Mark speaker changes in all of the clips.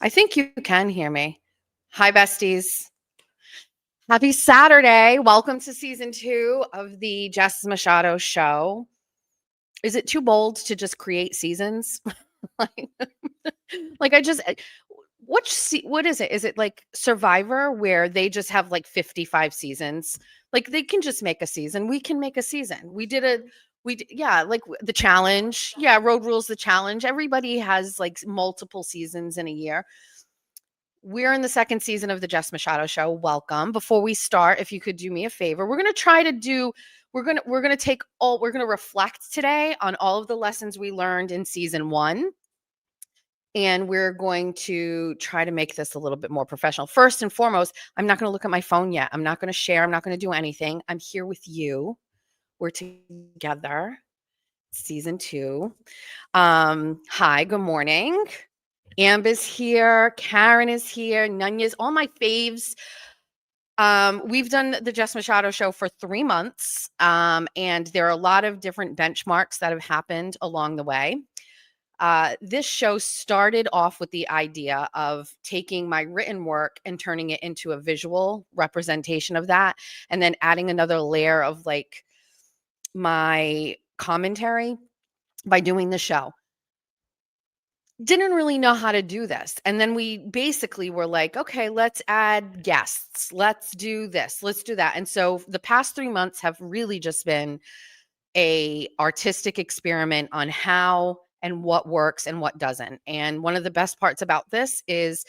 Speaker 1: I think you can hear me. Hi, besties. Happy Saturday. Welcome to season 2 of the Jess Machado show. Is it too bold to just create seasons? like, like I just what is it? Is it like Survivor where they just have like 55 seasons? Like they can just make a season. We can make a season. Yeah, like the challenge. Yeah, Road Rules the challenge. Everybody has like multiple seasons in a year. We're in the second season of the Jess Machado show. Welcome. Before we start, if you could do me a favor, we're going to reflect today on all of the lessons we learned in season 1, and we're going to try to make this a little bit more professional. First and foremost, I'm not going to look at my phone yet. I'm not going to share, I'm not going to do anything. I'm here with you. We're together. Season 2. Hi, good morning. Amber's here, Karen is here, Nunya's, all my faves. We've done the Jess Machado show for 3 months, and there are a lot of different benchmarks that have happened along the way. This show started off with the idea of taking my written work and turning it into a visual representation of that, and then adding another layer of like my commentary by doing the show. Didn't really know how to do this. And then we basically were like, okay, let's add guests. Let's do this. Let's do that. And so the past 3 months have really just been a artistic experiment on how and what works and what doesn't. And one of the best parts about this is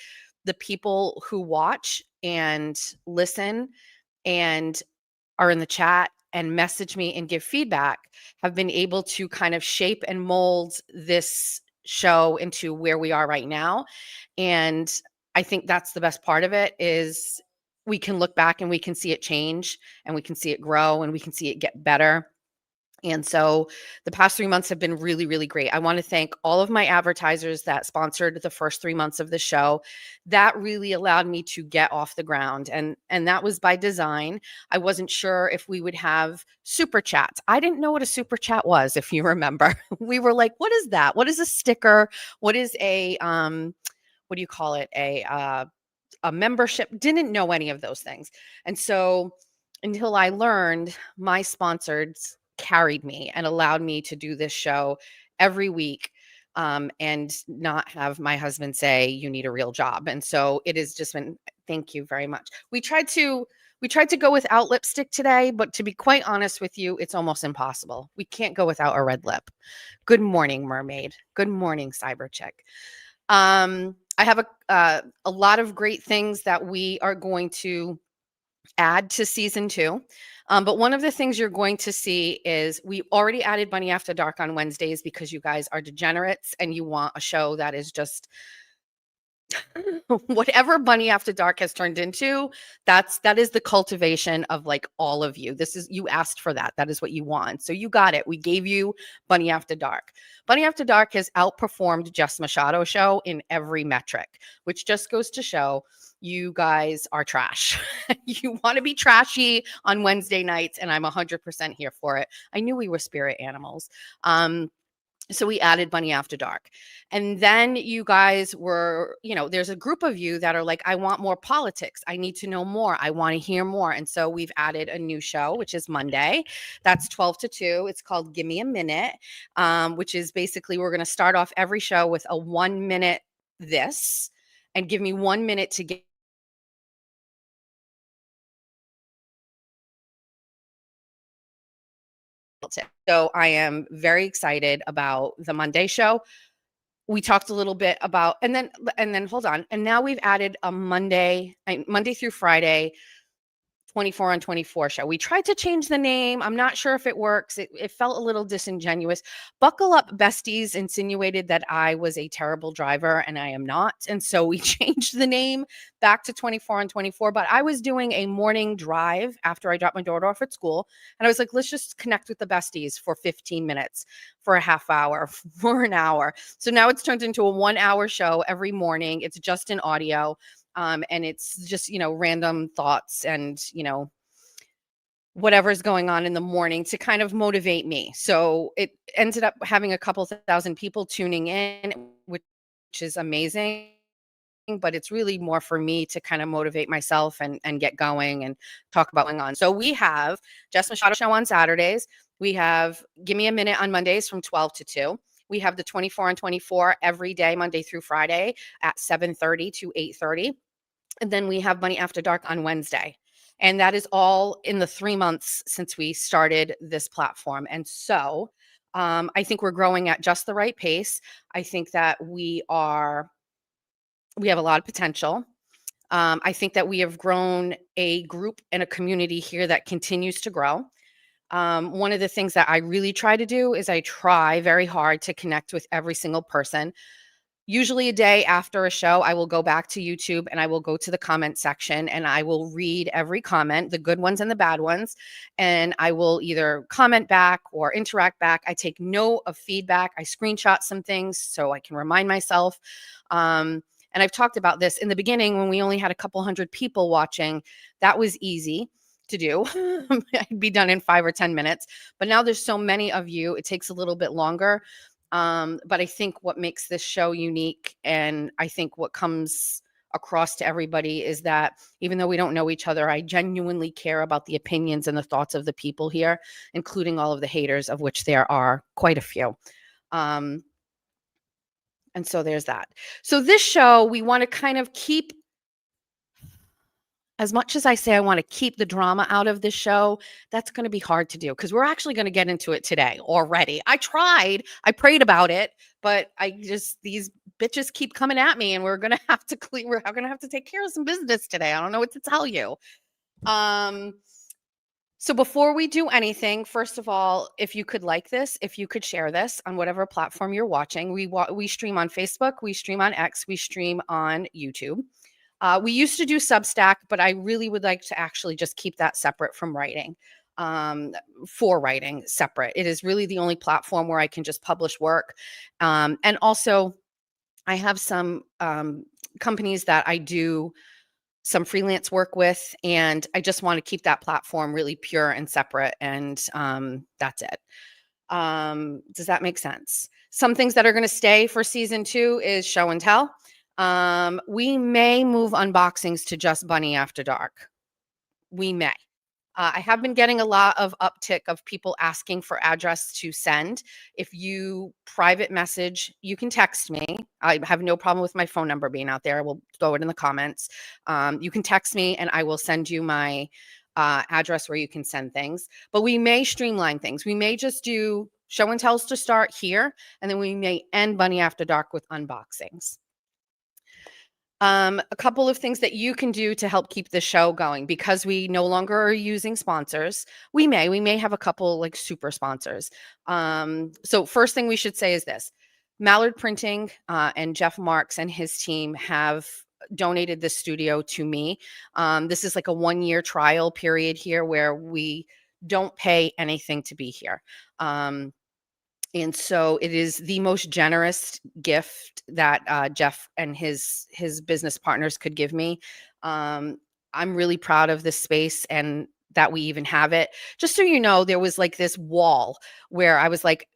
Speaker 1: the people who watch and listen and are in the chat and message me and give feedback have been able to kind of shape and mold this show into where we are right now. And I think that's the best part of it is we can look back and we can see it change and we can see it grow and we can see it get better. And so the past 3 months have been really, really great. I want to thank all of my advertisers that sponsored the first 3 months of the show. That really allowed me to get off the ground. And that was by design. I wasn't sure if we would have super chats. I didn't know what a super chat was, if you remember. We were like, what is that? What is a sticker? What is a what do you call it? A membership? Didn't know any of those things. And so until I learned, my sponsors carried me and allowed me to do this show every week, and not have my husband say you need a real job. And so it has just been, thank you very much. We tried to go without lipstick today, but to be quite honest with you, it's almost impossible. We can't go without a red lip. Good morning, mermaid. Good morning, cyber chick. I have a lot of great things that we are going to add to season 2. But one of the things you're going to see is we already added Bunny After Dark on Wednesdays because you guys are degenerates and you want a show that is just whatever Bunny After Dark has turned into. That is the cultivation of like all of you. This is, you asked for that. That is what you want. So you got it. We gave you Bunny After Dark. Bunny After Dark has outperformed Jess Machado show in every metric, which just goes to show you guys are trash. You want to be trashy on Wednesday nights, and I'm 100% here for it. I knew we were spirit animals. So we added Bunny After Dark. And then you guys were, there's a group of you that are like, I want more politics. I need to know more. I want to hear more. And so we've added a new show, which is Monday. That's 12 to 2. It's called Give Me a Minute, which is basically we're going to start off every show with a 1 minute this and give me 1 minute to get it. So I am very excited about the Monday show. We talked a little bit about, and then hold on. And now we've added a Monday through Friday 24 on 24 show. We tried to change the name. I'm not sure if it works. It felt a little disingenuous. Buckle Up Besties insinuated that I was a terrible driver, and I am not. And so we changed the name back to 24 on 24. But I was doing a morning drive after I dropped my daughter off at school. And I was like, let's just connect with the besties for 15 minutes, for a half hour, for an hour. So now it's turned into a 1 hour show every morning. It's just in audio. And it's just, random thoughts and, whatever's going on in the morning to kind of motivate me. So it ended up having a couple thousand people tuning in, which is amazing. but it's really more for me to kind of motivate myself and get going and talk about what's going on. So we have Jess Machado show on Saturdays. We have Give Me a Minute on Mondays from 12 to 2. We have the 24 and 24 every day, Monday through Friday at 7:30 to 8:30. And then we have Money After Dark on Wednesday. And that is all in the 3 months since we started this platform. And so I think we're growing at just the right pace. I think that we have a lot of potential. I think that we have grown a group and a community here that continues to grow. One of the things that I really try to do is I try very hard to connect with every single person. Usually a day after a show, I will go back to YouTube and I will go to the comment section and I will read every comment, the good ones and the bad ones, and I will either comment back or interact back. I take note of feedback. I screenshot some things so I can remind myself. And I've talked about this in the beginning when we only had a couple hundred people watching. That was easy to do. I'd be done in 5 or 10 minutes. But now there's so many of you, it takes a little bit longer. But I think what makes this show unique, and I think what comes across to everybody, is that even though we don't know each other, I genuinely care about the opinions and the thoughts of the people here, including all of the haters, of which there are quite a few. And so there's that. So this show, we want to kind of keep, as much as I say I want to keep the drama out of this show, that's going to be hard to do because we're actually going to get into it today already. I prayed about it, but these bitches keep coming at me and we're going to have to take care of some business today. I don't know what to tell you. So before we do anything, first of all, if you could like this, if you could share this on whatever platform you're watching. We stream on Facebook, we stream on X, we stream on YouTube. We used to do Substack, but I really would like to actually just keep that separate from writing, for writing separate. It is really the only platform where I can just publish work. And also, I have some companies that I do some freelance work with, and I just want to keep that platform really pure and separate. And that's it. Does that make sense? Some things that are going to stay for season 2 is show and tell. We may move unboxings to just Bunny After Dark. We may. I have been getting a lot of uptick of people asking for address to send. If you private message, you can text me. I have no problem with my phone number being out there. I will throw it in the comments. You can text me and I will send you my address where you can send things. But we may streamline things. We may just do show and tells to start here, and then we may end Bunny After Dark with unboxings. A couple of things that you can do to help keep the show going, because we no longer are using sponsors. We may have a couple like super sponsors. So first thing we should say is this: Mallard Printing and Jeff Marks and his team have donated this studio to me. This is like a 1-year trial period here where we don't pay anything to be here. And so it is the most generous gift that Jeff and his business partners could give me. I'm really proud of this space and that we even have it. Just so you know, there was like this wall where I was like,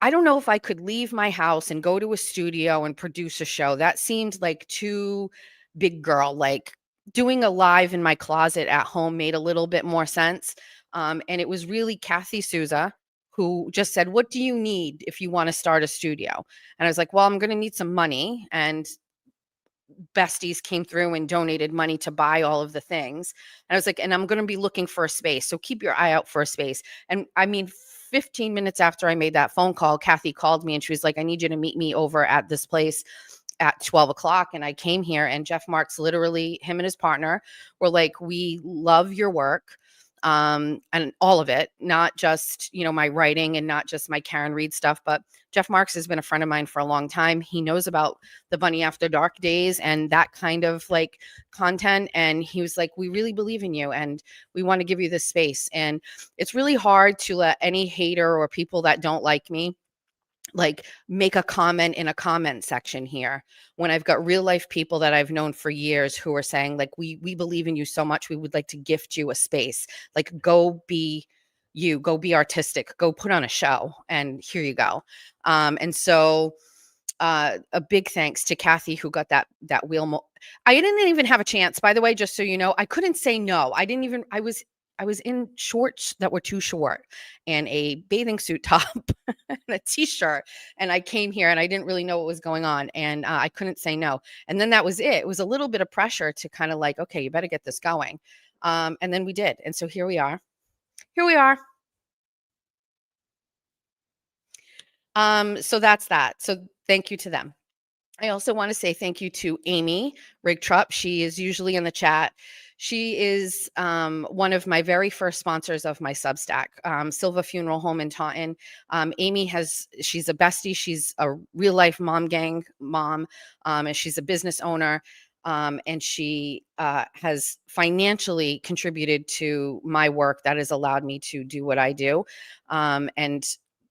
Speaker 1: I don't know if I could leave my house and go to a studio and produce a show. That seemed like too big girl. Like doing a live in my closet at home made a little bit more sense. And it was really Kathy Souza who just said, what do you need if you want to start a studio? And I was like, well, I'm going to need some money. And besties came through and donated money to buy all of the things. And I was like, and I'm going to be looking for a space. So keep your eye out for a space. And I mean, 15 minutes after I made that phone call, Kathy called me and she was like, I need you to meet me over at this place at 12 o'clock. And I came here, and Jeff Marks, literally him and his partner were like, we love your work. And all of it, not just, my writing and not just my Karen Reed stuff, but Jeff Marks has been a friend of mine for a long time. He knows about the Bunny After Dark days and that kind of like content. And he was like, we really believe in you and we want to give you this space. And it's really hard to let any hater or people that don't like me like make a comment in a comment section here when I've got real life people that I've known for years who are saying like, we believe in you so much. We would like to gift you a space. Like, go be you, go be artistic, go put on a show, and here you go. And so a big thanks to Kathy who got that wheel. I didn't even have a chance, by the way, just so you know. I couldn't say no. I was in shorts that were too short and a bathing suit top and a t-shirt, and I came here and I didn't really know what was going on, and I couldn't say no. And then that was it. It was a little bit of pressure to kind of like, okay, you better get this going. And then we did, and so here we are. Here we are. So that's that. So thank you to them. I also want to say thank you to Amy Rigtrup. She is usually in the chat. She is one of my very first sponsors of my Substack, Silva Funeral Home in Taunton. She's a bestie. She's a real life mom gang mom, and she's a business owner. And she has financially contributed to my work that has allowed me to do what I do. And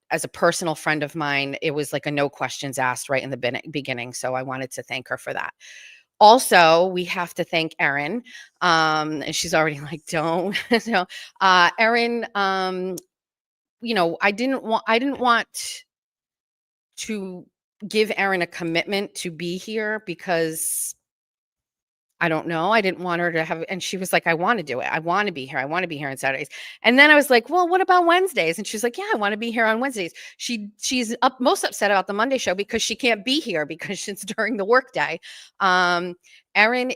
Speaker 1: as a personal friend of mine, it was like a no questions asked right in the beginning. So I wanted to thank her for that. Also, we have to thank Erin. And she's already like, don't. So, Erin, I didn't want to give Erin a commitment to be here because I don't know. I didn't want her to have, and she was like, I want to do it. I want to be here. I want to be here on Saturdays. And then I was like, well, what about Wednesdays? And she's like, yeah, I want to be here on Wednesdays. She's most upset about the Monday show because she can't be here because it's during the workday. Erin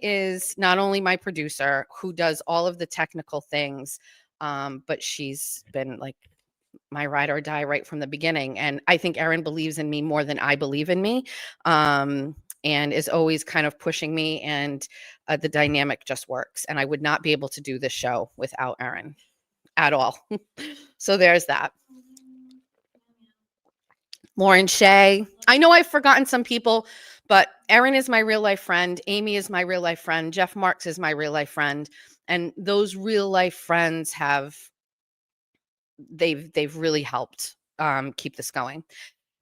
Speaker 1: is not only my producer who does all of the technical things, but she's been like my ride or die right from the beginning. And I think Erin believes in me more than I believe in me. And is always kind of pushing me, and the dynamic just works. And I would not be able to do this show without Erin at all. So there's that. Lauren Shea. I know I've forgotten some people, but Erin is my real life friend. Amy is my real life friend. Jeff Marks is my real life friend. And those real life friends they've really helped keep this going.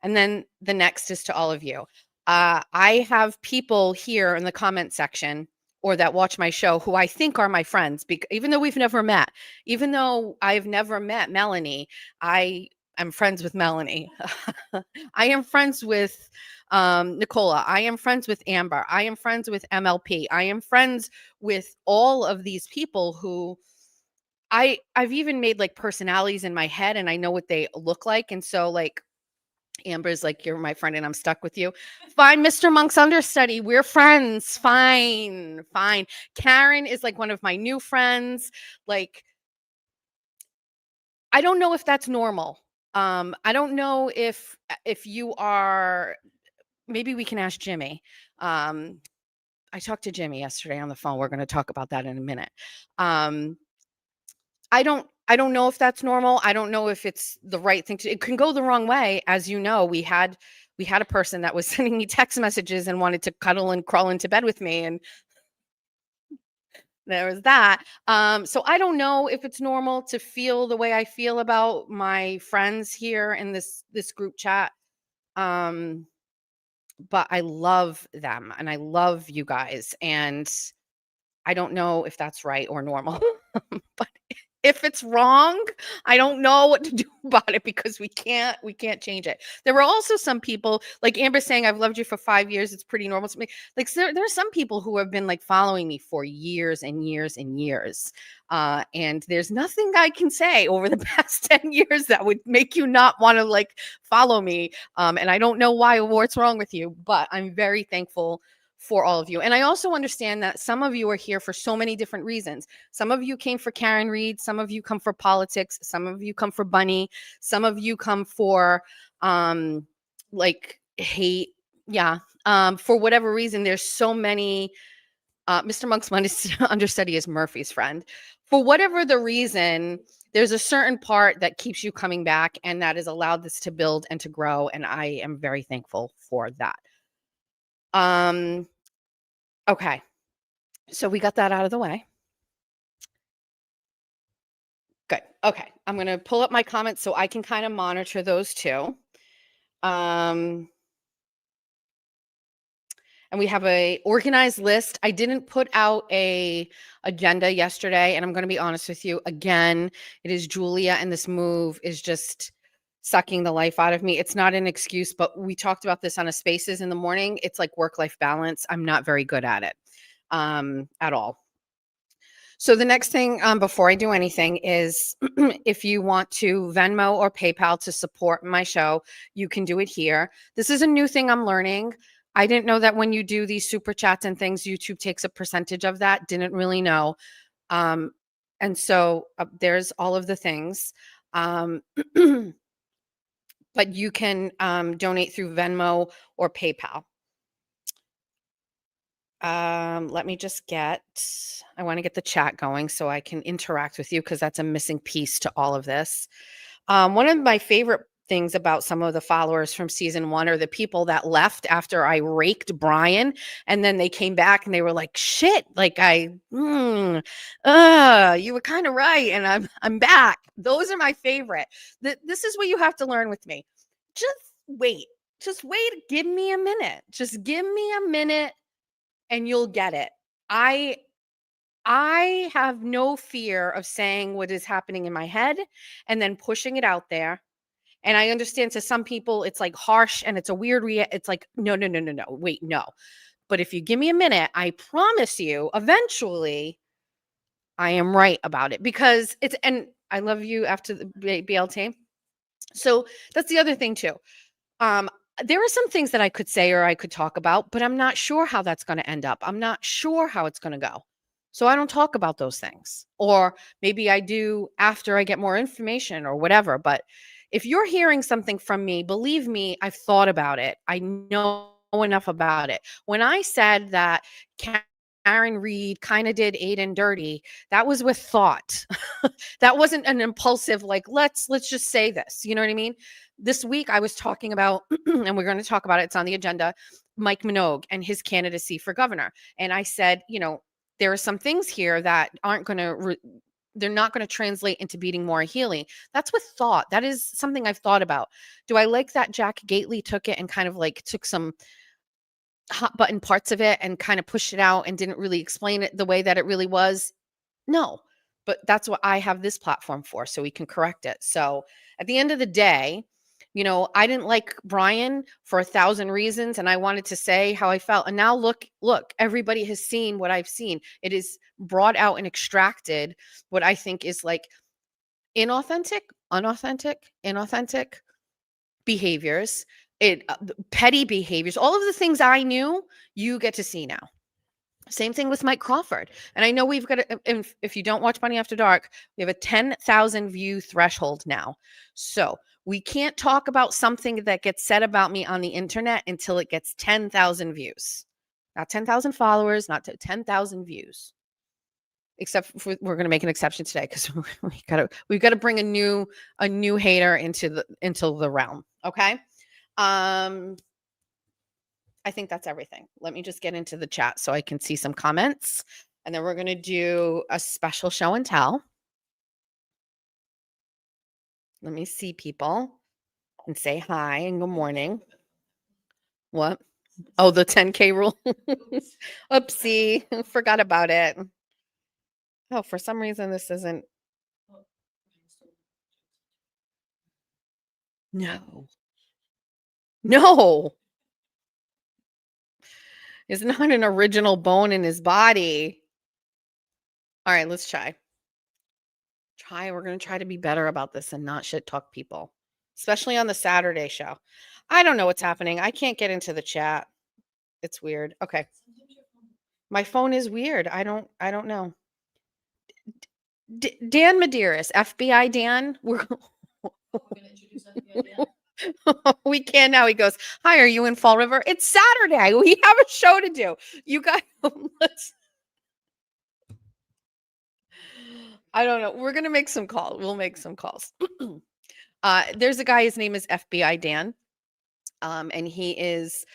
Speaker 1: And then the next is to all of you. I have people here in the comment section or that watch my show who I think are my friends, even though we've never met, even though I've never met Melanie, I am friends with Melanie. I am friends with Nicola. I am friends with Amber. I am friends with MLP. I am friends with all of these people who I've even made like personalities in my head and I know what they look like. And so like, Amber's like, you're my friend and I'm stuck with you. Fine, Mr. Monk's understudy. We're friends. Fine. Karen is like one of my new friends. Like, I don't know if that's normal. I don't know if you are, maybe we can ask Jimmy. I talked to Jimmy yesterday on the phone. We're going to talk about that in a minute. I don't know if that's normal. I don't know if it's the right thing to. It can go the wrong way. As you know, we had a person that was sending me text messages and wanted to cuddle and crawl into bed with me, and there was that. So I don't know if it's normal to feel the way I feel about my friends here in this group chat. But I love them and I love you guys, and I don't know if that's right or normal. But if it's wrong, I don't know what to do about it because we can't change it. There were also some people like Amber saying, I've loved you for 5 years. It's pretty normal to me. Like there are some people who have been like following me for years and years and years. And there's nothing I can say over the past 10 years that would make you not want to like follow me. And I don't know why or what's wrong with you, but I'm very thankful for all of you. And I also understand that some of you are here for so many different reasons. Some of you came for Karen Reed. Some of you come for politics. Some of you come for Bunny. Some of you come for like hate. Yeah. For whatever reason, there's so many. Mr. Monk's understudy is Murphy's friend. For whatever the reason, there's a certain part that keeps you coming back, and that has allowed this to build and to grow. And I am very thankful for that. Okay. So we got that out of the way. Good. Okay. I'm going to pull up my comments so I can kind of monitor those too. And we have a organized list. I didn't put out a agenda yesterday, and I'm going to be honest with you. Again, it is Julia, and this move is just sucking the life out of me. It's not an excuse, but we talked about this on a Spaces in the morning. It's like work-life balance. I'm not very good at it at all. So the next thing before I do anything is if you want to Venmo or PayPal to support my show, you can do it here. This is a new thing I'm learning. I didn't know that when you do these super chats and things, YouTube takes a percentage of that. Didn't really know. Um, and so there's all of the things. But you can donate through Venmo or PayPal. Let me just I want to get the chat going so I can interact with you because that's a missing piece to all of this. One of my favorite things about some of the followers from season 1 are the people that left after I raked Brian, and then they came back and they were like, "Shit, like you were kind of right, and I'm back." Those are my favorite. This is what you have to learn with me. Just wait. Just wait. Give me a minute. Just give me a minute and you'll get it. I have no fear of saying what is happening in my head and then pushing it out there. And I understand to some people it's like harsh and it's a weird it's like no, no, no, no, no. Wait, no. But if you give me a minute, I promise you eventually I am right about it because and I love you after the BLT. So that's the other thing too. Um, there are some things that I could say or I could talk about, but I'm not sure how that's going to end up. I'm not sure how it's going to go. So I don't talk about those things. Or maybe I do after I get more information or whatever. But if you're hearing something from me, believe me, I've thought about it. I know enough about it. When I said that Karen Reed kind of did Aiden dirty, that was with thought. That wasn't an impulsive, like, let's just say this. You know what I mean? This week I was talking about, and we're going to talk about it, it's on the agenda, Mike Minogue and his candidacy for governor. And I said, there are some things here that aren't going to, they're not going to translate into beating Maura Healey. That's with thought. That is something I've thought about. Do I like that Jack Gately took it and kind of like took some hot button parts of it and kind of pushed it out and didn't really explain it the way that it really was? No, but that's what I have this platform for, so we can correct it. So at the end of the day, I didn't like Brian for 1,000 reasons, and I wanted to say how I felt. And now look, everybody has seen what I've seen. It is brought out and extracted what I think is like inauthentic, inauthentic behaviors, petty behaviors, all of the things I knew, you get to see now. Same thing with Mike Crawford. And I know we've got, if you don't watch Bunny After Dark, we have a 10,000 view threshold now. So we can't talk about something that gets said about me on the internet until it gets 10,000 views. Not 10,000 followers, not 10,000 views. Except we're going to make an exception today because we've got to bring a new hater into the realm. Okay. I think that's everything. Let me just get into the chat so I can see some comments. And then we're going to do a special show and tell. Let me see people and say hi and good morning. What? Oh, the 10K rule. Oopsie. Forgot about it. Oh, for some reason this isn't. No. No. It's not an original bone in his body. All right, let's try. We're going to try to be better about this and not shit talk people, especially on the Saturday show. I don't know what's happening. I can't get into the chat. It's weird. Okay. My phone is weird. I don't know. Dan Medeiros, FBI Dan. We can now. He goes, "Hi, are you in Fall River? It's Saturday. We have a show to do. You guys, let's." I don't know. We're gonna make some calls. We'll make some calls. There's a guy. His name is FBI Dan, and he is.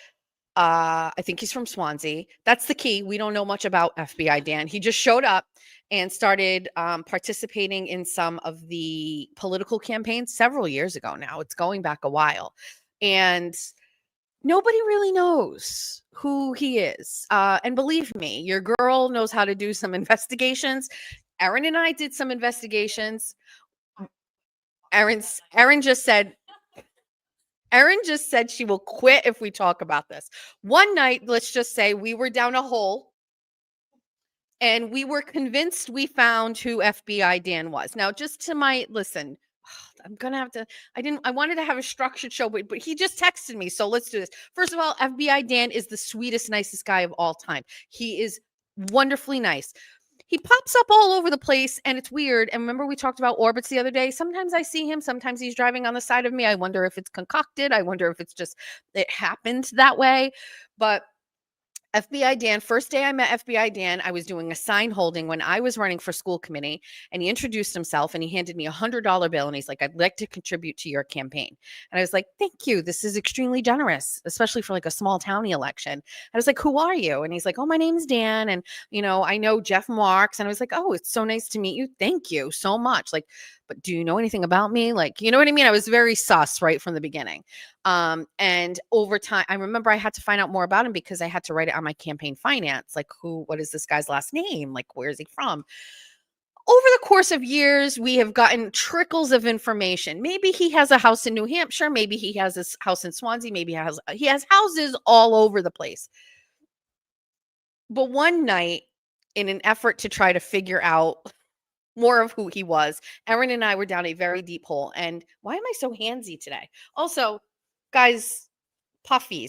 Speaker 1: I think he's from Swansea. That's the key. We don't know much about FBI Dan. He just showed up and started participating in some of the political campaigns several years ago now. It's going back a while. And nobody really knows who he is. And believe me, your girl knows how to do some investigations. Erin and I did some investigations. Erin just said, Erin just said she will quit if we talk about this. One night, let's just say we were down a hole and we were convinced we found who FBI Dan was. Now, just to my listen, I'm gonna have to. I wanted to have a structured show, but he just texted me, so let's do this. First of all, FBI Dan is the sweetest, nicest guy of all time. He is wonderfully nice. He pops up all over the place, and it's weird. And remember, we talked about orbits the other day. Sometimes I see him. Sometimes he's driving on the side of me. I wonder if it's concocted. I wonder if it's just it happened that way. But FBI Dan, first day I met FBI Dan, I was doing a sign holding when I was running for school committee, and he introduced himself and he handed me $100 bill and he's like, "I'd like to contribute to your campaign." And I was like, "Thank you. This is extremely generous, especially for like a small towny election." I was like, "Who are you?" And he's like, "Oh, my name's Dan. And, I know Jeff Marks." And I was like, "Oh, it's so nice to meet you. Thank you so much. Like, but do you know anything about me?" Like, you know what I mean? I was very sus right from the beginning. And over time, I remember I had to find out more about him because I had to write it on my campaign finance. Like, what is this guy's last name? Like, where is he from? Over the course of years, we have gotten trickles of information. Maybe he has a house in New Hampshire. Maybe he has a house in Swansea. Maybe he has houses all over the place. But one night, in an effort to try to figure out more of who he was, Erin and I were down a very deep hole. And why am I so handsy today? Also, guys, puffy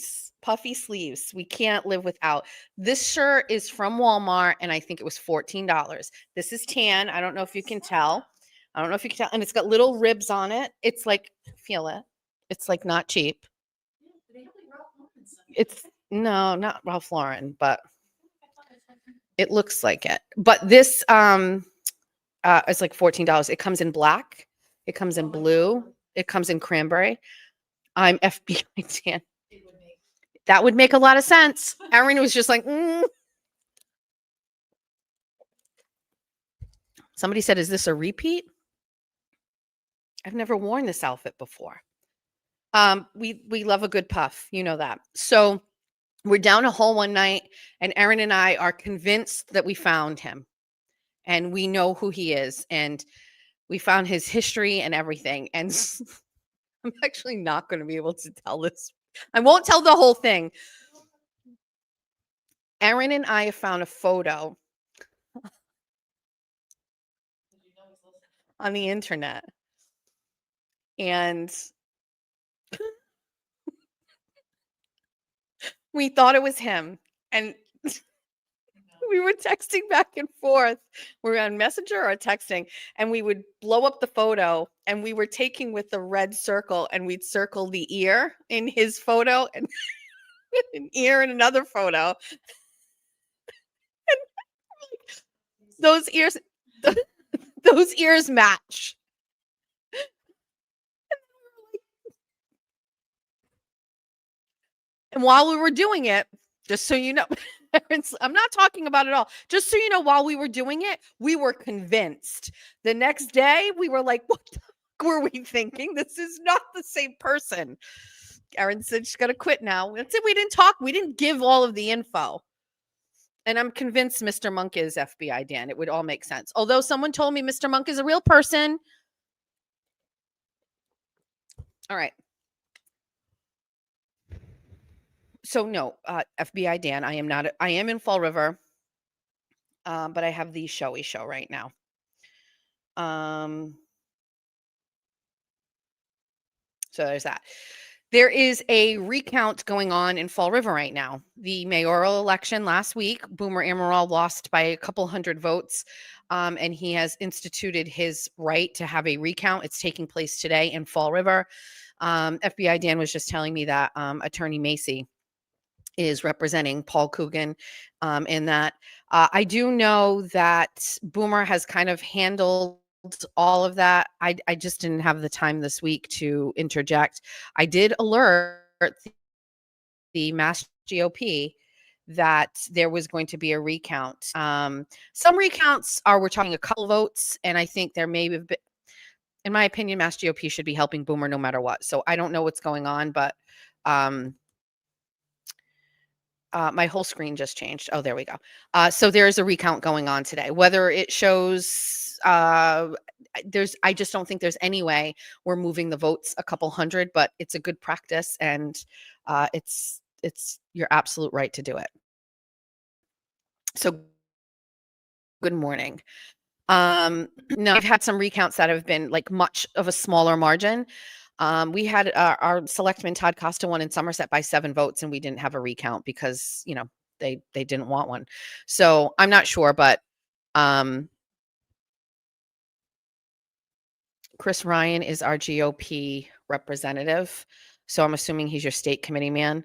Speaker 1: sleeves. We can't live without. This shirt is from Walmart and I think it was $14. This is tan. I don't know if you can tell. I don't know if you can tell. And it's got little ribs on it. It's like, feel it. It's like not cheap. It's no, not Ralph Lauren, but it looks like it. But this it's like $14. It comes in black. It comes in blue. It comes in cranberry. I'm FBI tan. That would make a lot of sense. Erin was just like, Somebody said, "Is this a repeat?" I've never worn this outfit before. We love a good puff, you know that. So we're down a hole one night, and Erin and I are convinced that we found him, and we know who he is, and we found his history and everything. And I'm actually not going to be able to tell this. I won't tell the whole thing. Erin and I have found a photo on the internet. And we thought it was him. And we were texting back and forth. We were on Messenger or texting, and we would blow up the photo, and we were taking with the red circle, and we'd circle the ear in his photo and an ear in another photo. And those ears, those ears match. And while we were doing it, just so you know, I'm not talking about it all. Just so you know, while we were doing it, we were convinced. The next day, we were like, "What the fuck were we thinking? This is not the same person." Erin said she's got to quit now. That's it. We didn't talk. We didn't give all of the info. And I'm convinced Mr. Monk is FBI Dan. It would all make sense. Although someone told me Mr. Monk is a real person. All right. So no, FBI Dan, I am in Fall River, but I have the showy show right now. So there's that. There is a recount going on in Fall River right now. The mayoral election last week, Boomer Amaral lost by a couple hundred votes, and he has instituted his right to have a recount. It's taking place today in Fall River. FBI Dan was just telling me that Attorney Macy is representing Paul Coogan in that. I do know that Boomer has kind of handled all of that. I just didn't have the time this week to interject. I did alert the Mass GOP that there was going to be a recount. Some recounts we're talking a couple votes, and I think there may have been, in my opinion, Mass GOP should be helping Boomer no matter what. So I don't know what's going on, but my whole screen just changed. Oh, there we go. So there is a recount going on today. Whether it shows I just don't think there's any way we're moving the votes a couple hundred, but it's a good practice, and it's your absolute right to do it. So good morning. No, I've had some recounts that have been like much of a smaller margin. We had our selectman Todd Costa won in Somerset by 7 votes, and we didn't have a recount because they didn't want one. So I'm not sure, but Chris Ryan is our GOP representative, so I'm assuming he's your state committee man.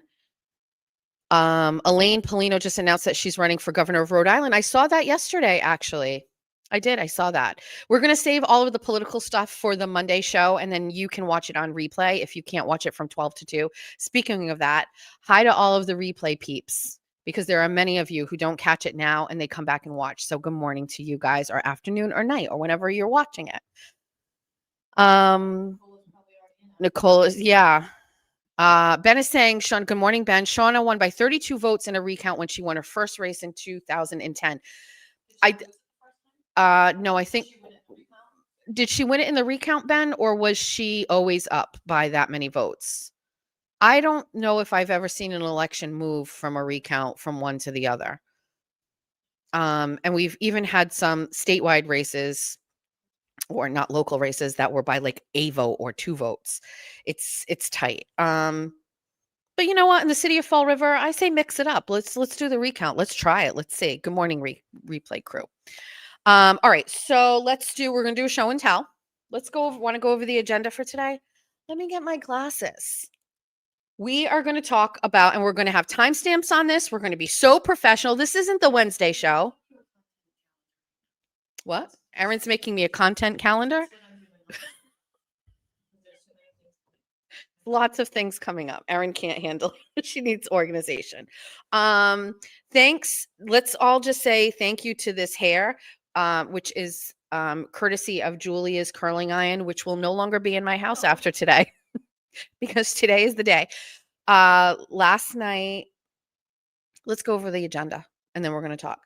Speaker 1: Elaine Polino just announced that she's running for governor of Rhode Island. I saw that yesterday, actually. I did. I saw that. We're going to save all of the political stuff for the Monday show, and then you can watch it on replay if you can't watch it from 12 to 2. Speaking of that, hi to all of the replay peeps, because there are many of you who don't catch it now and they come back and watch. So good morning to you guys, or afternoon or night, or whenever you're watching it. Nicole is, yeah. Ben is saying, Sean, good morning, Ben. Shauna won by 32 votes in a recount when she won her first race in 2010. No, I think, did she win it in the recount, Ben, or was she always up by that many votes? I don't know if I've ever seen an election move from a recount from one to the other. And we've even had some statewide races, or not local races, that were by like a vote or 2 votes. It's tight. But you know what? In the city of Fall River, I say mix it up. Let's do the recount. Let's try it. Let's see. Good morning, replay crew. All right. So we're going to do a show and tell. Want to go over the agenda for today? Let me get my glasses. We are going to talk about, and we're going to have timestamps on this. We're going to be so professional. This isn't the Wednesday show. What? Erin's making me a content calendar. Lots of things coming up. Erin can't handle it. She needs organization. Thanks. Let's all just say thank you to this hair, which is courtesy of Julia's curling iron, which will no longer be in my house after today because today is the day. Last night, let's go over the agenda and then we're going to talk.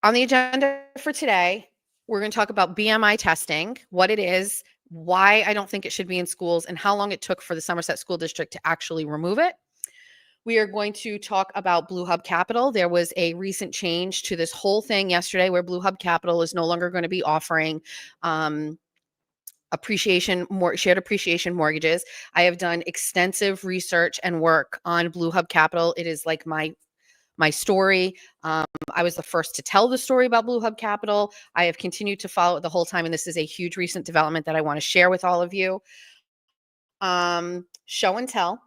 Speaker 1: On the agenda for today, we're going to talk about BMI testing, what it is, why I don't think it should be in schools, and how long it took for the Somerset School District to actually remove it. We are going to talk about Blue Hub Capital. There was a recent change to this whole thing yesterday where Blue Hub Capital is no longer going to be offering shared appreciation mortgages. I have done extensive research and work on Blue Hub Capital. It is like my story. I was the first to tell the story about Blue Hub Capital. I have continued to follow it the whole time, and this is a huge recent development that I want to share with all of you. Show and tell.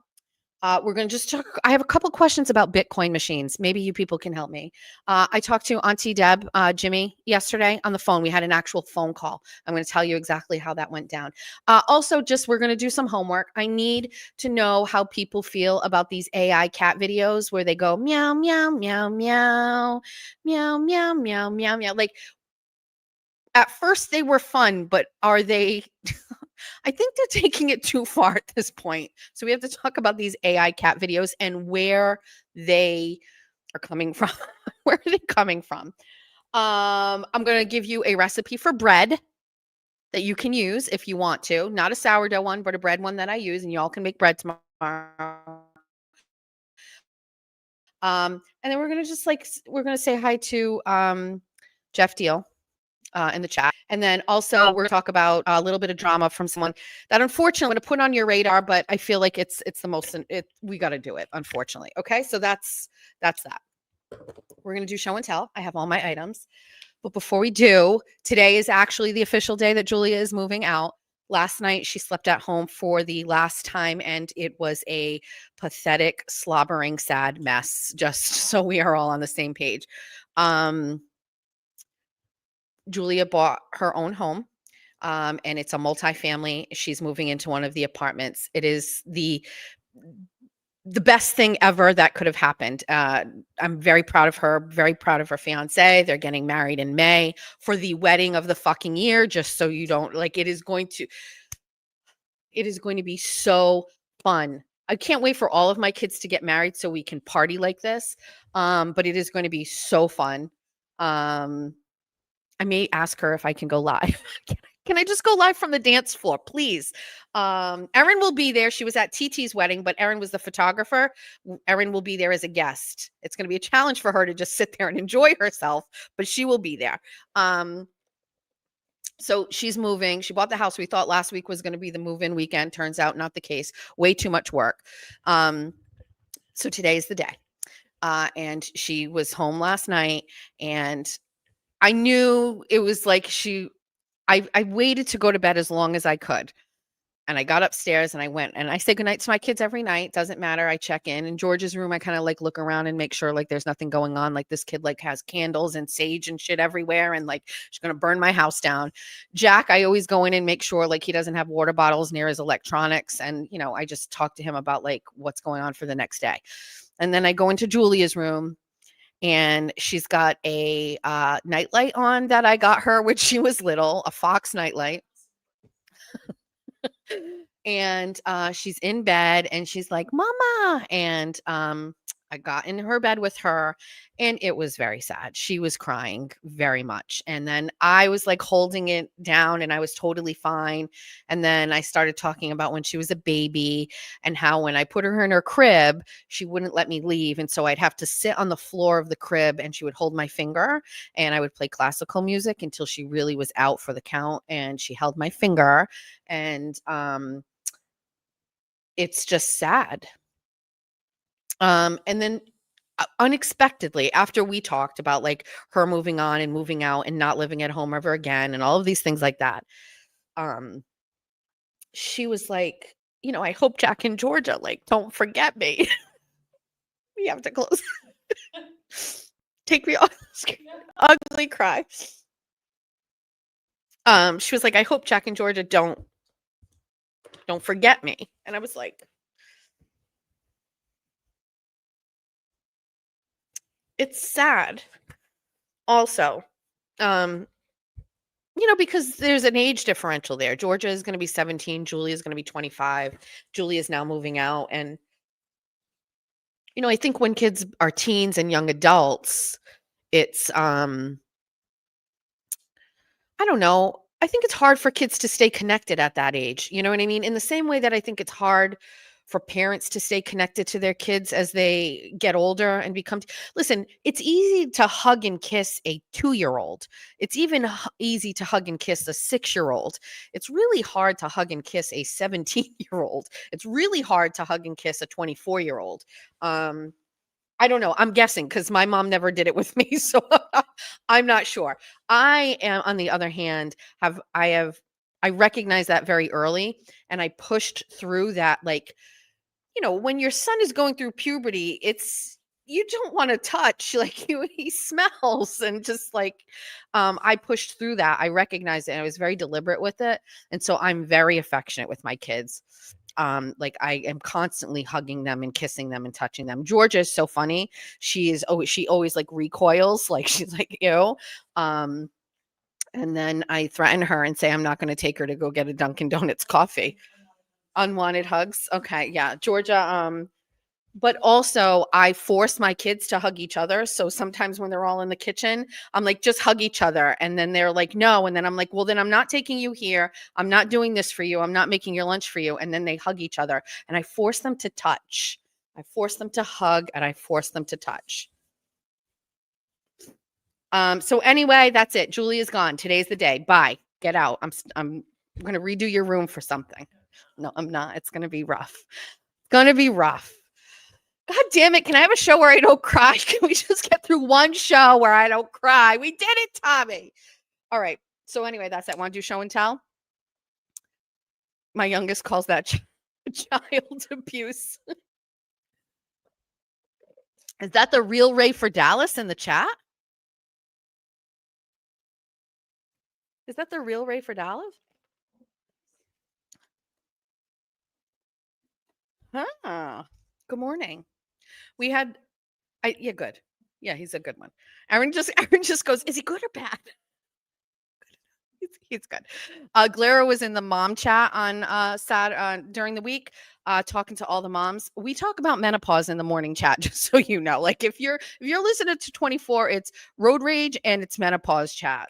Speaker 1: We're going to just talk. I have a couple questions about Bitcoin machines. Maybe you people can help me. I talked to Auntie Deb, Jimmy, yesterday on the phone. We had an actual phone call. I'm going to tell you exactly how that went down. Also, we're going to do some homework. I need to know how people feel about these AI cat videos where they go meow, meow, meow, meow, meow, meow, meow, meow, meow. Like, at first they were fun, but are they... I think they're taking it too far at this point. So we have to talk about these AI cat videos and where they are coming from. Where are they coming from? I'm going to give you a recipe for bread that you can use if you want to. Not a sourdough one, but a bread one that I use, and y'all can make bread tomorrow. And then we're going to say hi to Jeff Deal in the chat. And then also we're going to talk about a little bit of drama from someone that unfortunately I'm going to put on your radar, but I feel like it's the most, we got to do it, unfortunately. Okay. So that's that. We're going to do show and tell. I have all my items, but before we do, today is actually the official day that Julia is moving out. Last night she slept at home for the last time, and it was a pathetic, slobbering, sad mess, just so we are all on the same page. Julia bought her own home, and it's a multifamily. She's moving into one of the apartments. It is the best thing ever that could have happened. I'm very proud of her, very proud of her fiance. They're getting married in May for the wedding of the fucking year, just so you don't, like, it is going to be so fun. I can't wait for all of my kids to get married so we can party like this. But it is going to be so fun. I may ask her if I can go live. Can I just go live from the dance floor, please? Erin will be there. She was at TT's wedding, but Erin was the photographer. Erin will be there as a guest. It's going to be a challenge for her to just sit there and enjoy herself, but she will be there. So she's moving. She bought the house. We thought last week was going to be the move-in weekend. Turns out not the case. Way too much work. So today's the day. And she was home last night, and I knew it was like I waited to go to bed as long as I could. And I got upstairs and I went and I say goodnight to my kids every night. Doesn't matter. I check in George's room. I kind of like look around and make sure like there's nothing going on. Like this kid like has candles and sage and shit everywhere. And like she's going to burn my house down. Jack, I always go in and make sure like he doesn't have water bottles near his electronics. And, you know, I just talk to him about like what's going on for the next day. And then I go into Julia's room. And she's got a nightlight on that I got her when she was little, a Fox nightlight. And she's in bed and she's like, Mama. And I got in her bed with her and it was very sad. She was crying very much. And then I was like holding it down and I was totally fine. And then I started talking about when she was a baby and how when I put her in her crib, she wouldn't let me leave. And so I'd have to sit on the floor of the crib and she would hold my finger and I would play classical music until she really was out for the count. And she held my finger and it's just sad. And then unexpectedly, after we talked about like her moving on and moving out and not living at home ever again and all of these things like that, she was like, you know, I hope Jack and Georgia like don't forget me. We have to close. Take me off the screen. Ugly cry. She was like, I hope Jack and Georgia don't forget me. And I was like, it's sad. Also, you know, because there's an age differential there. Georgia is going to be 17. Julia is going to be 25. Julia is now moving out. And, you know, I think when kids are teens and young adults, it's, I don't know. I think it's hard for kids to stay connected at that age. You know what I mean? In the same way that I think it's hard for parents to stay connected to their kids as they get older and become listen, it's easy to hug and kiss a 2-year-old. It's even easy to hug and kiss a 6-year-old. It's really hard to hug and kiss a 17-year-old. It's really hard to hug and kiss a 24-year-old. I don't know. I'm guessing because my mom never did it with me, so I'm not sure. I am, on the other hand, I recognized that very early, and I pushed through that. Like, you know, when your son is going through puberty, it's you don't want to touch like he smells and just like I pushed through that. I recognized it and I was very deliberate with it. And so I'm very affectionate with my kids. Like I am constantly hugging them and kissing them and touching them. Georgia is so funny. She always like recoils, like she's like, ew. And then I threaten her and say I'm not going to take her to go get a Dunkin' Donuts coffee. Unwanted hugs. Okay, yeah. Georgia, but also I force my kids to hug each other. So sometimes when they're all in the kitchen, I'm like, just hug each other. And then they're like, no. And then I'm like, well, then I'm not taking you here. I'm not doing this for you. I'm not making your lunch for you. And then they hug each other. And I force them to touch. I force them to hug and I force them to touch. So anyway, that's it. Julia's gone. Today's the day. Bye. Get out. I'm going to redo your room for something. No, I'm not. It's going to be rough. It's going to be rough. God damn it. Can I have a show where I don't cry? Can we just get through one show where I don't cry? We did it, Tommy. All right. So anyway, that's it. Want to do show and tell? My youngest calls that child abuse. Is that the real Ray for Dallas in the chat? Is that the real Ray for Dallas? Ah, good morning. We had, yeah, good. Yeah, he's a good one. Aaron just goes, is he good or bad? He's good. Glara was in the mom chat on during the week, talking to all the moms. We talk about menopause in the morning chat, just so you know. Like if you're listening to 24, it's road rage and it's menopause chat.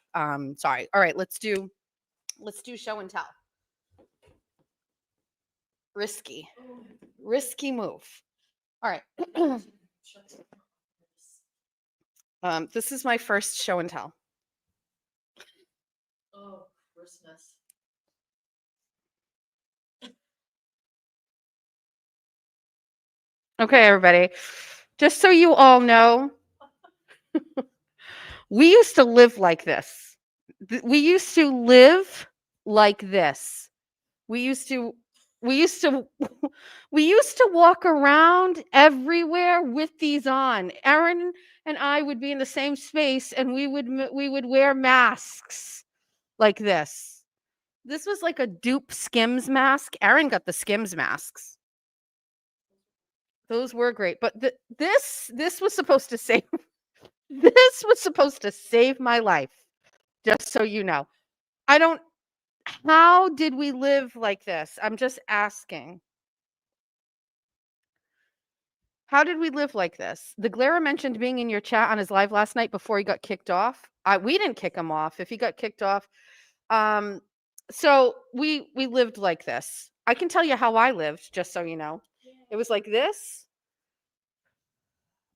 Speaker 1: Sorry. All right, let's do show and tell. Risky. Risky move. All right. This is my first show and tell.
Speaker 2: Oh, Christmas.
Speaker 1: Okay, everybody. Just so you all know, we used to live like this. We used to live like this. We used to we used to we used to walk around everywhere with these on. Erin and I would be in the same space and we would wear masks like this. This was like a dupe Skims mask. Erin got the Skims masks. Those were great, but this was supposed to save this was supposed to save my life, just so you know. I don't How did we live like this? I'm just asking. How did we live like this? The Glara mentioned being in your chat on his live last night before he got kicked off. We didn't kick him off. If he got kicked off, um, so we lived like this. I can tell you how I lived, just so you know. It was like this.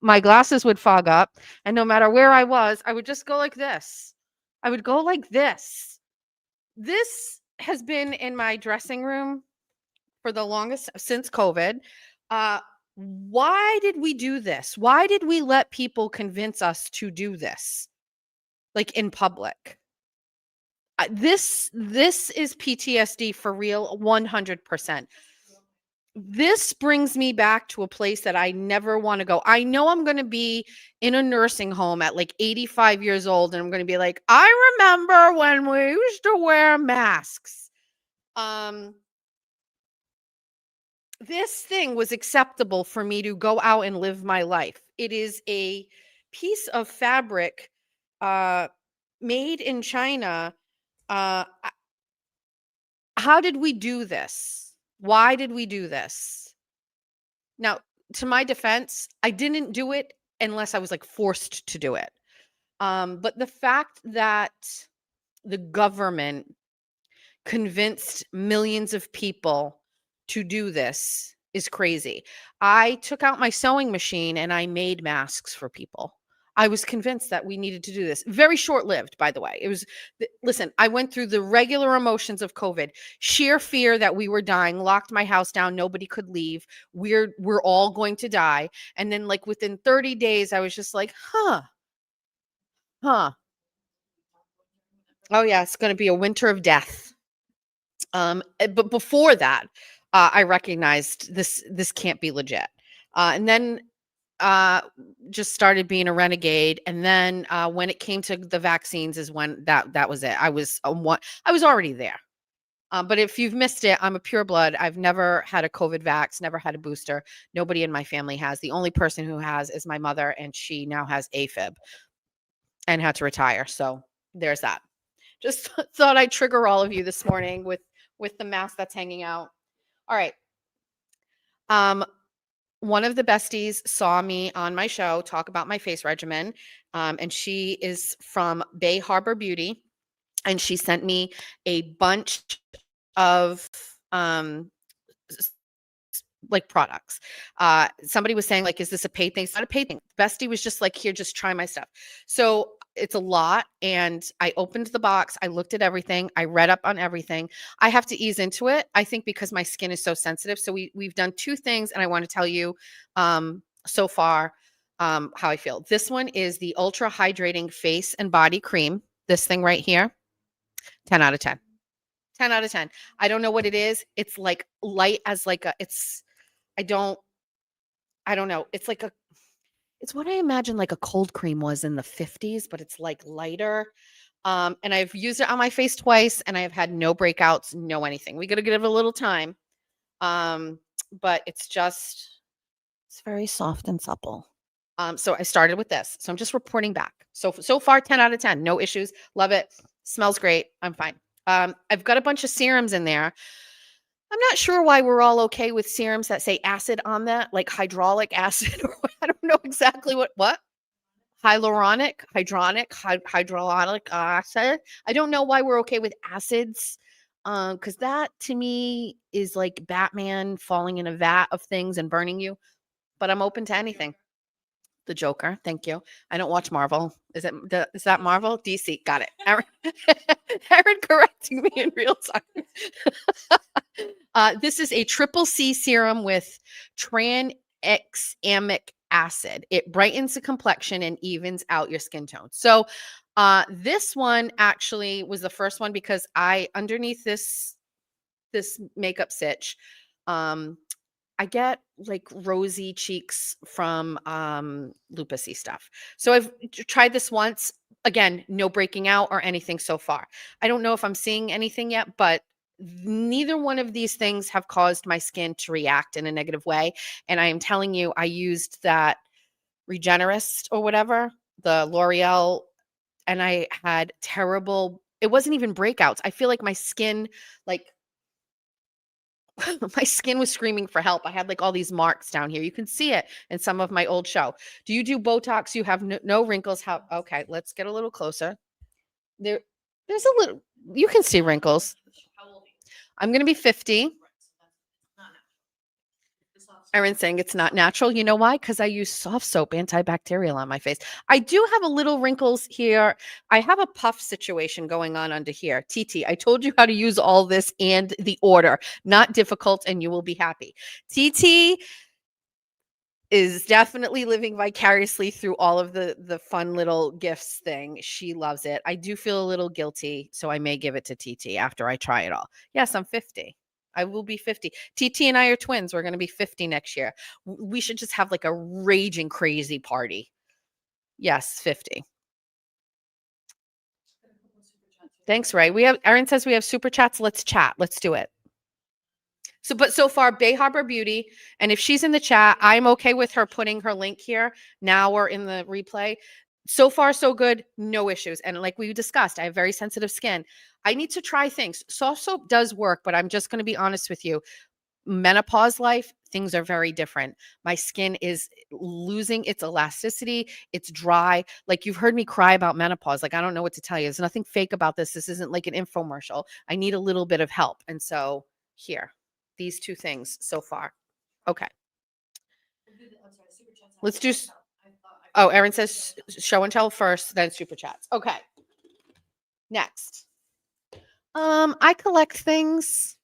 Speaker 1: My glasses would fog up, and no matter where I was, I would just go like this. I would go like this. This has been in my dressing room for the longest since COVID. Why did we do this? Why did we let people convince us to do this, like in public? This is PTSD for real, 100%. This brings me back to a place that I never want to go. I know I'm going to be in a nursing home at like 85 years old, and I'm going to be like, I remember when we used to wear masks. This thing was acceptable for me to go out and live my life. It is a piece of fabric made in China. How did we do this? Why did we do this? Now, to my defense, I didn't do it unless I was like forced to do it. But the fact that the government convinced millions of people to do this is crazy. I took out my sewing machine and I made masks for people. I was convinced that we needed to do this. Very short-lived, by the way. It was listen, I went through the regular emotions of COVID. Sheer fear that we were dying, locked my house down, nobody could leave. We're all going to die. And then like within 30 days I was just like, "Huh. Huh. Oh yeah, it's going to be a winter of death." But before that, I recognized this can't be legit. And then uh, just started being a renegade. And then when it came to the vaccines, is when that was it. I was already there. But if you've missed it, I'm a pure blood. I've never had a COVID vax, never had a booster. Nobody in my family has. The only person who has is my mother, and she now has AFib and had to retire. So there's that. Just thought I'd trigger all of you this morning with the mask that's hanging out. All right. Um, one of the besties saw me on my show talk about my face regimen, and she is from Bay Harbor Beauty, and she sent me a bunch of like products. Somebody was saying like, is this a paid thing? It's not a paid thing. Bestie was just like, here, just try my stuff. So it's a lot. And I opened the box. I looked at everything. I read up on everything. I have to ease into it. I think because my skin is so sensitive. So we've done two things, and I want to tell you so far how I feel. This one is the Ultra Hydrating Face and Body Cream. This thing right here, 10 out of 10. 10 out of 10. I don't know what it is. It's like light as like I don't know. It's what I imagine like a cold cream was in the 50s, but it's like lighter. And I've used it on my face twice, and I have had no breakouts, no anything. We got to give it a little time. But it's very soft and supple. So I started with this. So I'm just reporting back. So far 10 out of 10, no issues. Love it. Smells great. I'm fine. I've got a bunch of serums in there. I'm not sure why we're all okay with serums that say acid on that, like hydraulic acid, or I don't know exactly what? Hyaluronic acid. I don't know why we're okay with acids, because that to me is like Batman falling in a vat of things and burning you, but I'm open to anything. The Joker, thank you. I don't watch Marvel. Is that Marvel? DC, got it. Erin Erin correcting me in real time. This is a triple C serum with tranexamic acid. It brightens the complexion and evens out your skin tone. So, this one actually was the first one because underneath this makeup sitch, um, I get like rosy cheeks from lupusy stuff. So I've tried this once. Again, no breaking out or anything so far. I don't know if I'm seeing anything yet, but neither one of these things have caused my skin to react in a negative way. And I am telling you, I used that Regenerist or whatever, the L'Oreal, and I had terrible, it wasn't even breakouts. I feel like my skin, like my skin was screaming for help. I had like all these marks down here. You can see it in some of my old show. Do you do Botox? You have no wrinkles. How? Okay, let's get a little closer. There, there's a little. You can see wrinkles. I'm gonna be 50. Erin's saying it's not natural. You know why? Because I use soft soap antibacterial on my face. I do have a little wrinkles here. I have a puff situation going on under here. TT, I told you how to use all this and the order. Not difficult, and you will be happy. TT is definitely living vicariously through all of the fun little gifts thing. She loves it. I do feel a little guilty, so I may give it to TT after I try it all. Yes, I'm 50. I will be 50. TT and I are twins. We're going to be 50 next year. We should just have like a raging crazy party. Yes, 50. Thanks, Ray. Erin says we have super chats. Let's chat. Let's do it. But so far, Bay Harbor Beauty, and if she's in the chat, I'm okay with her putting her link here now or in the replay. So far, so good, no issues. And like we discussed, I have very sensitive skin. I need to try things. Soft soap does work, but I'm just going to be honest with you. Menopause life, things are very different. My skin is losing its elasticity. It's dry. Like you've heard me cry about menopause. Like I don't know what to tell you. There's nothing fake about this. This isn't like an infomercial. I need a little bit of help. And so here, these two things so far. Okay. Let's do. Oh, Erin says show and tell first, then super chats. Okay. Next. I collect things.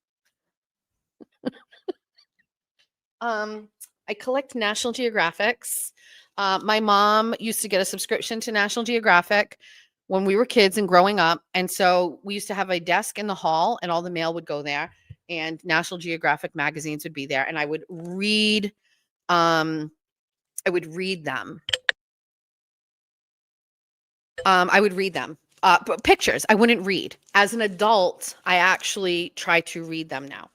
Speaker 1: I collect National Geographics. My mom used to get a subscription to National Geographic when we were kids and growing up. And so we used to have a desk in the hall and all the mail would go there and National Geographic magazines would be there. And I would read them. I would read them. But pictures, I wouldn't read. As an adult, I actually try to read them now.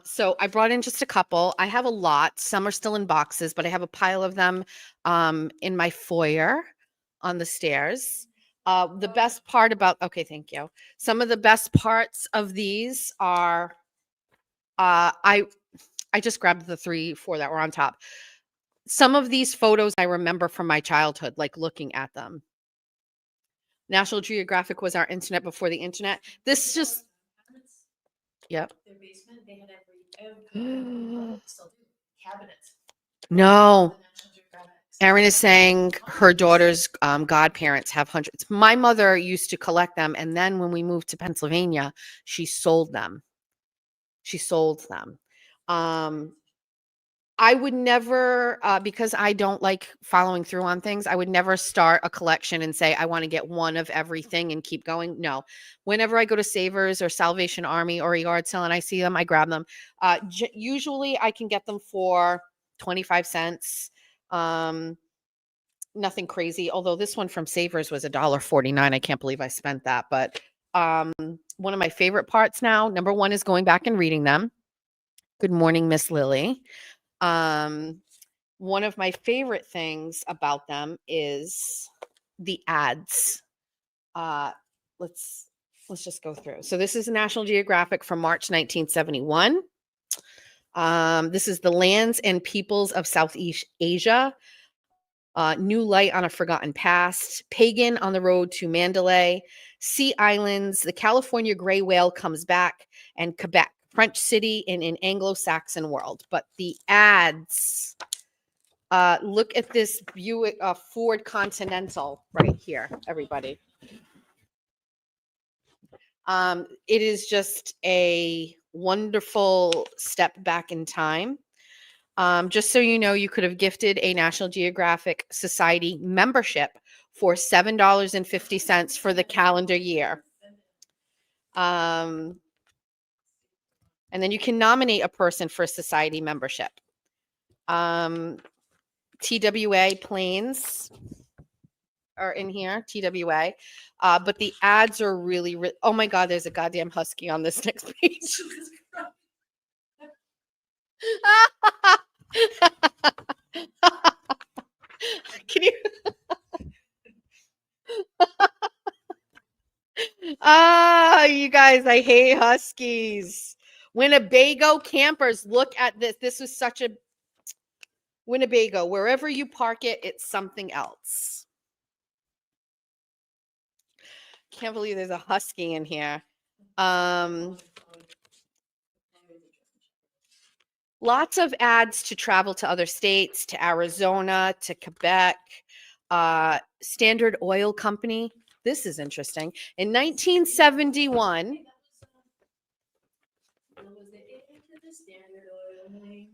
Speaker 1: So I brought in just a couple. I have a lot. Some are still in boxes, but I have a pile of them in my foyer on the stairs. The best part about, okay, thank you. Some of the best parts of these are, I just grabbed the 3, 4 that were on top. Some of these photos I remember from my childhood, like looking at them. National Geographic was our internet before the internet. This just, yep. Their basement, they had every still do cabinets. No. Erin is saying her daughter's godparents have hundreds. My mother used to collect them, and then when we moved to Pennsylvania, she sold them. I would never, because I don't like following through on things, I would never start a collection and say, I want to get one of everything and keep going. No. Whenever I go to Savers or Salvation Army or a yard sale and I see them, I grab them. Usually I can get them for 25 cents. Nothing crazy. Although this one from Savers was $1.49. I can't believe I spent that. But one of my favorite parts now, number one, is going back and reading them. Good morning, Miss Lily. One of my favorite things about them is the ads. Let let's just go through. So this is National Geographic from March 1971. This is the lands and peoples of Southeast Asia. New Light on a Forgotten Past, Pagan on the Road to Mandalay, Sea Islands, The California Gray Whale Comes Back, and Quebec, French City in an Anglo-Saxon World. But the ads, look at this Buick Ford Continental right here, everybody. It is just a wonderful step back in time. Just so you know, you could have gifted a National Geographic Society membership for $7.50 for the calendar year. And then you can nominate a person for society membership. TWA planes are in here, TWA. But the ads are really, oh my God, there's a goddamn husky on this next page. Can you? You guys, I hate huskies. Winnebago campers, look at this. This was such a Winnebago. Wherever you park it, it's something else. Can't believe there's a husky in here. Lots of ads to travel to other states, to Arizona, to Quebec. Standard Oil Company. This is interesting. In 1971.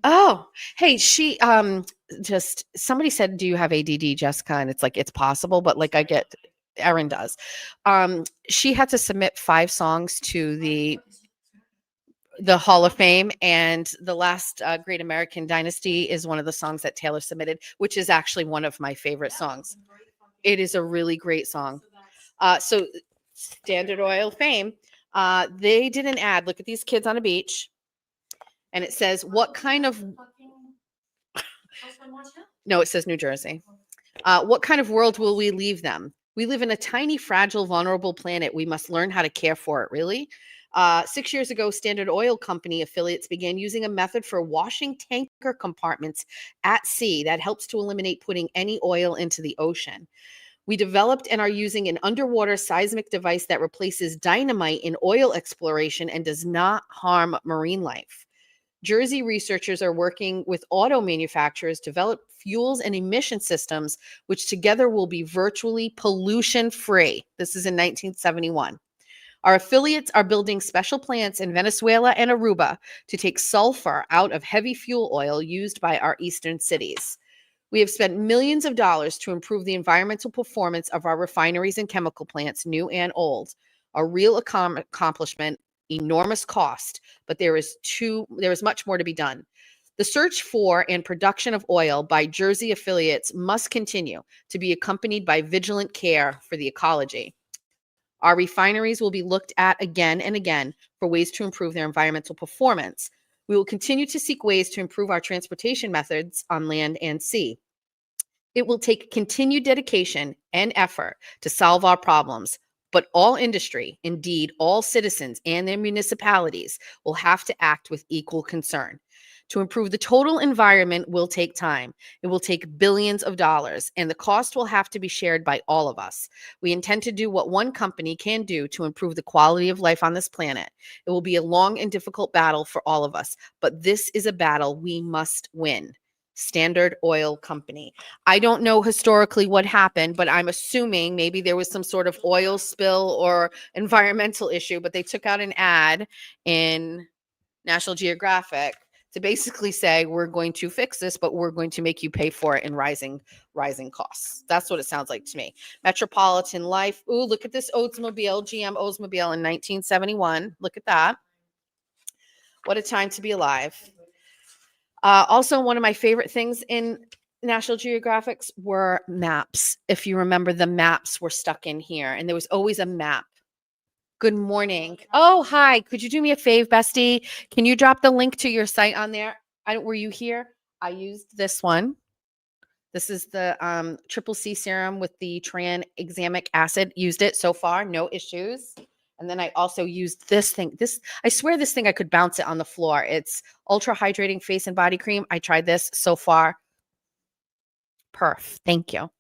Speaker 1: Oh, hey, she just somebody said, "Do you have ADD, Jessica?" And it's like it's possible, but like Erin does. She had to submit 5 songs to the Hall of Fame, and the last Great American Dynasty is one of the songs that Taylor submitted, which is actually one of my favorite songs. It is a really great song. So Standard Oil fame, they did an ad. Look at these kids on a beach, and it says, "What kind of?" No, it says New Jersey. What kind of world will we leave them? We live in a tiny, fragile, vulnerable planet. We must learn how to care for it, really. 6 years ago, Standard Oil Company affiliates began using a method for washing tanker compartments at sea that helps to eliminate putting any oil into the ocean. We developed and are using an underwater seismic device that replaces dynamite in oil exploration and does not harm marine life. Jersey researchers are working with auto manufacturers to develop fuels and emission systems, which together will be virtually pollution-free. This is in 1971. Our affiliates are building special plants in Venezuela and Aruba to take sulfur out of heavy fuel oil used by our eastern cities. We have spent millions of dollars to improve the environmental performance of our refineries and chemical plants, new and old. A real accomplishment, enormous cost, but there is much more to be done. The search for and production of oil by Jersey affiliates must continue to be accompanied by vigilant care for the ecology. Our refineries will be looked at again and again for ways to improve their environmental performance. We will continue to seek ways to improve our transportation methods on land and sea. It will take continued dedication and effort to solve our problems, but all industry, indeed all citizens and their municipalities, will have to act with equal concern. To improve the total environment will take time. It will take billions of dollars, and the cost will have to be shared by all of us. We intend to do what one company can do to improve the quality of life on this planet. It will be a long and difficult battle for all of us, but this is a battle we must win. Standard Oil Company. I don't know historically what happened, but I'm assuming maybe there was some sort of oil spill or environmental issue, but they took out an ad in National Geographic to basically say, we're going to fix this, but we're going to make you pay for it in rising costs. That's what it sounds like to me. Metropolitan Life. Ooh, look at this Oldsmobile, GM Oldsmobile in 1971. Look at that. What a time to be alive. Also, one of my favorite things in National Geographics were maps. If you remember, the maps were stuck in here, and there was always a map. Good morning. Oh, hi. Could you do me a fave, bestie? Can you drop the link to your site on there? Were you here? I used this one. This is the triple C serum with the tranexamic acid. Used it so far, no issues. And then I also used this thing. I swear this thing I could bounce it on the floor. It's ultra hydrating face and body cream. I tried this so far. Perf. Thank you.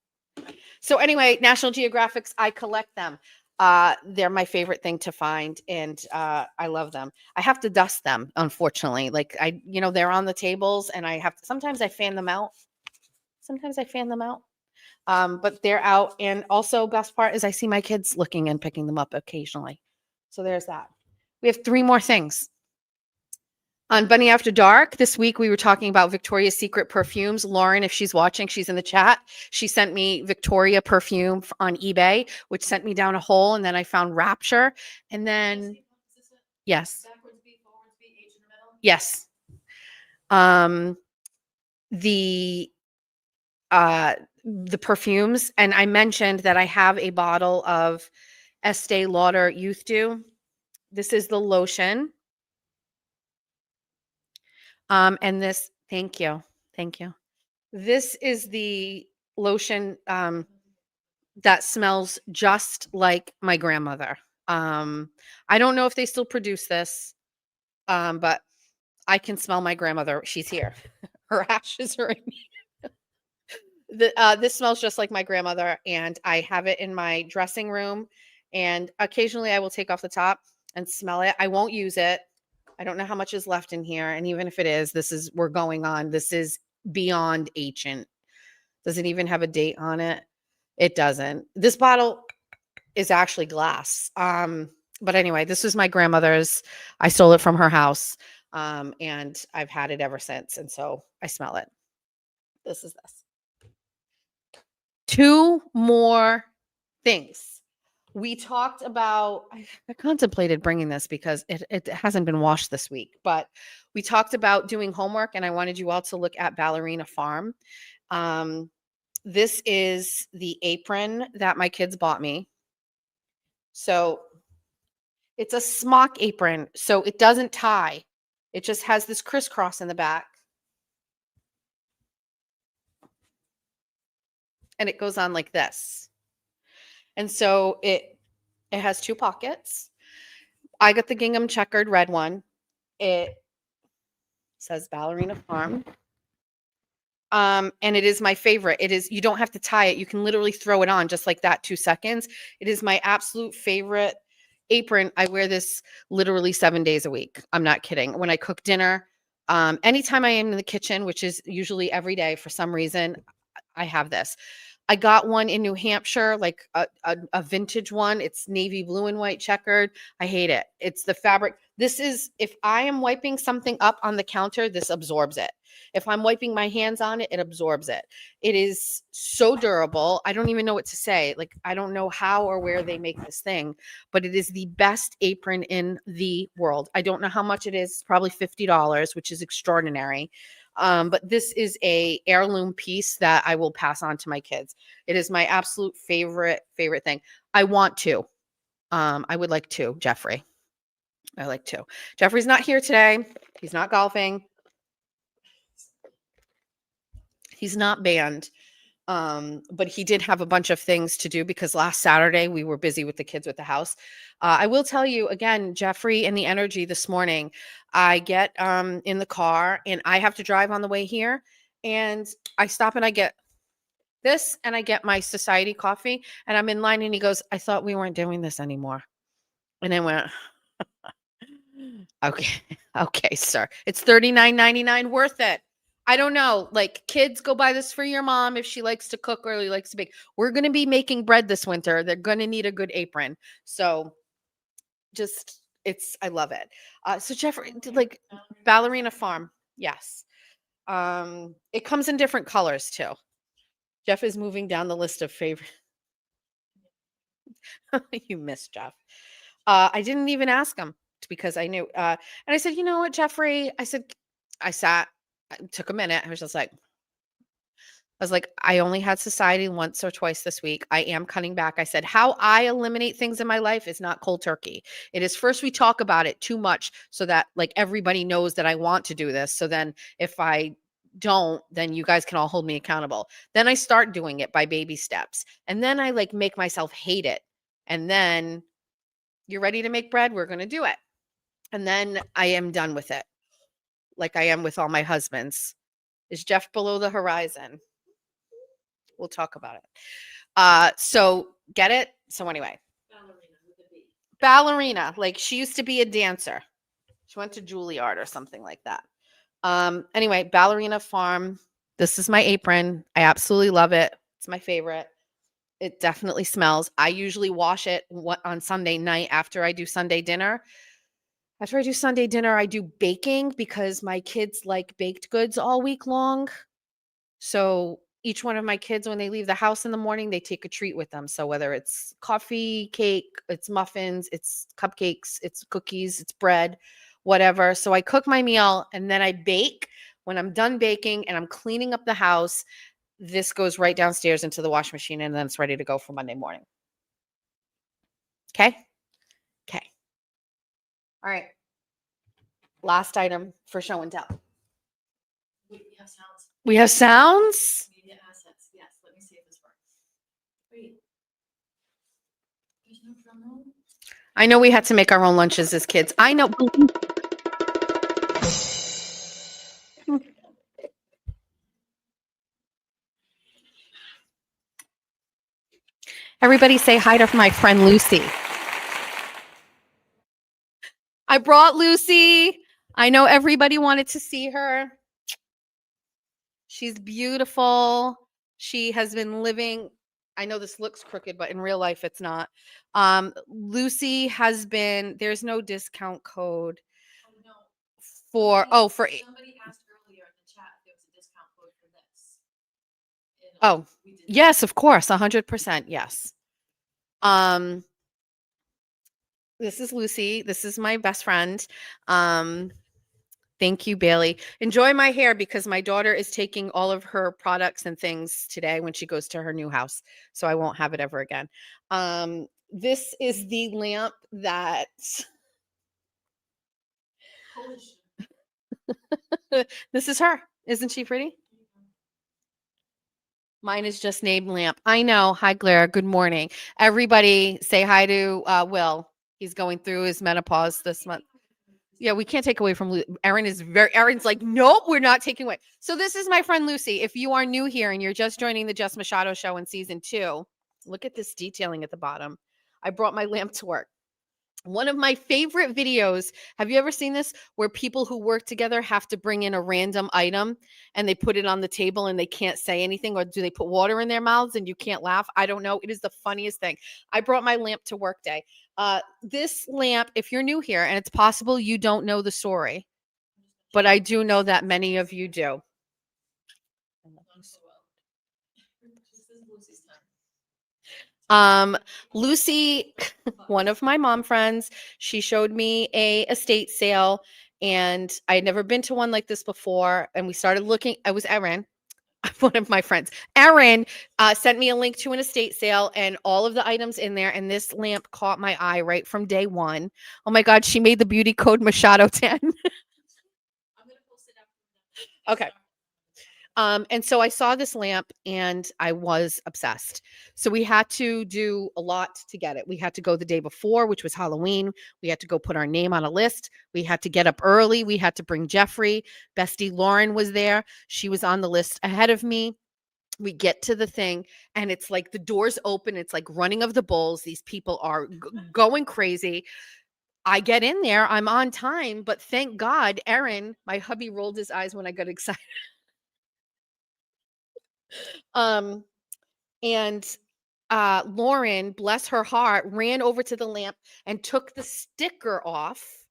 Speaker 1: So anyway, National Geographics, I collect them. They're my favorite thing to find, and I love them. I have to dust them, unfortunately. Like they're on the tables, and I have to, sometimes I fan them out. But they're out, and also best part is I see my kids looking and picking them up occasionally. So there's that. We have 3 more things. On Bunny After Dark this week, we were talking about Victoria's Secret perfumes. Lauren, if she's watching, she's in the chat. She sent me Victoria perfume on eBay, which sent me down a hole, and then I found Rapture, and then yes, yes, the perfumes, and I mentioned that I have a bottle of Estee Lauder Youth Dew. This is the lotion. And this, thank you. This is the lotion that smells just like my grandmother. I don't know if they still produce this, but I can smell my grandmother. She's here. Her ashes are in me. This smells just like my grandmother, and I have it in my dressing room. And occasionally I will take off the top and smell it. I won't use it. I don't know how much is left in here. And even if it is, this is beyond ancient. Does it even have a date on it? It doesn't. This bottle is actually glass. But anyway, this was my grandmother's. I stole it from her house. And I've had it ever since. And so I smell it. This is this. 2 more things. We talked about, I contemplated bringing this because it hasn't been washed this week, but we talked about doing homework, and I wanted you all to look at Ballerina Farm. This is the apron that my kids bought me. So it's a smock apron, so it doesn't tie. It just has this crisscross in the back. And it goes on like this. And so it has 2 pockets. I got the gingham checkered red one. It says Ballerina Farm. And it is my favorite. You don't have to tie it. You can literally throw it on just like that, 2 seconds. It is my absolute favorite apron. I wear this literally 7 days a week. I'm not kidding. When I cook dinner, anytime I am in the kitchen, which is usually every day for some reason, I have this. I got one in New Hampshire, like a vintage one. It's navy blue and white checkered. I hate it. It's the fabric. If I am wiping something up on the counter, this absorbs it. If I'm wiping my hands on it, it absorbs it. It is so durable. I don't even know what to say. Like, I don't know how or where they make this thing, but it is the best apron in the world. I don't know how much it is. Probably $50, which is extraordinary. But this is a heirloom piece that I will pass on to my kids. It is my absolute favorite thing. I want to. I would like to, Jeffrey. I like to. Jeffrey's not here today. He's not golfing. He's not banned. But he did have a bunch of things to do because last Saturday we were busy with the kids with the house. I will tell you again, Jeffrey and the energy this morning, I get in the car and I have to drive on the way here, and I stop and I get this and I get my society coffee, and I'm in line and he goes, "I thought we weren't doing this anymore." And I went, okay, sir. It's $39.99 worth it. I don't know. Like, kids, go buy this for your mom if she likes to cook or likes to bake. We're going to be making bread this winter. They're going to need a good apron. So I love it. So Jeffrey, like Ballerina Farm. Yes. It comes in different colors too. Jeff is moving down the list of favorite. You missed Jeff. I didn't even ask him because I knew. And I said, you know what, Jeffrey? I took a minute. I was like, I only had society once or twice this week. I am cutting back. I said, how I eliminate things in my life is not cold turkey. It is first we talk about it too much so that like everybody knows that I want to do this. So then if I don't, then you guys can all hold me accountable. Then I start doing it by baby steps. And then I like make myself hate it. And then you're ready to make bread, we're going to do it. And then I am done with it. Like I am with all my husbands. Is Jeff below the horizon? We'll talk about it. So get it? So anyway. Ballerina. Like she used to be a dancer. She went to Juilliard or something like that. Anyway, Ballerina Farm. This is my apron. I absolutely love it. It's my favorite. It definitely smells. I usually wash it on Sunday night after I do Sunday dinner. After I do Sunday dinner, I do baking because my kids like baked goods all week long. So each one of my kids, when they leave the house in the morning, they take a treat with them. So whether it's coffee, cake, it's muffins, it's cupcakes, it's cookies, it's bread, whatever. So I cook my meal and then I bake. When I'm done baking and I'm cleaning up the house, this goes right downstairs into the washing machine and then it's ready to go for Monday morning. Okay? Okay. All right. Last item for show and tell.
Speaker 2: We have sounds.
Speaker 1: We have sounds?
Speaker 2: Media assets. Yes. Let me see if this works. Wait. There's no drum roll?
Speaker 1: I know we had to make our own lunches as kids. I know. Everybody say hi to my friend Lucy. I brought Lucy. I know everybody wanted to see her. She's beautiful. She has been living. I know this looks crooked, but in real life, it's not. Lucy has been. There's no discount code
Speaker 2: Oh, no.
Speaker 1: for.
Speaker 2: Somebody asked earlier in the chat if there was a discount code for this.
Speaker 1: Oh, yes, of course, 100%. Yes. This is Lucy. This is my best friend. Thank you, Bailey. Enjoy my hair because my daughter is taking all of her products and things today when she goes to her new house. So I won't have it ever again. This is the lamp that this is her. Isn't she pretty? Mine is just named lamp. I know. Hi, Claire. Good morning. Everybody say hi to Will. He's going through his menopause this month. Yeah, we can't take away from Erin's like, nope, we're not taking away. So this is my friend Lucy. If you are new here and you're just joining the Jess Machado show in season 2, look at this detailing at the bottom. I brought my lamp to work. One of my favorite videos. Have you ever seen this where people who work together have to bring in a random item and they put it on the table and they can't say anything, or do they put water in their mouths and you can't laugh? I don't know. It is the funniest thing. I brought my lamp to work day. This lamp, if you're new here, and it's possible you don't know the story, but I do know that many of you do. Lucy, one of my mom friends, she showed me a estate sale and I had never been to one like this before. And we started looking. I was Erin, one of my friends. Erin sent me a link to an estate sale and all of the items in there. And this lamp caught my eye right from day one. Oh my God, she made the beauty code Machado 10.
Speaker 2: I'm gonna post it up.
Speaker 1: Okay. And so I saw this lamp and I was obsessed. So we had to do a lot to get it. We had to go the day before, which was Halloween. We had to go put our name on a list. We had to get up early. We had to bring Jeffrey. Bestie Lauren was there. She was on the list ahead of me. We get to the thing and it's like the doors open. It's like running of the bulls. These people are going crazy. I get in there. I'm on time, but thank God, Erin, my hubby rolled his eyes when I got excited. And Lauren, bless her heart, ran over to the lamp and took the sticker off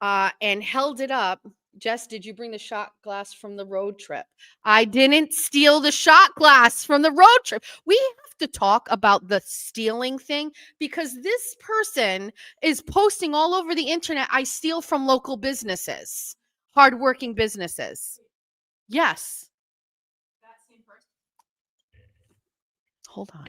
Speaker 1: and held it up. Jess, did you bring the shot glass from the road trip? I didn't steal the shot glass from the road trip. We have to talk about the stealing thing because this person is posting all over the internet. I steal from local businesses, hardworking businesses. Yes.
Speaker 2: That same person.
Speaker 1: Hold on.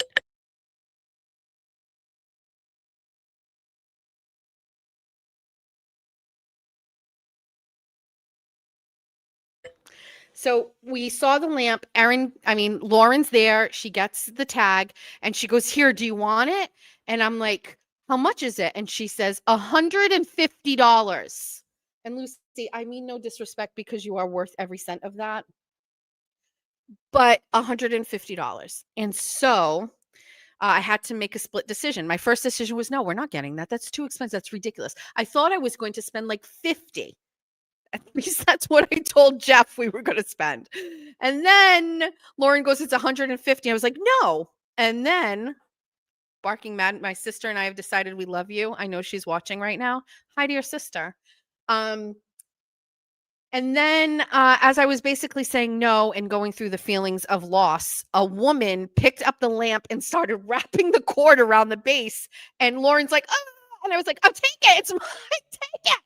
Speaker 1: So we saw the lamp. Lauren's there. She gets the tag and she goes, "Here, do you want it?" And I'm like, "How much is it?" And she says, $150. And Lucy, I mean no disrespect because you are worth every cent of that, but $150. And so I had to make a split decision. My first decision was, no, we're not getting that. That's too expensive. That's ridiculous. I thought I was going to spend like 50. At least that's what I told Jeff we were going to spend. And then Lauren goes, it's 150. I was like, no. And then barking mad, my sister and I have decided we love you. I know she's watching right now. Hi to your sister. Um, and then, as I was basically saying no and going through the feelings of loss, a woman picked up the lamp and started wrapping the cord around the base. And Lauren's like, oh, and I was like, oh, take it. It's mine. Take it.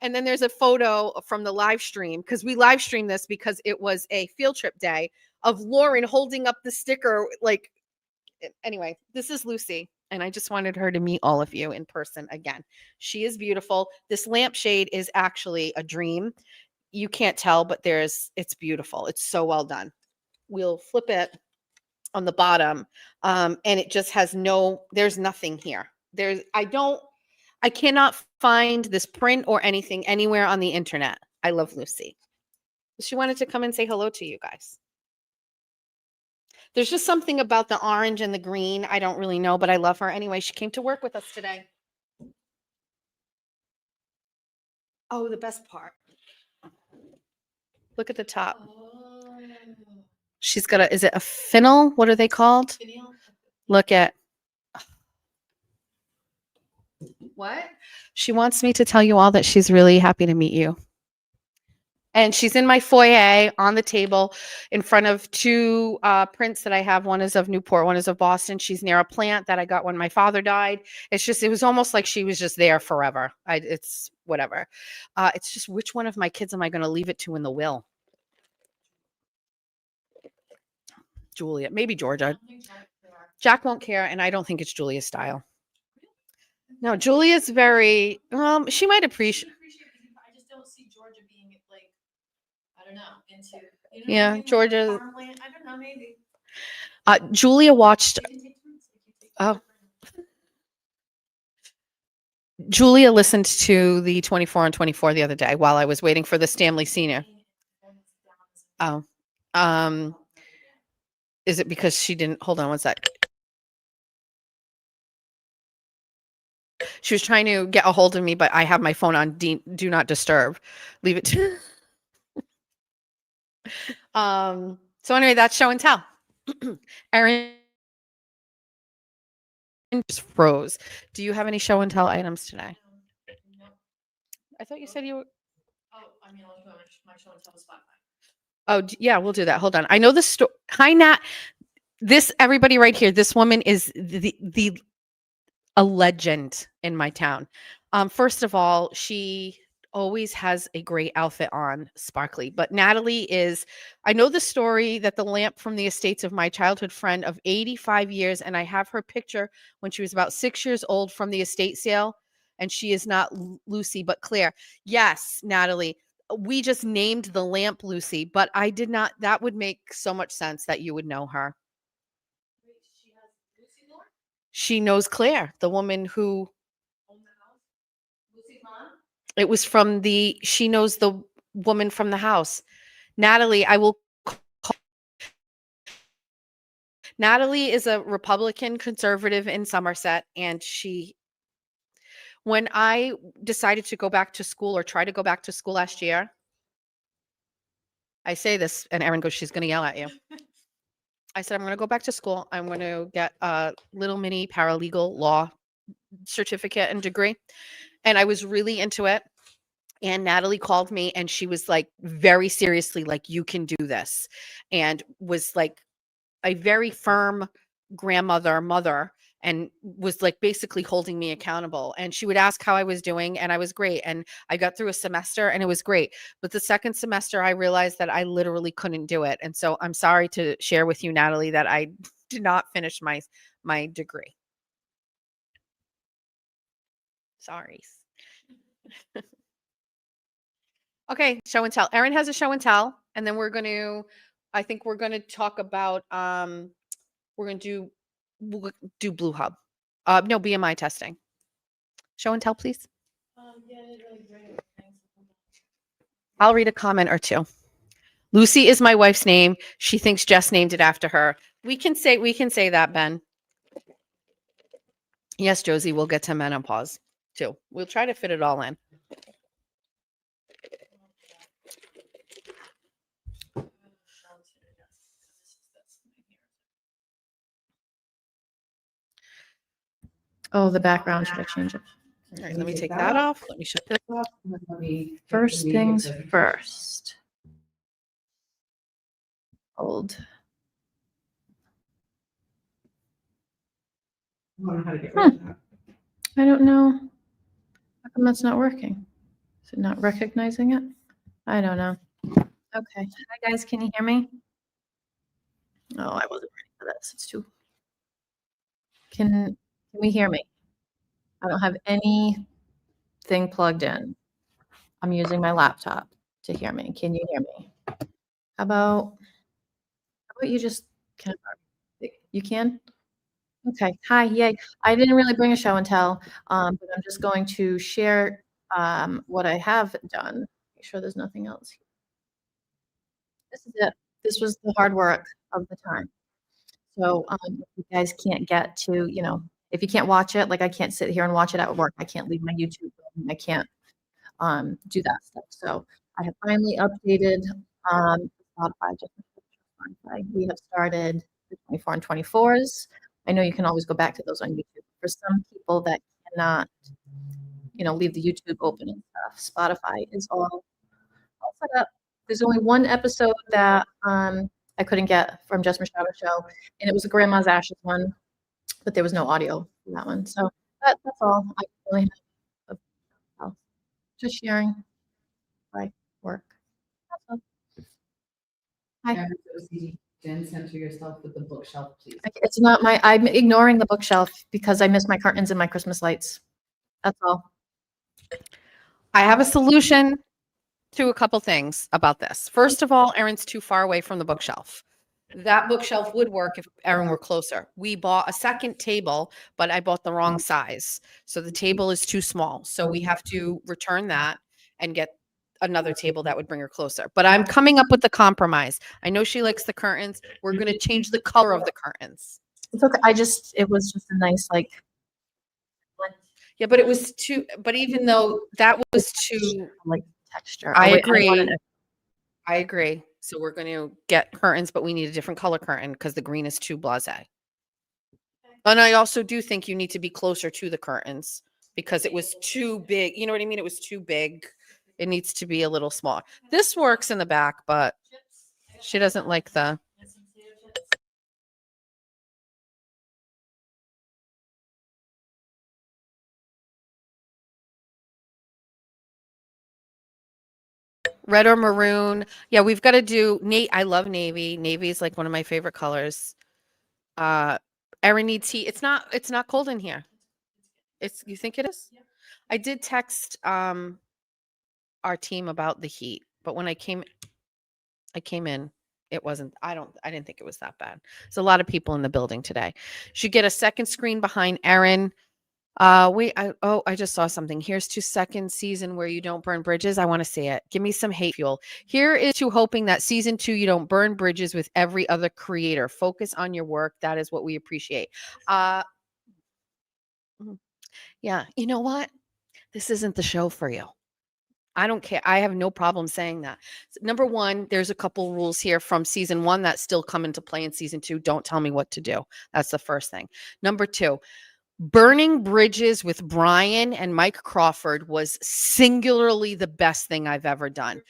Speaker 1: And then there's a photo from the live stream because we live streamed this because it was a field trip day of Lauren holding up the sticker. Like, anyway, this is Lucy. And I just wanted her to meet all of you in person again. She is beautiful. This lampshade is actually a dream. You can't tell, but it's beautiful. It's so well done. We'll flip it on the bottom. And it just has there's nothing here. I cannot find this print or anything anywhere on the internet. I love Lucy. She wanted to come and say hello to you guys. There's just something about the orange and the green. I don't really know, but I love her. Anyway, she came to work with us today. Oh, the best part. Look at the top.
Speaker 2: Oh.
Speaker 1: She's got is it a fennel? What are they called?
Speaker 2: Finial?
Speaker 1: Look at. What? She wants me to tell you all that she's really happy to meet you. And she's in my foyer on the table in front of two prints that I have. One is of Newport, one is of Boston. She's near a plant that I got when my father died. It was almost like she was just there forever. It's whatever. It's just which one of my kids am I going to leave it to in the will? Julia, maybe Georgia. Jack won't care, and I don't think it's Julia's style. No, Julia's very, she might appreciate.
Speaker 2: I just don't see Georgia being like, I don't know, into, you know what I
Speaker 1: Yeah,
Speaker 2: mean? Like
Speaker 1: Georgia.
Speaker 2: farmland. I don't know, maybe.
Speaker 1: Julia watched.
Speaker 2: You can take turns if you take
Speaker 1: Oh.
Speaker 2: turns.
Speaker 1: Julia listened to the 24 on 24 the other day while I was waiting for the Stanley Senior. Oh, is it because she didn't hold on one sec? She was trying to get a hold of me, but I have my phone on do not disturb. Leave it to. So anyway, that's show and tell. Erin just froze. Do you have any show and tell items today?
Speaker 2: No.
Speaker 1: I thought you said you were.
Speaker 2: Oh, I mean, I'll go on my show and tell the Spotify.
Speaker 1: Oh, yeah, we'll do that. Hold on. I know the story. Hi, Nat. This everybody right here. This woman is a legend in my town. First of all, she always has a great outfit on, sparkly. But Natalie is, I know the story that the lamp from the estates of my childhood friend of 85 years, and I have her picture when she was about 6 years old from the estate sale. And she is not Lucy, but Claire. Yes, Natalie. We just named the lamp Lucy, but I did not. That would make so much sense that you would know her.
Speaker 2: Wait, she has Lucy Lord?
Speaker 1: She knows Claire, the woman who
Speaker 2: Own the house? Lucy's mom?
Speaker 1: it was from she knows the woman from the house. Natalie, I will call. Natalie is a Republican conservative in Somerset, and when I decided to go back to school or try to go back to school last year, I say this, and Erin goes, she's going to yell at you. I said, I'm going to go back to school. I'm going to get a little mini paralegal law certificate and degree. And I was really into it. And Natalie called me and she was like, very seriously, like, you can do this. And was like a very firm mother, and was like basically holding me accountable. And she would ask how I was doing, and I was great. And I got through a semester and it was great. But the second semester, I realized that I literally couldn't do it. And so I'm sorry to share with you, Natalie, that I did not finish my degree. Sorry. Okay, show and tell. Erin has a show and tell, and then I think we're gonna talk about we'll do Blue Hub. No, BMI testing. Show and tell, please.
Speaker 2: Yeah, I didn't really bring it. Thanks.
Speaker 1: I'll read a comment or two. Lucy is my wife's name. She thinks Jess named it after her. We can say that, Ben. Yes, Josie, we'll get to menopause too. We'll try to fit it all in.
Speaker 3: Oh, the background, should I change it?
Speaker 1: All right, let me take that off. Let me shut this off.
Speaker 3: First things first. Old. I don't know. How come that's not working? Is it not recognizing it? I don't know. Okay. Hi, guys. Can you hear me? Oh, I wasn't ready for this. It's too. Can we hear me? I don't have anything plugged in. I'm using my laptop to hear me. Can you hear me? How about you just can you can? Okay. Hi. Yay. I didn't really bring a show and tell, but I'm just going to share what I have done. Make sure there's nothing else. This is it. This was the hard work of the time. So if you guys can't get to, if you can't watch it, like I can't sit here and watch it at work. I can't leave my YouTube. I can't do that stuff. So I have finally updated Spotify. Spotify. We have started the 24 and 24s. I know you can always go back to those on YouTube. For some people that cannot, leave the YouTube open and stuff, Spotify is all set up. There's only one episode that I couldn't get from Jess Machado show, and it was a Grandma's Ashes one, but there was no audio for that one. So that's all. I really have just sharing my work. That's all. Hi.
Speaker 4: Jen, center yourself with the bookshelf, please.
Speaker 3: It's not I'm ignoring the bookshelf because I miss my curtains and my Christmas lights. That's all.
Speaker 1: I have a solution to a couple things about this. First of all, Erin's too far away from the bookshelf. That bookshelf would work if Erin were closer. We bought a second table, but I bought the wrong size. So the table is too small. So we have to return that and get another table that would bring her closer. But I'm coming up with the compromise. I know she likes the curtains. We're going to change the color of the curtains.
Speaker 3: It's okay. It was just a nice,
Speaker 1: Yeah, but it was too, but even though that was too,
Speaker 3: texture.
Speaker 1: I
Speaker 3: Oh, wait,
Speaker 1: agree. I agree. So we're going to get curtains, but we need a different color curtain because the green is too blasé. And I also do think you need to be closer to the curtains because it was too big. You know what I mean? It was too big. It needs to be a little smaller. This works in the back, but she doesn't like the. Red or maroon. Yeah, we've got to do Nate. I love navy. Navy is like one of my favorite colors. Erin needs heat. It's not cold in here. You think it is?
Speaker 2: Yeah.
Speaker 1: I did text our team about the heat, but when I came in, it wasn't, I didn't think it was that bad. There's a lot of people in the building today. Should get a second screen behind Erin. I just saw something. Here's to second season where you don't burn bridges. I want to see it. Give me some hate fuel. Here is to hoping that season 2 you don't burn bridges with every other creator. Focus on your work. That is what we appreciate. Yeah, you know what? This isn't the show for you. I don't care. I have no problem saying that. Number 1, there's a couple rules here from season 1 that still come into play in season 2. Don't tell me what to do. That's the first thing. Number 2, burning bridges with Brian and Mike Crawford was singularly the best thing I've ever done.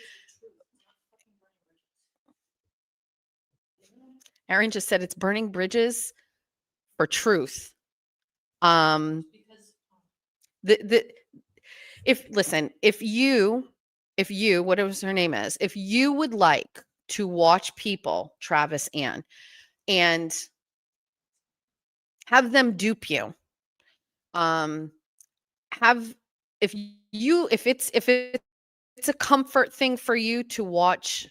Speaker 1: Erin just said it's burning bridges for truth. If you, whatever her name is, if you would like to watch people, Travis and have them dupe you, if it's it's a comfort thing for you to watch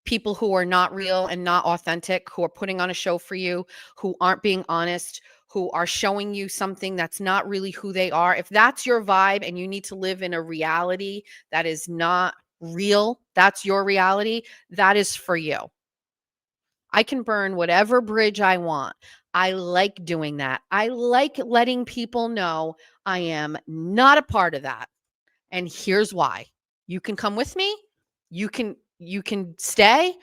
Speaker 1: people who are not real and not authentic, who are putting on a show for you, who aren't being honest, who are showing you something that's not really who they are. If that's your vibe and you need to live in a reality that is not real, that's your reality, that is for you. I can burn whatever bridge I want. I like doing that. I like letting people know I am not a part of that. And here's why. You can come with me. You can stay.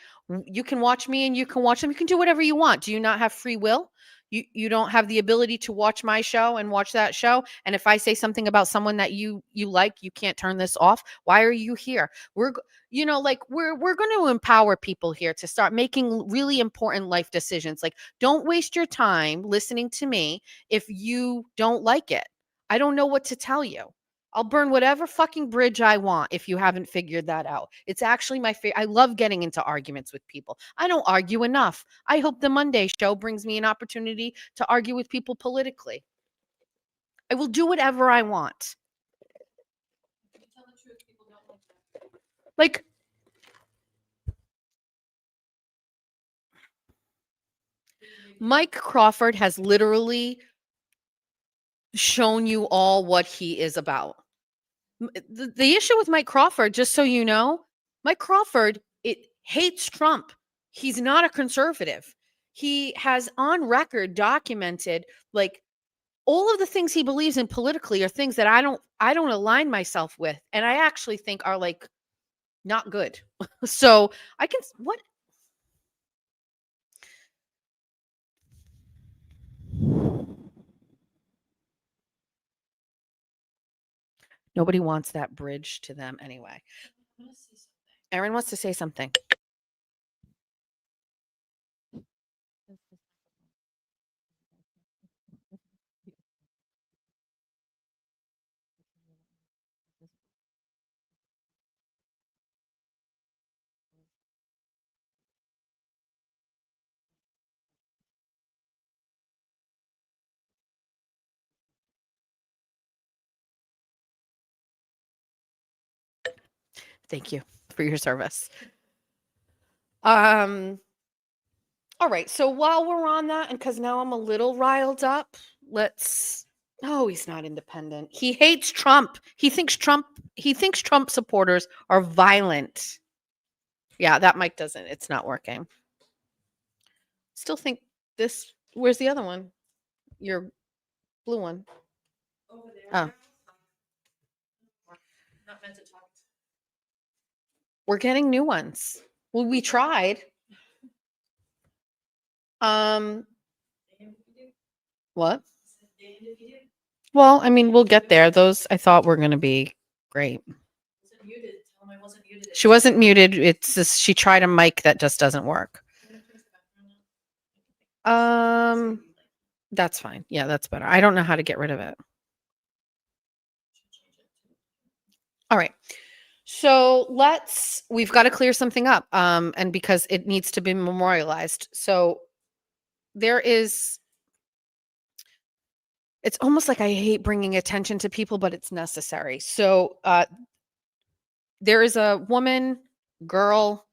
Speaker 1: You can watch me and you can watch them. You can do whatever you want. Do you not have free will? You don't have the ability to watch my show and watch that show. And if I say something about someone that you like, you can't turn this off. Why are you here? We're going to empower people here to start making really important life decisions. Like, don't waste your time listening to me if you don't like it. I don't know what to tell you. I'll burn whatever fucking bridge I want if you haven't figured that out. It's actually my favorite. I love getting into arguments with people. I don't argue enough. I hope the Monday show brings me an opportunity to argue with people politically. I will do whatever I want.
Speaker 2: If you tell the truth, people don't like that.
Speaker 1: Like, Mike Crawford has literally shown you all what he is about. The issue with Mike Crawford, just so you know, Mike Crawford, it hates Trump. He's not a conservative. He has on record documented like all of the things he believes in politically are things that I don't align myself with, and I actually think are like not good. So I can what nobody wants that bridge to them anyway.
Speaker 2: I'm gonna say something.
Speaker 1: Erin wants to say something. Thank you for your service. All right. So while we're on that, and because now I'm a little riled up, let's. Oh, he's not independent. He hates Trump. He thinks Trump supporters are violent. Yeah, that mic doesn't. It's not working. Still think this. Where's the other one? Your blue one.
Speaker 2: Over there.
Speaker 1: Oh.
Speaker 2: Not meant to talk.
Speaker 1: We're getting new ones. Well, we tried. Um,
Speaker 2: Damned if you do.
Speaker 1: what?
Speaker 2: Said damned if you do.
Speaker 1: Well, I mean, we'll get there. Those I thought were going to be great.
Speaker 2: Wasn't muted. Tell him I wasn't muted.
Speaker 1: She wasn't muted. It's just she tried a mic that just doesn't work.
Speaker 2: I'm gonna fix the background now.
Speaker 1: That's fine. Yeah, that's better. I don't know how to get rid of it.
Speaker 2: Should change it to-
Speaker 1: All right. So we've got to clear something up. And because it needs to be memorialized. So it's almost like I hate bringing attention to people, but it's necessary. So there is a girl,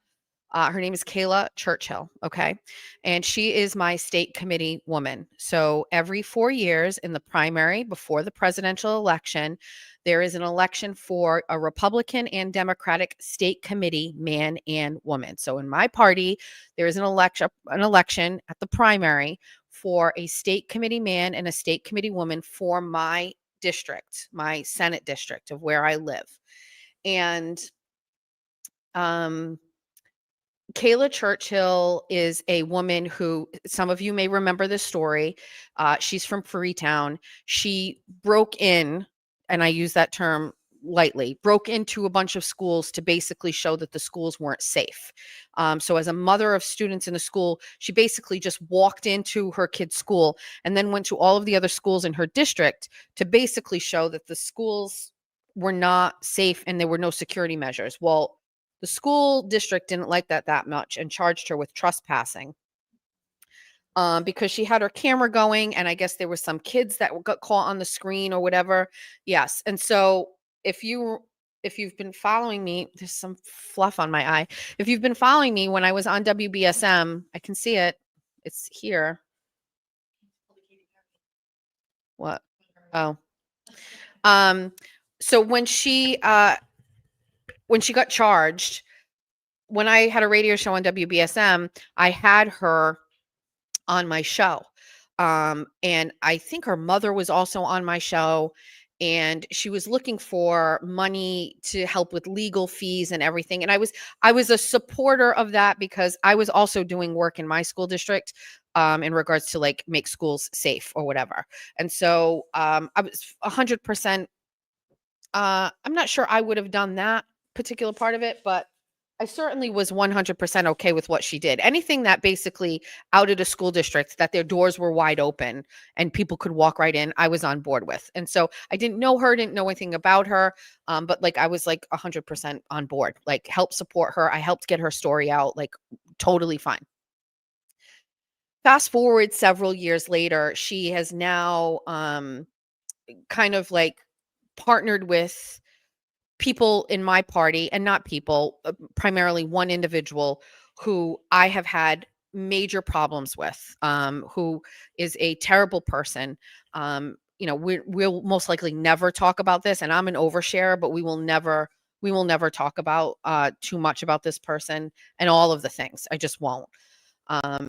Speaker 1: her name is Kayla Churchill. Okay. And she is my state committee woman. So every 4 years in the primary before the presidential election, there is an election for a Republican and Democratic state committee man and woman. So in my party, there is an election at the primary for a state committee man and a state committee woman for my district, my Senate district of where I live. And Kayla Churchill is a woman who some of you may remember this story. She's from Freetown. She broke in, and I use that term lightly, broke into a bunch of schools to basically show that the schools weren't safe. So as a mother of students in a school, she basically just walked into her kid's school and then went to all of the other schools in her district to basically show that the schools were not safe and there were no security measures. Well, the school district didn't like that much and charged her with trespassing because she had her camera going, and I guess there were some kids that got caught on the screen or whatever. Yes. And so if you if you've been following me, there's some fluff on my eye. If you've been following me when I was on WBSM, I can see it. It's here. What? Oh. So when she got charged, when I had a radio show on WBSM, I had her on my show. And I think her mother was also on my show, and she was looking for money to help with legal fees and everything. And I was a supporter of that because I was also doing work in my school district in regards to like make schools safe or whatever. And so I was 100%. I'm not sure I would have done that particular part of it, but I certainly was 100% okay with what she did. Anything that basically outed a school district that their doors were wide open and people could walk right in, I was on board with. And so I didn't know her, didn't know anything about her, but like I was like 100% on board, like help support her. I helped get her story out, like totally fine. Fast forward several years later, she has now kind of like partnered with people in my party, and not people, primarily one individual who I have had major problems with, who is a terrible person. We'll most likely never talk about this, and I'm an overshare, but we will never talk about too much about this person and all of the things. I just won't. Um,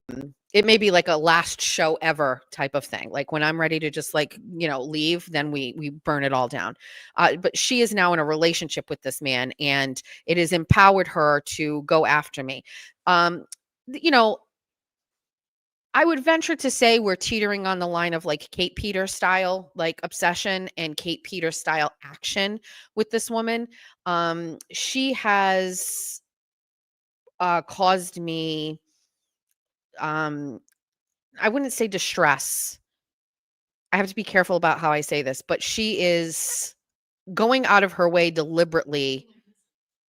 Speaker 1: it may be like a last show ever type of thing. Like when I'm ready to just like, leave, then we burn it all down. But she is now in a relationship with this man, and it has empowered her to go after me. Um, you know, I would venture to say we're teetering on the line of like Kate Peters style, like obsession, and Kate Peters style action with this woman. She has caused me, um, I wouldn't say distress. I have to be careful about how I say this, but she is going out of her way deliberately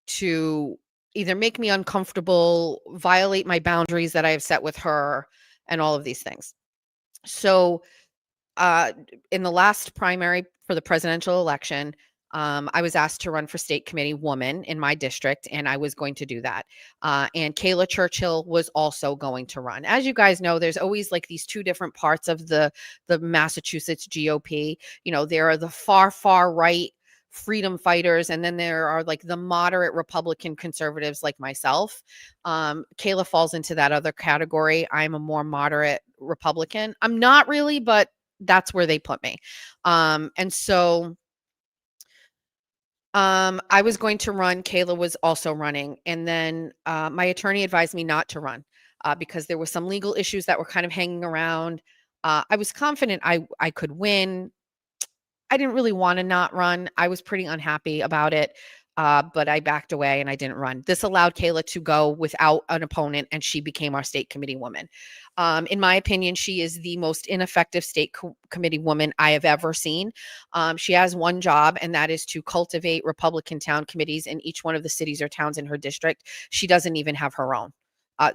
Speaker 1: to either make me uncomfortable, violate my boundaries that I have set with her, and all of these things. So, uh, in the last primary for the presidential election, I was asked to run for state committee woman in my district, and I was going to do that. And Kayla Churchill was also going to run. As you guys know, there's always like these two different parts of the Massachusetts GOP. There are the far right freedom fighters, and then there are like the moderate Republican conservatives like myself. Kayla falls into that other category. I'm a more moderate Republican. I'm not really, but that's where they put me. And so I was going to run. Kayla was also running. And then my attorney advised me not to run because there were some legal issues that were kind of hanging around. I was confident I could win. I didn't really want to not run. I was pretty unhappy about it, but I backed away and I didn't run. This allowed Kayla to go without an opponent, and she became our state committee woman. In my opinion, she is the most ineffective state committee woman I have ever seen. She has one job, and that is to cultivate Republican town committees in each one of the cities or towns in her district. She doesn't even have her own.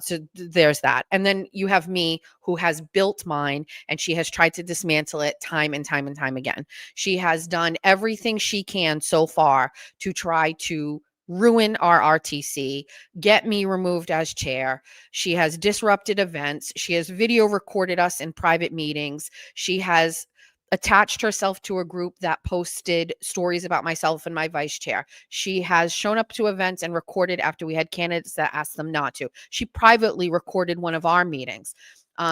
Speaker 1: So there's that. And then you have me, who has built mine, and she has tried to dismantle it time and time and time again. She has done everything she can so far to try to ruin our RTC, get me removed as chair. She has disrupted events. She has video recorded us in private meetings. She has attached herself to a group that posted stories about myself and my vice chair. She has shown up to events and recorded after we had candidates that asked them not to. She privately recorded one of our meetings.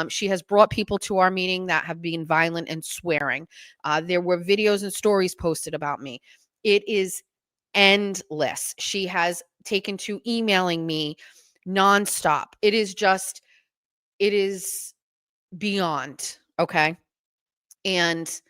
Speaker 1: She has brought people to our meeting that have been violent and swearing. There were videos and stories posted about me. It is endless. She has taken to emailing me nonstop. It is beyond, okay? And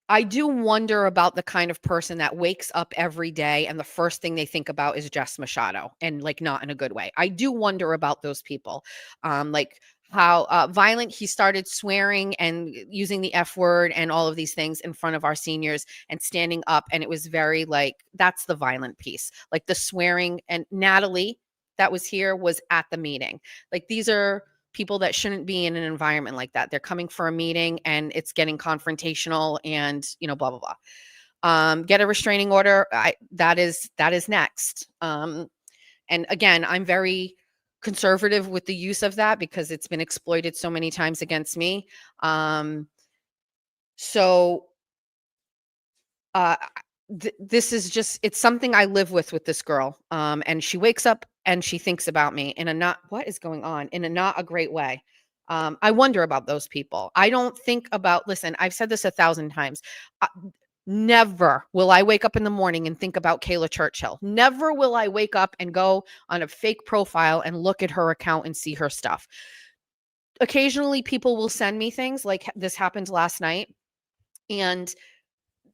Speaker 1: I do wonder about the kind of person that wakes up every day and the first thing they think about is Jess Machado, and like not in a good way. I do wonder about those people. Like how violent he started swearing and using the F word and all of these things in front of our seniors and standing up. And it was very like, that's the violent piece. Like the swearing, and Natalie that was here was at the meeting. Like these are people that shouldn't be in an environment like that. They're coming for a meeting and it's getting confrontational and, blah, blah, blah. Get a restraining order. That is next. And again, I'm very conservative with the use of that because it's been exploited so many times against me. So this is just, it's something I live with this girl. And she wakes up and she thinks about me in a not, what is going on, in a not a great way. I wonder about those people. I don't think about, listen, I've said this 1,000 times. Never will I wake up in the morning and think about Kayla Churchill. Never will I wake up and go on a fake profile and look at her account and see her stuff. Occasionally people will send me things like this happened last night. And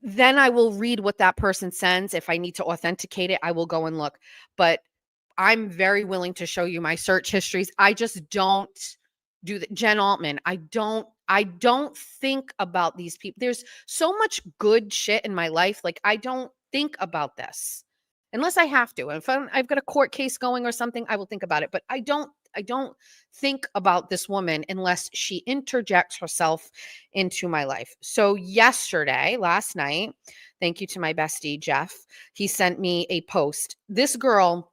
Speaker 1: then I will read what that person sends. If I need to authenticate it, I will go and look. But I'm very willing to show you my search histories. I just don't do that. Jen Altman, I don't think about these people. There's so much good shit in my life. Like, I don't think about this unless I have to. If I've got a court case going or something, I will think about it. But I don't think about this woman unless she interjects herself into my life. So last night, thank you to my bestie, Jeff, he sent me a post. This girl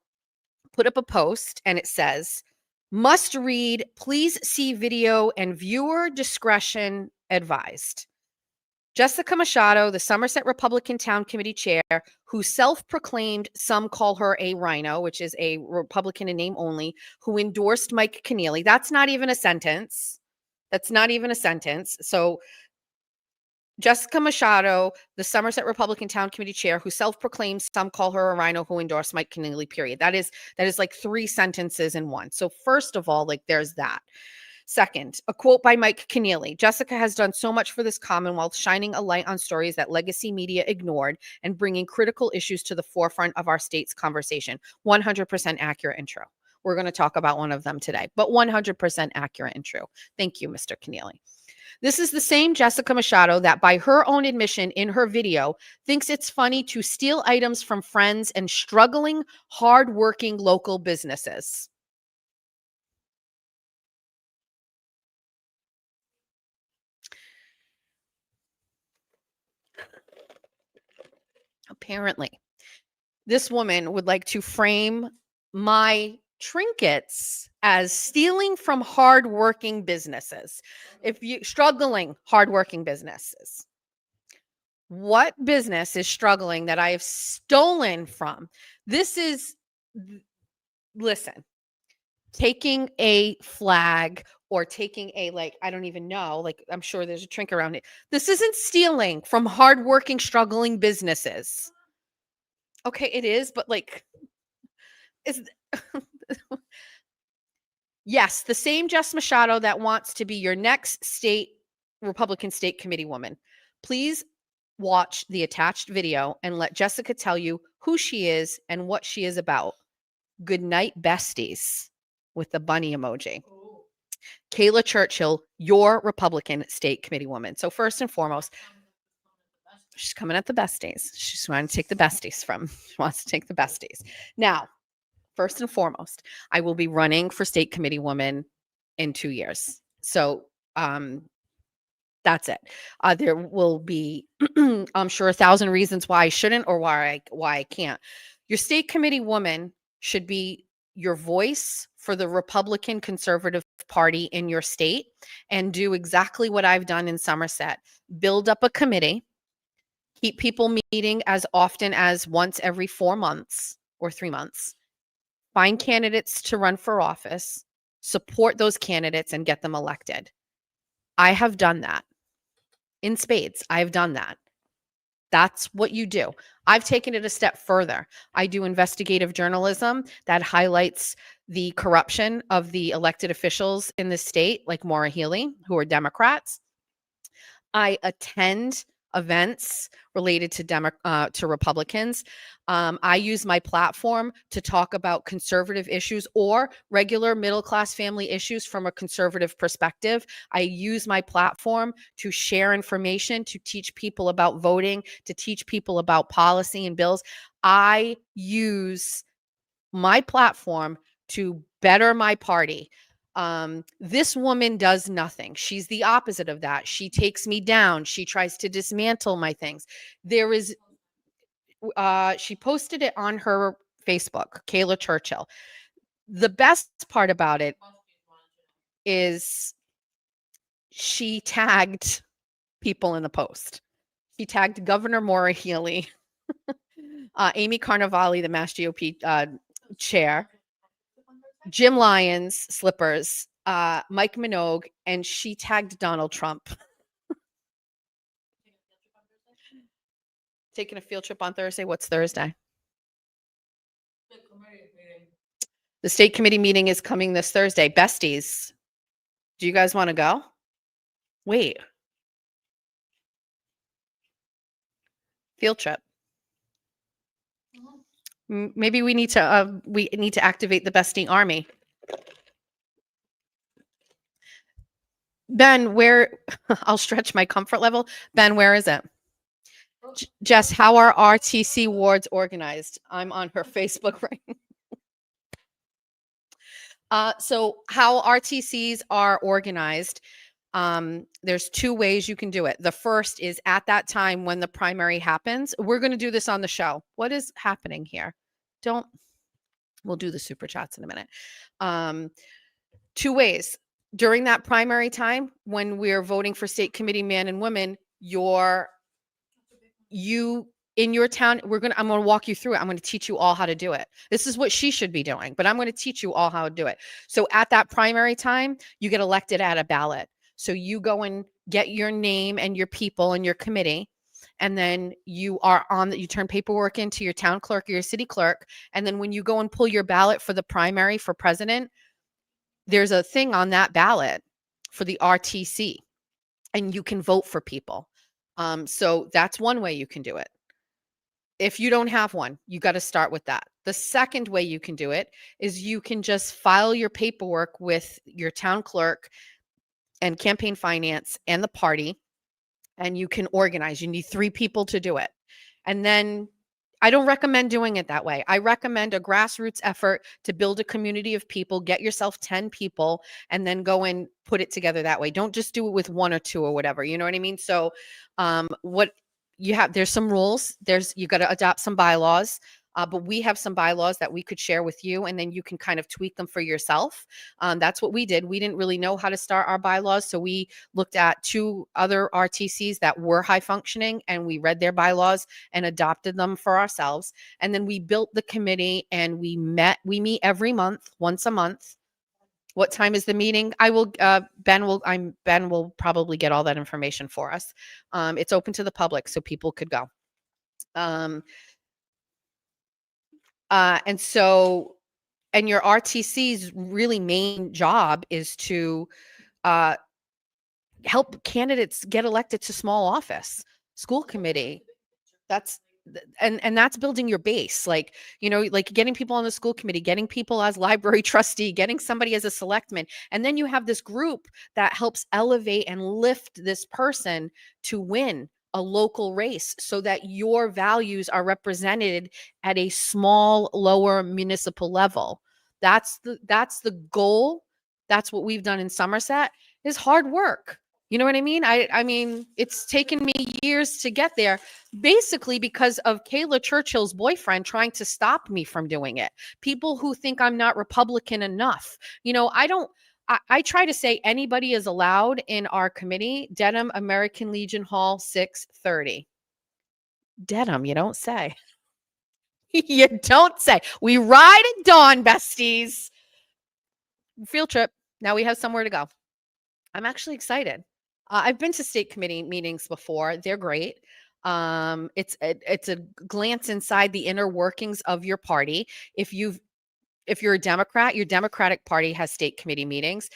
Speaker 1: put up a post and it says, must read, please see video and viewer discretion advised. Jessica Machado, the Somerset Republican Town Committee chair, who self-proclaimed, some call her a rhino, which is a Republican in name only, who endorsed Mike Keneally. That's not even a sentence. So Jessica Machado, the Somerset Republican Town Committee chair, who self-proclaims, some call her a rhino, who endorsed Mike Keneally, period. That is like 3 sentences in one. So first of all, like, there's that. Second, a quote by Mike Keneally. Jessica has done so much for this Commonwealth, shining a light on stories that legacy media ignored and bringing critical issues to the forefront of our state's conversation. 100% accurate and true. We're going to talk about one of them today, but 100% accurate and true. Thank you, Mr. Keneally. This is the same Jessica Machado that, by her own admission in her video, thinks it's funny to steal items from friends and struggling, hardworking local businesses. Apparently, this woman would like to frame my trinkets as stealing from hardworking businesses. If you struggling hardworking businesses, what business is struggling that I have stolen from? This is, listen, taking a flag or taking a, like, I don't even know, like, I'm sure there's a trinket around it. This isn't stealing from hardworking, struggling businesses. Okay, it is, but like, is yes, the same Jess Machado that wants to be your next state Republican state committee woman. Please watch the attached video and let Jessica tell you who she is and what she is about. Good night, besties, with the bunny emoji. Kayla Churchill, your Republican state committee woman. So first and foremost, she's coming at the besties. She's trying to take the besties from. She wants to take the besties. Now, first and foremost, I will be running for state committee woman in 2 years. So that's it. There will be, I'm sure, 1,000 reasons why I shouldn't or why I can't. Your state committee woman should be your voice for the Republican Conservative Party in your state and do exactly what I've done in Somerset. Build up a committee, keep people meeting as often as once every 4 months or 3 months. Find candidates to run for office, support those candidates, and get them elected. I have done that in spades. I've done that. That's what you do. I've taken it a step further. I do investigative journalism that highlights the corruption of the elected officials in the state, like Maura Healey, who are Democrats. I attend events related to Republicans. I use my platform to talk about conservative issues or regular middle-class family issues from a conservative perspective. I use my platform to share information, to teach people about voting, to teach people about policy and bills. I use my platform to better my party. This woman does nothing. She's the opposite of that. She takes me down. She tries to dismantle my things. There is She posted it on her Facebook, Kayla Churchill. The best part about it is she tagged people in the post. She tagged Governor Maura Healey, Amy Carnevale, the Mass GOP chair, Jim Lyons, slippers, Mike Minogue, and she tagged Donald Trump. Taking a field trip on Thursday. What's Thursday? The state committee meeting is coming this Thursday. Besties, do you guys want to go? Wait. Field trip. Maybe we need to activate the bestie army. Ben, where I'll stretch my comfort level. Ben, where is it? Jess, how are RTC wards organized? I'm on her Facebook right now. So how RTCs are organized, there's two ways you can do it. The first is at that time when the primary happens. We're going to do this on the show. What is happening here? We'll do the super chats in a minute. Two ways. During that primary time, when we're voting for state committee men and women, you in your town, I'm going to walk you through it. I'm going to teach you all how to do it. This is what she should be doing, but I'm going to teach you all how to do it. So at that primary time, you get elected at a ballot. So you go and get your name and your people and your committee. And then you turn paperwork into your town clerk or your city clerk. And then when you go and pull your ballot for the primary for president, there's a thing on that ballot for the RTC and you can vote for people. So that's one way you can do it. If you don't have one, you got to start with that. The second way you can do it is you can just file your paperwork with your town clerk and campaign finance and the party, and you can organize. You need 3 people to do it. And then I don't recommend doing it that way. I recommend a grassroots effort to build a community of people, get yourself 10 people, and then go and put it together that way. Don't just do it with 1 or 2 or whatever. You know what I mean? So what you have, there's some rules. You got to adopt some bylaws. But we have some bylaws that we could share with you, and then you can kind of tweak them for yourself. That's what we did. We didn't really know how to start our bylaws, so we looked at 2 other RTCs that were high functioning, and we read their bylaws and adopted them for ourselves. And then we built the committee, and we meet every month, once a month. What time is the meeting? Ben will probably get all that information for us. It's open to the public, so people could go. And your RTC's really main job is to help candidates get elected to small office, school committee. That's building your base, like getting people on the school committee, getting people as library trustee, getting somebody as a selectman. And then you have this group that helps elevate and lift this person to win a local race so that your values are represented at a small, lower municipal level. That's the goal. That's what we've done in Somerset. Is hard work. You know what I mean? I mean, it's taken me years to get there, basically because of Kayla Churchill's boyfriend trying to stop me from doing it. People who think I'm not Republican enough. I try to say anybody is allowed in our committee. Dedham, American Legion Hall, 6:30. Dedham, you don't say. You don't say. We ride at dawn, besties. Field trip. Now we have somewhere to go. I'm actually excited. I've been to state committee meetings before. They're great. It's a glance inside the inner workings of your party. If you're a Democrat, your Democratic Party has state committee meetings.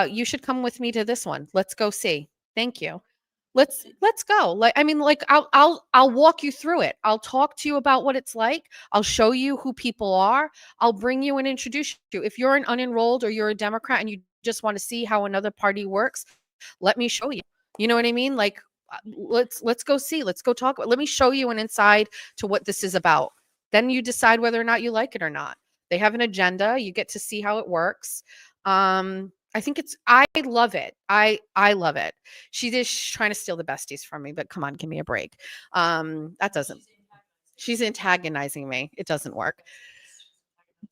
Speaker 1: You should come with me to this one. Let's go see. Thank you. Let's go. I'll walk you through it. I'll talk to you about what it's like. I'll show you who people are. I'll bring you and introduce you. If you're an unenrolled or you're a Democrat and you just want to see how another party works, let me show you. You know what I mean? Let's go see. Let's go talk. Let me show you an inside to what this is about. Then you decide whether or not you like it or not. They have an agenda. You get to see how it works. I love it. I love it. She's trying to steal the besties from me, but come on, give me a break. That doesn't. She's antagonizing me. It doesn't work.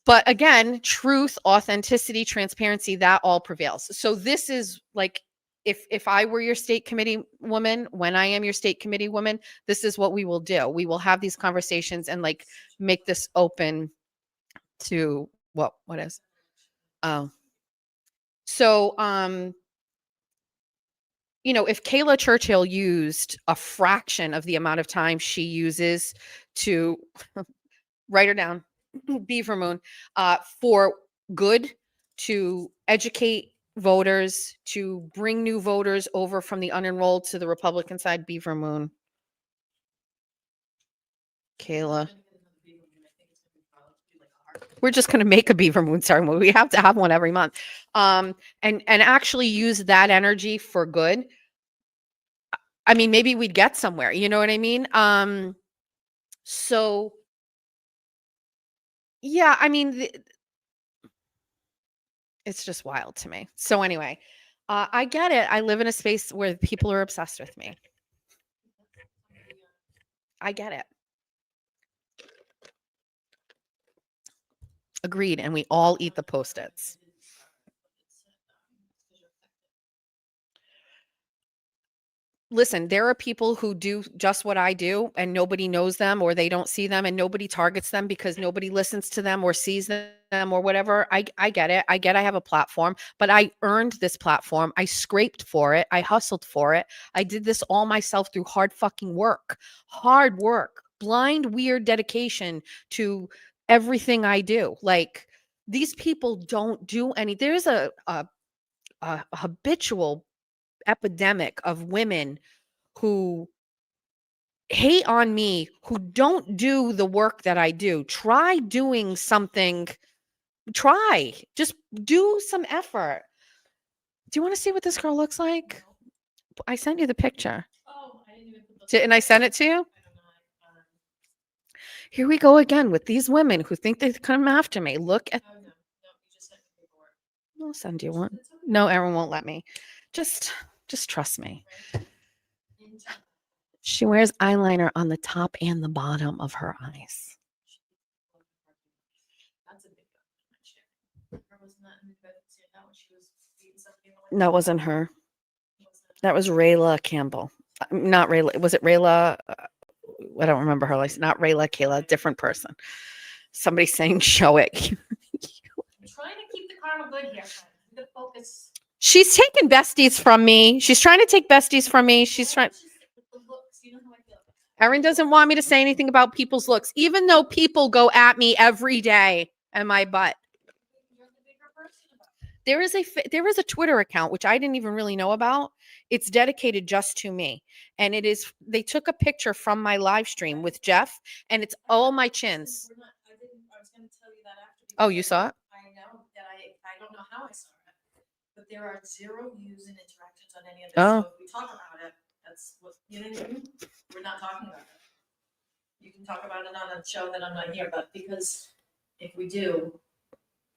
Speaker 1: But again, truth, authenticity, transparency, that all prevails. So this is like, if I were your state committee woman, when I am your state committee woman, this is what we will do. We will have these conversations and like make this open to what is. Oh. So if Kayla Churchill used a fraction of the amount of time she uses to write her down, Beaver Moon, for good, to educate voters, to bring new voters over from the unenrolled to the Republican side, Beaver Moon. Kayla. We're just going to make a Beaver Moon ceremony. We have to have one every month. And actually use that energy for good. I mean, maybe we'd get somewhere, you know what I mean? So yeah, I mean, it's just wild to me. So anyway, I get it. I live in a space where people are obsessed with me. I get it. Agreed. And we all eat the Post-its. Listen, there are people who do just what I do and nobody knows them or they don't see them and nobody targets them because nobody listens to them or sees them or whatever. I get it. I get I have a platform, but I earned this platform. I scraped for it. I hustled for it. I did this all myself through hard fucking work, blind, weird dedication to everything I do. Like these people don't do any, there's a habitual epidemic of women who hate on me, who don't do the work that I do. Try doing something. Just do some effort. Do you want to see what this girl looks like? I sent you the picture.
Speaker 2: Oh, I didn't even put the.
Speaker 1: Didn't I send it to you?
Speaker 2: I don't know.
Speaker 1: Here we go again with these women who think they come after me. Look at.
Speaker 2: Oh, no, you just sent me paperwork.
Speaker 1: I'll send you one.
Speaker 2: It's okay.
Speaker 1: No, Erin won't let me. Just trust me.
Speaker 2: Into-
Speaker 1: She wears eyeliner on the top and the bottom of her eyes.
Speaker 2: That's a big one. Or wasn't that in the credit? See that when she was feeding somebody on the way?
Speaker 1: That wasn't her.
Speaker 2: Wasn't it?
Speaker 1: That was Rayla Campbell. Not Rayla. Was it Rayla? I don't remember her license. Not Rayla Kayla, different person. Somebody saying show it.
Speaker 2: I'm trying to keep the karma good here, friend. I'm gonna focus.
Speaker 1: She's taking besties from me. She's trying to take besties from me. She's trying.
Speaker 2: Just with the looks, you know how I feel about that.
Speaker 1: Erin doesn't want me to say anything about people's looks, even though people go at me every day and my butt.
Speaker 2: You're the bigger person about it.
Speaker 1: There is a Twitter account which I didn't even really know about. It's dedicated just to me, and they took a picture from my live stream with Jeff, and it's all my chins.
Speaker 2: We're not, I was gonna tell you that after.
Speaker 1: Oh, you saw it?
Speaker 2: I know that I don't know how I saw it, but there are 0 views and interactions on any of this.
Speaker 1: Oh.
Speaker 2: So if we talk about it, that's what, you know what I mean? We're not talking about it. You can talk about it on a show that I'm not here, but because if we do,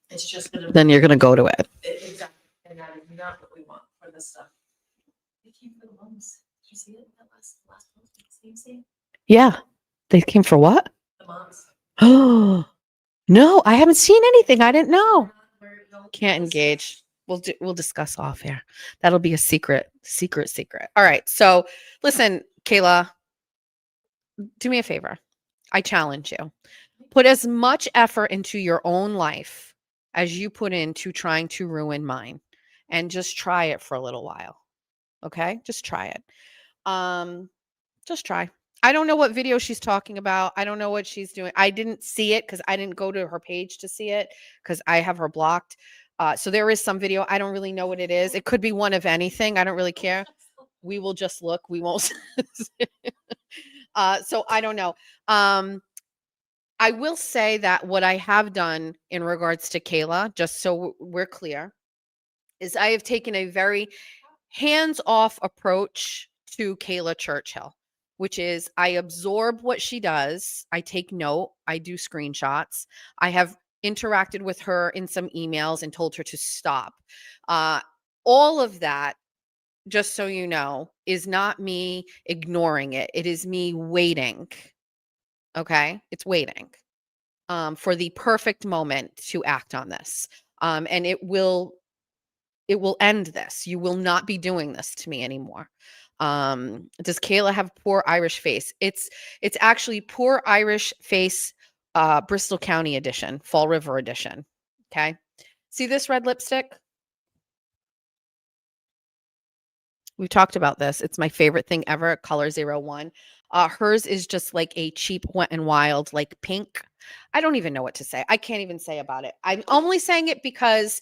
Speaker 2: it's just gonna.
Speaker 1: Then you're gonna go to it.
Speaker 2: Exactly, and that is not what we want for this stuff. They came for the moms. Did you see it? That last post? Did you see it?
Speaker 1: Yeah, they came for what?
Speaker 2: The moms.
Speaker 1: Oh no, I haven't seen anything. I didn't know.
Speaker 2: We're
Speaker 1: Can't engage. We'll discuss off here. That'll be a secret. All right. So listen, Kayla, do me a favor. I challenge you. Put as much effort into your own life as you put into trying to ruin mine. And just try it for a little while. Okay? Just try it. Just try. I don't know what video she's talking about. I don't know what she's doing. I didn't see it because I didn't go to her page to see it because I have her blocked. So there is some video. I don't really know what it is. It could be one of anything. I don't really care. We will just look. We won't. So I don't know. I will say that what I have done in regards to Kayla, just so we're clear, is I have taken a very hands-off approach to Kayla Churchill, which is I absorb what she does. I take note. I do screenshots. I have interacted with her in some emails and told her to stop. All of that, just so you know, is not me ignoring it. It is me waiting Okay. It's waiting for the perfect moment to act on this. And it will end this. You will not be doing this to me anymore. Does Kayla have poor Irish face? It's actually poor Irish face, Bristol County edition, Fall River edition. Okay. See this red lipstick? We've talked about this. It's my favorite thing ever, color 01. Hers is just like a cheap Wet and Wild, like pink. I don't even know what to say. I can't even say about it. I'm only saying it because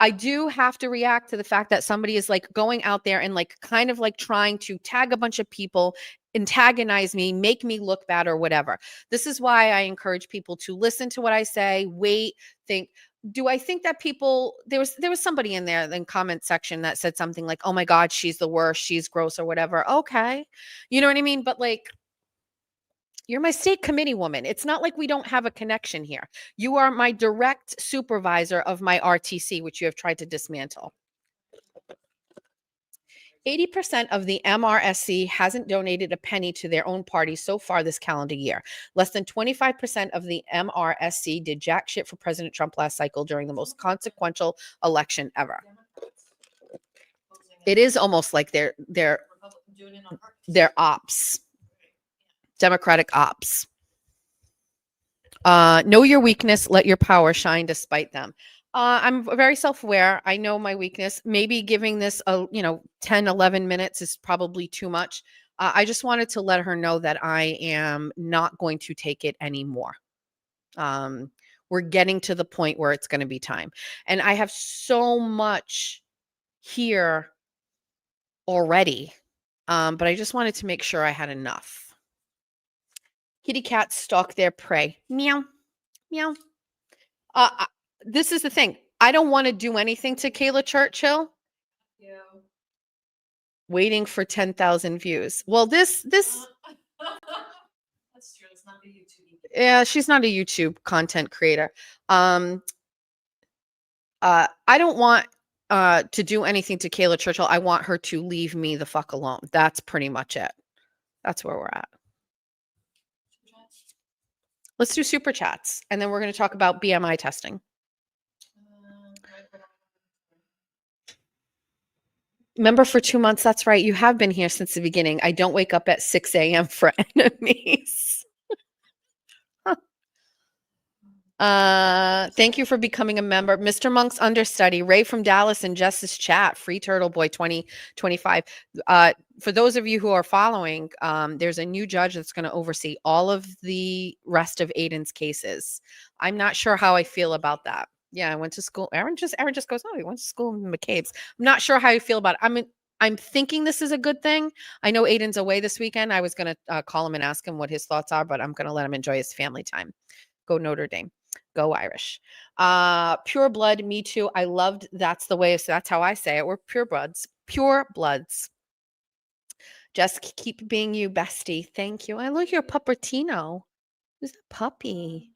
Speaker 1: I do have to react to the fact that somebody is like going out there and like kind of like trying to tag a bunch of people, antagonize me, make me look bad or whatever. This is why I encourage people to listen to what I say, wait, think. Do I think that people there was somebody in there in comment section that said something like, "Oh my god, she's the worst, she's gross or whatever." Okay. You know what I mean? But like you're my state committee woman. It's not like we don't have a connection here. You are my direct supervisor of my RTC, which you have tried to dismantle. 80% of the MRSC hasn't donated a penny to their own party so far this calendar year. Less than 25% of the MRSC did jack shit for President Trump last cycle during the most consequential election ever. It is almost like they're ops, Democratic ops. Know your weakness, let your power shine despite them. I'm very self-aware. I know my weakness. Maybe giving this 10, 11 minutes is probably too much. I just wanted to let her know that I am not going to take it anymore. We're getting to the point where it's going to be time. And I have so much here already. But I just wanted to make sure I had enough. Kitty cats stalk their prey. Meow, meow. This is the thing. I don't want to do anything to Kayla Churchill. Waiting for 10,000 views. Well, this.
Speaker 2: That's true. It's not the YouTube.
Speaker 1: Yeah, she's not a YouTube content creator. I don't want to do anything to Kayla Churchill. I want her to leave me the fuck alone. That's pretty much it. That's where we're at. Let's do super chats, and then we're going to talk about BMI testing. Member for 2 months. That's right. You have been here since the beginning. I don't wake up at 6 a.m. for enemies. Thank you for becoming a member. Mr. Monk's understudy, Ray from Dallas, and Jess's chat, Free Turtle Boy 2025. For those of you who are following, there's a new judge that's going to oversee all of the rest of Aiden's cases. I'm not sure how I feel about that. Yeah, I went to school. Aaron just goes, oh, he went to school in McCabe's. I'm not sure how I feel about it. I'm thinking this is a good thing. I know Aiden's away this weekend. I was going to call him and ask him what his thoughts are, but I'm going to let him enjoy his family time. Go Notre Dame. Go Irish. Pure blood, me too. I loved that's how I say it. We're pure bloods. Pure bloods. Just keep being you, bestie. Thank you. I look your puppertino. Who's the puppy?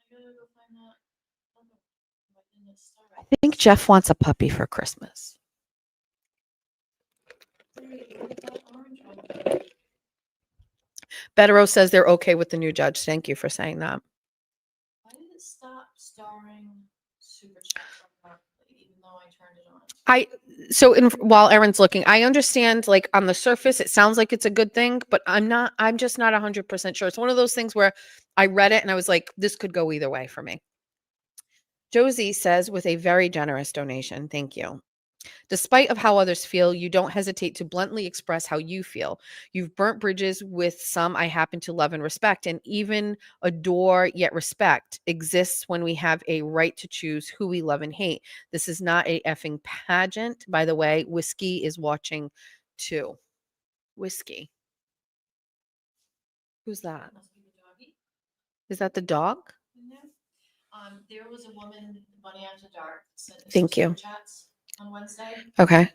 Speaker 1: I think Jeff wants a puppy for Christmas. Betero says they're okay with the new judge. Thank you for saying that.
Speaker 2: Why did it stop starring super chat automatically, even though I turned it on?
Speaker 1: While Erin's looking, I understand like on the surface, it sounds like it's a good thing, but I'm just not 100% sure. It's one of those things where I read it and I was like, this could go either way for me. Josie says with a very generous donation, thank you. Despite of how others feel, you don't hesitate to bluntly express how you feel. You've burnt bridges with some I happen to love and respect, and even adore, yet respect exists when we have a right to choose who we love and hate. This is not a effing pageant. By the way, Whiskey is watching too. Whiskey. Who's that?
Speaker 2: Must be the doggy.
Speaker 1: Is that the dog?
Speaker 2: There was a woman, Bunny After Dark, sent us
Speaker 1: Thank you.
Speaker 2: super chats on Wednesday.
Speaker 1: Okay.
Speaker 2: And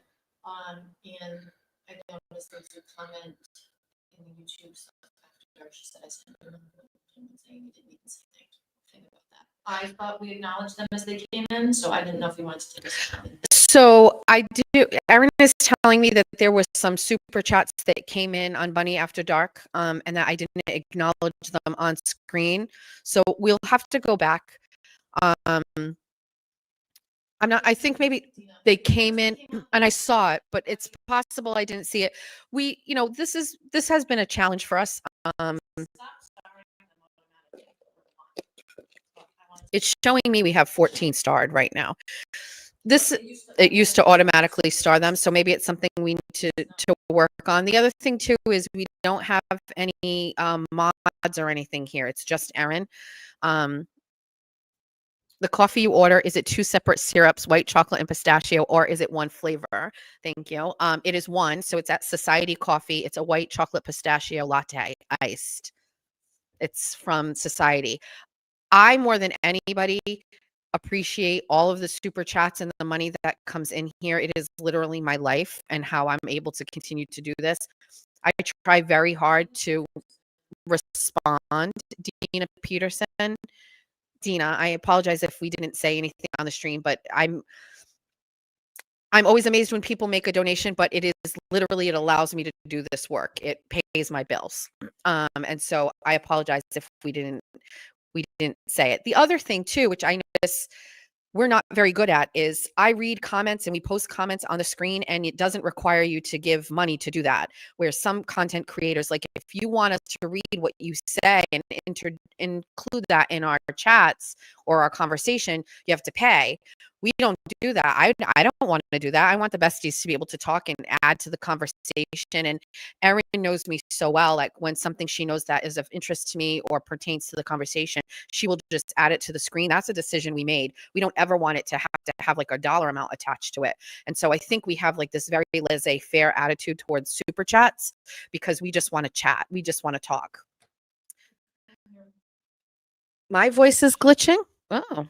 Speaker 2: I noticed there was a comment in the YouTube stuff after dark. She said I sent her saying you didn't even say anything about that. I thought we acknowledged them as they came in, so I didn't know if you wanted to take a second.
Speaker 1: So I do. Erin is telling me that there was some super chats that came in on Bunny After Dark, and that I didn't acknowledge them on screen. So we'll have to go back. I'm not. I think maybe they came in and I saw it, but it's possible I didn't see it. This has been a challenge for us. It's showing me we have 14 starred right now. It used to automatically star them, so maybe it's something we need to work on. The other thing too is we don't have any mods or anything here. It's just Erin. The coffee you order, is it 2 separate syrups, white chocolate and pistachio, or is it one flavor? Thank you. It is one, so it's at Society Coffee. It's a white chocolate pistachio latte iced. It's from Society. I, more than anybody, appreciate all of the super chats and the money that comes in here. It is literally my life and how I'm able to continue to do this. I try very hard to respond. Dina Peterson. Dina, I apologize if we didn't say anything on the stream, but I'm always amazed when people make a donation, but it allows me to do this work. It pays my bills. And so I apologize if we didn't say it. The other thing too, which I notice we're not very good at, is I read comments and we post comments on the screen, and it doesn't require you to give money to do that. Where some content creators, like if you want us to read what you say and include that in our chats or our conversation, you have to pay. We don't do that. I don't want to do that. I want the besties to be able to talk and add to the conversation. And Erin knows me so well. Like when something she knows that is of interest to me or pertains to the conversation, she will just add it to the screen. That's a decision we made. We don't ever want it to have like a dollar amount attached to it. And so I think we have like this very laissez-faire attitude towards super chats because we just want to chat. We just want to talk. My voice is glitching. Oh,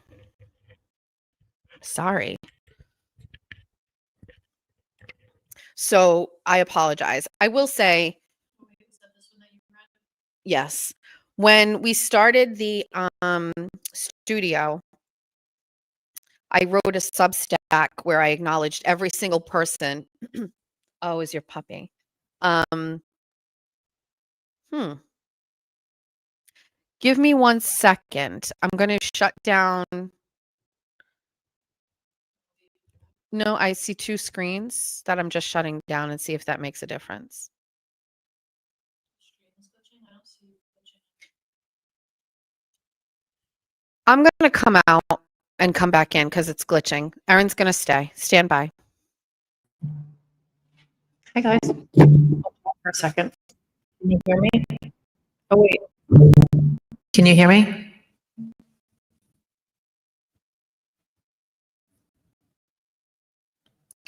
Speaker 1: sorry. So I apologize. I will say, yes, when we started the studio, I wrote a Substack where I acknowledged every single person. Oh, is your puppy? Give me 1 second. I'm going to shut down. No, I see 2 screens that I'm just shutting down and see if that makes a difference. I'm going to come out and come back in because it's glitching. Erin's going to stay. Stand by.
Speaker 3: Hi, guys. For a second. Can you hear me? Oh, wait. Can you hear me?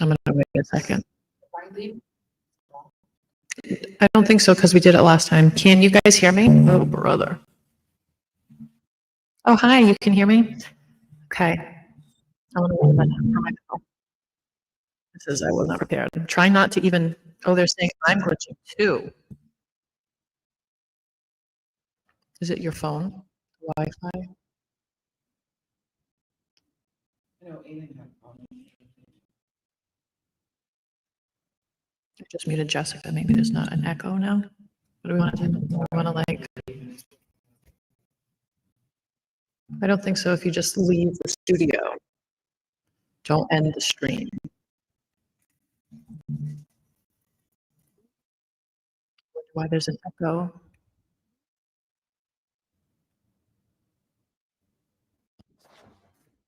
Speaker 3: I'm going to wait a second. I don't think so because we did it last time. Can you guys hear me? Oh, brother. Oh, hi. You can hear me? Okay. I want to wait a minute for my phone. This is, I was not prepared. I'm trying not to even, oh, they're saying I'm glitching too. Is it your phone? Wi-Fi? I just muted Jessica. Maybe there's not an echo now. What do we want to do? We want to like, I don't think so. If you just leave the studio, don't end the stream. Why there's an echo?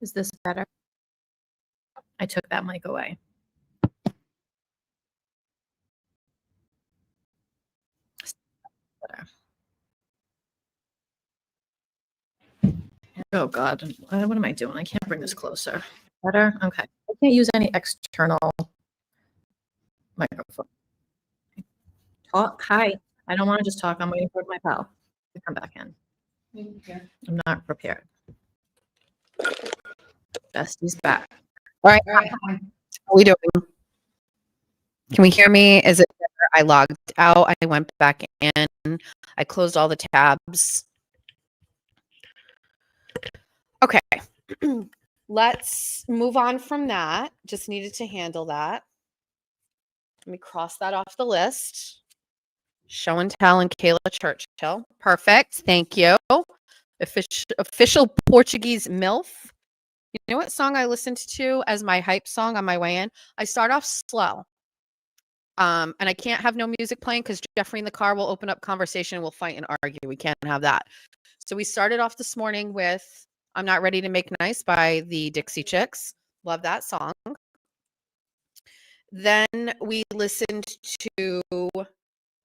Speaker 3: Is this better? I took that mic away. Better. Oh God, what am I doing? I can't bring this closer. Better? Okay. I can't use any external microphone. Talk. Hi. I don't want to just talk. I'm waiting for my pal to come back in. I'm not prepared. Bestie's back.
Speaker 1: All right. How are we doing? Can we hear me? Is it better? I logged out. I went back in. I closed all the tabs. Okay. let's move on from that. Just needed to handle that. Let me cross that off the list. Show and Tell and Kayla Churchill. Perfect. Thank you. Official Portuguese MILF. You know what song I listened to as my hype song on my way in? I start off slow. And I can't have no music playing because Jeffrey in the car will open up conversation and we'll fight and argue. We can't have that. So we started off this morning with I'm Not Ready to Make Nice by the Dixie Chicks. Love that song. Then we listened to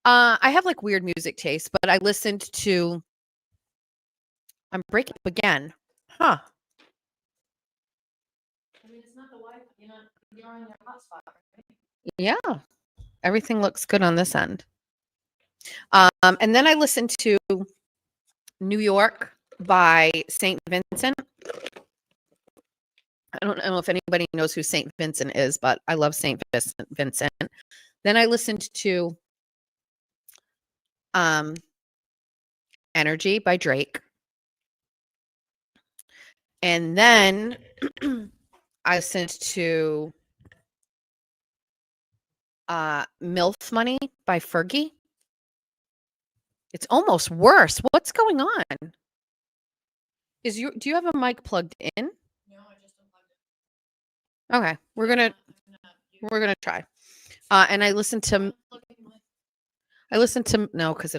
Speaker 1: I have like weird music taste, but I listened to I'm breaking up again. Huh.
Speaker 2: I mean, it's not the Wi-Fi, you're on your hotspot, right?
Speaker 1: Yeah. Everything looks good on this end. And then I listened to New York by St. Vincent. I don't know if anybody knows who St. Vincent is, but I love St. Vincent. Then I listened to Energy by Drake. And then I listened to MILF Money by Fergie. It's almost worse. What's going on? Do you have a mic plugged in?
Speaker 2: No, I just unplugged it.
Speaker 1: Okay, we're gonna try. And I listened to no, because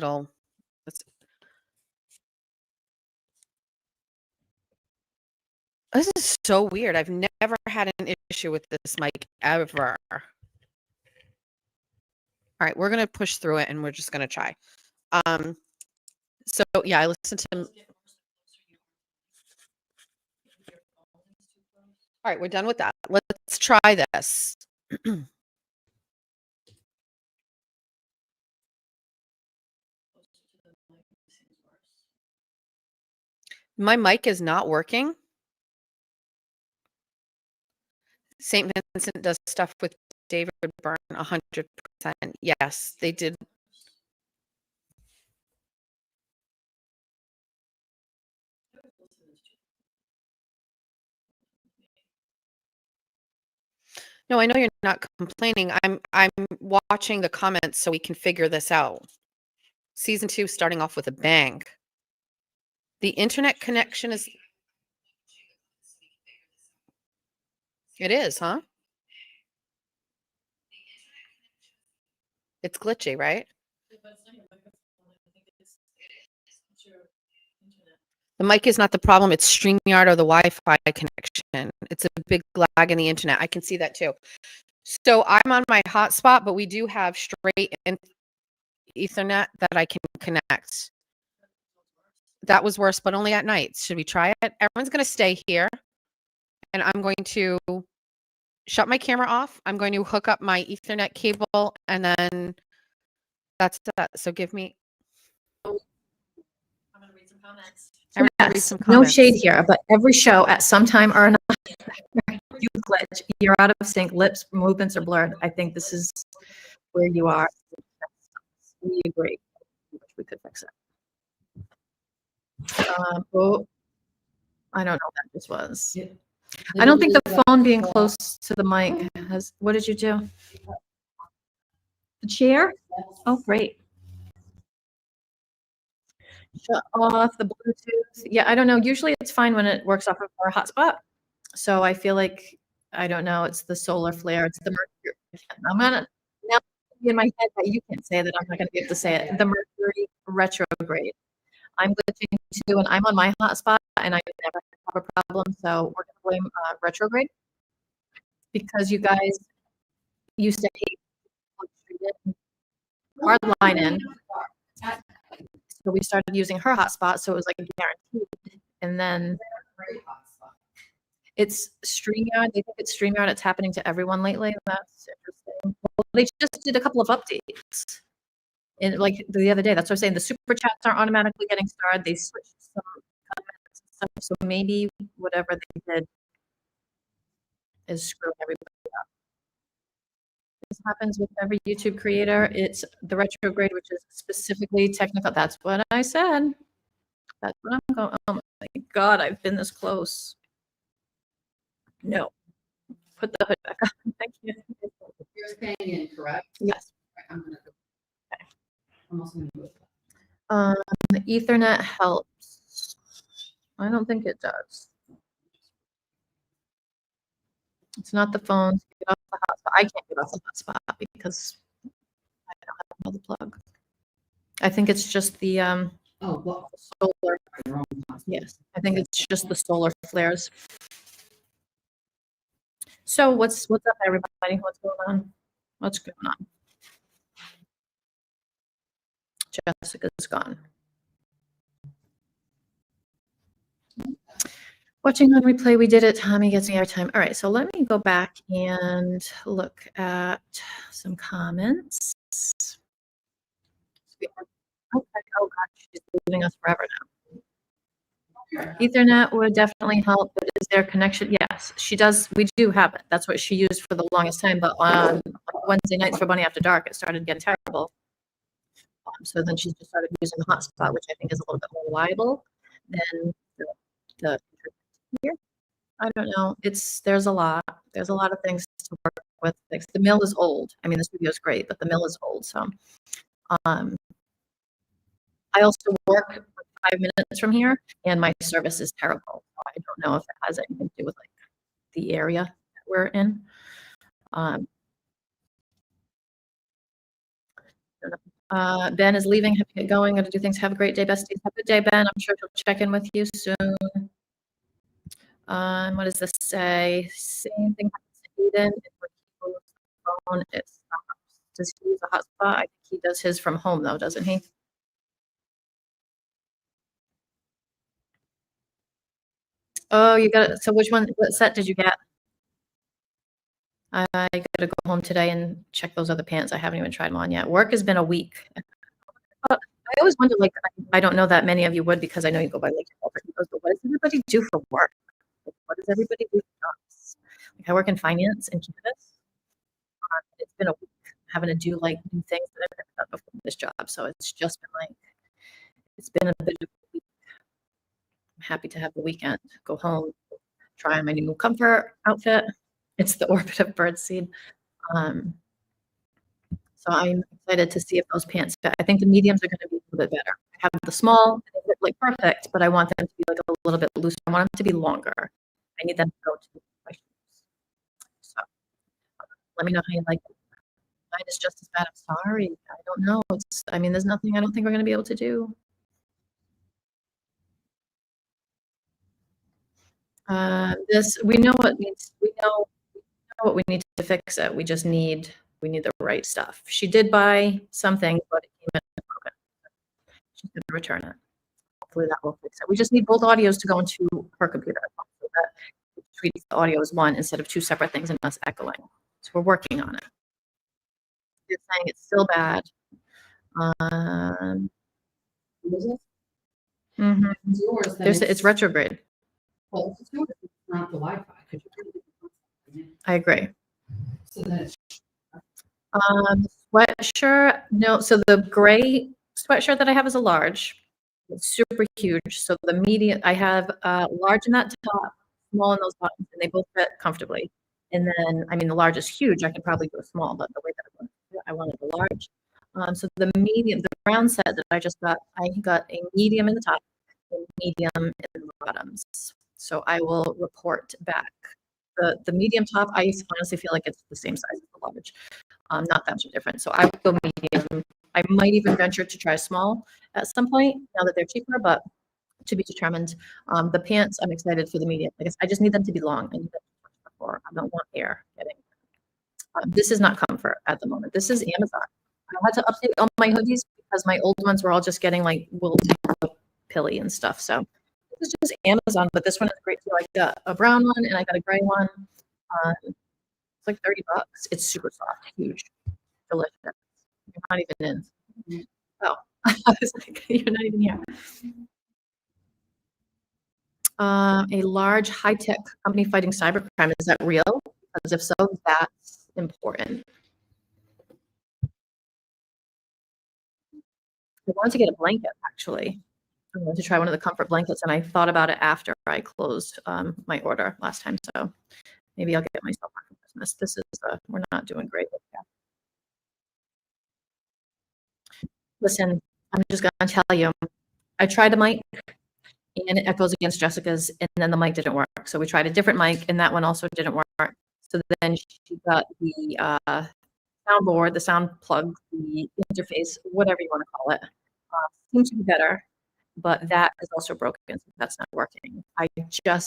Speaker 1: this is so weird. I've never had an issue with this mic ever. All right, we're gonna push through it and we're just gonna try. So yeah, I listened to. All right, we're done with that. Let's try this. My mic is not working. St. Vincent does stuff with David Byrne 100%. Yes, they did. No, I know you're not complaining. I'm watching the comments so we can figure this out. Season 2 starting off with a bang. The internet connection is. It is, huh? It's glitchy, right? The mic is not the problem. It's StreamYard or the Wi-Fi connection. It's a big lag in the internet. I can see that too. So I'm on my hotspot, but we do have straight Ethernet that I can connect. That was worse, but only at night. Should we try it? Everyone's going to stay here, and I'm going to shut my camera off. I'm going to hook up my Ethernet cable, and then that's that. So give me.
Speaker 2: I'm gonna read some comments.
Speaker 3: Yes, no shade here, but every show at some time or another, you glitch, you're out of sync, lips, movements are blurred. I think this is where you are. We agree. We could fix it. Oh, I don't know what that just was. I don't think the phone being close to the mic has, what did you do? The chair? Oh, great. Shut off the Bluetooth. Yeah, I don't know. Usually it's fine when it works off of our hotspot. So I feel like, I don't know, it's the solar flare, it's the Mercury. I'm gonna, now in my head that you can't say that, I'm not gonna be able to say it. The Mercury retrograde. I'm glitching too, and I'm on my hotspot, and I never have a problem. So we're gonna blame retrograde because you guys used to hate hard line in. So we started using her hotspot, so it was like guaranteed. And then it's StreamYard. They think it's StreamYard. It's happening to everyone lately. That's interesting. Well, they just did a couple of updates. And like the other day, that's what I'm saying. The super chats aren't automatically getting started. They switched some comments and stuff. So maybe whatever they did is screwing everybody up. This happens with every YouTube creator. It's the retrograde, which is specifically technical. That's what I said. That's what I'm going. Oh my God, I've been this close. No. Put the hood back on. Thank you.
Speaker 4: You're staying in, correct?
Speaker 3: Yes.
Speaker 4: I'm gonna go. I'm also gonna go with that.
Speaker 3: The Ethernet helps. I don't think it does. It's not the phones. Get off the hotspot. I can't get off the hotspot because I don't have another plug. I think it's just the
Speaker 4: Oh, well,
Speaker 3: solar.
Speaker 4: your own hotspot.
Speaker 3: Yes, I think it's just the solar flares. So what's up, everybody? What's going on? What's going on? Jessica's gone. Watching on replay, we did it. Tommy gets me airtime. All right, so let me go back and look at some comments. Okay. Oh God, she's leaving us forever now. Ethernet would definitely help, but is there connection? Yes, she does. We do have it. That's what she used for the longest time. But on Wednesday nights for Bunny After Dark, it started getting terrible. So then she just started using the hotspot, which I think is a little bit more reliable than the here. I don't know. There's a lot of things to work with. The mill is old. I mean, the studio is great, but the mill is old. So, I also work 5 minutes from here, and my service is terrible. I don't know if it has anything to do with like the area that we're in. Ben is leaving. Have to get going. Got to do things. Have a great day, besties. Have a good day, Ben. I'm sure he'll check in with you soon. What does this say? Same thing happens to Eden. When he moves the phone, it stops. Does he use a hotspot? I think he does his from home though, doesn't he? Oh, you got it. So which one? What set did you get? I gotta go home today and check those other pants. I haven't even tried them on yet. Work has been a week. I always wonder, like, I don't know that many of you would because I know you go by like, but what does everybody do for work? Like, what does everybody do for jobs? Like, I work in finance and cannabis. It's been a week having to do like new things that I've never done before this job. So it's just been like, it's been a bit of a week. I'm happy to have the weekend, go home, try on my new comfort outfit. It's the Orbit of Birdseed. So I'm excited to see if those pants fit. I think the mediums are going to be a little bit better. I have the small, and they fit like perfect, but I want them to be like a little bit looser. I want them to be longer. I need them to go to my shoes. So let me know how you like it. Mine is just as bad. I'm sorry. I don't know. I mean, there's nothing I don't think we're going to be able to do. We know what we need to fix it. We need the right stuff. She did buy something, but it came in broken. She's going to return it. Hopefully that will fix it. We just need both audios to go into her computer so that it treats the audio as one instead of two separate things and us echoing. So we're working on it. It's saying it's still bad.
Speaker 4: It's yours. Then
Speaker 3: It's retrograde.
Speaker 4: well, it's yours. It's not the Wi-Fi.
Speaker 3: I agree.
Speaker 4: So then it's
Speaker 3: Sweatshirt. No, so the gray sweatshirt that I have is a large. It's super huge. So the medium, I have large in that top, small in those bottoms, and they both fit comfortably. And then, I mean, the large is huge. I could probably go small, but the way that I wanted the large. So the medium, the brown set that I just got, I got a medium in the top and medium in the bottoms. So I will report back. The medium top, I honestly feel like it's the same size as the large. Not that much different. So I would go medium. I might even venture to try small at some point now that they're cheaper, but to be determined. The pants, I'm excited for the medium. I just need them to be long. I need them to touch before. I don't want air getting. This is not comfort at the moment. This is Amazon. I had to update all my hoodies because my old ones were all just getting like wilted, pilly and stuff. So this is just Amazon, but this one is great too. I got a brown one and I got a gray one. It's like $30. It's super soft, huge, delicious. You're not even in. Oh, I was like, you're not even here. A large high-tech company fighting cybercrime. Is that real? Because if so, that's important. I wanted to get a blanket, actually. to try one of the comfort blankets, and I thought about it after I closed my order last time. So maybe I'll get myself one for Christmas. This is we're not doing great with that. Listen, I'm just gonna tell you, I tried the mic and it goes against Jessica's, and then the mic didn't work. So we tried a different mic, and that one also didn't work. So then she got the soundboard, the sound plug, the interface, whatever you want to call it. Seems to be better, but that is also broken. So that's not working. I don't know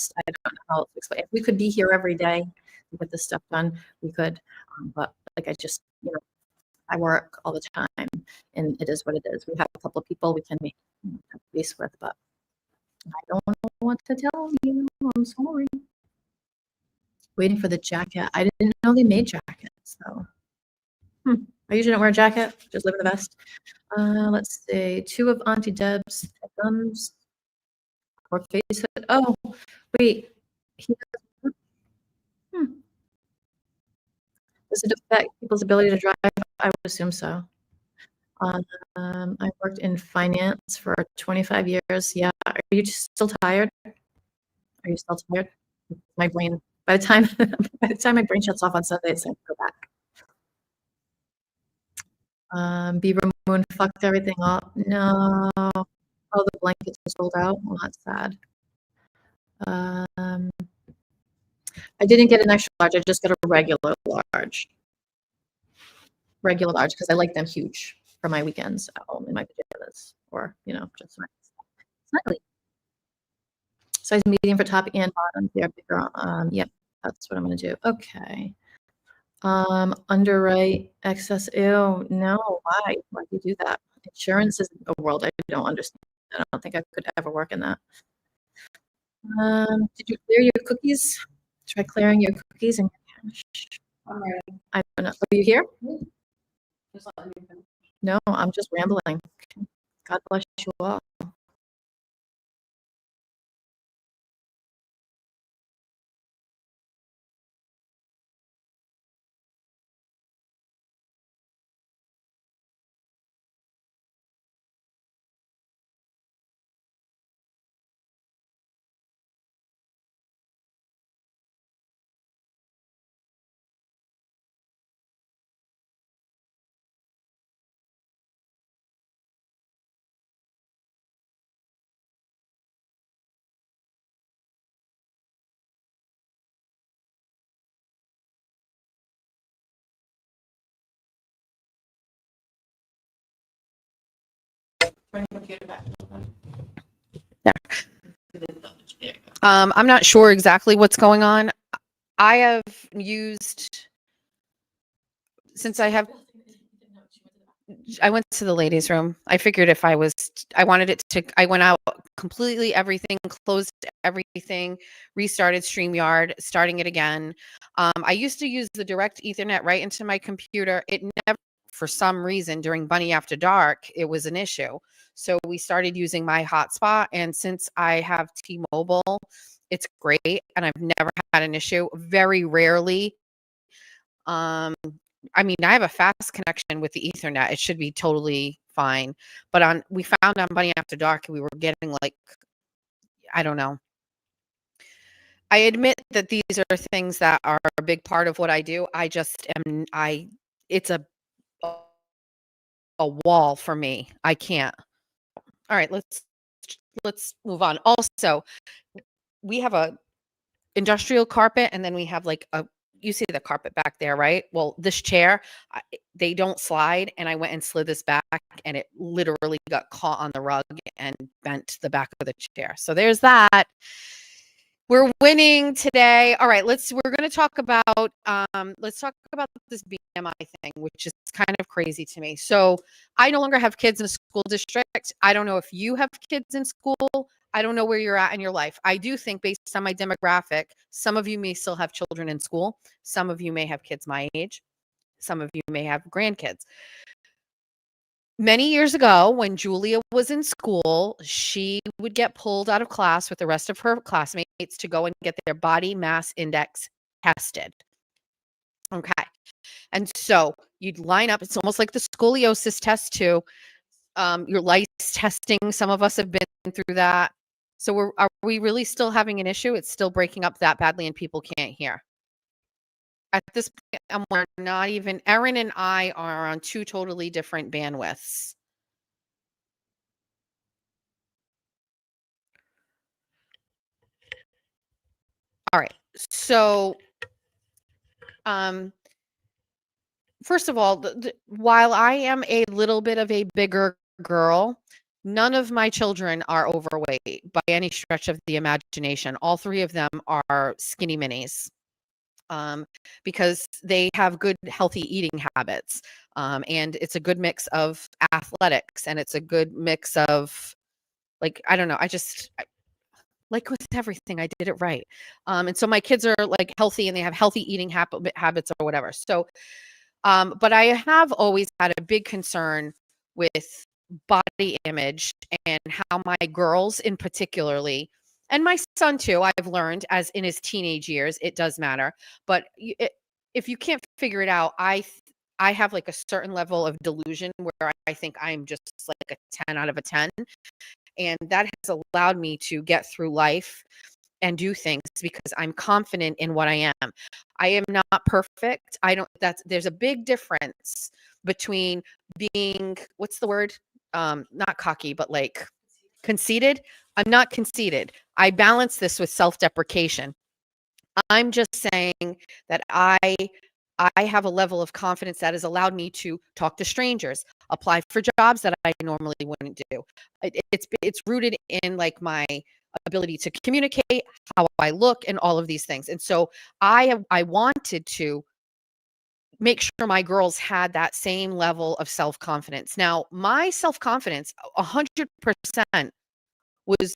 Speaker 3: how else to explain. If we could be here every day to get this stuff done, we could. But like I work all the time, and it is what it is. We have a couple of people we can make touch base with, but I don't know what to tell you. I'm sorry. Waiting for the jacket. I didn't know they made jackets, so. I usually don't wear a jacket, just live in the vest. Let's see, 2 of Auntie Deb's gums or face it. Oh, wait. Does it affect people's ability to drive? I would assume so. I worked in finance for 25 years. Yeah. Are you still tired? Are you still tired? My brain, by the time my brain shuts off on Sunday, it's time to go back. Beaver Moon fucked everything up. No. Oh, the blankets are sold out. Well, that's sad. I didn't get an extra large. I just got a regular large. Regular large because I like them huge for my weekends at home in my pajamas, or just slightly. Size medium for top and bottom. They're bigger. Yep, that's what I'm gonna do. Okay. Underwrite excess. Ew, no. Why? Why do you do that? Insurance is a world I don't understand. I don't think I could ever work in that. Did you clear your cookies? Try clearing your cookies and cash.
Speaker 4: I'm ready.
Speaker 3: I don't know. Are you here?
Speaker 4: Just let me finish.
Speaker 3: No, I'm just rambling. God bless you all.
Speaker 1: I'm not sure exactly what's going on. I have used, since I went to the ladies' room. I figured if I wanted it to, I went out completely, everything, closed everything, restarted StreamYard, starting it again. I used to use the direct Ethernet right into my computer. It never, for some reason, during Bunny After Dark, it was an issue. So we started using my hotspot, and since I have T-Mobile, it's great, and I've never had an issue. Very rarely. I mean, I have a fast connection with the Ethernet. It should be totally fine. But we found on Bunny After Dark, we were getting like, I don't know. I admit that these are things that are a big part of what I do. I just am, it's a wall for me. I can't. All right, let's move on. Also, we have a industrial carpet, and then we have like you see the carpet back there, right? Well, this chair, they don't slide, and I went and slid this back, and it literally got caught on the rug and bent the back of the chair. So there's that. We're winning today. All right, we're going to talk about this BMI thing, which is kind of crazy to me. So I no longer have kids in a school district. I don't know if you have kids in school. I don't know where you're at in your life. I do think, based on my demographic, some of you may still have children in school. Some of you may have kids my age. Some of you may have grandkids. Many years ago, when Julia was in school, she would get pulled out of class with the rest of her classmates to go and get their body mass index tested. Okay. And so you'd line up. It's almost like the scoliosis test too. Your lice testing, some of us have been through that. So are we really still having an issue? It's still breaking up that badly and people can't hear. At this point, we're not even, Erin and I are on 2 totally different bandwidths. All right. So, first of all, while I am a little bit of a bigger girl, none of my children are overweight by any stretch of the imagination. All 3 of them are skinny minis. Because they have good, healthy eating habits. And it's a good mix of athletics and it's a good mix of, like, I don't know. Like with everything, I did it right. And so my kids are like healthy and they have healthy eating habits or whatever. So, but I have always had a big concern with body image and how my girls in particularly, and my son too, I've learned as in his teenage years, it does matter. But if you can't figure it out, I have like a certain level of delusion where I think I'm just like a 10 out of a 10. And that has allowed me to get through life and do things because I'm confident in what I am. I am not perfect. There's a big difference between being, what's the word? Not cocky, but like conceited. I'm not conceited. I balance this with self-deprecation. I'm just saying that I have a level of confidence that has allowed me to talk to strangers, apply for jobs that I normally wouldn't do. It's rooted in like my ability to communicate, how I look, and all of these things. And so I wanted to make sure my girls had that same level of self-confidence. Now, my self-confidence, 100% was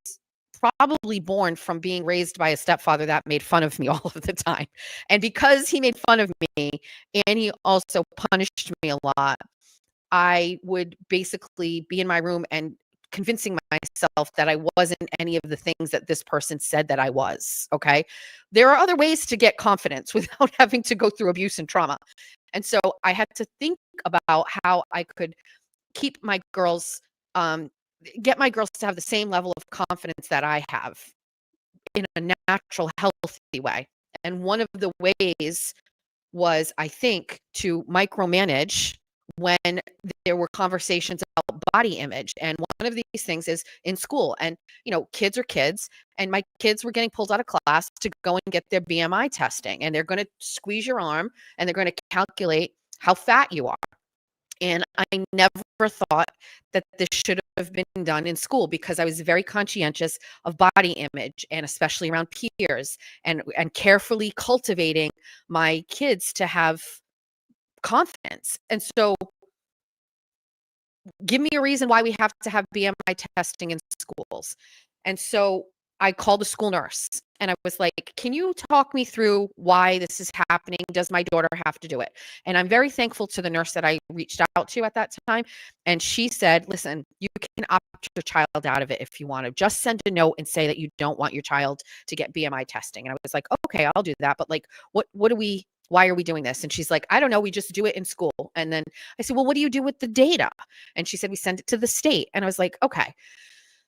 Speaker 1: probably born from being raised by a stepfather that made fun of me all of the time. And because he made fun of me and he also punished me a lot, I would basically be in my room and convincing myself that I wasn't any of the things that this person said that I was. Okay. There are other ways to get confidence without having to go through abuse and trauma. And so I had to think about how I could keep my girls, get my girls to have the same level of confidence that I have in a natural, healthy way. And one of the ways was, I think, to micromanage when there were conversations about body image. And one of these things is in school. And, kids are kids. And my kids were getting pulled out of class to go and get their BMI testing. And they're going to squeeze your arm and they're going to calculate how fat you are. And I never thought that this should have been done in school because I was very conscientious of body image and especially around peers and carefully cultivating my kids to have confidence. And so give me a reason why we have to have BMI testing in schools. And so I called the school nurse and I was like, can you talk me through why this is happening? Does my daughter have to do it? And I'm very thankful to the nurse that I reached out to at that time. And she said, listen, you can opt your child out of it if you want to. Just send a note and say that you don't want your child to get BMI testing. And I was like, okay, I'll do that. But like, why are we doing this? And she's like, I don't know. We just do it in school. And then I said, well, what do you do with the data? And she said, we send it to the state. And I was like, okay.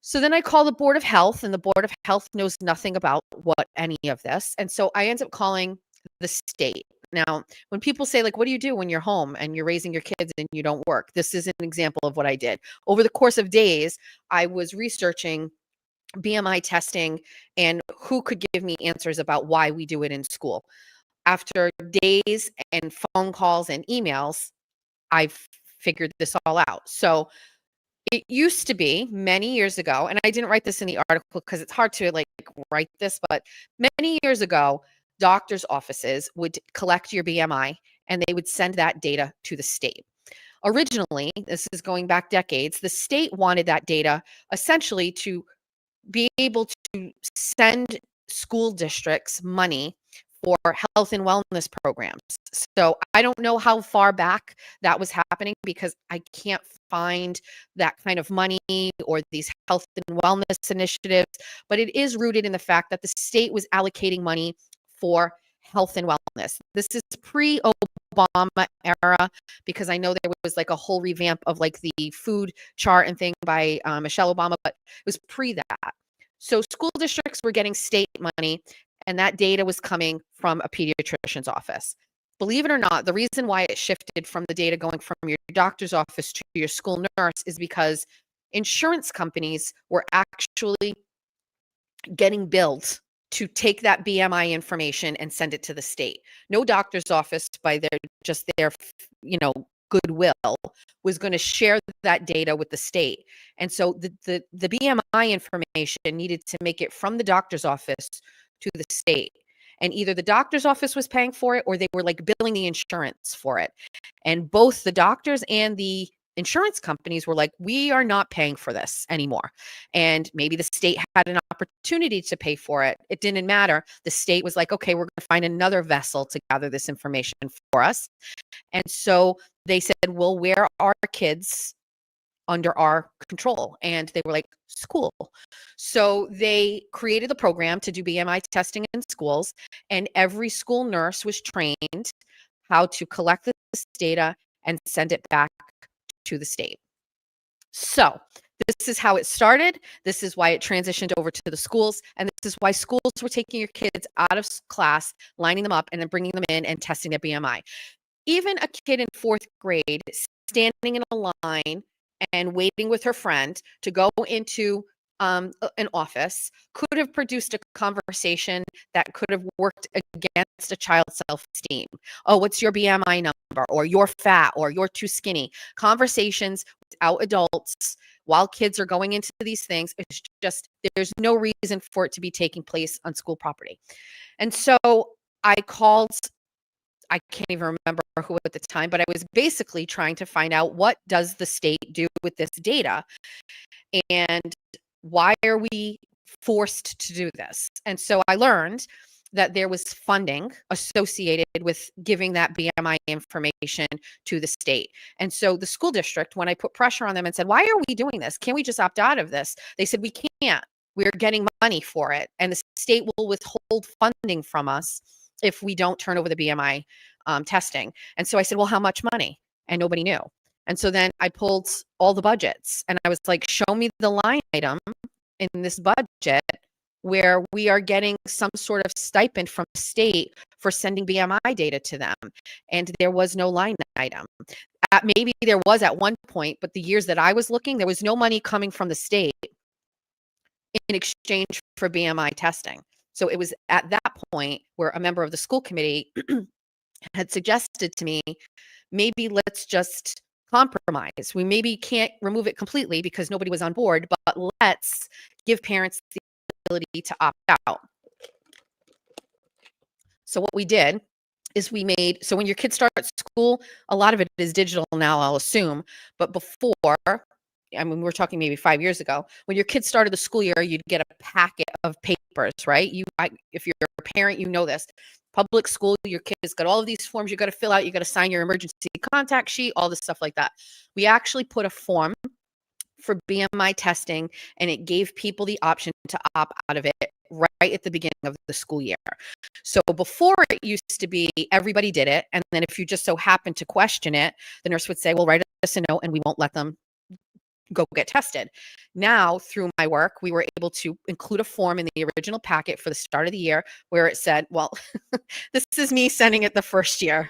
Speaker 1: So then I call the Board of Health, and the Board of Health knows nothing about any of this. And so I end up calling the state. Now, when people say, like, what do you do when you're home and you're raising your kids and you don't work? This is an example of what I did. Over the course of days, I was researching BMI testing and who could give me answers about why we do it in school. After days and phone calls and emails, I've figured this all out. So it used to be many years ago, and I didn't write this in the article because it's hard to write this, but many years ago, doctors' offices would collect your BMI and they would send that data to the state. Originally, this is going back decades, the state wanted that data essentially to be able to send school districts money for health and wellness programs. So I don't know how far back that was happening because I can't find that kind of money or these health and wellness initiatives, but it is rooted in the fact that the state was allocating money for health and wellness. This is pre-Obama Obama era, because I know there was like a whole revamp of like the food chart and thing by Michelle Obama, but it was pre that. So school districts were getting state money, and that data was coming from a pediatrician's office. Believe it or not, the reason why it shifted from the data going from your doctor's office to your school nurse is because insurance companies were actually getting billed to take that BMI information and send it to the state. No doctor's office, by their goodwill, was going to share that data with the state. And so the BMI information needed to make it from the doctor's office to the state. And either the doctor's office was paying for it or they were like billing the insurance for it. And both the doctors and the insurance companies were like, we are not paying for this anymore. And maybe the state had an opportunity to pay for it. It didn't matter. The state was like, okay, we're going to find another vessel to gather this information for us. And so they said, well, where are kids under our control? And they were like, school. So they created the program to do BMI testing in schools, and every school nurse was trained how to collect this data and send it back to the state. So this is how it started. This is why it transitioned over to the schools. And this is why schools were taking your kids out of class, lining them up, and then bringing them in and testing their BMI. Even a kid in 4th grade standing in a line and waiting with her friend to go into an office could have produced a conversation that could have worked against a child's self-esteem. Oh, what's your BMI number? Or you're fat, or you're too skinny. Conversations without adults while kids are going into these things, it's just, there's no reason for it to be taking place on school property. And so I called, I can't even remember who at the time, but I was basically trying to find out, what does the state do with this data? And why are we forced to do this? And so I learned that there was funding associated with giving that BMI information to the state. And so the school district, when I put pressure on them and said, why are we doing this? Can't we just opt out of this? They said, we can't. We're getting money for it. And the state will withhold funding from us if we don't turn over the BMI testing. And so I said, well, how much money? And nobody knew. And so then I pulled all the budgets and I was like, show me the line item in this budget where we are getting some sort of stipend from the state for sending BMI data to them. And there was no line item. Maybe there was at one point, but the years that I was looking, there was no money coming from the state in exchange for BMI testing. So it was at that point where a member of the school committee had suggested to me, maybe let's just compromise. We maybe can't remove it completely because nobody was on board, but let's give parents the ability to opt out. So what we did is so when your kids start at school, a lot of it is digital now, I'll assume, but before, I mean, we're talking maybe 5 years ago, when your kids started the school year, you'd get a packet of papers, right? If you're a parent, you know this. Public school, your kid's got all of these forms you got to fill out. You got to sign your emergency contact sheet, all this stuff like that. We actually put a form for BMI testing, and it gave people the option to opt out of it right at the beginning of the school year. So before, it used to be everybody did it, and then if you just so happened to question it, the nurse would say, well, write us a note and we won't let them go get tested. Now, through my work, we were able to include a form in the original packet for the start of the year where it said, well, this is me sending it the first year.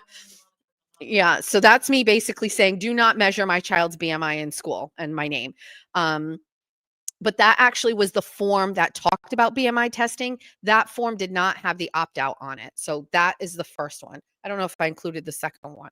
Speaker 1: Yeah, so that's me basically saying, do not measure my child's BMI in school, and my name. But that actually was the form that talked about BMI testing. That form did not have the opt-out on it. So that is the first one. I don't know if I included the second one.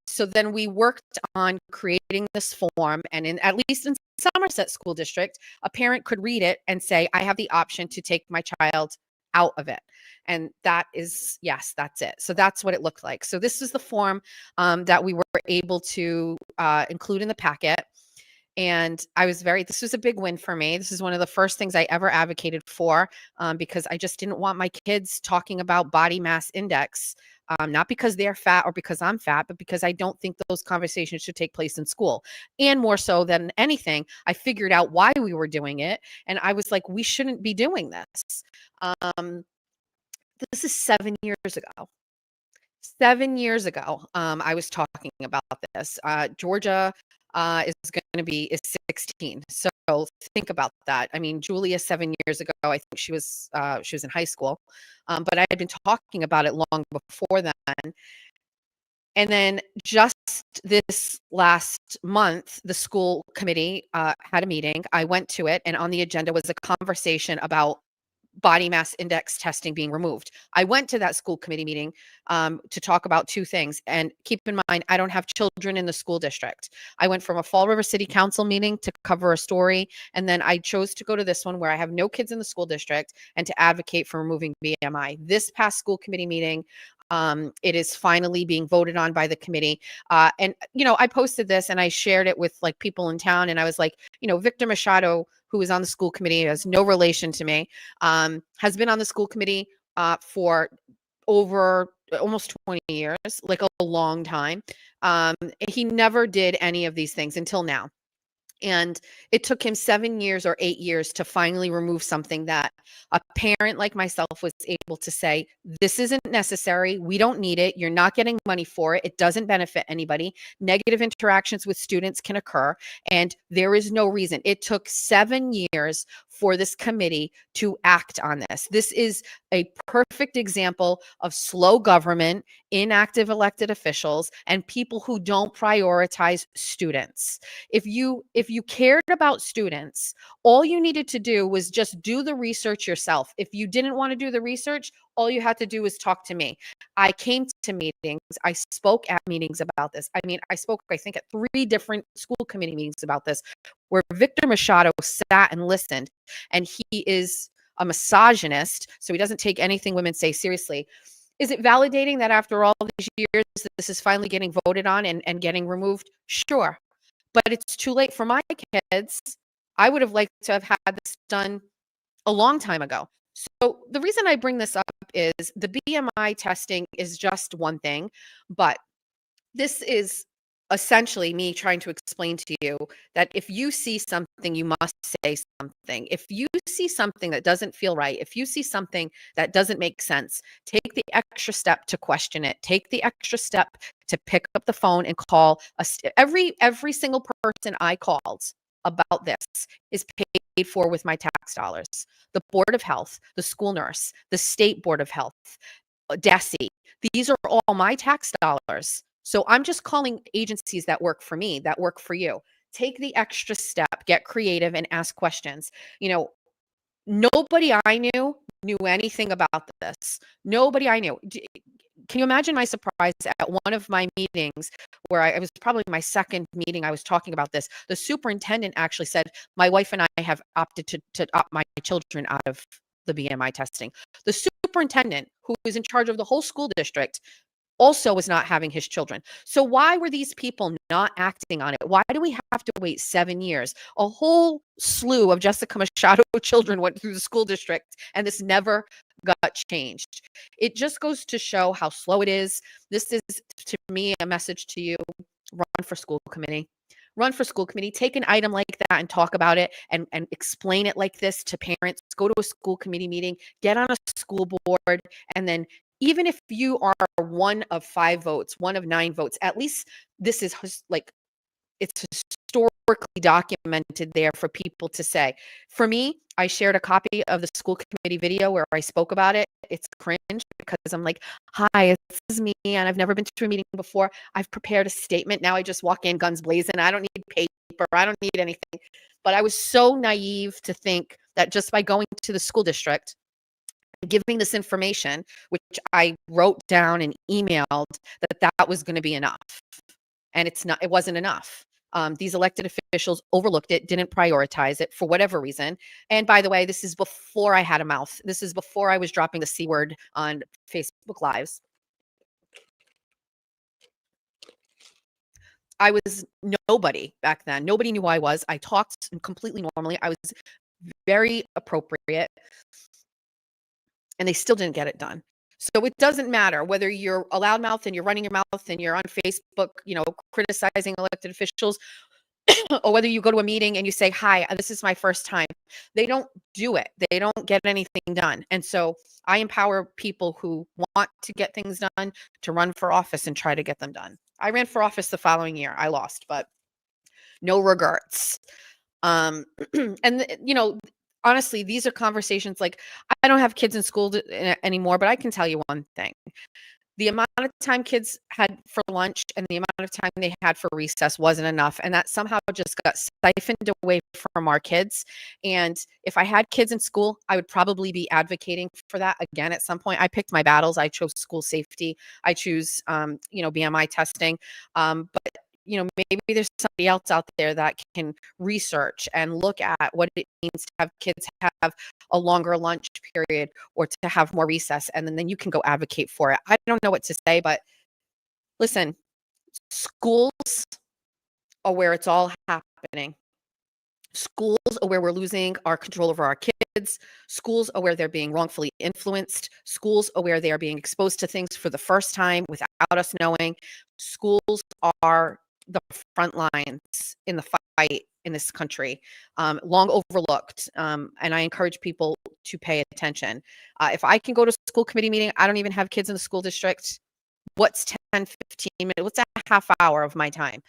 Speaker 1: So then we worked on creating this form, and at least in Somerset School District, a parent could read it and say, I have the option to take my child out of it. And that is, yes, that's it. So that's what it looked like. So this is the form that we were able to include in the packet. And this was a big win for me. This is one of the first things I ever advocated for, because I just didn't want my kids talking about body mass index, not because they're fat or because I'm fat, but because I don't think those conversations should take place in school. And more so than anything, I figured out why we were doing it. And I was like, we shouldn't be doing this. This is 7 years ago. 7 years ago, I was talking about this. Georgia is going to be is 16. So think about that. I mean, Julia 7 years ago, I think she was in high school, but I had been talking about it long before then. And then just this last month, the school committee had a meeting. I went to it, and on the agenda was a conversation about body mass index testing being removed. I went to that school committee meeting to talk about two things. And keep in mind, I don't have children in the school district. I went from a Fall River City Council meeting to cover a story. And then I chose to go to this one where I have no kids in the school district and to advocate for removing BMI. This past school committee meeting, it is finally being voted on by the committee. And, I posted this and I shared it with like people in town. And I was like, Victor Machado, who is on the school committee, has no relation to me, has been on the school committee for over almost 20 years, like a long time. He never did any of these things until now. And it took him 7 years or 8 years to finally remove something that a parent like myself was able to say, this isn't necessary. We don't need it. You're not getting money for it. It doesn't benefit anybody. Negative interactions with students can occur, and there is no reason. It took 7 years for this committee to act on this. This is a perfect example of slow government, inactive elected officials, and people who don't prioritize students. If you cared about students, all you needed to do was just do the research yourself. If you didn't want to do the research, all you had to do was talk to me. I came to meetings. I spoke at meetings about this. I mean, I spoke, I think, at 3 different school committee meetings about this, where Victor Machado sat and listened. And he is a misogynist, so he doesn't take anything women say seriously. Is it validating that after all these years, this is finally getting voted on and getting removed? Sure. But it's too late for my kids. I would have liked to have had this done a long time ago. So the reason I bring this up is the BMI testing is just one thing, but this is essentially me trying to explain to you that if you see something, you must say something. If you see something that doesn't feel right, if you see something that doesn't make sense, take the extra step to question it. Take the extra step to pick up the phone and call every single person I called about this is paid for with my tax dollars. The Board of Health, the school nurse, the State Board of Health, DESE. These are all my tax dollars. So I'm just calling agencies that work for me, that work for you. Take the extra step, get creative, and ask questions. Nobody I knew anything about this. Nobody I knew. Can you imagine my surprise at one of my meetings where it was probably my second meeting I was talking about this? The superintendent actually said, my wife and I have opted to opt my children out of the BMI testing. The superintendent, who is in charge of the whole school district, also was not having his children. So why were these people not acting on it? Why do we have to wait 7 years? A whole slew of Jessica Machado children went through the school district, and this never got changed. It just goes to show how slow it is. This is, to me, a message to you. Run for school committee. Run for school committee. Take an item like that and talk about it and explain it like this to parents. Go to a school committee meeting. Get on a school board, and then even if you are one of 5 votes, one of 9 votes, at least this is like, it's historically documented there for people to say. For me, I shared a copy of the school committee video where I spoke about it. It's cringe because I'm like, hi, this is me, and I've never been to a meeting before. I've prepared a statement. Now I just walk in guns blazing. I don't need paper. I don't need anything. But I was so naive to think that just by going to the school district, giving this information, which I wrote down and emailed, that was going to be enough. And it wasn't enough. These elected officials overlooked it, didn't prioritize it for whatever reason. And by the way, this is before I had a mouth. This is before I was dropping the C word on Facebook Lives. I was nobody back then. Nobody knew who I was. I talked completely normally. I was very appropriate. And they still didn't get it done. So it doesn't matter whether you're a loudmouth and you're running your mouth and you're on Facebook, criticizing elected officials. or whether you go to a meeting and you say, hi, this is my first time. They don't do it. They don't get anything done. And so I empower people who want to get things done to run for office and try to get them done. I ran for office the following year. I lost, but no regrets. And honestly, these are conversations like I don't have kids in school anymore, but I can tell you one thing. The amount of time kids had for lunch and the amount of time they had for recess wasn't enough. And that somehow just got siphoned away from our kids. And if I had kids in school, I would probably be advocating for that again at some point. I picked my battles. I chose school safety. I choose, BMI testing. But maybe there's somebody else out there that can research and look at what it means to have kids have a longer lunch period or to have more recess. And then you can go advocate for it. I don't know what to say, but listen, schools are where it's all happening. Schools are where we're losing our control over our kids. Schools are where they're being wrongfully influenced. Schools are where they are being exposed to things for the first time without us knowing. Schools are the front lines in the fight in this country, long overlooked. And I encourage people to pay attention. If I can go to a school committee meeting, I don't even have kids in the school district. What's 10, 15 minutes? What's a half hour of my time?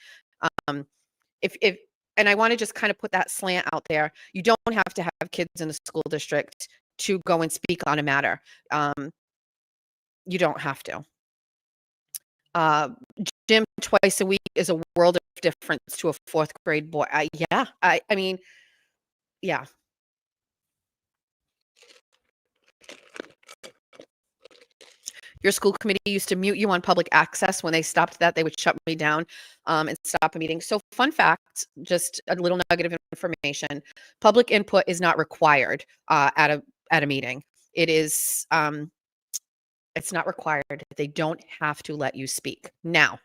Speaker 1: If and I want to just kind of put that slant out there. You don't have to have kids in the school district to go and speak on a matter. You don't have to. Gym twice a week is a world of difference to a fourth grade boy. I mean, yeah. Your school committee used to mute you on public access. When they stopped that, they would shut me down and stop a meeting. So fun fact, just a little nugget of information. Public input is not required at a meeting. It is, it's not required. They don't have to let you speak. Now,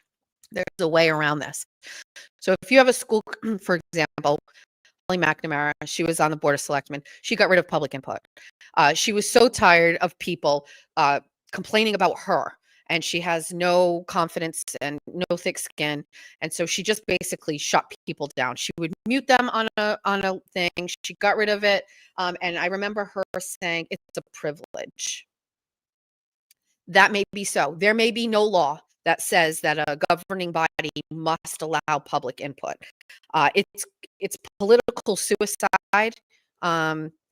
Speaker 1: there's a way around this. So if you have a school, for example, Holly McNamara, she was on the Board of Selectmen. She got rid of public input. She was so tired of people complaining about her, and she has no confidence and no thick skin, and so she just basically shut people down. She would mute them on a thing. She got rid of it, and I remember her saying, "It's a privilege." That may be so. There may be no law that says that a governing body must allow public input. It's political suicide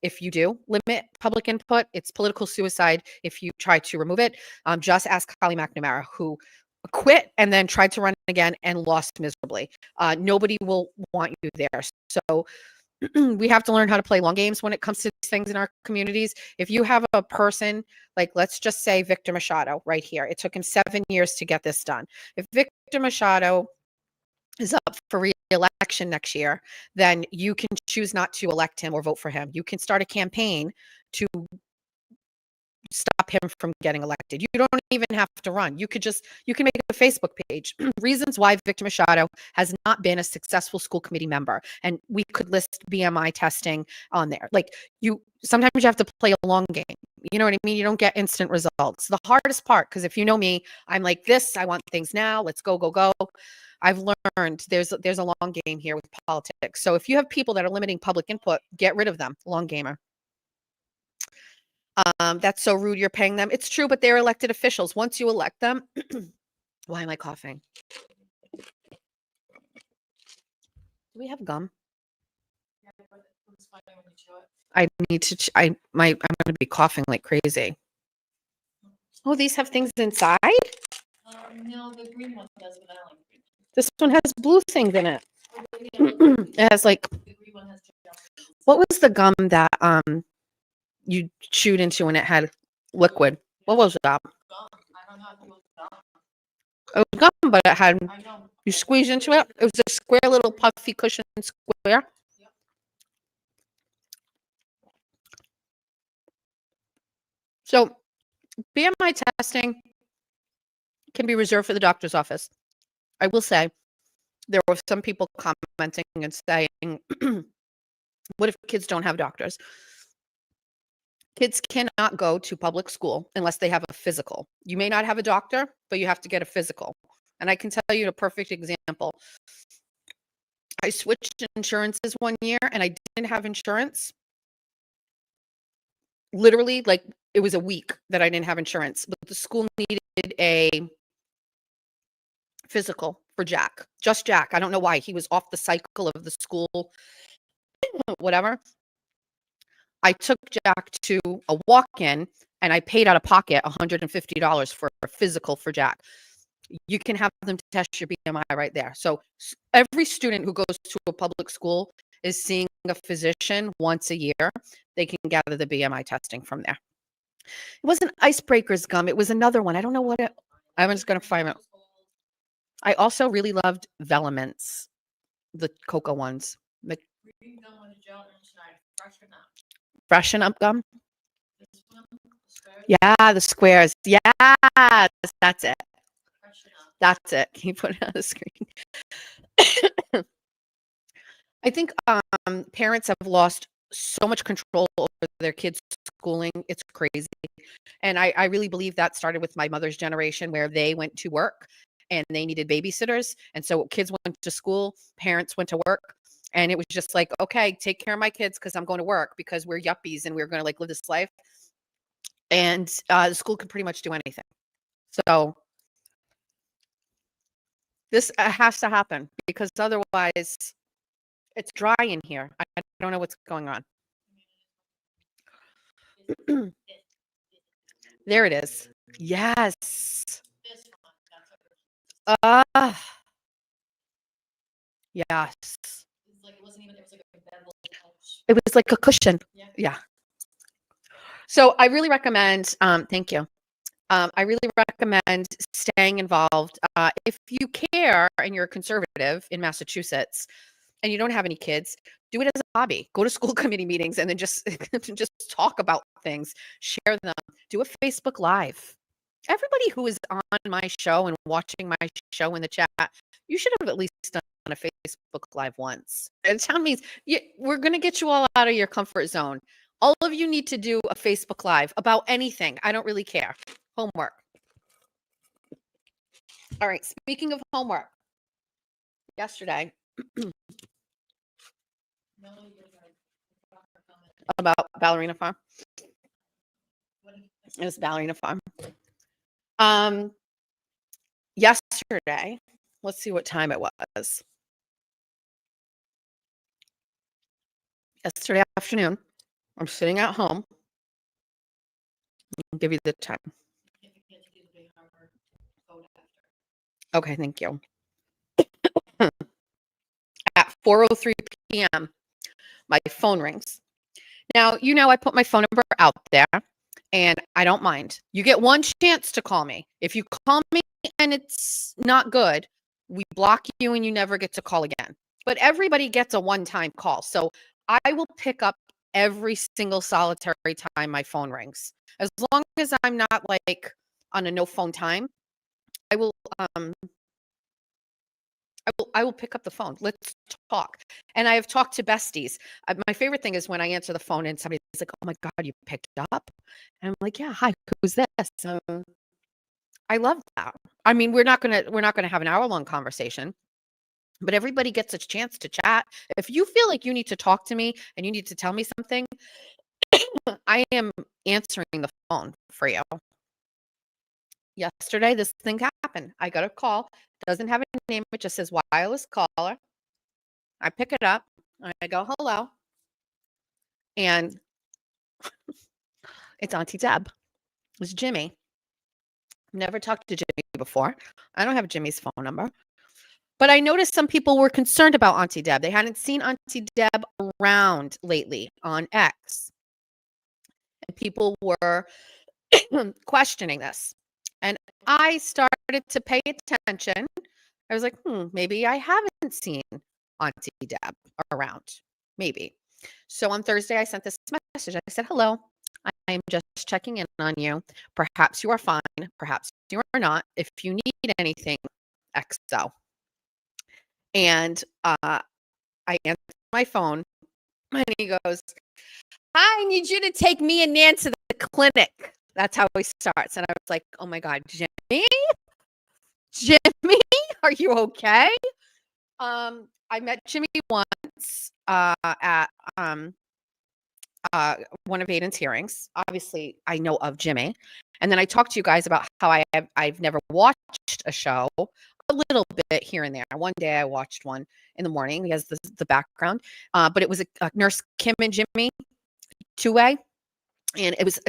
Speaker 1: if you do limit public input. It's political suicide if you try to remove it. Just ask Holly McNamara, who quit and then tried to run again and lost miserably. Nobody will want you there. So we have to learn how to play long games when it comes to these things in our communities. If you have a person, like let's just say Victor Machado right here, it took him 7 years to get this done. If Victor Machado is up for re-election next year, then you can choose not to elect him or vote for him. You can start a campaign to stop him from getting elected. You don't even have to run. You can make a Facebook page. Reasons why Victor Machado has not been a successful school committee member. And we could list BMI testing on there. Like sometimes you have to play a long game. You know what I mean? You don't get instant results. The hardest part, because if you know me, I'm like this, I want things now. Let's go, go, go. I've learned there's a long game here with politics. So if you have people that are limiting public input, get rid of them. Long gamer. That's so rude. You're paying them. It's true, but they're elected officials. Once you elect them, why am I coughing? Do we have gum? I need to. I'm going to be coughing like crazy. Oh, these have things inside.
Speaker 2: No, the green one does, but I don't like green.
Speaker 1: This one has blue things in it. It has like.
Speaker 2: The green one has gel.
Speaker 1: What was the gum that you chewed into and it had liquid? What was that?
Speaker 2: Gum. I don't know if it was gum.
Speaker 1: It was gum, but it had.
Speaker 2: I know.
Speaker 1: You squeeze into it. It was a square little puffy cushion square.
Speaker 2: Yep.
Speaker 1: So BMI testing can be reserved for the doctor's office. I will say there were some people commenting and saying, what if kids don't have doctors? Kids cannot go to public school unless they have a physical. You may not have a doctor, but you have to get a physical. And I can tell you a perfect example. I switched insurances one year and I didn't have insurance. Literally, like it was a week that I didn't have insurance, but the school needed a physical for Jack, just Jack. I don't know why. He was off the cycle of the school, whatever. I took Jack to a walk-in and I paid out of pocket $150 for a physical for Jack. You can have them test your BMI right there. So every student who goes to a public school is seeing a physician once a year. They can gather the BMI testing from there. It wasn't Icebreakers gum. It was another one. I don't know what it. I was going to find it. I also really loved Velements, the cocoa ones. The
Speaker 2: Green gum with a gel inside, freshen up.
Speaker 1: Freshen Up gum.
Speaker 2: This one, the square,
Speaker 1: Yeah, the squares. Yes, that's it.
Speaker 2: freshen up.
Speaker 1: That's it. Can you put it on the screen? I think parents have lost so much control over their kids' schooling. It's crazy. And I really believe that started with my mother's generation where they went to work and they needed babysitters. And so kids went to school, parents went to work. And it was just like, okay, take care of my kids because I'm going to work because we're yuppies and we're going to like live this life. And the school could pretty much do anything. So this has to happen because otherwise it's dry in here. I don't know what's going on. There it is. Yes.
Speaker 2: This one, that's what
Speaker 1: Yes.
Speaker 2: it's like. It wasn't even, it was like a bevel pouch.
Speaker 1: It was like a cushion.
Speaker 2: Yeah.
Speaker 1: Yeah. So I really recommend, thank you. I really recommend staying involved. If you care and you're conservative in Massachusetts and you don't have any kids, do it as a hobby. Go to school committee meetings and then just talk about things, share them, do a Facebook Live. Everybody who is on my show and watching my show in the chat, you should have at least done a Facebook Live once. And town means we're going to get you all out of your comfort zone. All of you need to do a Facebook Live about anything. I don't really care. Homework. All right. Speaking of homework, yesterday
Speaker 2: Melanie did a comment.
Speaker 1: about Ballerina Farm.
Speaker 2: What did-
Speaker 1: It was Ballerina Farm. Yesterday, let's see what time it was. Yesterday afternoon, I'm sitting at home. I'll give you the time.
Speaker 2: if you can't do the big harbor code after.
Speaker 1: Okay, thank you. At 4:03 p.m., my phone rings. Now, I put my phone number out there and I don't mind. You get one chance to call me. If you call me and it's not good, we block you and you never get to call again. But everybody gets a one-time call. So I will pick up every single solitary time my phone rings. As long as I'm not like on a no phone time, I will pick up the phone. Let's talk. And I have talked to besties. My favorite thing is when I answer the phone and somebody's like, "Oh my God, you picked up?" And I'm like, "Yeah, hi, who's this?" I love that. I mean, we're not gonna have an hour-long conversation, but everybody gets a chance to chat. If you feel like you need to talk to me and you need to tell me something, I am answering the phone for you. Yesterday, this thing happened. I got a call. Doesn't have a name. It just says wireless caller. I pick it up. I go, hello. And it's Auntie Deb. It's Jimmy. Never talked to Jimmy before. I don't have Jimmy's phone number. But I noticed some people were concerned about Auntie Deb. They hadn't seen Auntie Deb around lately on X. And people were questioning this. And I started to pay attention. I was like, maybe I haven't seen Auntie Deb around. Maybe. So on Thursday, I sent this message. I said, hello, I am just checking in on you. Perhaps you are fine. Perhaps you are not. If you need anything, XO. And I answered my phone and he goes, I need you to take me and Nan to the clinic. That's how he starts. And I was like, oh my God, Jimmy? Jimmy, are you okay? I met Jimmy once at one of Aiden's hearings. Obviously, I know of Jimmy, and then I talked to you guys about how I've never watched a show. A little bit here and there. One day I watched one in the morning. He has the background, but it was a Nurse Kim and Jimmy two-way, and it was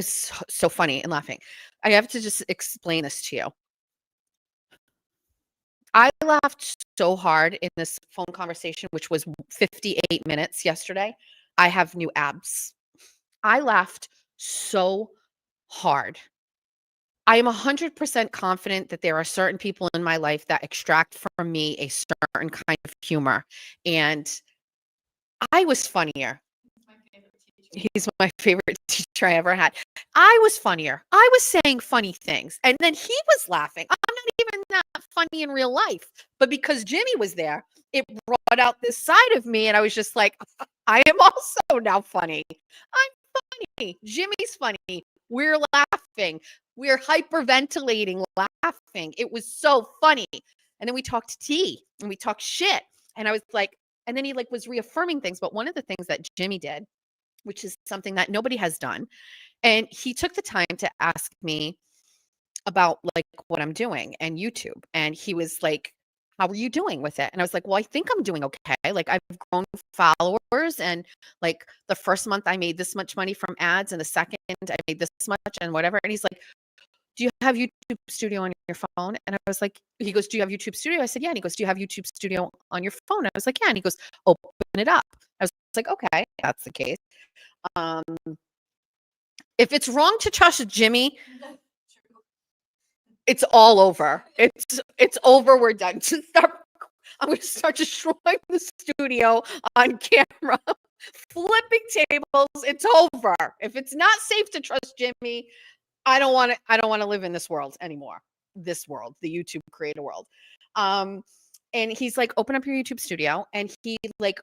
Speaker 1: so funny and laughing. I have to just explain this to you. I laughed so hard in this phone conversation, which was 58 minutes yesterday. I have new abs. I laughed so hard. I am 100% confident that there are certain people in my life that extract from me a certain kind of humor. And I was funnier. He's my favorite teacher I ever had. I was funnier. I was saying funny things. And then he was laughing. I'm not even that funny in real life. But because Jimmy was there, it brought out this side of me. And I was just like, I am also now funny. I'm funny. Jimmy's funny. We're laughing. We're hyperventilating, laughing. It was so funny. And then we talked tea and we talked shit. And I was like, and then he like was reaffirming things. But one of the things that Jimmy did, which is something that nobody has done. And he took the time to ask me about like what I'm doing and YouTube. And he was like, how are you doing with it? And I was like, well, I think I'm doing okay. Like I've grown followers, and like the first month I made this much money from ads, and the second I made this much and whatever. And he's like, do you have YouTube Studio on your phone? And I was like, he goes, do you have YouTube Studio? I said, yeah. And he goes, do you have YouTube Studio on your phone? I was like, yeah. And he goes, open it up. I was like, okay, that's the case. If it's wrong to trust Jimmy, it's all over. It's over. We're done. I'm going to start destroying the studio on camera, flipping tables. It's over. If it's not safe to trust Jimmy, I don't want to live in this world anymore. This world, the YouTube creator world. And he's like, open up your YouTube Studio, and he like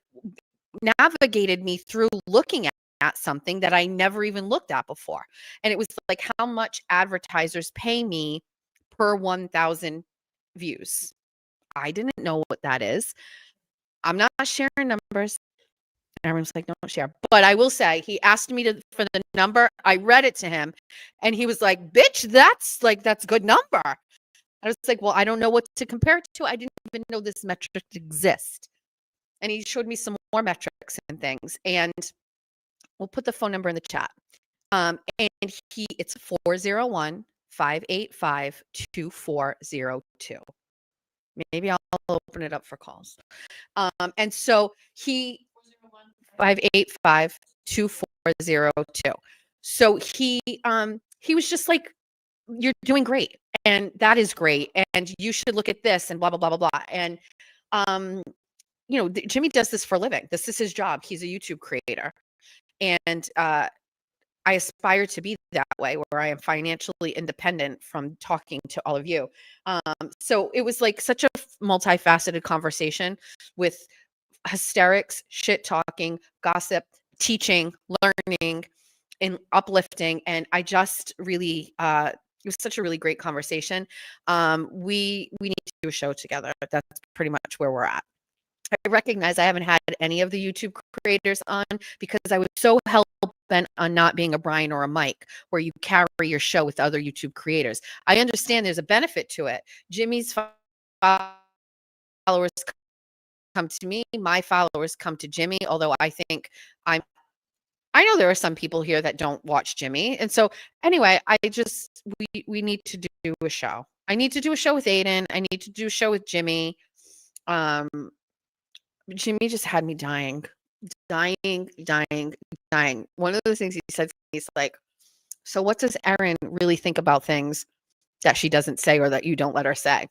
Speaker 1: navigated me through looking at something that I never even looked at before. And it was like how much advertisers pay me per 1,000 views. I didn't know what that is. I'm not sharing numbers. Everyone's like, don't share. But I will say, he asked me for the number. I read it to him, and he was like, bitch, that's a good number. I was like, well, I don't know what to compare it to. I didn't even know this metric exists. And he showed me some more metrics and things. And we'll put the phone number in the chat. And it's 401-585-2402. Maybe I'll open it up for calls. And so he 585-2402. So he was just like, you're doing great, and that is great, and you should look at this, and blah blah blah blah blah. And Jimmy does this for a living. This is his job. He's a YouTube creator, and I aspire to be that way, where I am financially independent from talking to all of you. So it was like such a multifaceted conversation with hysterics, shit talking, gossip, teaching, learning, and uplifting. And I just really, it was such a really great conversation. We need to do a show together. That's pretty much where we're at. I recognize I haven't had any of the YouTube creators on because I was so hell-bent on not being a Brian or a Mike, where you carry your show with other YouTube creators. I understand there's a benefit to it. Jimmy's followers come to me, my followers come to Jimmy, although I think I know there are some people here that don't watch Jimmy. And so anyway, we need to do a show. I need to do a show with Aiden. I need to do a show with Jimmy. Jimmy just had me dying. One of the things he said, he's like, so what does Erin really think about things that she doesn't say or that you don't let her say?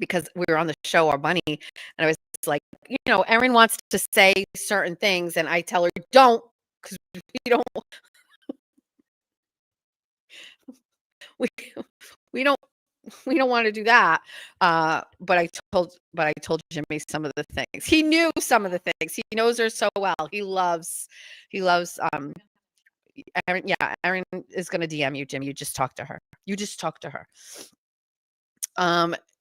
Speaker 1: Because we were on the show Our Money, and I was like, Erin wants to say certain things, and I tell her, don't, because we don't we don't want to do that. But I told Jimmy some of the things. He knew some of the things. He knows her so well. He loves Erin. Yeah, Erin is going to DM you, Jim. You just talk to her.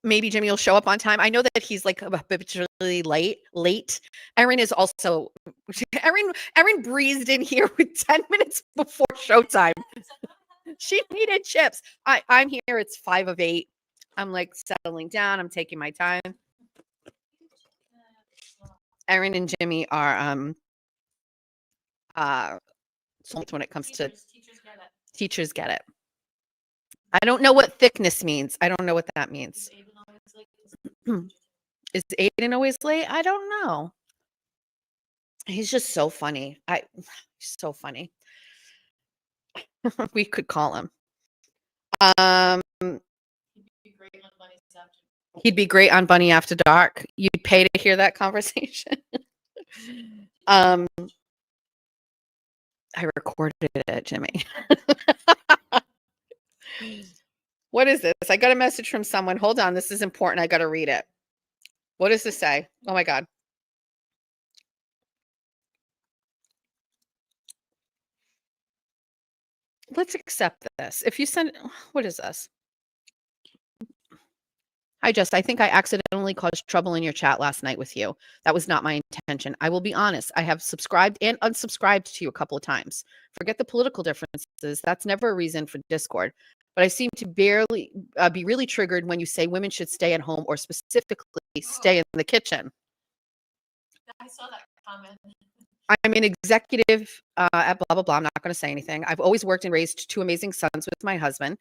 Speaker 1: maybe Jimmy will show up on time. I know that he's like habitually late. Erin is also Erin breezed in here with 10 minutes before showtime. She needed chips. I'm here. It's 5 of 8. I'm like settling down. I'm taking my time. Erin and Jimmy are soulmates when it comes to teachers get it. I don't know what thickness means. I don't know what that means. Is Aiden always late? I don't know. He's just so funny. He's so funny. We could call him. He'd be great on Bunny After Dark. You'd pay to hear that conversation. I recorded it, Jimmy. What is this? I got a message from someone. Hold on. This is important. I got to read it. What does this say? Oh my God. Let's accept this. If you send, what is this? Hi, Jess. I think I accidentally caused trouble in your chat last night with you. That was not my intention. I will be honest. I have subscribed and unsubscribed to you a couple of times. Forget the political differences. That's never a reason for discord. But I seem to barely be really triggered when you say women should stay at home or specifically stay in the kitchen.
Speaker 2: I saw that comment.
Speaker 1: I'm an executive at blah, blah, blah. I'm not going to say anything. I've always worked and raised 2 amazing sons with my husband.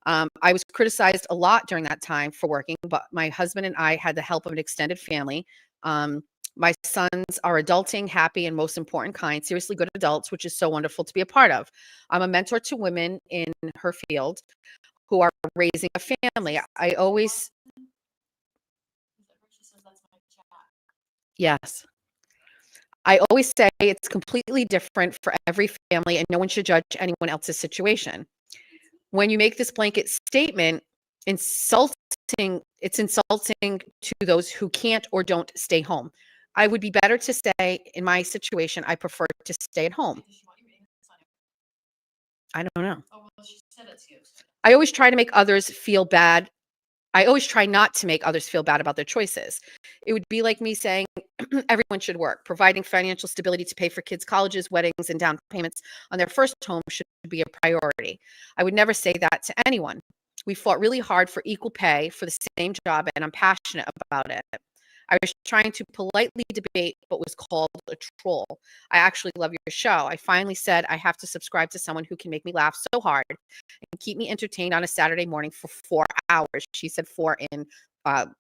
Speaker 1: I was criticized a lot during that time for working, but my husband and I had the help of an extended family. My sons are adulting, happy, and most important kind, seriously good adults, which is so wonderful to be a part of. I'm a mentor to women in her field who are raising a family. Yes. I always say it's completely different for every family and no one should judge anyone else's situation. When you make this blanket statement, it's insulting to those who can't or don't stay home. I would be better to say, in my situation, I prefer to stay at home. I don't know.
Speaker 2: Oh, well, she said it's you.
Speaker 1: I always try to make others feel bad. I always try not to make others feel bad about their choices. It would be like me saying everyone should work. Providing financial stability to pay for kids' colleges, weddings, and down payments on their first home should be a priority. I would never say that to anyone. We fought really hard for equal pay for the same job, and I'm passionate about it. I was trying to politely debate, but was called a troll. I actually love your show. I finally said I have to subscribe to someone who can make me laugh so hard and keep me entertained on a Saturday morning for 4 hours. She said 4 in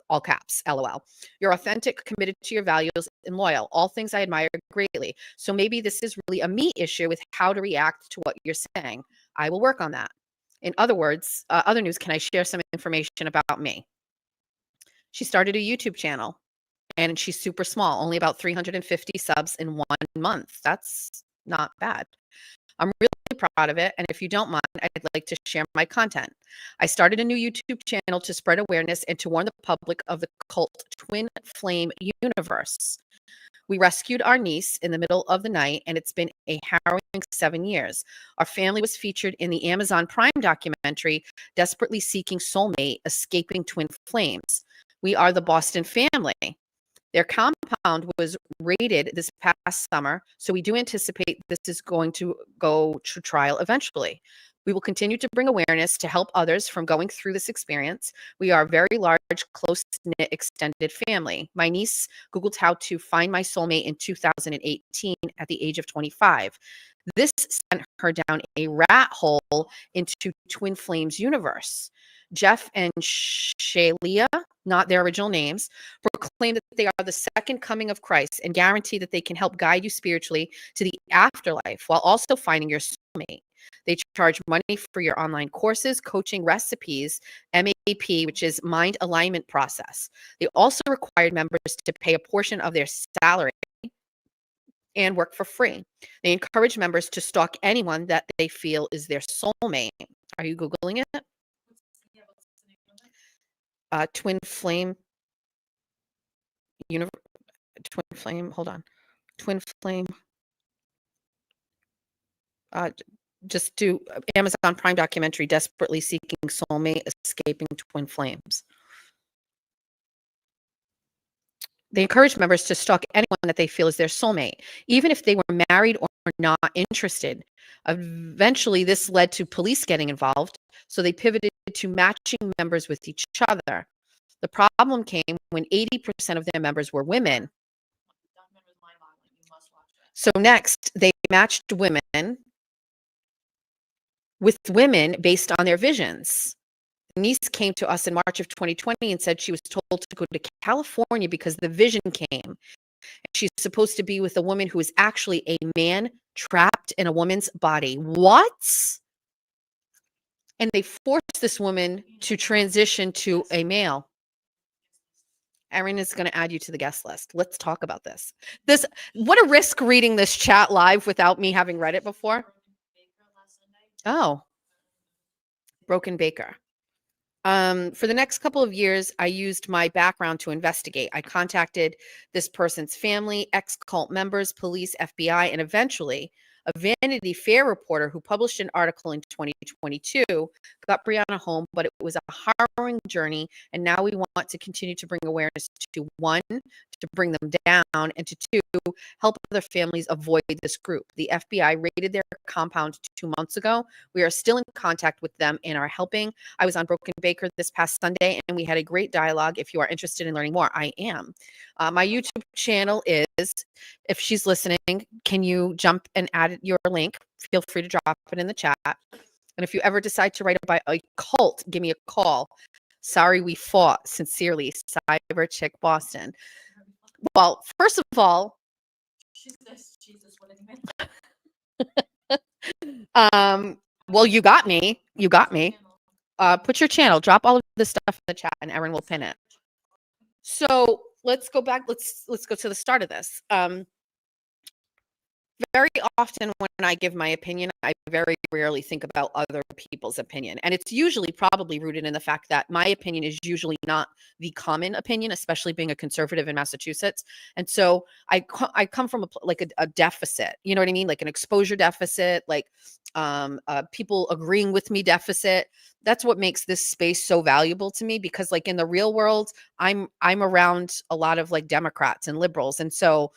Speaker 1: all caps, LOL. You're authentic, committed to your values, and loyal. All things I admire greatly. So maybe this is really a me issue with how to react to what you're saying. I will work on that. In other words, other news, can I share some information about me? She started a YouTube channel and she's super small, only about 350 subs in 1 month. That's not bad. I'm really proud of it. And if you don't mind, I'd like to share my content. I started a new YouTube channel to spread awareness and to warn the public of the cult twin flame universe. We rescued our niece in the middle of the night, and it's been a harrowing 7 years. Our family was featured in the Amazon Prime documentary, Desperately Seeking Soulmate, Escaping Twin Flames. We are the Boston family. Their compound was raided this past summer, so we do anticipate this is going to go to trial eventually. We will continue to bring awareness to help others from going through this experience. We are a very large, close-knit, extended family. My niece Googled how to find my soulmate in 2018 at the age of 25. This sent her down a rat hole into Twin Flames universe. Jeff and Shalia, not their original names, proclaim that they are the second coming of Christ and guarantee that they can help guide you spiritually to the afterlife while also finding your soulmate. They charge money for your online courses, coaching, recipes, MAP, which is mind alignment process. They also required members to pay a portion of their salary and work for free. They encourage members to stalk anyone that they feel is their soulmate. Are you Googling it? Twin Flame Twin Flame, hold on. Twin Flame. Just do Amazon Prime documentary, Desperately Seeking Soulmate, Escaping Twin Flames. They encourage members to stalk anyone that they feel is their soulmate, even if they were married or not interested. Eventually, this led to police getting involved, so they pivoted to matching members with each other. The problem came when 80% of their members were women.
Speaker 2: Document was mind-boggling. You must watch that.
Speaker 1: So next, they matched women with women based on their visions. Niece came to us in March of 2020 and said she was told to go to California because the vision came. She's supposed to be with a woman who is actually a man trapped in a woman's body. What? And they forced this woman to transition to a male. Erin is going to add you to the guest list. Let's talk about this. What a risk reading this chat live without me having read it before. Oh, Broken Baker. For the next couple of years, I used my background to investigate. I contacted this person's family, ex-cult members, police, FBI, and eventually a Vanity Fair reporter who published an article in 2022 got Brianna home, but it was a harrowing journey. And now we want to continue to bring awareness to, one, to bring them down, and to two, help other families avoid this group. The FBI raided their compound 2 months ago. We are still in contact with them and are helping. I was on Broken Baker this past Sunday, and we had a great dialogue. If you are interested in learning more, I am. My YouTube channel is, if she's listening, can you jump and add your link? Feel free to drop it in the chat. And if you ever decide to write about a cult, give me a call. Sorry we fought. Sincerely, Cyber Chick Boston. Well, first of all,
Speaker 2: Jesus, what did you mean?
Speaker 1: well, you got me. You got me. Put your channel, drop all of this stuff in the chat, and Erin will pin it. So let's go back. Let's go to the start of this. Very often when I give my opinion, I very rarely think about other people's opinion. And it's usually probably rooted in the fact that my opinion is usually not the common opinion, especially being a conservative in Massachusetts. And so I come from a deficit, you know what I mean? Like an exposure deficit, like people agreeing with me deficit. That's what makes this space so valuable to me, because like in the real world, I'm around a lot of like Democrats and liberals. And so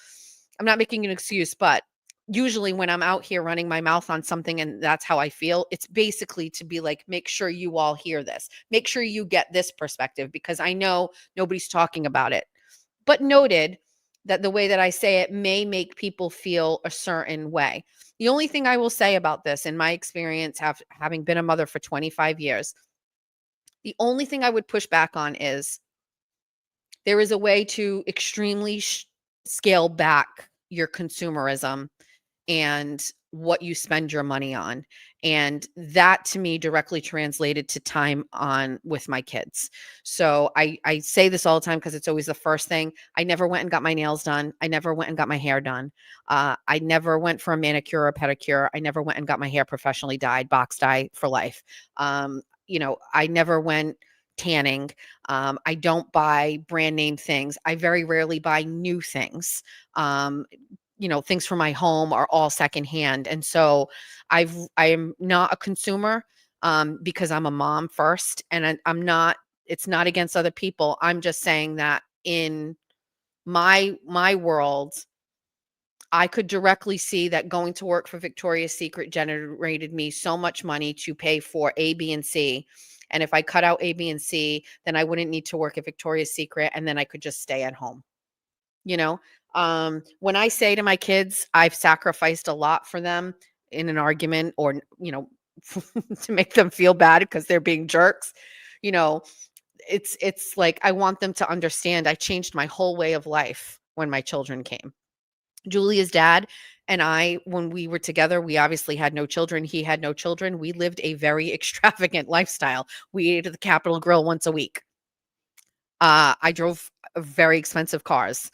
Speaker 1: I'm not making an excuse, but usually when I'm out here running my mouth on something and that's how I feel, it's basically to be like, make sure you all hear this. Make sure you get this perspective, because I know nobody's talking about it. But noted that the way that I say it may make people feel a certain way. The only thing I will say about this, in my experience, having been a mother for 25 years, the only thing I would push back on is there is a way to extremely scale back your consumerism and what you spend your money on. And that to me directly translated to time on with my kids. So I say this all the time because it's always the first thing. I never went and got my nails done. I never went and got my hair done. I never went for a manicure or pedicure. I never went and got my hair professionally dyed, box dye for life. I never went tanning. I don't buy brand name things. I very rarely buy new things. Things for my home are all secondhand. And so I am not a consumer because I'm a mom first. And I'm not, it's not against other people. I'm just saying that in my world, I could directly see that going to work for Victoria's Secret generated me so much money to pay for A, B, and C. And if I cut out A, B, and C, then I wouldn't need to work at Victoria's Secret, and then I could just stay at home. When I say to my kids, I've sacrificed a lot for them in an argument, or, to make them feel bad because they're being jerks, it's like, I want them to understand I changed my whole way of life when my children came. Julia's dad and I, when we were together, we obviously had no children. He had no children. We lived a very extravagant lifestyle. We ate at the Capitol Grill once a week. I drove very expensive cars.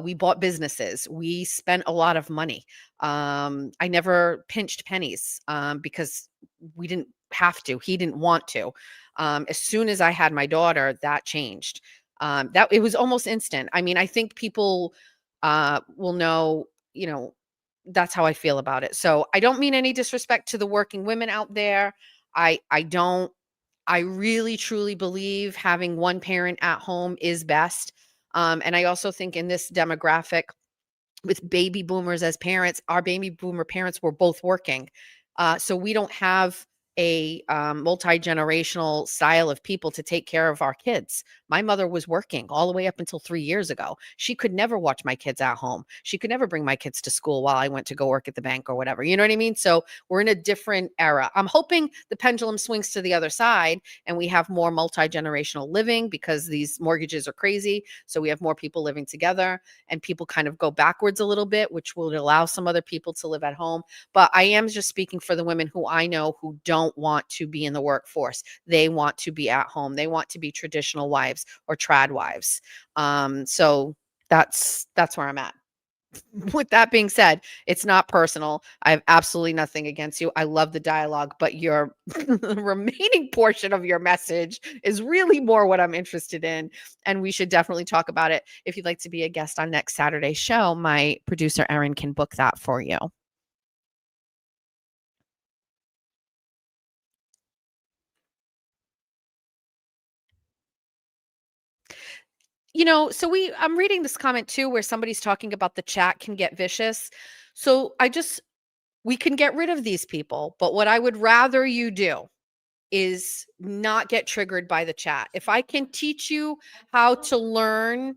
Speaker 1: We bought businesses. We spent a lot of money. I never pinched pennies because we didn't have to. He didn't want to. As soon as I had my daughter, that changed. That it was almost instant. I mean, I think people will know, that's how I feel about it. So I don't mean any disrespect to the working women out there. I don't. I really truly believe having one parent at home is best. And I also think in this demographic, with baby boomers as parents, our baby boomer parents were both working. So we don't have a multi-generational style of people to take care of our kids. My mother was working all the way up until 3 years ago. She could never watch my kids at home. She could never bring my kids to school while I went to go work at the bank or whatever. You know what I mean? So we're in a different era. I'm hoping the pendulum swings to the other side and we have more multi-generational living because these mortgages are crazy. So we have more people living together and people kind of go backwards a little bit, which will allow some other people to live at home. But I am just speaking for the women who I know who don't want to be in the workforce. They want to be at home. They want to be traditional wives or trad wives. So that's where I'm at. With that being said, it's not personal. I have absolutely nothing against you. I love the dialogue, but your remaining portion of your message is really more what I'm interested in. And we should definitely talk about it. If you'd like to be a guest on next Saturday's show, my producer, Erin, can book that for you. So I'm reading this comment too, where somebody's talking about the chat can get vicious. So we can get rid of these people. But what I would rather you do is not get triggered by the chat. If I can teach you how to learn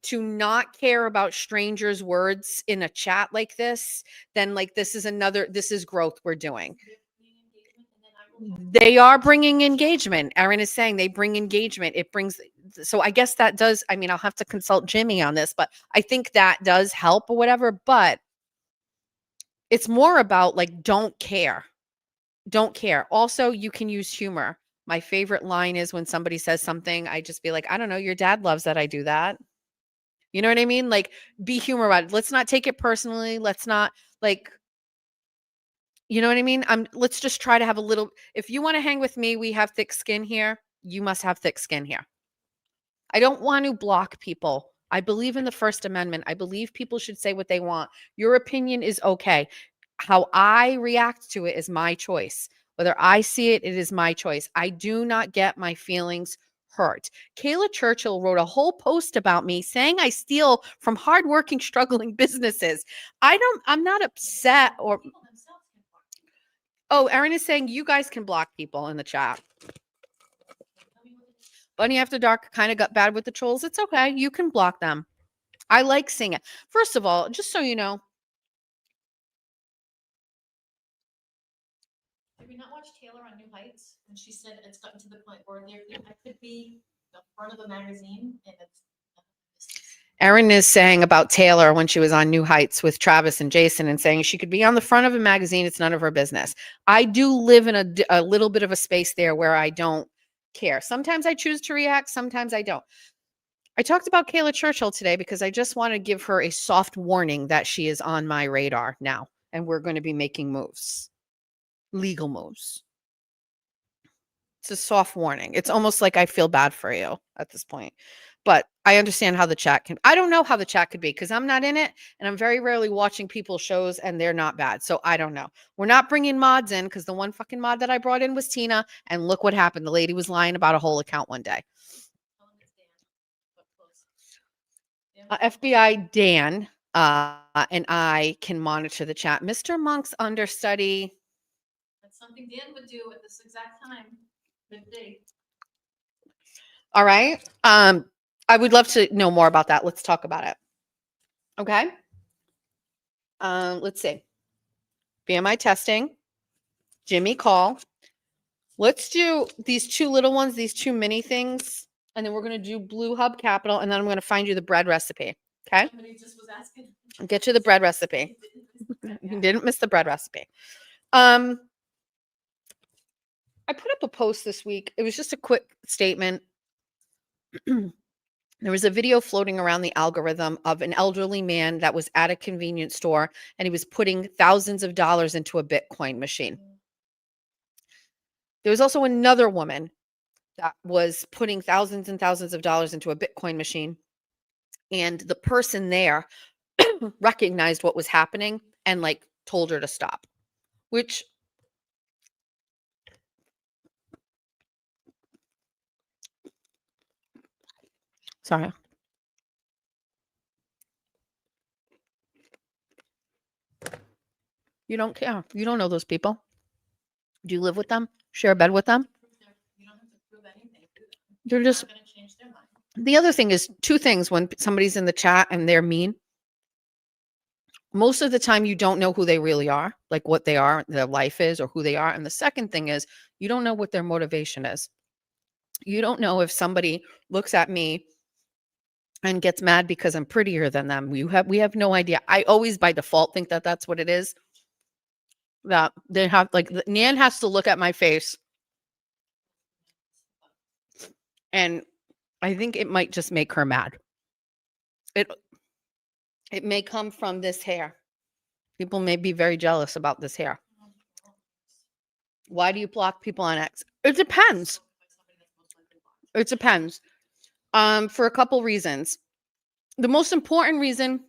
Speaker 1: to not care about strangers' words in a chat like this, then this is growth we're doing. They are bringing engagement. Erin is saying they bring engagement. So I guess that does, I'll have to consult Jimmy on this, but I think that does help or whatever, but it's more about don't care. Don't care. Also, you can use humor. My favorite line is when somebody says something, I just be like, I don't know, your dad loves that I do that. You know what I mean? Be humor about it. Let's not take it personally. Let's not you know what I mean? Let's just try to have a little, if you want to hang with me, we have thick skin here. You must have thick skin here. I don't want to block people. I believe in the First Amendment. I believe people should say what they want. Your opinion is okay. How I react to it is my choice. Whether I see it, it is my choice. I do not get my feelings hurt. Kayla Churchill wrote a whole post about me saying I steal from hardworking, struggling businesses. I'm not upset or. Oh, Erin is saying you guys can block people in the chat. Bunny After Dark kind of got bad with the trolls. It's okay. You can block them. I like seeing it. First of all, just so you know.
Speaker 2: Did we not watch Taylor on New Heights? And she said it's gotten to the point where I could be the front of a magazine and it's.
Speaker 1: Erin is saying about Taylor when she was on New Heights with Travis and Jason and saying she could be on the front of a magazine. It's none of her business. I do live in a little bit of a space there where I don't care. Sometimes I choose to react. Sometimes I don't. I talked about Kayla Churchill today because I just want to give her a soft warning that she is on my radar now. And we're going to be making moves, legal moves. It's a soft warning. It's almost like I feel bad for you at this point. But I understand how the chat I don't know how the chat could be because I'm not in it and I'm very rarely watching people's shows and they're not bad. So I don't know. We're not bringing mods in because the one fucking mod that I brought in was Tina. And look what happened. The lady was lying about a whole account one day. FBI Dan and I can monitor the chat. Mr. Monk's understudy.
Speaker 2: That's something Dan would do at this exact time. Midday.
Speaker 1: All right. I would love to know more about that. Let's talk about it. Okay. Let's see. BMI testing. Jimmy call. Let's do these two little ones, these two mini things, and then we're going to do Blue Hub Capital, and then I'm going to find you the bread recipe. Okay.
Speaker 2: Somebody just was asking.
Speaker 1: I'll get you the bread recipe. You didn't miss the bread recipe. I put up a post this week. It was just a quick statement. There was a video floating around the algorithm of an elderly man that was at a convenience store and he was putting thousands of dollars into a Bitcoin machine. There was also another woman that was putting thousands and thousands of dollars into a Bitcoin machine. And the person there recognized what was happening and told her to stop, which sorry. You don't care. You don't know those people. Do you live with them? Share a bed with them?
Speaker 2: You don't have to prove anything to them.
Speaker 1: They're just,
Speaker 2: Not gonna change their mind.
Speaker 1: the other thing is two things when somebody's in the chat and they're mean. Most of the time, you don't know who they really are, like what they are, their life is, or who they are. And the second thing is, you don't know what their motivation is. You don't know if somebody looks at me and gets mad because I'm prettier than them. We have no idea. I always by default think that that's what it is. That they have like Nan has to look at my face, and I think it might just make her mad. It may come from this hair. People may be very jealous about this hair. Why do you block people on X? It depends. It depends. For a couple reasons. The most important reason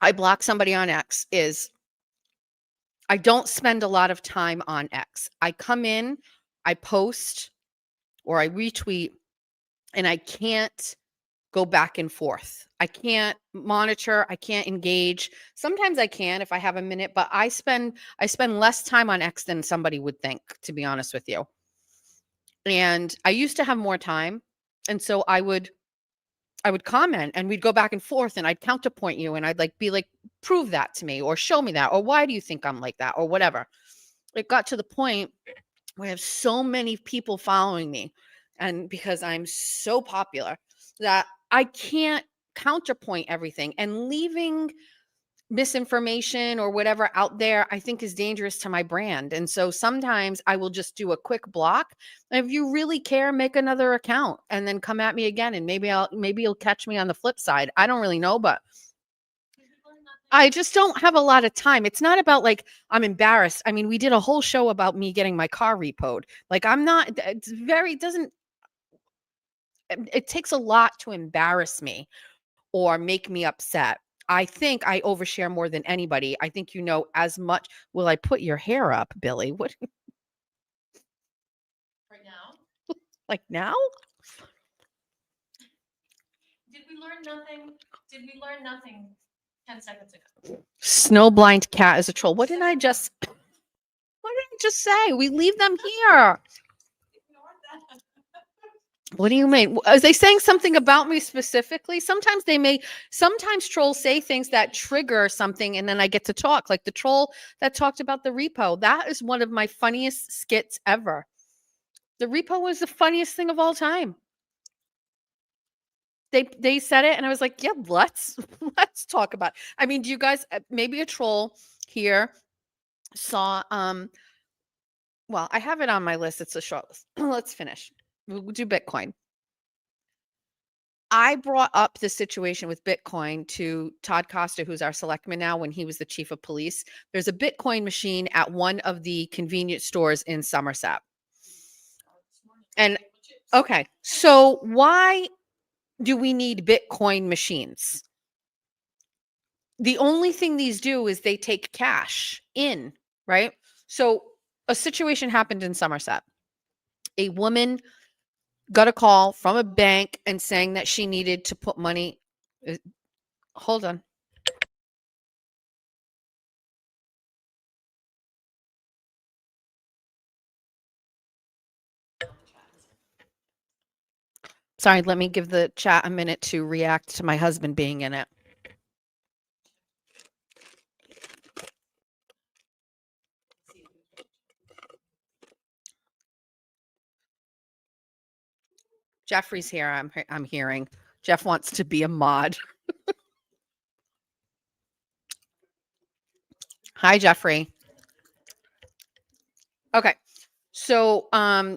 Speaker 1: I block somebody on X is I don't spend a lot of time on X. I come in, I post, or I retweet, and I can't go back and forth. I can't monitor, I can't engage. Sometimes I can if I have a minute, but I spend less time on X than somebody would think, to be honest with you. And I used to have more time, and so I would comment and we'd go back and forth and I'd counterpoint you and I'd like be like, prove that to me or show me that or why do you think I'm like that or whatever. It got to the point where I have so many people following me and because I'm so popular that I can't counterpoint everything, and leaving misinformation or whatever out there I think is dangerous to my brand. And so sometimes I will just do a quick block. And if you really care, make another account and then come at me again and maybe you'll catch me on the flip side. I don't really know, but I just don't have a lot of time. It's not about like I'm embarrassed. I mean, we did a whole show about me getting my car repoed. Like I'm not, it's very, it takes a lot to embarrass me or make me upset. I think I overshare more than anybody. I think you know as much. Will I put your hair up, Billy? What,
Speaker 2: Right now,
Speaker 1: like now?
Speaker 2: did we learn nothing? Did we learn nothing 10 seconds ago?
Speaker 1: Snowblind cat is a troll. What did I just say? We leave them here.
Speaker 2: Ignore that.
Speaker 1: What do you mean? Are they saying something about me specifically? Sometimes trolls say things that trigger something and then I get to talk. Like the troll that talked about the repo. That is one of my funniest skits ever. The repo was the funniest thing of all time. They said it and I was like, yeah, let's talk about it. I mean, do you guys maybe a troll here saw well, I have it on my list. It's a short list. Let's finish. We'll do Bitcoin. I brought up the situation with Bitcoin to Todd Costa, who's our selectman now, when he was the chief of police. There's a Bitcoin machine at one of the convenience stores in Somerset. And okay, so why do we need Bitcoin machines? The only thing these do is they take cash in, right? So a situation happened in Somerset. A woman got a call from a bank and saying that she needed to put money. Hold on. Sorry, let me give the chat a minute to react to my husband being in it. Jeffrey's here. I'm hearing. Jeff wants to be a mod. Hi, Jeffrey. Okay. So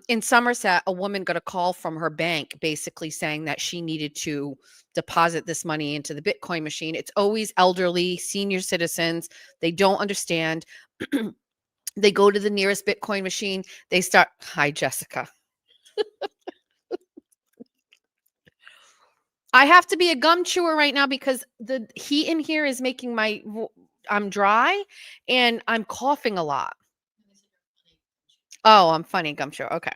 Speaker 1: in Somerset, a woman got a call from her bank basically saying that she needed to deposit this money into the Bitcoin machine. It's always elderly, senior citizens. They don't understand. They go to the nearest Bitcoin machine. They start, hi, Jessica. I have to be a gum chewer right now because the heat in here is making I'm dry and I'm coughing a lot. Oh, I'm funny, gum chewer. Okay.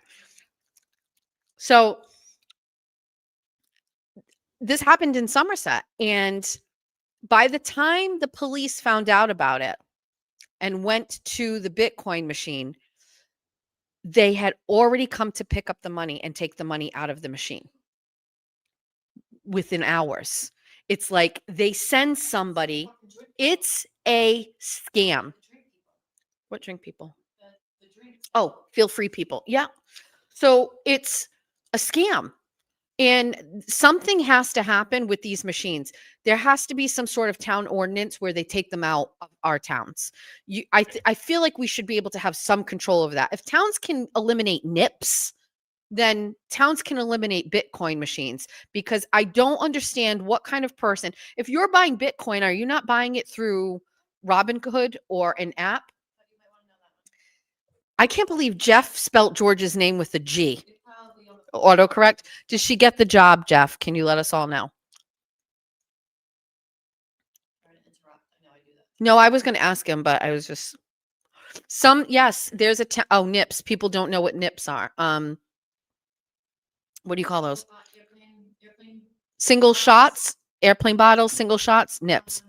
Speaker 1: So this happened in Somerset, and by the time the police found out about it and went to the Bitcoin machine, they had already come to pick up the money and take the money out of the machine within hours. It's like they send somebody. It's a scam. What drink people? Oh, feel free people. Yeah. So it's a scam. And something has to happen with these machines. There has to be some sort of town ordinance where they take them out of our towns. I feel like we should be able to have some control over that. If towns can eliminate NIPS, then towns can eliminate Bitcoin machines, because I don't understand what kind of person, if you're buying Bitcoin, are you not buying it through Robinhood or an app? I can't believe Jeff spelt George's name with a G. Autocorrect. Did she get the job, Jeff? Can you let us all know? No, I was going to ask him, but I was just yes, there's a NIPS. People don't know what NIPS are. What do you call those? Single shots, airplane bottles, single shots, NIPS.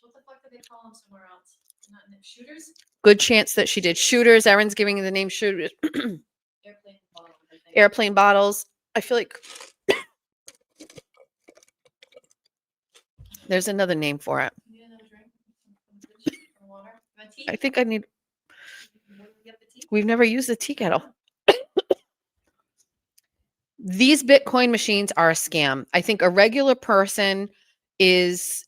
Speaker 2: What the fuck do they call them somewhere else? Not shooters?
Speaker 1: Good chance that she did. Shooters. Erin's giving the name shooters.
Speaker 2: Airplane bottles. I think.
Speaker 1: Airplane bottles. I feel like there's another name for it.
Speaker 2: You need another drink? Some water? You want tea?
Speaker 1: I think I need.
Speaker 2: You get the tea?
Speaker 1: We've never used the tea kettle. These Bitcoin machines are a scam. I think a regular person is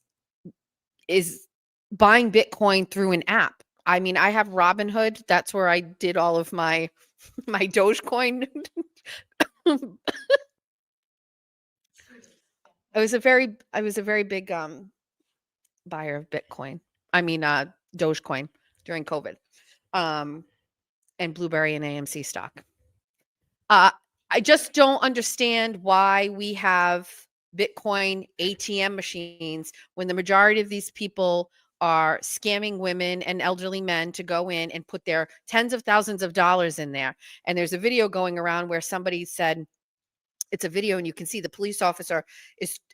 Speaker 1: buying Bitcoin through an app. I mean, I have Robinhood. That's where I did all of my Dogecoin. I was a very big buyer of Bitcoin. I mean Dogecoin during COVID. And Blueberry and AMC stock. I just don't understand why we have Bitcoin ATM machines when the majority of these people are scamming women and elderly men to go in and put their tens of thousands of dollars in there. And there's a video going around where somebody said, it's a video and you can see the police officer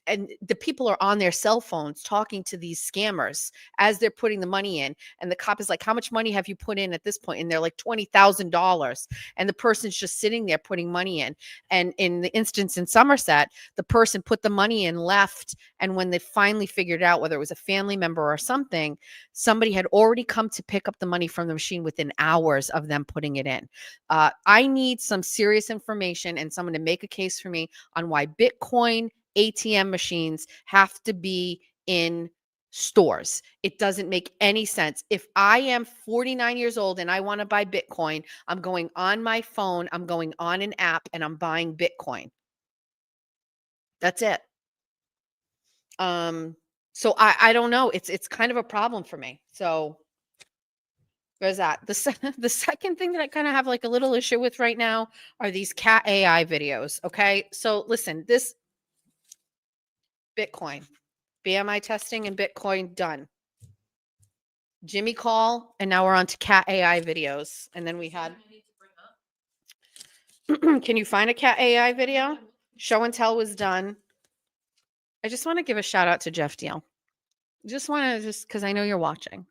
Speaker 1: and the people are on their cell phones talking to these scammers as they're putting the money in. And the cop is like, how much money have you put in at this point? And they're like $20,000. And the person's just sitting there putting money in. And in the instance in Somerset, the person put the money in, left. And when they finally figured out whether it was a family member or something, somebody had already come to pick up the money from the machine within hours of them putting it in. I need some serious information and someone to make a case for me on why Bitcoin ATM machines have to be in stores. It doesn't make any sense. If I am 49 years old and I want to buy Bitcoin, I'm going on my phone, I'm going on an app and I'm buying Bitcoin. That's it. So I don't know. It's kind of a problem for me. So there's that. The second thing that I kind of have like a little issue with right now are these cat AI videos. Okay. So listen, this Bitcoin, BMI testing and Bitcoin done. Jimmy call, and now we're on to cat AI videos. And then we had, can you find a cat AI video? Show and tell was done. I just want to give a shout out to Jeff Deal. Just because I know you're watching.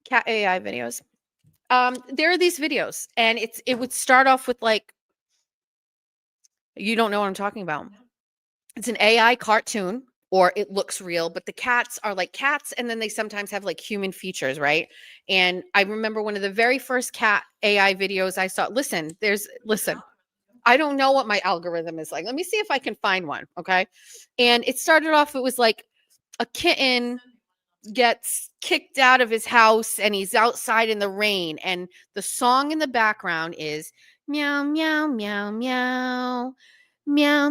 Speaker 1: Cat AI videos. There are these videos, and it would start off with like, you don't know what I'm talking about. It's an AI cartoon, or it looks real, but the cats are like cats, and then they sometimes have like human features, right? And I remember one of the very first cat AI videos I saw. Listen, I don't know what my algorithm is like. Let me see if I can find one, okay? And it started off, it was like a kitten gets kicked out of his house and he's outside in the rain, and the song in the background is meow meow meow meow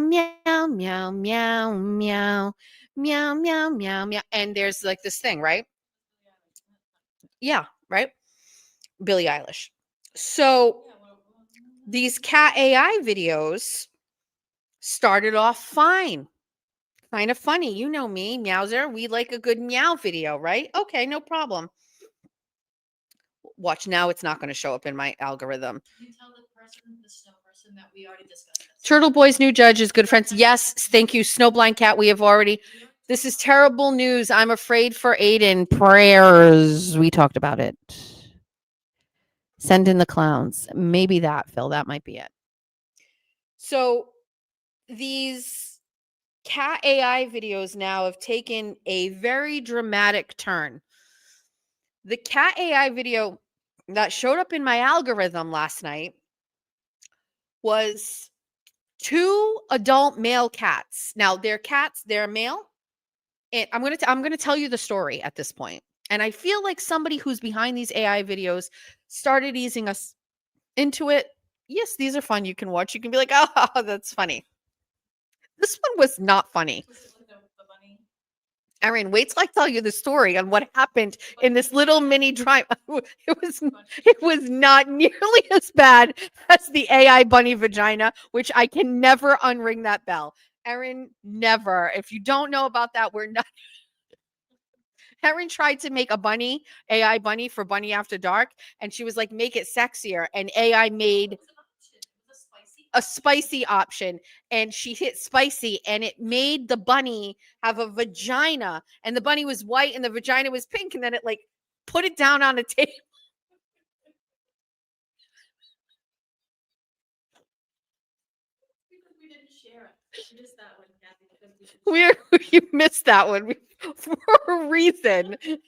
Speaker 1: meow meow meow meow meow meow meow meow meow, and there's like this thing, right? Yeah, right. Billie Eilish. So these cat AI videos started off fine, kind of funny. You know me, Meowser. We like a good meow video, right? Okay, no problem. Watch, now it's not going to show up in my algorithm.
Speaker 2: Can you tell the snow person that we already discussed this?
Speaker 1: Turtle Boy's new judge is good friends. Yes, thank you, Snowblind Cat. We have already. This is terrible news. I'm afraid for Aiden. Prayers. We talked about it. Send in the clowns. Maybe that, Phil. That might be it. So these cat AI videos now have taken a very dramatic turn. The cat AI video that showed up in my algorithm last night was 2 adult male cats. Now, they're cats, they're male. And I'm going to tell you the story at this point. And I feel like somebody who's behind these AI videos started easing us into it. Yes, these are fun. You can watch. You can be like, "Oh, that's funny." This one was not funny.
Speaker 2: Was it with the bunny?
Speaker 1: Erin, wait till I tell you the story on what happened in this little mini drive. It was not nearly as bad as the AI bunny vagina, which I can never unring that bell. Erin, never. If you don't know about that, we're not. Erin tried to make a bunny, AI bunny for Bunny After Dark, and she was like, make it sexier. And AI made
Speaker 2: It was an option. It was
Speaker 1: a spicy option, and she hit spicy, and it made the bunny have a vagina, and the bunny was white and the vagina was pink, and then it like put it down on the table.
Speaker 2: Because we didn't share it. We missed that one, Kathy. Because we didn't
Speaker 1: You missed that one for a reason. And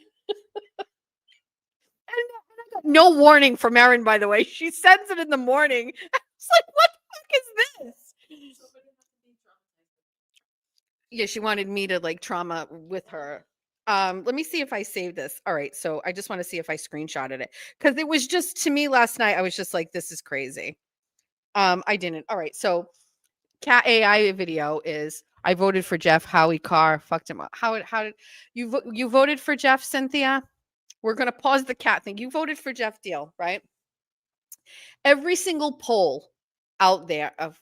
Speaker 1: I got no warning from Erin, by the way. She sends it in the morning. It's like, what the fuck is this?
Speaker 2: Somebody has to be traumatized.
Speaker 1: Yeah, she wanted me to like trauma with her. Let me see if I saved this. All right, so I just want to see if I screenshotted it, because it was just, to me last night, I was just like, this is crazy. I didn't. All right, so cat AI video is, I voted for Jeff. Howie Carr fucked him up. How did you voted for Jeff, Cynthia? We're gonna pause the cat thing. You voted for Jeff Deal, right? Every single poll out there of,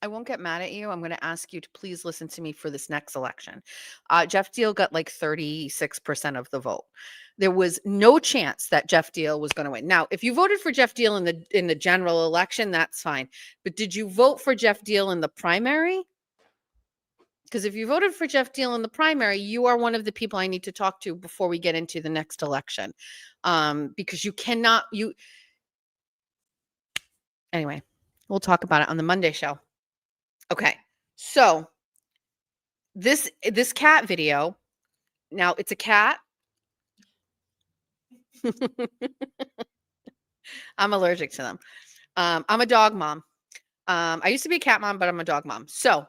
Speaker 1: I won't get mad at you. I'm going to ask you to please listen to me for this next election. Jeff Deal got like 36% of the vote. There was no chance that Jeff Deal was going to win. Now, if you voted for Jeff Deal in the general election, that's fine. But did you vote for Jeff Deal in the primary? Because if you voted for Jeff Deal in the primary, you are one of the people I need to talk to before we get into the next election. Because you cannot, anyway, we'll talk about it on the Monday show. Okay, so this cat video, now it's a cat. I'm allergic to them. I'm a dog mom. I used to be a cat mom, but I'm a dog mom. So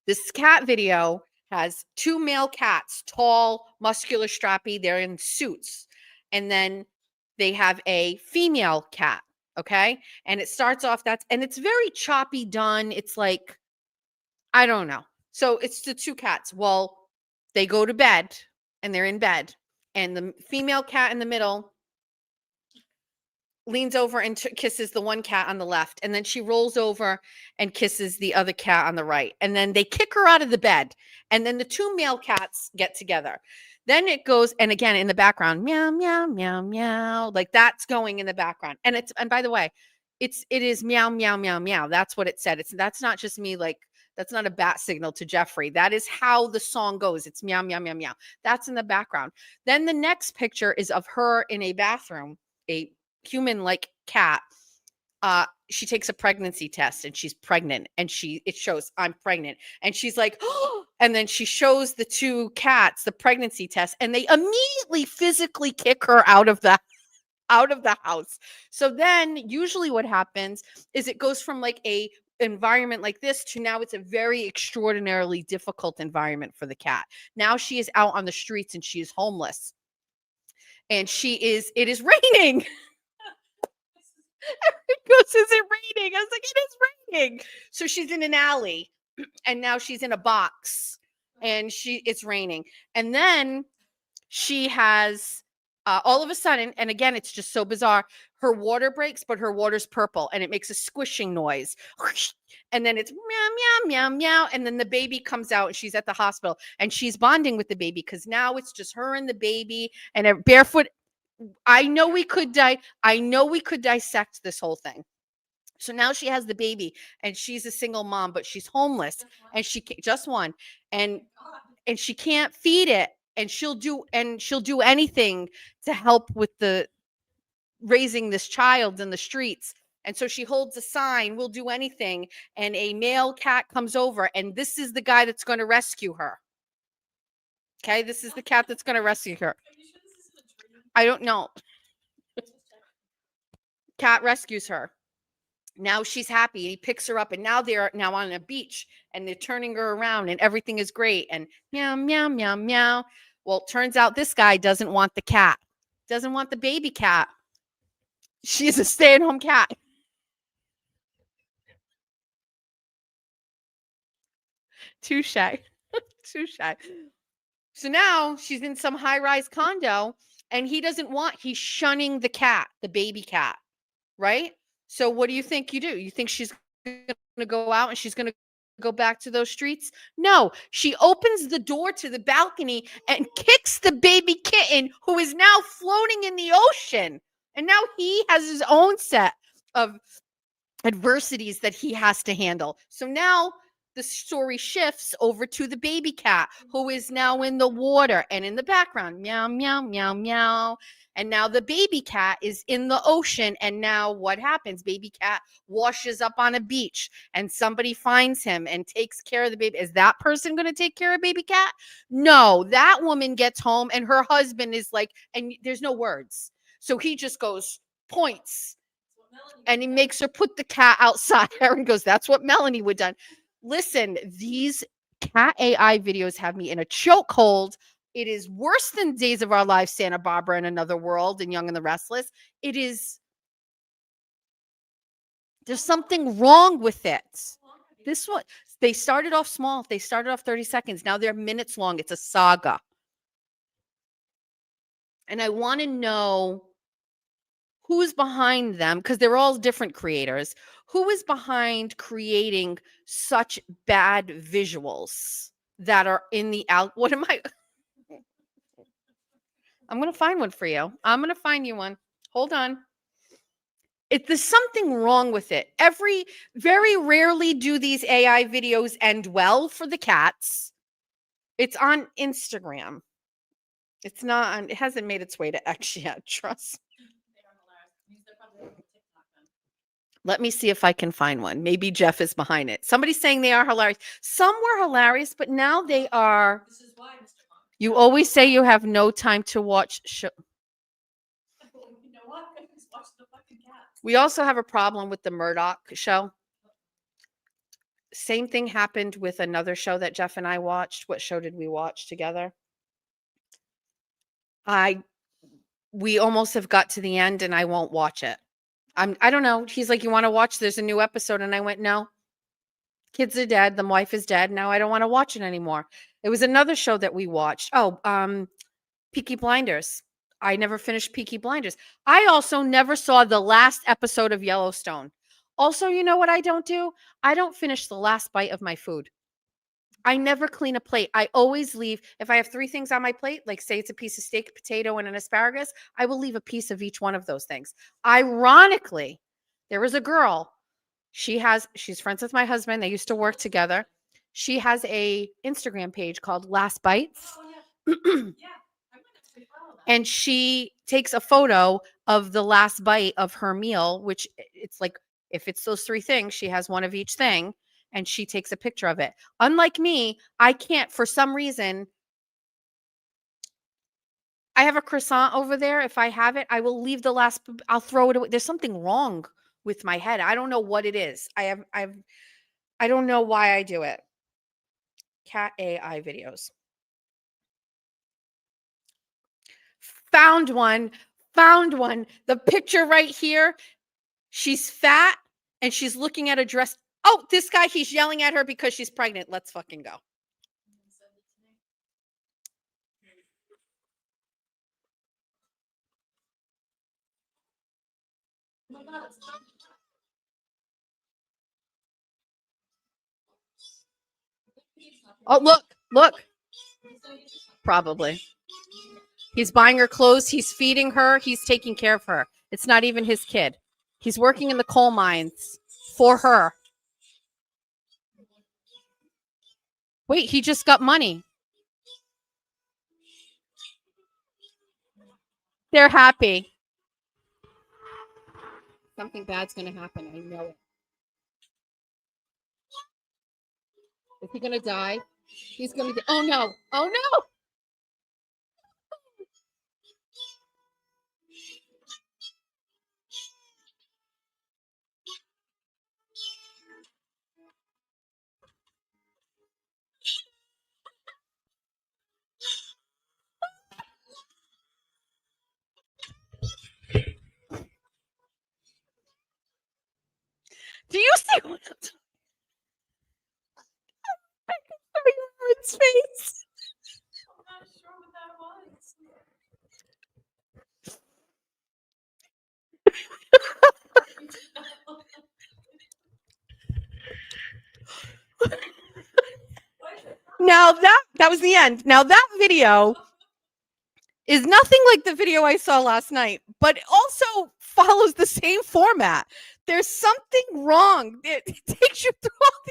Speaker 1: this cat video has 2 male cats, tall, muscular, strappy. They're in suits. And then they have a female cat. Okay. And it starts off, and it's very choppy done. It's like, I don't know. So it's the 2 cats. Well, they go to bed and they're in bed. And the female cat in the middle leans over and kisses the one cat on the left. And then she rolls over and kisses the other cat on the right. And then they kick her out of the bed. And then the 2 male cats get together. Then it goes, and again, in the background, meow, meow, meow, meow. Like that's going in the background. And by the way, it is meow, meow, meow, meow. That's what it said. That's not just me, like, that's not a bat signal to Jeffrey. That is how the song goes. It's meow, meow, meow, meow. That's in the background. Then the next picture is of her in a bathroom, a human-like cat. She takes a pregnancy test and she's pregnant, and it shows I'm pregnant, and she's like, oh, and then she shows the 2 cats the pregnancy test, and they immediately physically kick her out of the house. So then usually what happens is it goes from like a environment like this to now it's a very extraordinarily difficult environment for the cat. Now she is out on the streets and she is homeless. And it is raining. It goes, is it raining? I was like, it is raining. So she's in an alley and now she's in a box and it's raining. And then she has all of a sudden, and again, it's just so bizarre, her water breaks, but her water's purple and it makes a squishing noise. And then it's meow, meow, meow, meow. And then the baby comes out and she's at the hospital and she's bonding with the baby because now it's just her and the baby and a barefoot. I know we could dissect this whole thing. So now she has the baby and she's a single mom, but she's homeless and just one and she can't feed it and she'll do anything to help with the raising this child in the streets. And so she holds a sign, "We'll do anything." And a male cat comes over and this is the guy that's going to rescue her. Okay, this is the cat that's going to rescue her. I don't know. Cat rescues her. Now she's happy. He picks her up and now they're now on a beach and they're turning her around and everything is great and meow, meow, meow, meow. Well, it turns out this guy doesn't want the cat, doesn't want the baby cat. She's a stay-at-home cat. Touche. Touche. So now she's in some high-rise condo and he's shunning the cat, the baby cat, right? So what do you think you do? You think she's going to go out and she's going to go back to those streets? No, she opens the door to the balcony and kicks the baby kitten who is now floating in the ocean. And now he has his own set of adversities that he has to handle. So now the story shifts over to the baby cat who is now in the water and in the background, meow, meow, meow, meow. And now the baby cat is in the ocean. And now what happens? Baby cat washes up on a beach and somebody finds him and takes care of the baby. Is that person going to take care of baby cat? No, that woman gets home and her husband is like, and there's no words. So he just goes, points. And he makes her put the cat outside. Aaron goes, that's what Melanie would done. Listen, these cat AI videos have me in a chokehold. It is worse than Days of Our Lives, Santa Barbara, and Another World, and Young and the Restless. There's something wrong with it. This one, they started off small. They started off 30 seconds. Now they're minutes long. It's a saga. And I want to know who's behind them, because they're all different creators. Who is behind creating such bad visuals that are in the what am I? I'm going to find one for you. I'm going to find you one. Hold on. There's something wrong with it. Very rarely do these AI videos end well for the cats. It's on Instagram. It's not on, it hasn't made its way to X yet. Trust. Let me see if I can find one. Maybe Jeff is behind it. Somebody's saying they are hilarious. Some were hilarious, but now they are.
Speaker 2: This is why, Mr. Monk.
Speaker 1: You always say you have no time to watch show.
Speaker 2: You know what? Just watch the fucking cats.
Speaker 1: We also have a problem with the Murdoch show. Same thing happened with another show that Jeff and I watched. What show did we watch together? We almost have got to the end and I won't watch it. I don't know. He's like, you want to watch? There's a new episode. And I went, no. Kids are dead. The wife is dead. Now I don't want to watch it anymore. It was another show that we watched. Oh, Peaky Blinders. I never finished Peaky Blinders. I also never saw the last episode of Yellowstone. Also, you know what I don't do? I don't finish the last bite of my food. I never clean a plate. I always leave. If I have 3 things on my plate, like say it's a piece of steak, potato, and an asparagus, I will leave a piece of each one of those things. Ironically, there was a girl. She's friends with my husband. They used to work together. She has a Instagram page called Last Bites.
Speaker 2: Oh, yeah. Yeah. I went to follow that.
Speaker 1: And she takes a photo of the last bite of her meal, which it's like, if it's those 3 things, she has one of each thing. And she takes a picture of it. Unlike me, I can't, for some reason, I have a croissant over there. If I have it, I will leave I'll throw it away. There's something wrong with my head. I don't know what it is. I don't know why I do it. Cat AI videos. Found one. The picture right here. She's fat and she's looking at a dress. Oh, this guy, he's yelling at her because she's pregnant. Let's fucking go. Oh, look. Probably. He's buying her clothes. He's feeding her. He's taking care of her. It's not even his kid. He's working in the coal mines. for her. Wait, he just got money. They're happy. Something bad's going to happen. I know it. Is he going to die? He's going to. Oh no! Oh no! Do you see what I'm talking? I can show you Aaron's face.
Speaker 2: I'm not sure what that was.
Speaker 1: Now that was the end. Now that video is nothing like the video I saw last night, but it also follows the same format. There's something wrong. It takes you through all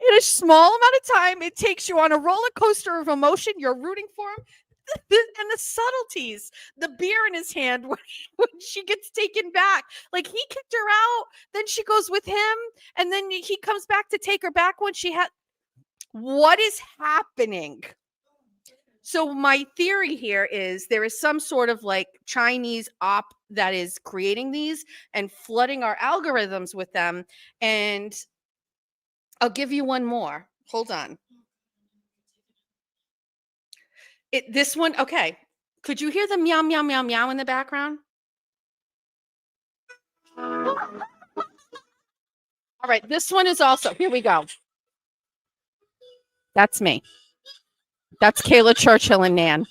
Speaker 1: in a small amount of time. It takes you on a roller coaster of emotion. You're rooting for him. And the subtleties, the beer in his hand when she gets taken back. Like, he kicked her out, then she goes with him, and then he comes back to take her back when she had. What is happening? So my theory here is there is some sort of like Chinese op that is creating these and flooding our algorithms with them. And I'll give you one more. Hold on. This one, okay. Could you hear the meow, meow, meow, meow in the background? All right, this one is also, here we go. That's me. That's Kayla Churchill and Nan.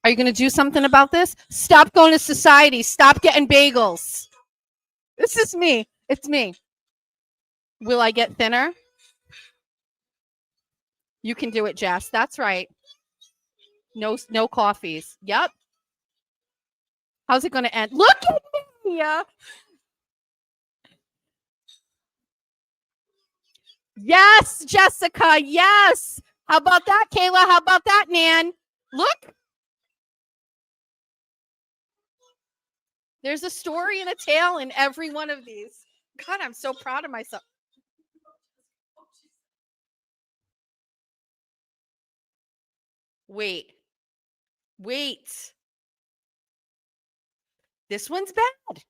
Speaker 1: Are you going to do something about this? Stop going to society. Stop getting bagels. This is me. It's me. Will I get thinner? You can do it, Jess. That's right. No coffees. Yep. How's it going to end? Look at me. Yes, Jessica. Yes. How about that, Kayla? How about that, Nan? Look. There's a story and a tale in every one of these. God, I'm so proud of myself. Wait. This one's bad.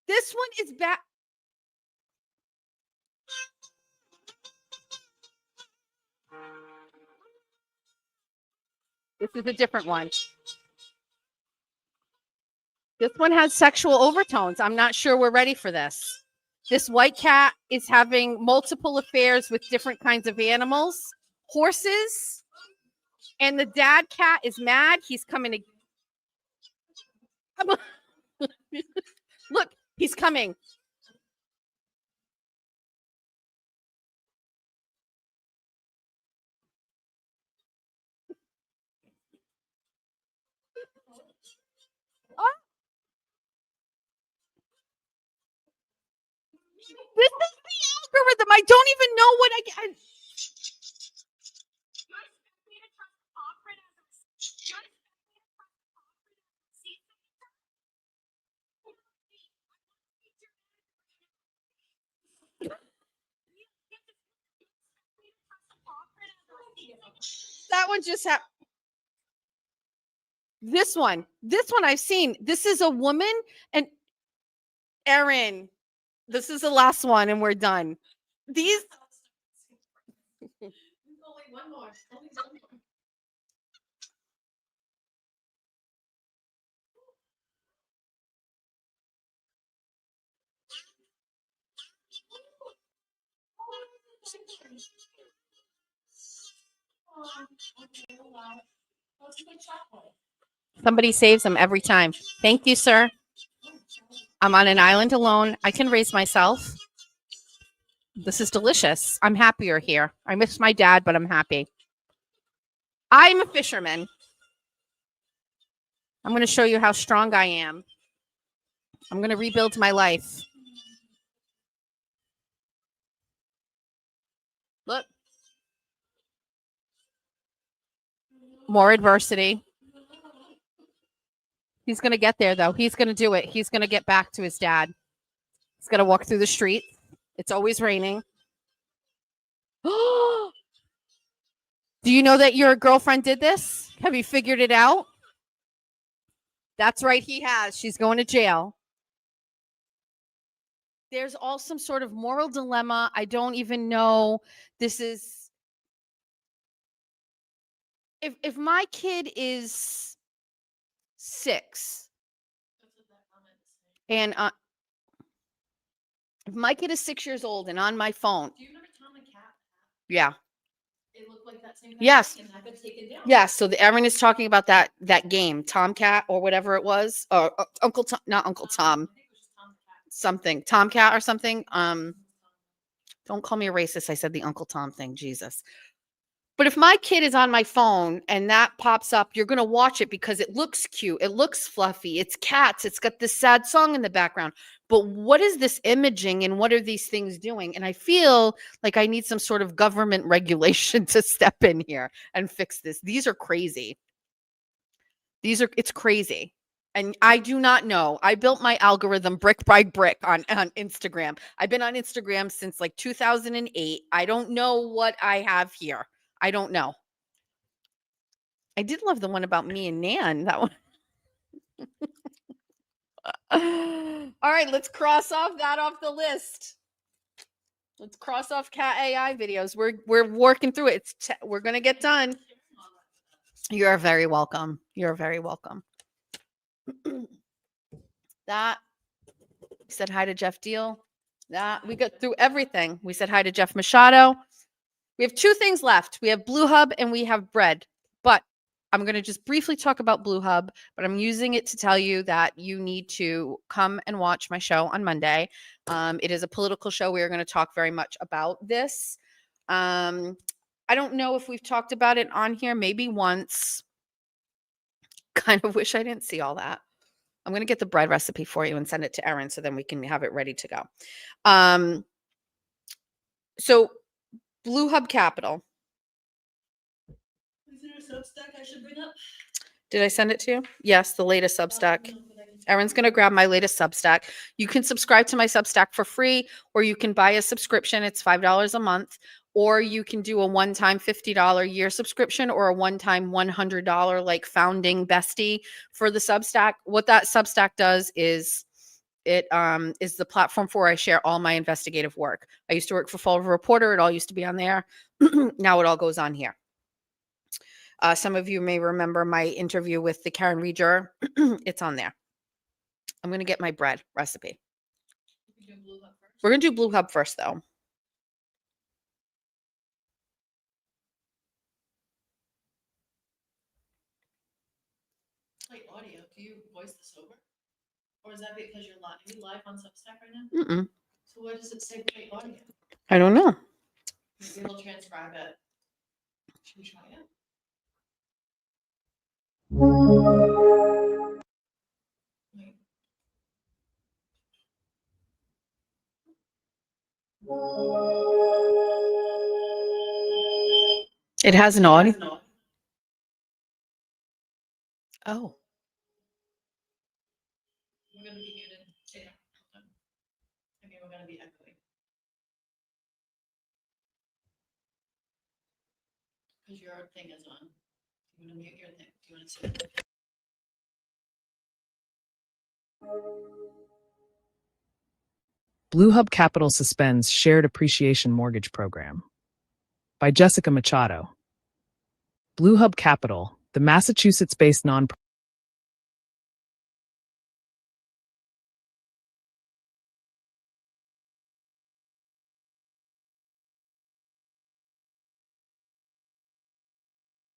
Speaker 1: This one is bad. This is a different one. This one has sexual overtones. I'm not sure we're ready for this. This white cat is having multiple affairs with different kinds of animals, horses, and the dad cat is mad. He's coming to. Look, he's coming. Oh. This is the algorithm. I don't even know what I get. That one just happened. This one I've seen. This is a woman, and Erin, this is the last one and we're done. These.
Speaker 2: Only one more.
Speaker 1: Somebody saves them every time. Thank you, sir. I'm on an island alone. I can raise myself. This is delicious. I'm happier here. I miss my dad, but I'm happy. I'm a fisherman. I'm going to show you how strong I am. I'm going to rebuild my life. Look. More adversity. He's going to get there, though. He's going to do it. He's going to get back to his dad. He's going to walk through the street. It's always raining. Do you know that your girlfriend did this? Have you figured it out? That's right, he has. She's going to jail. There's all some sort of moral dilemma. I don't even know. This is if my kid is 6 and if my kid is 6 years old and on my phone.
Speaker 2: Do you remember Tom and Cat?
Speaker 1: Yeah.
Speaker 2: It looked like that same guy.
Speaker 1: Yes.
Speaker 2: And I could take it down.
Speaker 1: Yes. So Erin is talking about that game, Tomcat or whatever it was, or Uncle Tom, not Uncle Tom,
Speaker 2: I think it was just Tom and Cat.
Speaker 1: something, Tomcat or something. Don't call me a racist. I said the Uncle Tom thing. Jesus. But if my kid is on my phone and that pops up, you're going to watch it because it looks cute. It looks fluffy. It's cats. It's got this sad song in the background. But what is this imaging and what are these things doing? And I feel like I need some sort of government regulation to step in here and fix this. These are crazy. It's crazy. And I do not know. I built my algorithm brick by brick on Instagram. I've been on Instagram since like 2008. I don't know what I have here. I don't know. I did love the one about me and Nan. That one. All right, let's cross off that off the list. Let's cross off cat AI videos. We're working through it. We're gonna get done. You're very welcome. You're very welcome. That we said hi to Jeff Deal. That we got through everything. We said hi to Jess Machado. We have 2 things left. We have Blue Hub and we have bread. But I'm going to just briefly talk about Blue Hub, but I'm using it to tell you that you need to come and watch my show on Monday. It is a political show. We are going to talk very much about this. I don't know if we've talked about it on here, maybe once. Kind of wish I didn't see all that. I'm going to get the bread recipe for you and send it to Erin so then we can have it ready to go. So Blue Hub Capital.
Speaker 2: Is there a Substack I should bring up?
Speaker 1: Did I send it to you? Yes, the latest Substack.
Speaker 2: No, but I can-
Speaker 1: Erin's going to grab my latest Substack. You can subscribe to my Substack for free, or you can buy a subscription. It's $5 a month, or you can do a one-time $50 year subscription or a one-time $100 like founding bestie for the Substack. What that Substack does is it is the platform for where I share all my investigative work. I used to work for Fall River Reporter. It all used to be on there. Now it all goes on here. Some of you may remember my interview with the Karen Reader. It's on there. I'm going to get my bread recipe.
Speaker 2: we can do Blue Hub first.
Speaker 1: We're going to do Blue Hub first, though.
Speaker 2: Play audio. Do you voice this over? Or is that because you're live? Are you live on Substack right now?
Speaker 1: Mm-mm.
Speaker 2: So why does it say play audio?
Speaker 1: I don't know.
Speaker 2: Maybe it'll transcribe it. Should we try it? Wait.
Speaker 1: It has an audio. Oh.
Speaker 2: We're gonna be muted. Yeah. I mean, we're gonna be echoing. Because your thing is on. You wanna mute your thing? Do you wanna see it?
Speaker 5: Blue Hub Capital suspends shared appreciation mortgage program. By Jessica Machado. Blue Hub Capital, the Massachusetts-based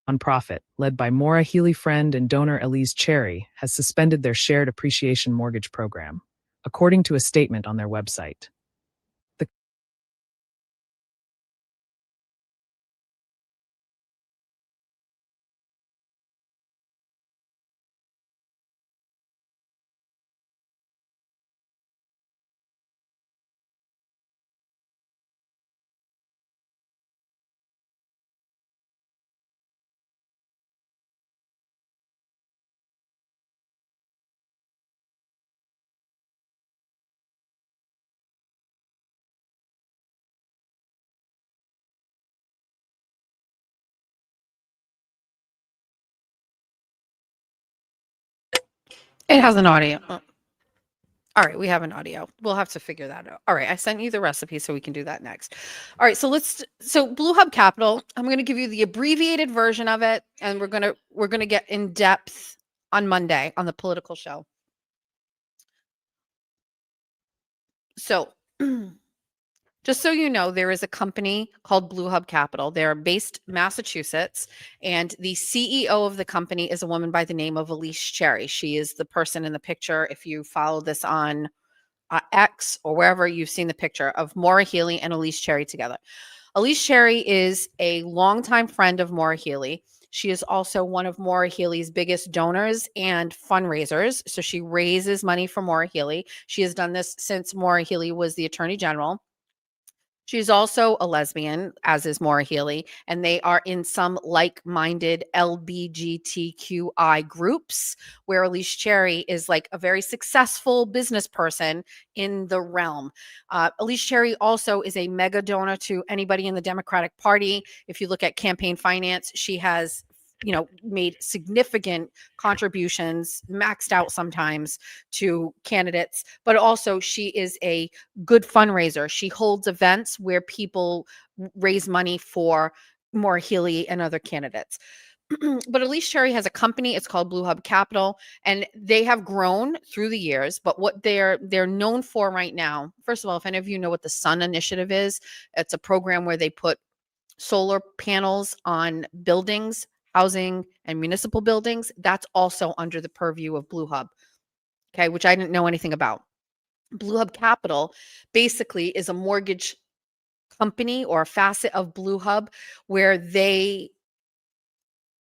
Speaker 5: nonprofit, led by Maura Healy-Friend and donor Elise Cherry, has suspended their shared appreciation mortgage program, according to a statement on their website.
Speaker 1: It has an audio. Oh. All right, we have an audio. We'll have to figure that out. All right, I sent you the recipe so we can do that next. All right, so Blue Hub Capital, I'm going to give you the abbreviated version of it, and we're going to get in depth on Monday on the political show. So, just so you know, there is a company called Blue Hub Capital. They're based Massachusetts, and the CEO of the company is a woman by the name of Elise Cherry. She is the person in the picture. If you follow this on X or wherever, you've seen the picture of Maura Healey and Elise Cherry together. Elise Cherry is a longtime friend of Maura Healey. She is also one of Maura Healey's biggest donors and fundraisers. So she raises money for Maura Healey. She has done this since Maura Healey was the Attorney General. She's also a lesbian, as is Maura Healey, and they are in some like-minded LGBTQI groups where Elise Cherry is like a very successful business person in the realm. Elise Cherry also is a mega donor to anybody in the Democratic Party. If you look at campaign finance, she has made significant contributions, maxed out sometimes, to candidates, but also she is a good fundraiser. She holds events where people raise money for Maura Healey and other candidates. But Elise Cherry has a company. It's called Blue Hub Capital, and they have grown through the years. But what they're known for right now, first of all, if any of you know what the Sun Initiative is, it's a program where they put solar panels on buildings, housing, and municipal buildings. That's also under the purview of Blue Hub, okay, which I didn't know anything about. Blue Hub Capital basically is a mortgage company or a facet of Blue Hub where they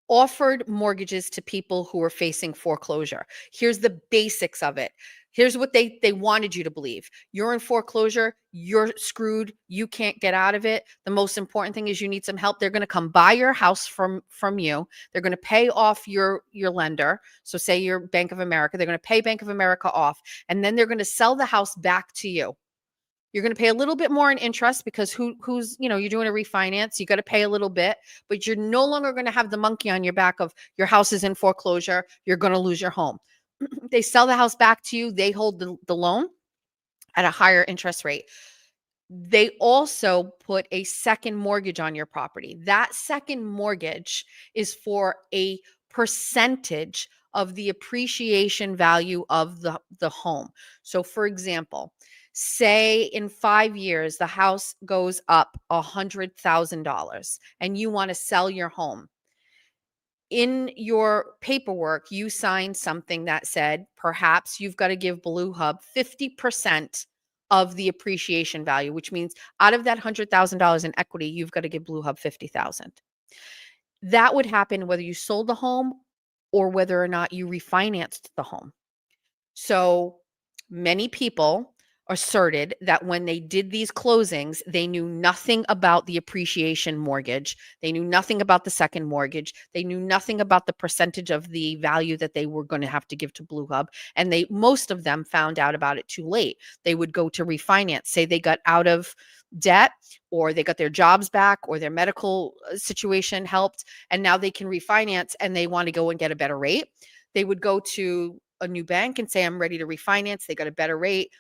Speaker 1: offered mortgages to people who were facing foreclosure. Here's the basics of it. Here's what they wanted you to believe. You're in foreclosure, you're screwed, you can't get out of it. The most important thing is you need some help. They're going to come buy your house from you. They're going to pay off your lender. So say you're Bank of America, they're going to pay Bank of America off, and then they're going to sell the house back to you. You're going to pay a little bit more in interest because who's you're doing a refinance. You got to pay a little bit, but you're no longer going to have the monkey on your back of your house is in foreclosure. You're going to lose your home. They sell the house back to you. They hold the loan at a higher interest rate. They also put a second mortgage on your property. That second mortgage is for a percentage of the appreciation value of the home. So for example, say in 5 years, the house goes up $100,000 and you want to sell your home. In your paperwork, you signed something that said perhaps you've got to give Blue Hub 50% of the appreciation value, which means out of that $100,000 in equity, you've got to give Blue Hub 50,000. That would happen whether you sold the home or whether or not you refinanced the home. So many people asserted that when they did these closings, they knew nothing about the appreciation mortgage. They knew nothing about the second mortgage. They knew nothing about the percentage of the value that they were going to have to give to Blue Hub. And most of them found out about it too late. They would go to refinance, say they got out of debt or they got their jobs back or their medical situation helped, and now they can refinance and they want to go and get a better rate. They would go to a new bank and say, I'm ready to refinance. They got a better rate.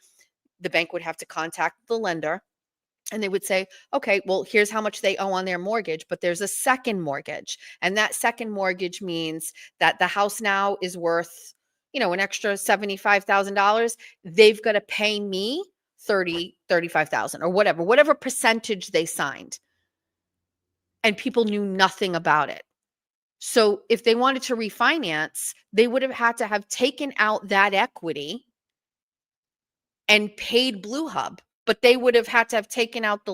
Speaker 1: The bank would have to contact the lender and they would say, okay, well, here's how much they owe on their mortgage, but there's a second mortgage. And that second mortgage means that the house now is worth, an extra $75,000. They've got to pay me 35,000 or whatever percentage they signed. And people knew nothing about it. So if they wanted to refinance, they would have had to have taken out that equity and paid Blue Hub, but they would have had to have taken out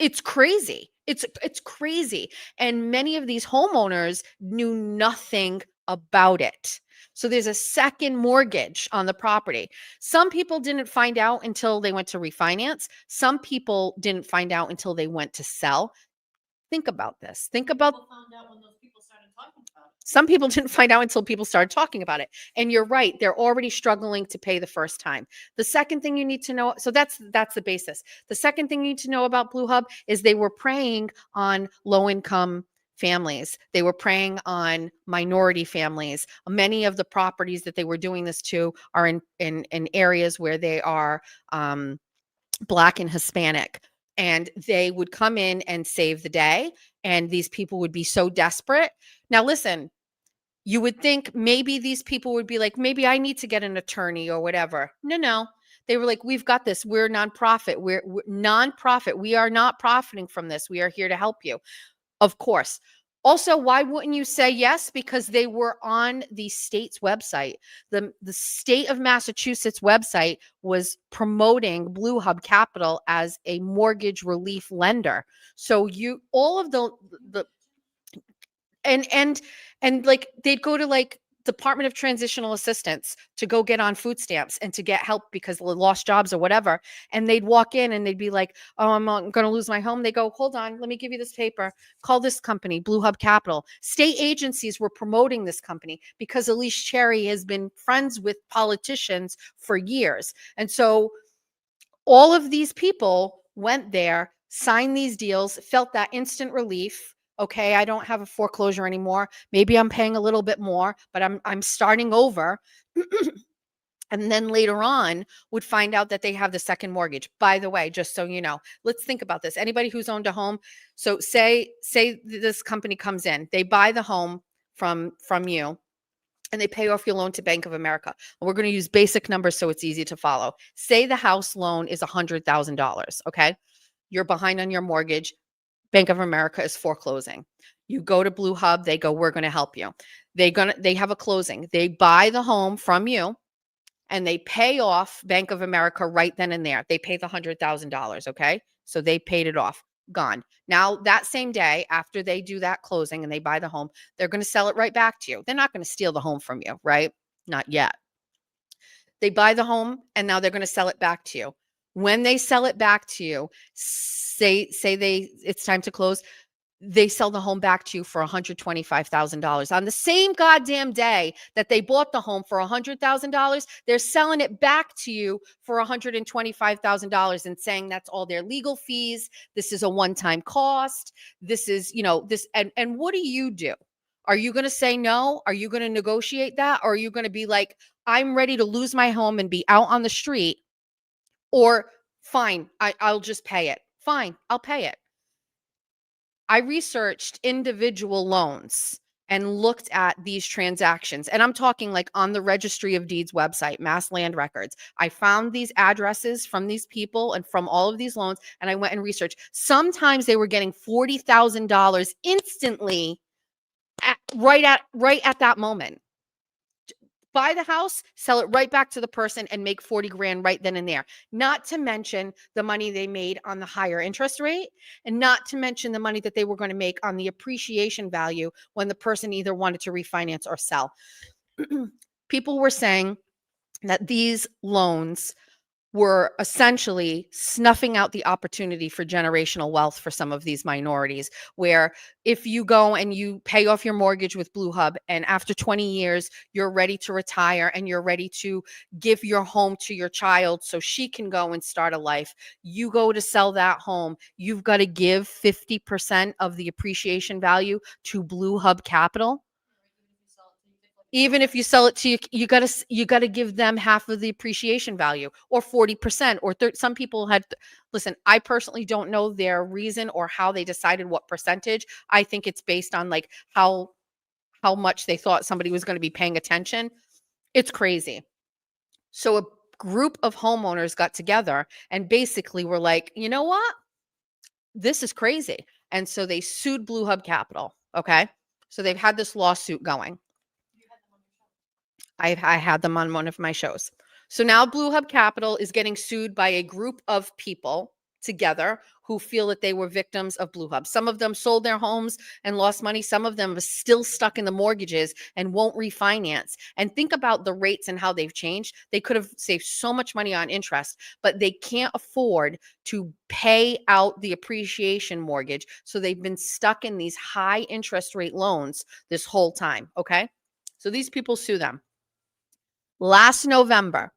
Speaker 1: it's crazy. It's crazy. And many of these homeowners knew nothing about it. So there's a second mortgage on the property. Some people didn't find out until they went to refinance. Some people didn't find out until they went to sell. Think about this. Think about
Speaker 2: People found out when those people started talking about it.
Speaker 1: Some people didn't find out until people started talking about it. And you're right, they're already struggling to pay the first time. The second thing you need to know, so that's the basis. The second thing you need to know about Blue Hub is they were preying on low-income families. They were preying on minority families. Many of the properties that they were doing this to are in areas where they are Black and Hispanic. And they would come in and save the day. And these people would be so desperate. Now, listen, you would think maybe these people would be like, maybe I need to get an attorney or whatever. No, no. They were like, we've got this. We're nonprofit. We're nonprofit. We are not profiting from this. We are here to help you. Of course. Also, why wouldn't you say yes? Because they were on the state's website. The state of Massachusetts website was promoting Blue Hub Capital as a mortgage relief lender. So all of the and like they'd go to like Department of Transitional Assistance to go get on food stamps and to get help because they lost jobs or whatever. And they'd walk in and they'd be like, oh, I'm going to lose my home. They go, hold on, let me give you this paper. Call this company, Blue Hub Capital. State agencies were promoting this company because Elise Cherry has been friends with politicians for years. And so all of these people went there, signed these deals, felt that instant relief. Okay, I don't have a foreclosure anymore. Maybe I'm paying a little bit more, but I'm starting over. And then later on would find out that they have the second mortgage. By the way, just so you know, let's think about this. Anybody who's owned a home, so say this company comes in, they buy the home from you and they pay off your loan to Bank of America. And we're going to use basic numbers so it's easy to follow. Say the house loan is $100,000, okay? You're behind on your mortgage. Bank of America is foreclosing. You go to Blue Hub, they go, we're going to help you. They have a closing. They buy the home from you and they pay off Bank of America right then and there. They pay the $100,000, okay? So they paid it off. Gone. Now, that same day, after they do that closing and they buy the home, they're going to sell it right back to you. They're not going to steal the home from you, right? Not yet. They buy the home and now they're going to sell it back to you. When they sell it back to you, say it's time to close, they sell the home back to you for $125,000. On the same goddamn day that they bought the home for $100,000, they're selling it back to you for $125,000 and saying that's all their legal fees. This is a one-time cost. This is, this. And what do? Are you going to say no? Are you going to negotiate that? Or are you going to be like, I'm ready to lose my home and be out on the street? Or fine, I'll just pay it. Fine, I'll pay it. I researched individual loans and looked at these transactions. And I'm talking like on the Registry of Deeds website, Mass Land Records. I found these addresses from these people and from all of these loans, and I went and researched. Sometimes they were getting $40,000 instantly right at that moment. Buy the house, sell it right back to the person and make 40 grand right then and there. Not to mention the money they made on the higher interest rate, and not to mention the money that they were going to make on the appreciation value when the person either wanted to refinance or sell. People were saying that these loans were essentially snuffing out the opportunity for generational wealth for some of these minorities, where if you go and you pay off your mortgage with Blue Hub and after 20 years, you're ready to retire and you're ready to give your home to your child so she can go and start a life, you go to sell that home, you've got to give 50% of the appreciation value to Blue Hub Capital. Even if you sell it to you gotta give them half of the appreciation value, or 40%, or some people had. Listen, I personally don't know their reason or how they decided what percentage. I think it's based on like how much they thought somebody was going to be paying attention. It's crazy. So a group of homeowners got together and basically were like, you know what? This is crazy. And so they sued Blue Hub Capital. Okay. So they've had this lawsuit going. I had them on one of my shows. So now Blue Hub Capital is getting sued by a group of people together who feel that they were victims of Blue Hub. Some of them sold their homes and lost money. Some of them are still stuck in the mortgages and won't refinance. And think about the rates and how they've changed. They could have saved so much money on interest, but they can't afford to pay out the appreciation mortgage. So they've been stuck in these high interest rate loans this whole time. Okay. So these people sue them. Last November,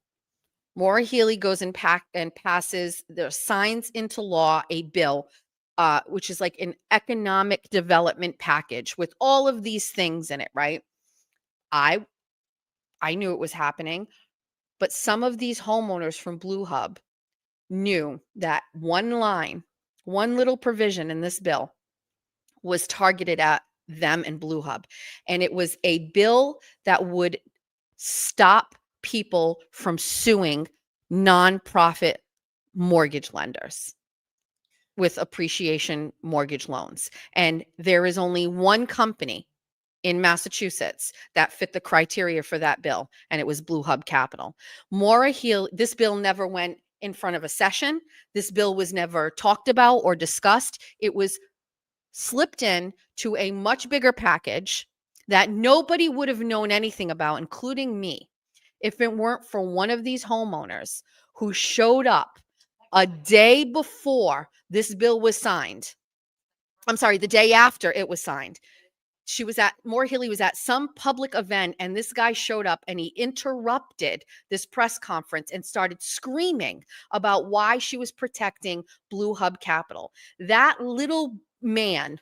Speaker 1: Maura Healey goes and passes, signs into law a bill which is like an economic development package with all of these things in it, right? I knew it was happening, but some of these homeowners from Blue Hub knew that one line, one little provision in this bill was targeted at them and Blue Hub. And it was a bill that would stop people from suing nonprofit mortgage lenders with appreciation mortgage loans. And there is only one company in Massachusetts that fit the criteria for that bill, and it was Blue Hub Capital. Maura Healey, this bill never went in front of a session. This bill was never talked about or discussed. It was slipped in to a much bigger package that nobody would have known anything about, including me, if it weren't for one of these homeowners who showed up a day before this bill was signed. I'm sorry, the day after it was signed. Maura Healey was at some public event, and this guy showed up and he interrupted this press conference and started screaming about why she was protecting Blue Hub Capital. That little man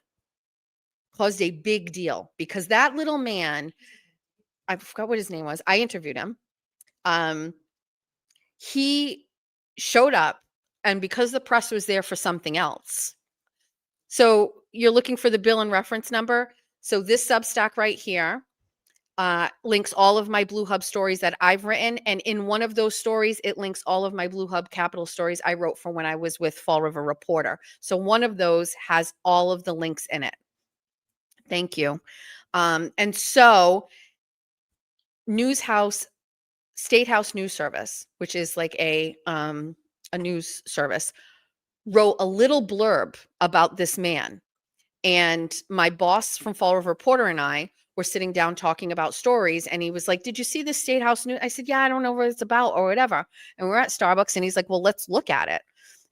Speaker 1: caused a big deal because that little man, I forgot what his name was. I interviewed him. He showed up, and because the press was there for something else. So you're looking for the bill and reference number. So this Substack right here links all of my Blue Hub stories that I've written. And in one of those stories, it links all of my Blue Hub Capital stories I wrote for when I was with Fall River Reporter. So one of those has all of the links in it. Thank you. And so State House News Service, which is like a news service, wrote a little blurb about this man. And my boss from Fall River Reporter and I were sitting down talking about stories. And he was like, "Did you see the State House news?" I said, "Yeah, I don't know what it's about or whatever." And we're at Starbucks and he's like, "Well, let's look at it."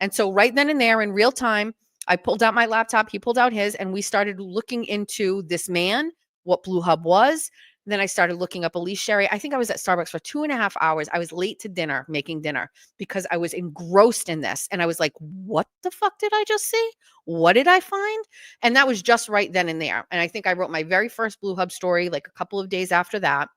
Speaker 1: And so right then and there in real time, I pulled out my laptop, he pulled out his, and we started looking into this man, what Blue Hub was. Then I started looking up Elise Sherry. I think I was at Starbucks for 2.5 hours. I was late to dinner, making dinner, because I was engrossed in this. And I was like, what the fuck did I just see? What did I find? And that was just right then and there. And I think I wrote my very first Blue Hub story like a couple of days after that.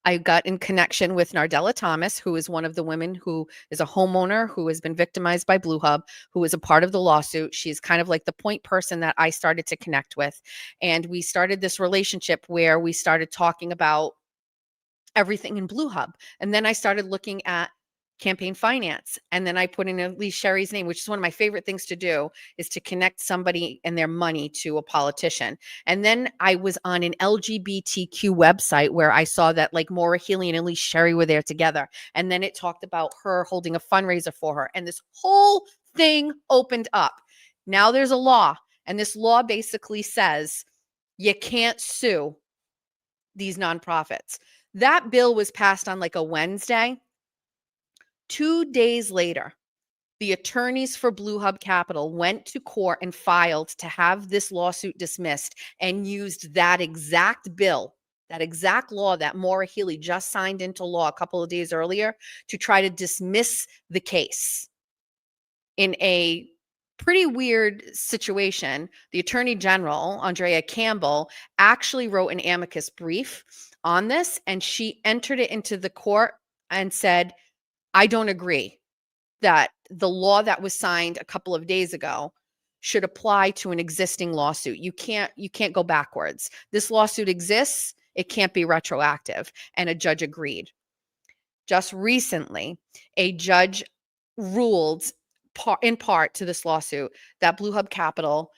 Speaker 1: I got in connection with Nardella Thomas, who is one of the women who is a homeowner who has been victimized by Blue Hub, who is a part of the lawsuit. She's kind of like the point person that I started to connect with. And we started this relationship where we started talking about everything in Blue Hub. And then I started looking at campaign finance. And then I put in Elise Sherry's name, which is one of my favorite things to do, is to connect somebody and their money to a politician. And then I was on an LGBTQ website where I saw that like Maura Healey and Elise Sherry were there together. And then it talked about her holding a fundraiser for her. And this whole thing opened up. Now there's a law. And this law basically says you can't sue these nonprofits. That bill was passed on like a Wednesday. 2 days later, the attorneys for Blue Hub Capital went to court and filed to have this lawsuit dismissed and used that exact bill, that exact law that Maura Healey just signed into law a couple of days earlier to try to dismiss the case. In a pretty weird situation, the Attorney General, Andrea Campbell, actually wrote an amicus brief on this, and she entered it into the court and said, I don't agree that the law that was signed a couple of days ago should apply to an existing lawsuit. You can't go backwards. This lawsuit exists. It can't be retroactive. And a judge agreed. Just recently, a judge ruled in part to this lawsuit that Blue Hub Capital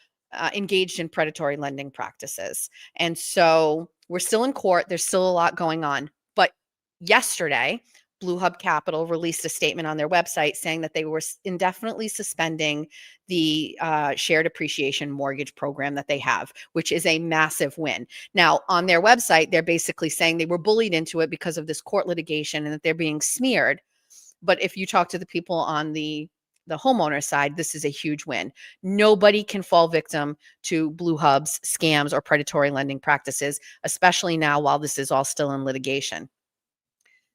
Speaker 1: engaged in predatory lending practices. And so we're still in court. There's still a lot going on. But yesterday, Blue Hub Capital released a statement on their website saying that they were indefinitely suspending the shared appreciation mortgage program that they have, which is a massive win. Now, on their website, they're basically saying they were bullied into it because of this court litigation and that they're being smeared. But if you talk to the people on the homeowner side, this is a huge win. Nobody can fall victim to Blue Hub's scams or predatory lending practices, especially now while this is all still in litigation.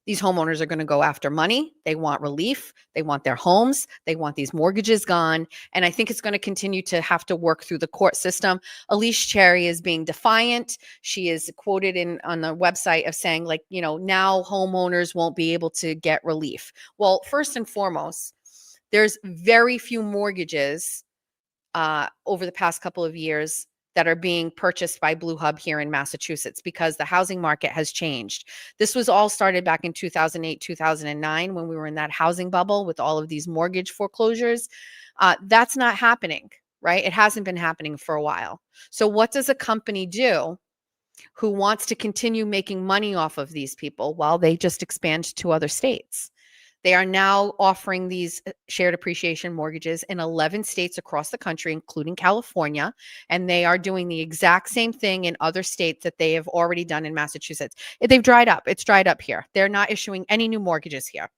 Speaker 1: These homeowners are going to go after money. They want relief. They want their homes. They want these mortgages gone. And I think it's going to continue to have to work through the court system. Elise Cherry is being defiant. She is quoted on the website of saying, like, now homeowners won't be able to get relief. Well, first and foremost, there's very few mortgages over the past couple of years that are being purchased by Blue Hub here in Massachusetts because the housing market has changed. This was all started back in 2008, 2009 when we were in that housing bubble with all of these mortgage foreclosures. That's not happening, right? It hasn't been happening for a while. So what does a company do who wants to continue making money off of these people while they just expand to other states? They are now offering these shared appreciation mortgages in 11 states across the country, including California. And they are doing the exact same thing in other states that they have already done in Massachusetts. They've dried up. It's dried up here. They're not issuing any new mortgages here.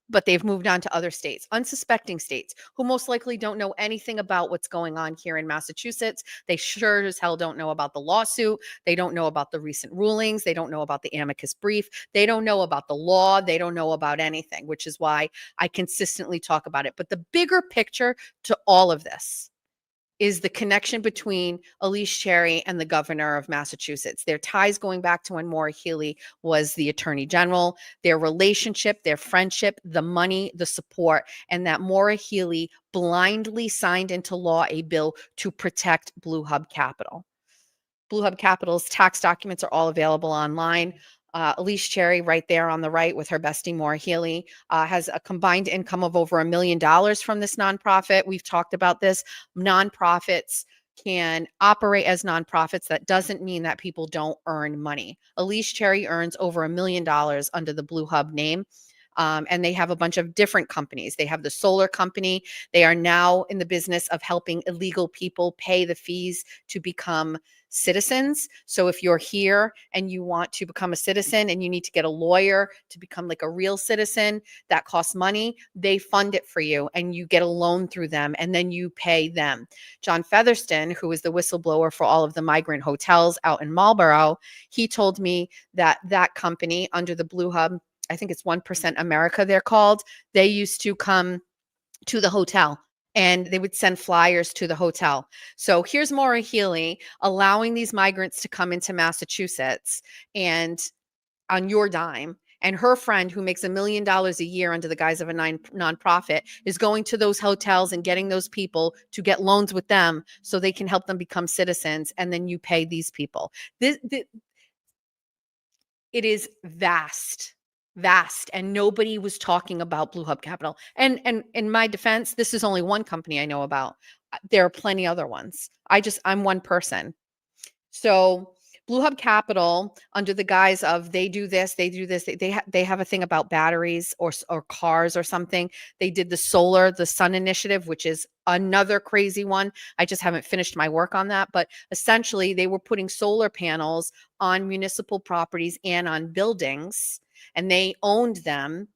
Speaker 1: But they've moved on to other states, unsuspecting states, who most likely don't know anything about what's going on here in Massachusetts. They sure as hell don't know about the lawsuit. They don't know about the recent rulings. They don't know about the amicus brief. They don't know about the law. They don't know about anything, which is why I consistently talk about it. But the bigger picture to all of this is the connection between Elise Cherry and the governor of Massachusetts. Their ties going back to when Maura Healey was the attorney general, their relationship, their friendship, the money, the support, and that Maura Healey blindly signed into law a bill to protect Blue Hub Capital. Blue Hub Capital's tax documents are all available online. Elise Cherry, right there on the right with her bestie Maura Healey, has a combined income of over $1 million from this nonprofit. We've talked about this. Nonprofits can operate as nonprofits. That doesn't mean that people don't earn money. Elise Cherry earns over $1 million under the Blue Hub name. And they have a bunch of different companies. They have the solar company. They are now in the business of helping illegal people pay the fees to become citizens. So if you're here and you want to become a citizen and you need to get a lawyer to become like a real citizen, that costs money. They fund it for you and you get a loan through them and then you pay them. John Featherston, who is the whistleblower for all of the migrant hotels out in Marlborough, he told me that that company under the Blue Hub, I think it's 1% America they're called, they used to come to the hotel and they would send flyers to the hotel. So here's Maura Healey allowing these migrants to come into Massachusetts and on your dime. And her friend, who makes $1 million a year under the guise of a nonprofit, is going to those hotels and getting those people to get loans with them so they can help them become citizens. And then you pay these people. It is vast. And nobody was talking about Blue Hub Capital. And in my defense, this is only one company I know about. There are plenty other ones. I'm one person. So Blue Hub Capital, under the guise of they do this, they have a thing about batteries or cars or something. They did the sun initiative, which is another crazy one. I just haven't finished my work on that. But essentially, they were putting solar panels on municipal properties and on buildings, and they owned them.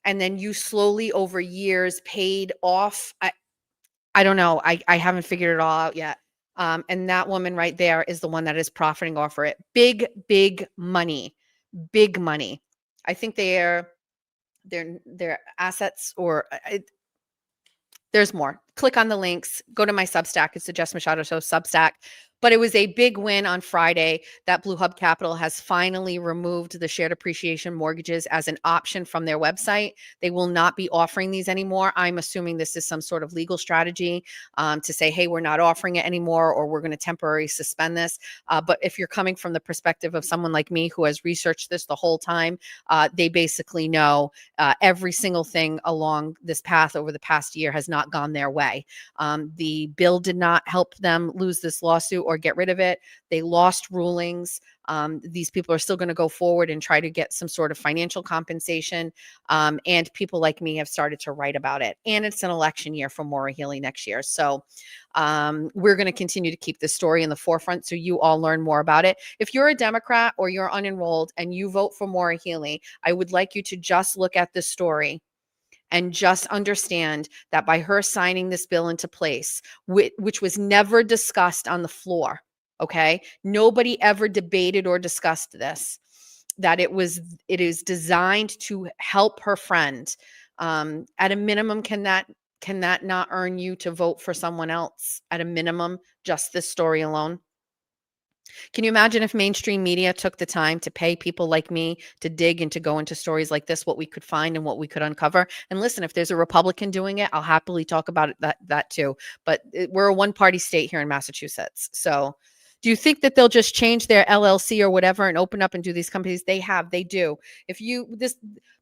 Speaker 1: And then you slowly over years paid off. I don't know. I haven't figured it all out yet. And that woman right there is the one that is profiting off it. Big money. Big money. I think their assets or there's more. Click on the links. Go to my Substack. It's the Jess Machado Show Substack. But it was a big win on Friday that Blue Hub Capital has finally removed the shared appreciation mortgages as an option from their website. They will not be offering these anymore. I'm assuming this is some sort of legal strategy to say, hey, we're not offering it anymore, or we're going to temporarily suspend this. But if you're coming from the perspective of someone like me who has researched this the whole time, they basically know every single thing along this path over the past year has not gone their way. The bill did not help them lose this lawsuit or get rid of it. They lost rulings. These people are still going to go forward and try to get some sort of financial compensation. And people like me have started to write about it. And it's an election year for Maura Healey next year. So we're going to continue to keep this story in the forefront so you all learn more about it. If you're a Democrat or you're unenrolled and you vote for Maura Healey, I would like you to just look at this story and just understand that by her signing this bill into place, which was never discussed on the floor, okay? Nobody ever debated or discussed this. that it is designed to help her friend. At a minimum, can that not earn you to vote for someone else? At a minimum, just this story alone. Can you imagine if mainstream media took the time to pay people like me to dig and to go into stories like this, what we could find and what we could uncover? And listen, if there's a Republican doing it, I'll happily talk about it, that too. But we're a one-party state here in Massachusetts. So do you think that they'll just change their LLC or whatever and open up and do these companies? They do. This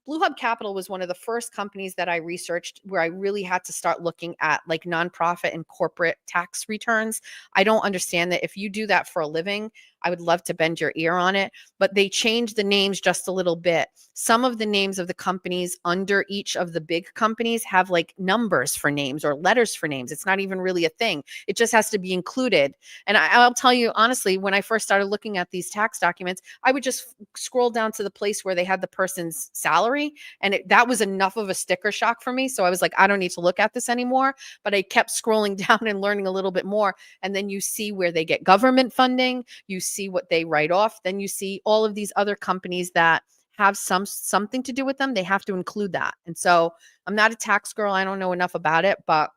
Speaker 1: Blue Hub Capital was one of the first companies that I researched where I really had to start looking at like nonprofit and corporate tax returns. I don't understand that. If you do that for a living, I would love to bend your ear on it, but they changed the names just a little bit. Some of the names of the companies under each of the big companies have like numbers for names or letters for names. It's not even really a thing. It just has to be included. And I'll tell you honestly, when I first started looking at these tax documents, I would just scroll down to the place where they had the person's salary, and that was enough of a sticker shock for me. So I was like, I don't need to look at this anymore. But I kept scrolling down and learning a little bit more. And then you see where they get government funding, you see what they write off, then you see all of these other companies that have something to do with them. They have to include that. And so I'm not a tax girl. I don't know enough about it, but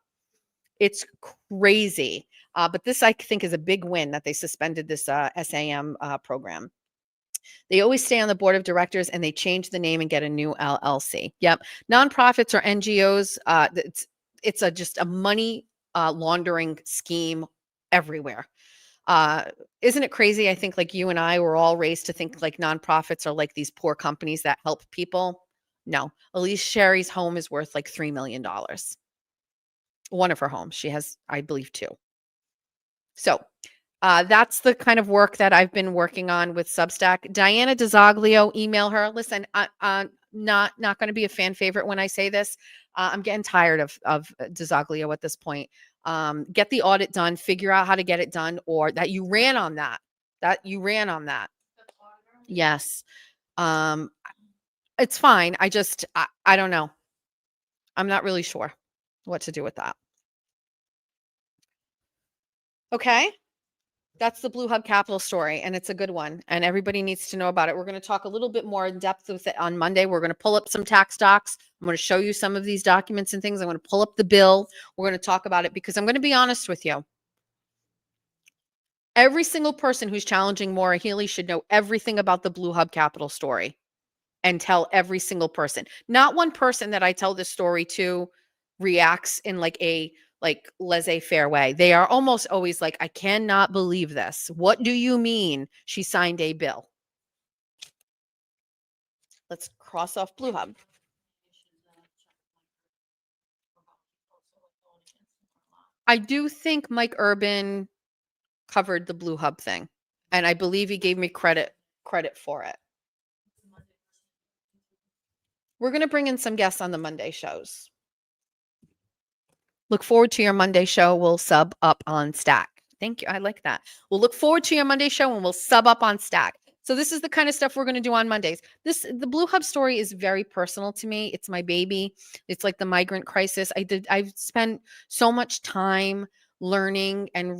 Speaker 1: it's crazy. But this, I think, is a big win that they suspended this SAM program. They always stay on the board of directors and they change the name and get a new LLC. Yep. Nonprofits or NGOs, it's just a money laundering scheme everywhere. Isn't it crazy? I think like you and I were all raised to think like nonprofits are like these poor companies that help people. No, Elise Sherry's home is worth like $3 million. One of her homes. She has, I believe, two. So that's the kind of work that I've been working on with Substack. Diana DeZoglio, email her. Listen, not going to be a fan favorite when I say this. I'm getting tired of DeZoglio at this point. Get the audit done, figure out how to get it done, or that you ran on that. Yes. It's fine. I don't know. I'm not really sure what to do with that. Okay. That's the Blue Hub Capital story, and it's a good one, and everybody needs to know about it. We're going to talk a little bit more in depth with it on Monday. We're going to pull up some tax docs. I'm going to show you some of these documents and things. I'm going to pull up the bill. We're going to talk about it because I'm going to be honest with you. Every single person who's challenging Maura Healey should know everything about the Blue Hub Capital story and tell every single person. Not one person that I tell this story to reacts in like a laissez-faire way. They are almost always like, I cannot believe this. What do you mean she signed a bill? Let's cross off Blue Hub. I do think Mike Urban covered the Blue Hub thing, and I believe he gave me credit for it. We're going to bring in some guests on the Monday shows. Look forward to your Monday show. We'll sub up on Stack. Thank you. I like that. We'll look forward to your Monday show and we'll sub up on Stack. So this is the kind of stuff we're going to do on Mondays. The Blue Hub story is very personal to me. It's my baby. It's like the migrant crisis. I've spent so much time learning and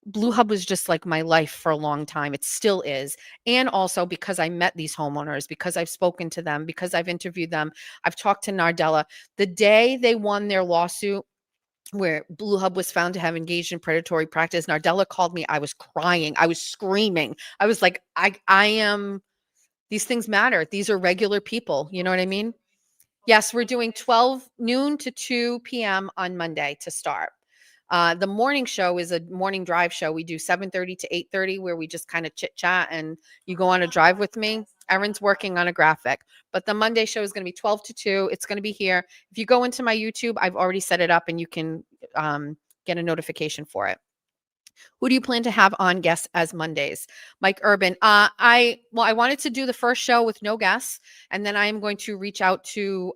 Speaker 1: Blue Hub was just like my life for a long time. It still is. And also because I met these homeowners, because I've spoken to them, because I've interviewed them. I've talked to Nardella. The day they won their lawsuit where Blue Hub was found to have engaged in predatory practice, Nardella called me. I was crying. I was screaming. I was like, these things matter. These are regular people. You know what I mean? Yes, we're doing 12 noon to 2 p.m. on Monday to start. The morning show is a morning drive show. We do 7:30 to 8:30 where we just kind of chit chat and you go on a drive with me. Erin's working on a graphic, but the Monday show is going to be 12 to 2. It's going to be here. If you go into my YouTube, I've already set it up and you can get a notification for it. Who do you plan to have on guests as Mondays? Mike Urban. I wanted to do the first show with no guests, and then I am going to reach out to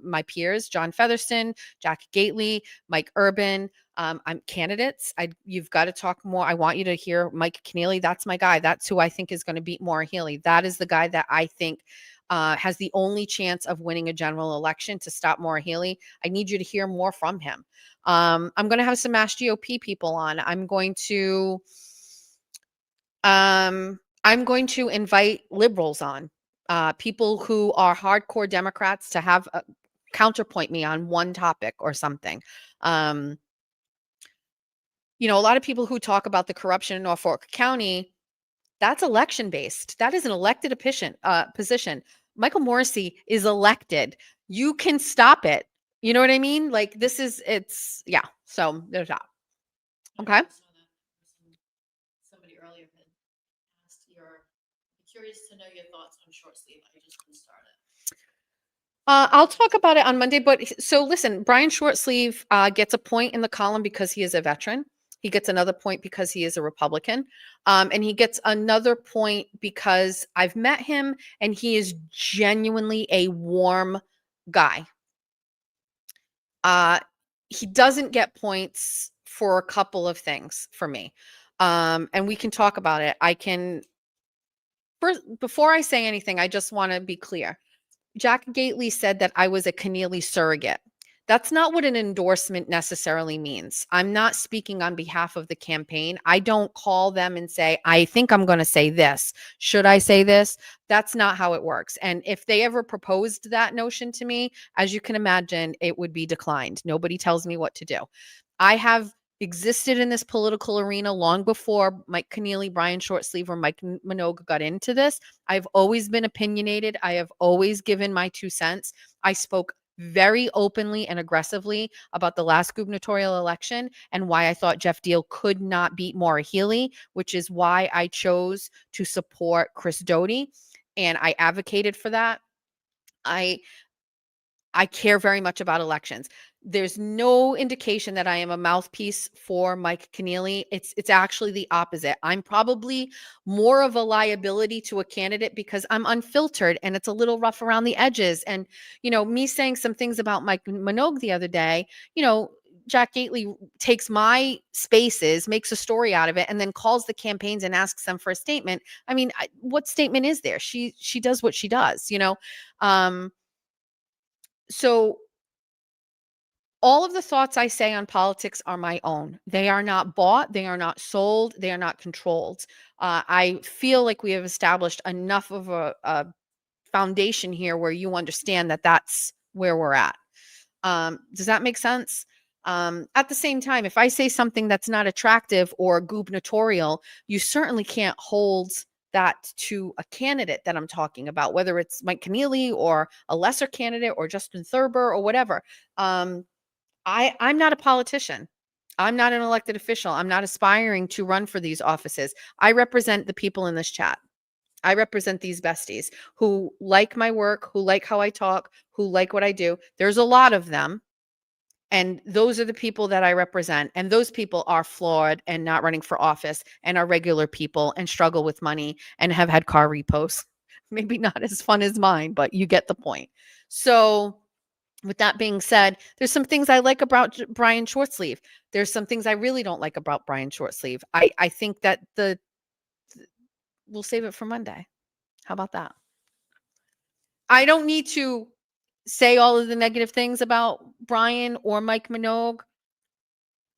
Speaker 1: my peers, John Featherston, Jack Gately, Mike Urban. I'm candidates. You've got to talk more. I want you to hear Mike Keneally. That's my guy. That's who I think is going to beat Maura Healey. That is the guy that I think has the only chance of winning a general election to stop Maura Healey. I need you to hear more from him. I'm going to have some Mass GOP people on. I'm going to, I'm going to invite liberals on, people who are hardcore Democrats to have counterpoint me on one topic or something. Um, a lot of people who talk about the corruption in Norfolk County, that's election based. That is an elected position. Michael Morrissey is elected. You can stop it. You know what I mean? Like yeah. So there's that. Okay.
Speaker 2: I just know that somebody earlier had asked curious to know your thoughts on short sleeve. I just couldn't start it.
Speaker 1: I'll talk about it on Monday, but so listen, Brian Shortsleeve gets a point in the column because he is a veteran. He gets another point because he is a Republican. And he gets another point because I've met him and he is genuinely a warm guy. He doesn't get points for a couple of things for me. And we can talk about it. First, before I say anything, I just want to be clear. Jack Gately said that I was a Keneally surrogate. That's not what an endorsement necessarily means. I'm not speaking on behalf of the campaign. I don't call them and say, I think I'm going to say this. Should I say this? That's not how it works. And if they ever proposed that notion to me, as you can imagine, it would be declined. Nobody tells me what to do. I have existed in this political arena long before Mike Keneally, Brian Shortsleeve, or Mike Minogue got into this. I've always been opinionated. I have always given my 2 cents. I spoke very openly and aggressively about the last gubernatorial election and why I thought Jeff Deal could not beat Maura Healey, which is why I chose to support Chris Doty. And I advocated for that. I care very much about elections. There's no indication that I am a mouthpiece for Mike Keneally. It's actually the opposite. I'm probably more of a liability to a candidate because I'm unfiltered and it's a little rough around the edges. And, me saying some things about Mike Minogue the other day, Jack Gately takes my spaces, makes a story out of it, and then calls the campaigns and asks them for a statement. I mean, what statement is there? She does what she does, So all of the thoughts I say on politics are my own. They are not bought. They are not sold. They are not controlled. I feel like we have established enough of a foundation here where you understand that that's where we're at. Does that make sense? At the same time, if I say something that's not attractive or gubernatorial, you certainly can't hold that to a candidate that I'm talking about, whether it's Mike Keneally or a lesser candidate or Justin Thurber or whatever. I'm not a politician. I'm not an elected official. I'm not aspiring to run for these offices. I represent the people in this chat. I represent these besties who like my work, who like how I talk, who like what I do. There's a lot of them. And those are the people that I represent. And those people are flawed and not running for office and are regular people and struggle with money and have had car repos. Maybe not as fun as mine, but you get the point. So with that being said, there's some things I like about Brian Shortsleeve. There's some things I really don't like about Brian Shortsleeve. I think that we'll save it for Monday. How about that? I don't need to say all of the negative things about Brian or Mike Minogue.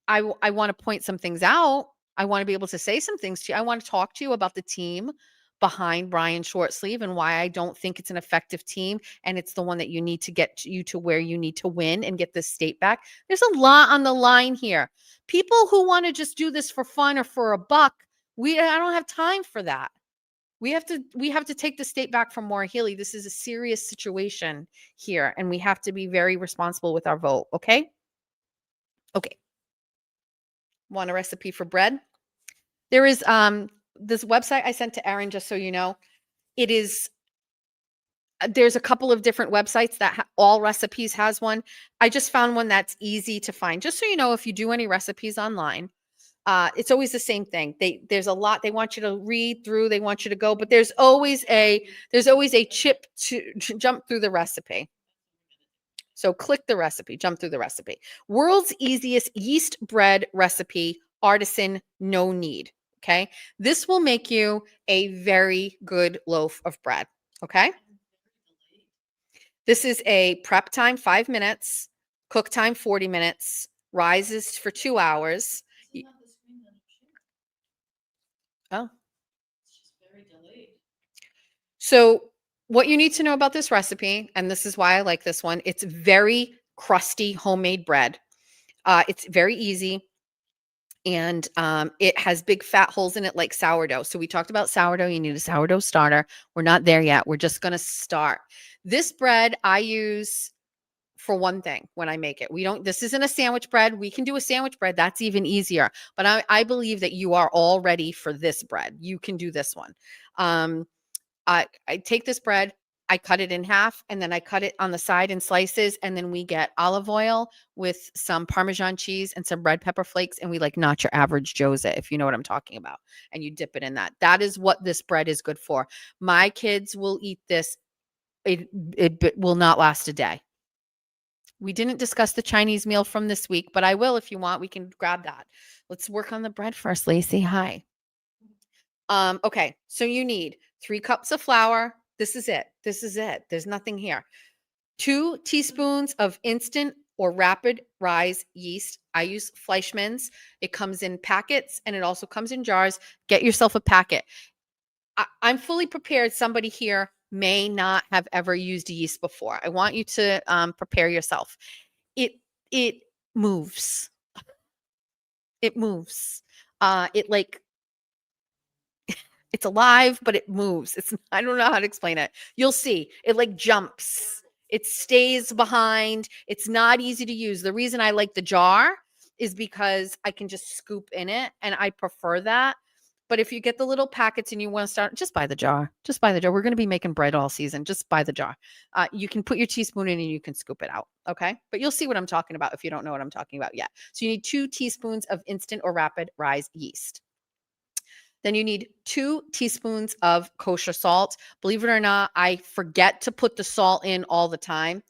Speaker 1: I want to point some things out. I want to be able to say some things to you. I want to talk to you about the team behind Brian Shortsleeve and why I don't think it's an effective team and it's the one that you need to get you to where you need to win and get this state back. There's a lot on the line here. People who want to just do this for fun or for a buck, I don't have time for that. We have to take the state back from Maura Healey. This is a serious situation here and we have to be very responsible with our vote, okay? Okay. Want a recipe for bread? There is this website I sent to Erin, just so you know. It is there's a couple of different websites that all recipes has one. I just found one that's easy to find. Just so you know, if you do any recipes online, it's always the same thing. There's a lot they want you to read through. They want you to go, but there's always a chip to jump through the recipe. So click the recipe, jump through the recipe. World's easiest yeast bread recipe, artisan, no knead. Okay. This will make you a very good loaf of bread. Okay. This is a prep time, 5 minutes, cook time, 40 minutes, rises for 2 hours. Oh, So what you need to know about this recipe, and this is why I like this one, it's very crusty homemade bread. It's very easy. And it has big fat holes in it like sourdough. So we talked about sourdough. You need a sourdough starter. We're not there yet. We're just going to start. This bread I use for one thing when I make it. This isn't a sandwich bread. We can do a sandwich bread. That's even easier. But I believe that you are all ready for this bread. You can do this one. I take this bread, I cut it in half, and then I cut it on the side in slices, and then we get olive oil with some Parmesan cheese and some red pepper flakes, and we like not your average Joseph, if you know what I'm talking about, and you dip it in that. That is what this bread is good for. My kids will eat this. It will not last a day. We didn't discuss the Chinese meal from this week, but I will if you want. We can grab that. Let's work on the bread first, Lacey. Hi. Okay, so you need 3 cups of flour. This is it. This is it. There's nothing here. 2 teaspoons of instant or rapid rise yeast. I use Fleischmann's. It comes in packets and it also comes in jars. Get yourself a packet. I'm fully prepared. Somebody here may not have ever used yeast before. I want you to prepare yourself. It moves. It moves. It like it's alive, but it moves. I don't know how to explain it. You'll see. It like jumps. It stays behind. It's not easy to use. The reason I like the jar is because I can just scoop in it and I prefer that. But if you get the little packets and you want to start, just buy the jar. Just buy the jar. We're going to be making bread all season. Just buy the jar. You can put your teaspoon in and you can scoop it out. Okay. But you'll see what I'm talking about if you don't know what I'm talking about yet. So you need 2 teaspoons of instant or rapid rise yeast. Then you need 2 teaspoons of kosher salt. Believe it or not, I forget to put the salt in all the time.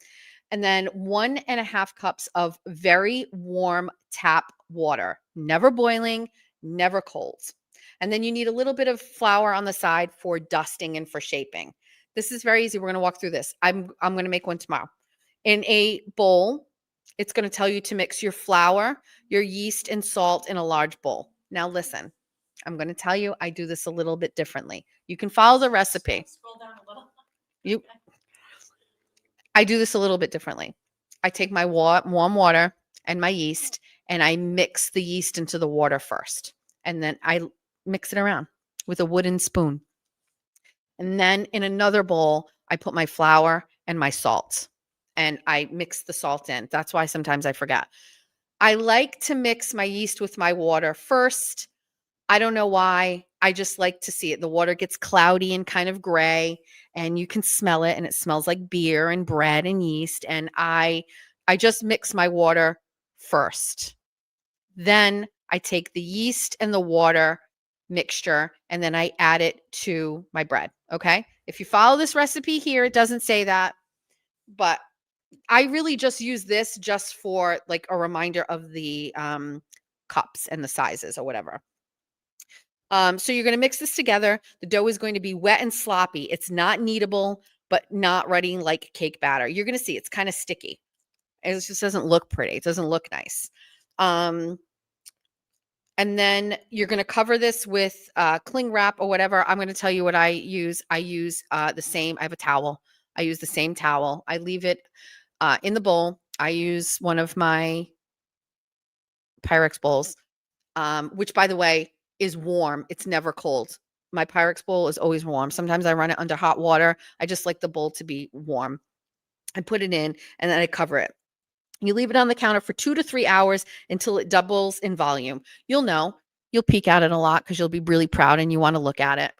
Speaker 1: And then 1.5 cups of very warm tap water, never boiling, never cold. And then you need a little bit of flour on the side for dusting and for shaping. This is very easy. We're going to walk through this. I'm going to make one tomorrow. In a bowl, it's going to tell you to mix your flour, your yeast, and salt in a large bowl. Now listen. I'm going to tell you, I do this a little bit differently. You can follow the recipe.
Speaker 2: Scroll down a little.
Speaker 1: I do this a little bit differently. I take my warm water and my yeast, and I mix the yeast into the water first. And then I mix it around with a wooden spoon. And then in another bowl, I put my flour and my salt, and I mix the salt in. That's why sometimes I forget. I like to mix my yeast with my water first. I don't know why. I just like to see it. The water gets cloudy and kind of gray, and you can smell it, and it smells like beer and bread and yeast. And I just mix my water first. Then I take the yeast and the water mixture, and then I add it to my bread. Okay. If you follow this recipe here, it doesn't say that, but I really just use this just for like a reminder of the cups and the sizes or whatever. So you're going to mix this together. The dough is going to be wet and sloppy. It's not kneadable, but not ready like cake batter. You're going to see it's kind of sticky. It just doesn't look pretty. It doesn't look nice. And then you're going to cover this with cling wrap or whatever. I'm going to tell you what I use. I use the same. I have a towel. I use the same towel. I leave it in the bowl. I use one of my Pyrex bowls, which, by the way, is warm. It's never cold. My Pyrex bowl is always warm. Sometimes I run it under hot water. I just like the bowl to be warm. I put it in and then I cover it. You leave it on the counter for 2 to 3 hours until it doubles in volume. You'll know. You'll peek at it a lot because you'll be really proud and you want to look at it.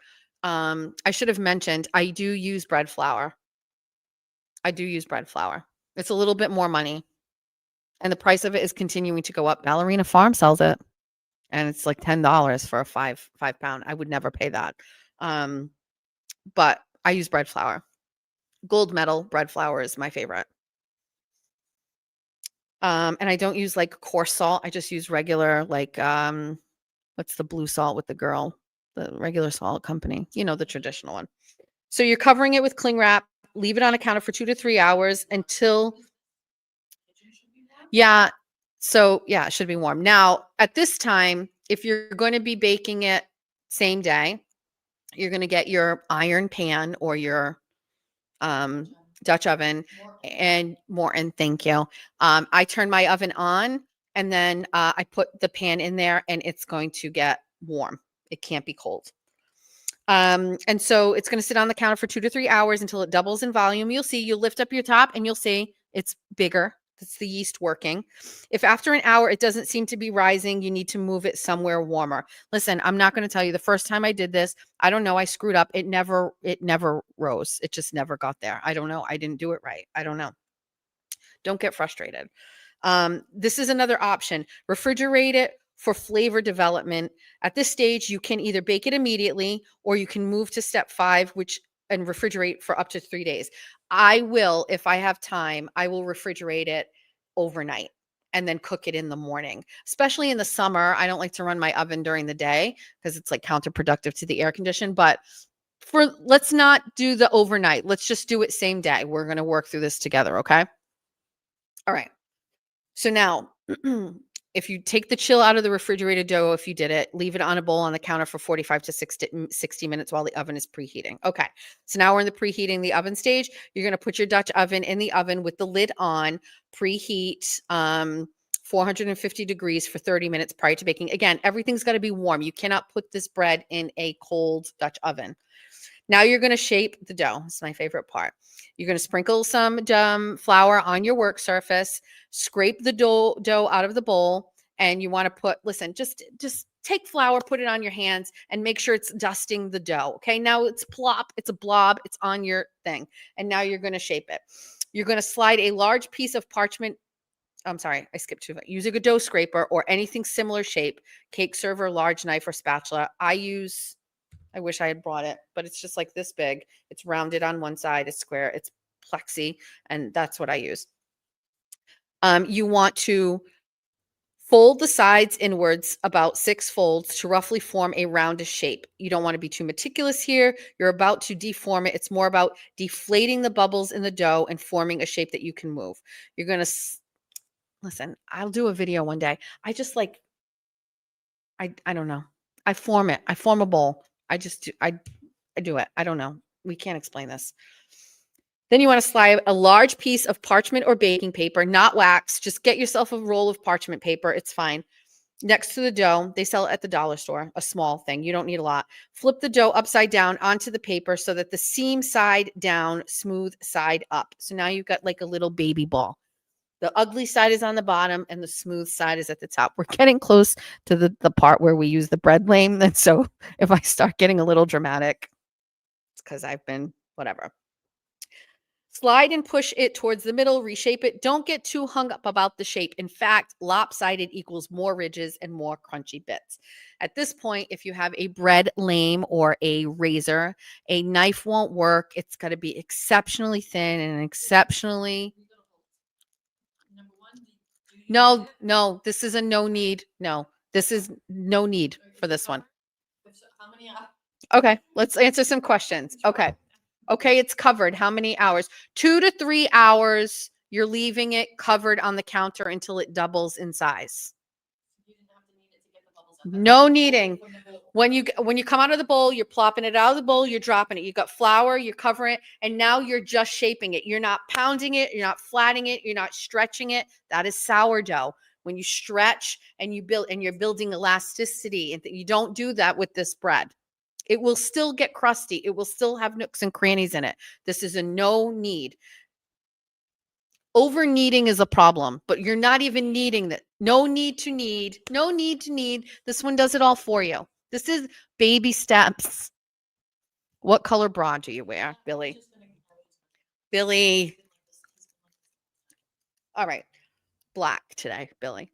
Speaker 1: I should have mentioned I do use bread flour. I do use bread flour. It's a little bit more money, and the price of it is continuing to go up. Ballerina Farm sells it, and it's like $10 for a 5-pound. I would never pay that. But I use bread flour. Gold medal bread flour is my favorite. And I don't use like coarse salt. I just use regular, like, what's the blue salt with the girl? The regular salt company, you know, the traditional one. So you're covering it with cling wrap, leave it on a counter for 2 to 3 hours until, yeah. So yeah, it should be warm. Now, at this time, if you're going to be baking it same day, You're going to get your iron pan or your Dutch oven and more. And thank you. I turn my oven on and then I put the pan in there and it's going to get warm. It can't be cold. And so it's going to sit on the counter for 2 to 3 hours until it doubles in volume. You'll see, you lift up your top and you'll see it's bigger. That's the yeast working. If after an hour it doesn't seem to be rising, you need to move it somewhere warmer. Listen, I'm not going to tell you the first time I did this, I don't know, I screwed up. It never rose. It just never got there. I don't know. I didn't do it right. I don't know. Don't get frustrated. This is another option. Refrigerate it for flavor development. At this stage, you can either bake it immediately or you can move to step 5, and refrigerate for up to 3 days. I will, if I have time, I will refrigerate it overnight and then cook it in the morning. Especially in the summer, I don't like to run my oven during the day because it's like counterproductive to the air condition, but let's not do the overnight. Let's just do it same day. We're going to work through this together, okay? All right. So now, if you take the chill out of the refrigerated dough, if you did it, leave it on a bowl on the counter for 45 to 60 minutes while the oven is preheating. Okay. So now we're in the preheating the oven stage. You're going to put your Dutch oven in the oven with the lid on, preheat 450 degrees for 30 minutes prior to baking. Again, everything's got to be warm. You cannot put this bread in a cold Dutch oven. Now you're going to shape the dough. This is my favorite part. You're going to sprinkle some flour on your work surface, scrape the dough out of the bowl, and you want to put, listen, just take flour, put it on your hands, and make sure it's dusting the dough. Okay, now it's plop, it's a blob, it's on your thing. And now you're going to shape it. You're going to slide a large piece of parchment. I'm sorry, I skipped to it. Using a dough scraper or anything similar shape, cake server, large knife, or spatula. I wish I had brought it, but it's just like this big. It's rounded on one side, it's square, it's plexi, and that's what I use. You want to fold the sides inwards about 6 folds to roughly form a roundish shape. You don't want to be too meticulous here. You're about to deform it. It's more about deflating the bubbles in the dough and forming a shape that you can move. You're going to, listen, I'll do a video one day. I just like, I don't know. I form it. I form a bowl. I do it. I don't know. We can't explain this. Then you want to slide a large piece of parchment or baking paper, not wax. Just get yourself a roll of parchment paper. It's fine. Next to the dough, they sell it at the dollar store, a small thing. You don't need a lot. Flip the dough upside down onto the paper so that the seam side down, smooth side up. So now you've got like a little baby ball. The ugly side is on the bottom and the smooth side is at the top. We're getting close to the part where we use the bread lame. And so if I start getting a little dramatic, it's because I've been whatever. Slide and push it towards the middle, reshape it. Don't get too hung up about the shape. In fact, lopsided equals more ridges and more crunchy bits. At this point, if you have a bread lame or a razor, a knife won't work. It's got to be exceptionally thin and exceptionally... No, this is a no need. No, this is no need for this one.
Speaker 2: How many?
Speaker 1: Okay, let's answer some questions. Okay, it's covered. How many hours? 2 to 3 hours. You're leaving it covered on the counter until it doubles in size.
Speaker 2: You didn't have to knead it to get the bubbles up.
Speaker 1: No kneading.
Speaker 2: From the bowl.
Speaker 1: When you come out of the bowl, you're plopping it out of the bowl, you're dropping it. You got flour, you're covering it, and now you're just shaping it. You're not pounding it, you're not flattening it, you're not stretching it. That is sourdough. When you stretch and you build and you're building elasticity, and you don't do that with this bread. It will still get crusty. It will still have nooks and crannies in it. This is a no knead. Over kneading is a problem, but you're not even kneading that. No need to knead. No need to knead. This one does it all for you. This is baby steps. What color bra do you wear, Billy? Billy. All right. Black today, Billy.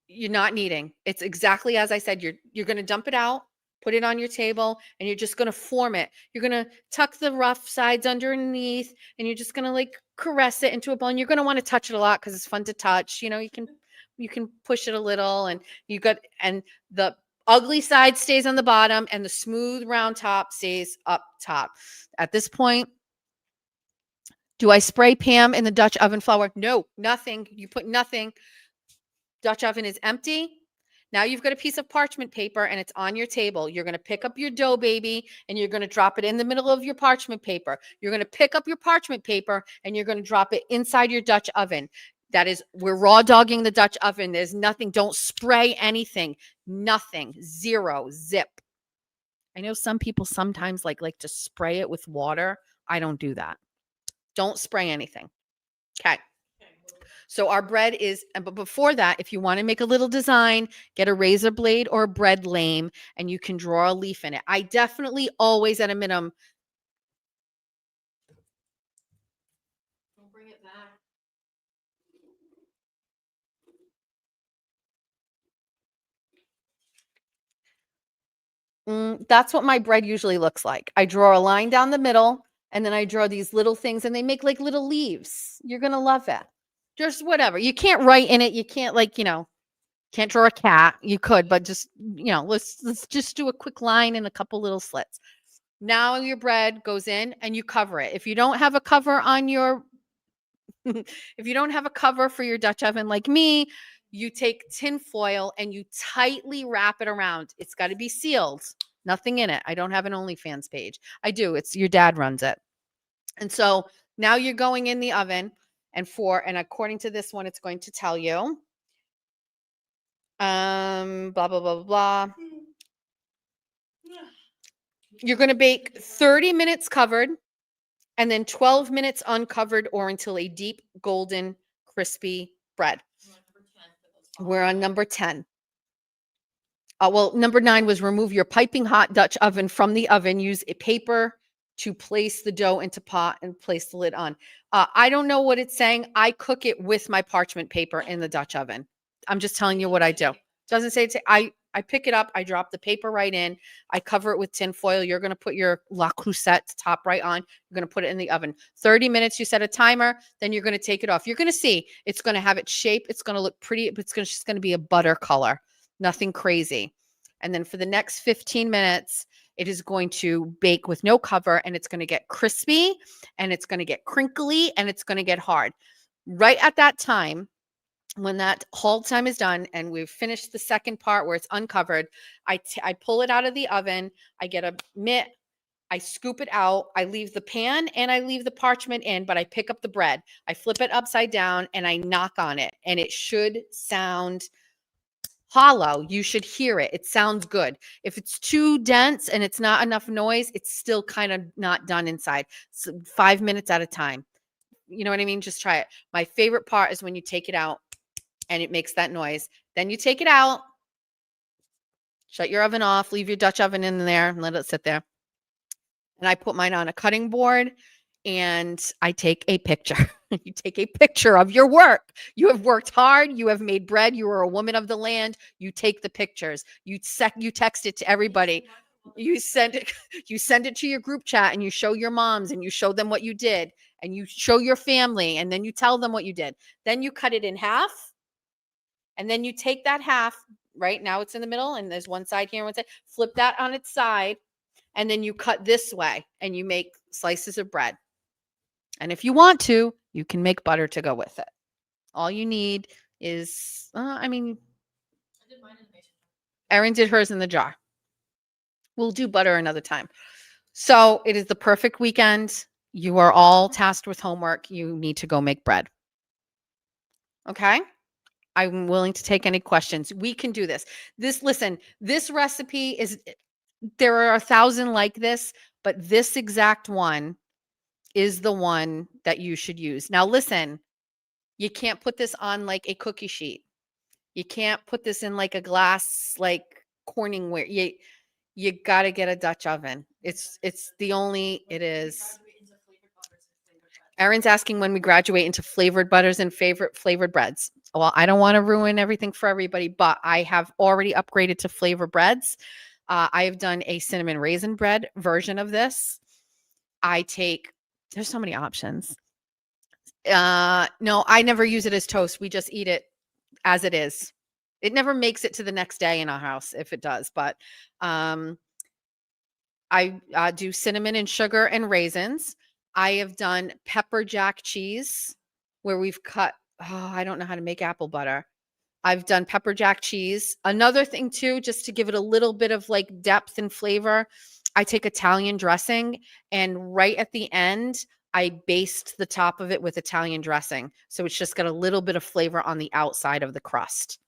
Speaker 1: You're not kneading. It's exactly as I said. You're going to dump it out, put it on your table, and you're just going to form it. You're going to tuck the rough sides underneath, and you're just going to like caress it into a ball. And you're going to want to touch it a lot because it's fun to touch. You know, you can push it a little, and and the ugly side stays on the bottom, and the smooth round top stays up top. At this point, do I spray Pam in the Dutch oven flour? No, nothing. You put nothing. Dutch oven is empty. Now you've got a piece of parchment paper and it's on your table. You're going to pick up your dough, baby, and you're going to drop it in the middle of your parchment paper. You're going to pick up your parchment paper and you're going to drop it inside your Dutch oven. That is, we're raw dogging the Dutch oven. There's nothing. Don't spray anything. Nothing. Zero. Zip. I know some people sometimes like to spray it with water. I don't do that. Don't spray anything. Okay. So our bread is, but before that, if you want to make a little design, get a razor blade or a bread lame and you can draw a leaf in it. I definitely always at a minimum.
Speaker 2: Don't bring it back.
Speaker 1: That's what my bread usually looks like. I draw a line down the middle and then I draw these little things and they make like little leaves. You're going to love it. Just whatever. You can't write in it. You can't can't draw a cat. You could, but just, let's just do a quick line and a couple little slits. Now your bread goes in and you cover it. If you don't have a cover on your if you don't have a cover for your Dutch oven like me, you take tin foil and you tightly wrap it around. It's got to be sealed. Nothing in it. I don't have an OnlyFans page. I do. It's your dad runs it. And so now you're going in the oven and according to this one, it's going to tell you, blah, blah, blah, blah, blah. You're going to bake 30 minutes covered and then 12 minutes uncovered or until a deep golden crispy bread. We're on number 10. Well, number 9 was remove your piping hot Dutch oven from the oven. Use a paper to place the dough into pot and place the lid on. I don't know what it's saying. I cook it with my parchment paper in the Dutch oven. I'm just telling you what I do. Doesn't say I pick it up. I drop the paper right in. I cover it with tin foil. You're going to put your La Crusette top right on. You're going to put it in the oven. 30 minutes, you set a timer. Then you're going to take it off. You're going to see it's going to have its shape. It's going to look pretty. But it's just going to be a butter color. Nothing crazy. And then for the next 15 minutes, it is going to bake with no cover and it's going to get crispy and it's going to get crinkly and it's going to get hard. Right at that time, when that hold time is done and we've finished the second part where it's uncovered, I pull it out of the oven. I get a mitt. I scoop it out. I leave the pan and I leave the parchment in, but I pick up the bread. I flip it upside down and I knock on it and it should sound hollow. You should hear it. It sounds good. If it's too dense and it's not enough noise, it's still kind of not done inside. So 5 minutes at a time. You know what I mean? Just try it. My favorite part is when you take it out and it makes that noise. Then you take it out, shut your oven off, leave your Dutch oven in there and let it sit there. And I put mine on a cutting board and I take a picture. You take a picture of your work. You have worked hard. You have made bread. You are a woman of the land. You take the pictures. You text it to everybody. You send it to your group chat and you show your moms and you show them what you did and you show your family and then you tell them what you did. Then you cut it in half and then you take that half, right now it's in the middle and there's one side here, one side, flip that on its side and then you cut this way and you make slices of bread. And if you want to, you can make butter to go with it. All you need is,
Speaker 2: I did mine in the mason jar.
Speaker 1: Erin did hers in the jar. We'll do butter another time. So it is the perfect weekend. You are all tasked with homework. You need to go make bread. Okay? I'm willing to take any questions. We can do this. Listen, this recipe is, there are 1,000 like this, but this exact one is the one that you should use. Now, listen, you can't put this on like a cookie sheet. You can't put this in like a glass, like Corningware. You got to get a Dutch oven. It's the only, it is. Erin's asking when we graduate into flavored butters and flavored breads. Well, I don't want to ruin everything for everybody, but I have already upgraded to flavor breads. I have done a cinnamon raisin bread version of this. There's so many options. No, I never use it as toast. We just eat it as it is. It never makes it to the next day in our house if it does, but I do cinnamon and sugar and raisins. I have done pepper jack cheese where we've cut, I don't know how to make apple butter. I've done pepper jack cheese. Another thing too, just to give it a little bit of like depth and flavor, I take Italian dressing and right at the end, I baste the top of it with Italian dressing. So it's just got a little bit of flavor on the outside of the crust.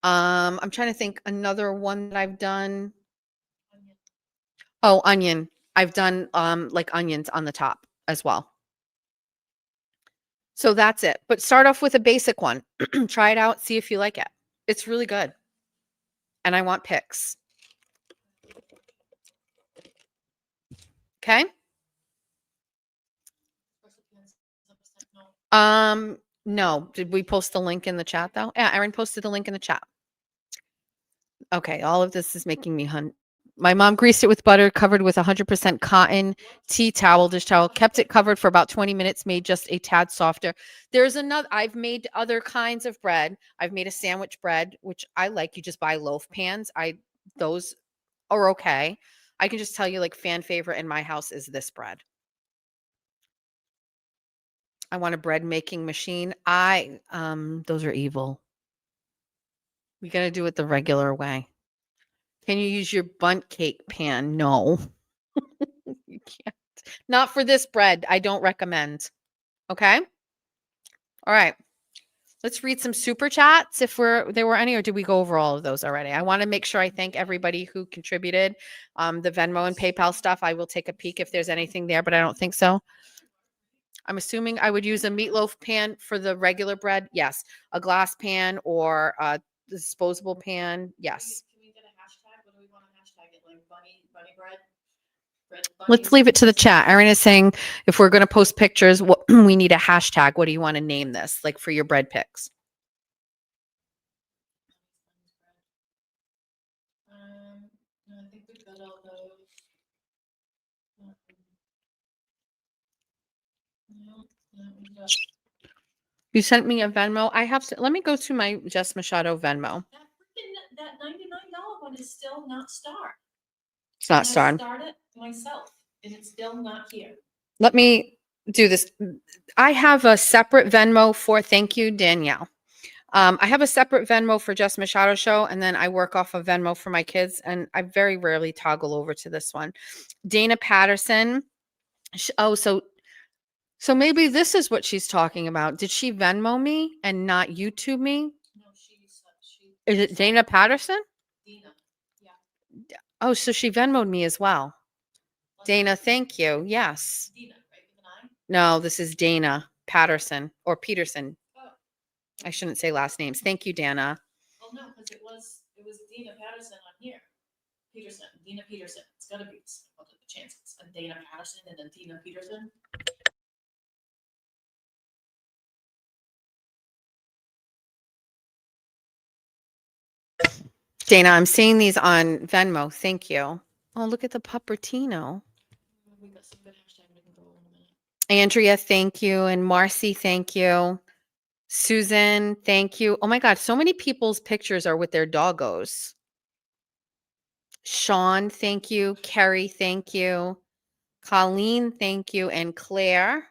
Speaker 1: I'm trying to think another one that I've done. Oh, onion. I've done like onions on the top as well. So that's it. But start off with a basic one. Try it out, see if you like it. It's really good. And I want pics. Okay? No. Did we post the link in the chat though? Yeah, Erin posted the link in the chat. Okay, all of this is making me My mom greased it with butter, covered with 100% cotton tea towel, dish towel, kept it covered for about 20 minutes, made just a tad softer. There's another, I've made other kinds of bread. I've made a sandwich bread, which I like. You just buy loaf pans. Those are okay. I can just tell you like fan favorite in my house is this bread. I want a bread making machine. Those are evil. We got to do it the regular way. Can you use your bundt cake pan? No. You can't. Not for this bread. I don't recommend. Okay? All right. Let's read some super chats if there were any, or did we go over all of those already? I want to make sure I thank everybody who contributed. The Venmo and PayPal stuff, I will take a peek if there's anything there, but I don't think so. I'm assuming I would use a meatloaf pan for the regular bread. Yes. A glass pan or a disposable pan. Yes.
Speaker 2: Can we get a hashtag? What do we want to hashtag it? Like bunny bread?
Speaker 1: Let's leave it to the chat. Erin is saying if we're going to post pictures, we need a hashtag. What do you want to name this? Like for your bread pics?
Speaker 2: I think we've got all those.
Speaker 1: You sent me a Venmo. Let me go to my Jess Machado Venmo.
Speaker 2: That $99 one is still not starred.
Speaker 1: It's not
Speaker 2: I
Speaker 1: starred.
Speaker 2: started it myself and it's still not here.
Speaker 1: Let me do this. I have a separate Venmo for, thank you, Danielle. I have a separate Venmo for Jess Machado Show, and then I work off of Venmo for my kids, and I very rarely toggle over to this one. Dana Patterson. So maybe this is what she's talking about. Did she Venmo me and not YouTube me?
Speaker 2: No, she.
Speaker 1: Is it Dana Patterson?
Speaker 2: Dina. Yeah.
Speaker 1: Oh, so she Venmoed me as well. Dana, thank you. Yes.
Speaker 2: Dina, right? With an I?
Speaker 1: No, this is Dana Patterson or Peterson.
Speaker 2: Oh.
Speaker 1: I shouldn't say last names. Thank you, Dana.
Speaker 2: Oh no, because it was Dina Patterson on here. Dina Peterson. It's gotta be. What are the chances? A Dana Patterson and a Dina Peterson.
Speaker 1: Dana, I'm seeing these on Venmo. Thank you. Oh, look at the Puppertino.
Speaker 2: We got some good hashtag we can go in a minute.
Speaker 1: Andrea, thank you. And Marcy, thank you. Susan, thank you. Oh my God, so many people's pictures are with their doggos. Sean, thank you. Kerry, thank you. Colleen, thank you. And Claire,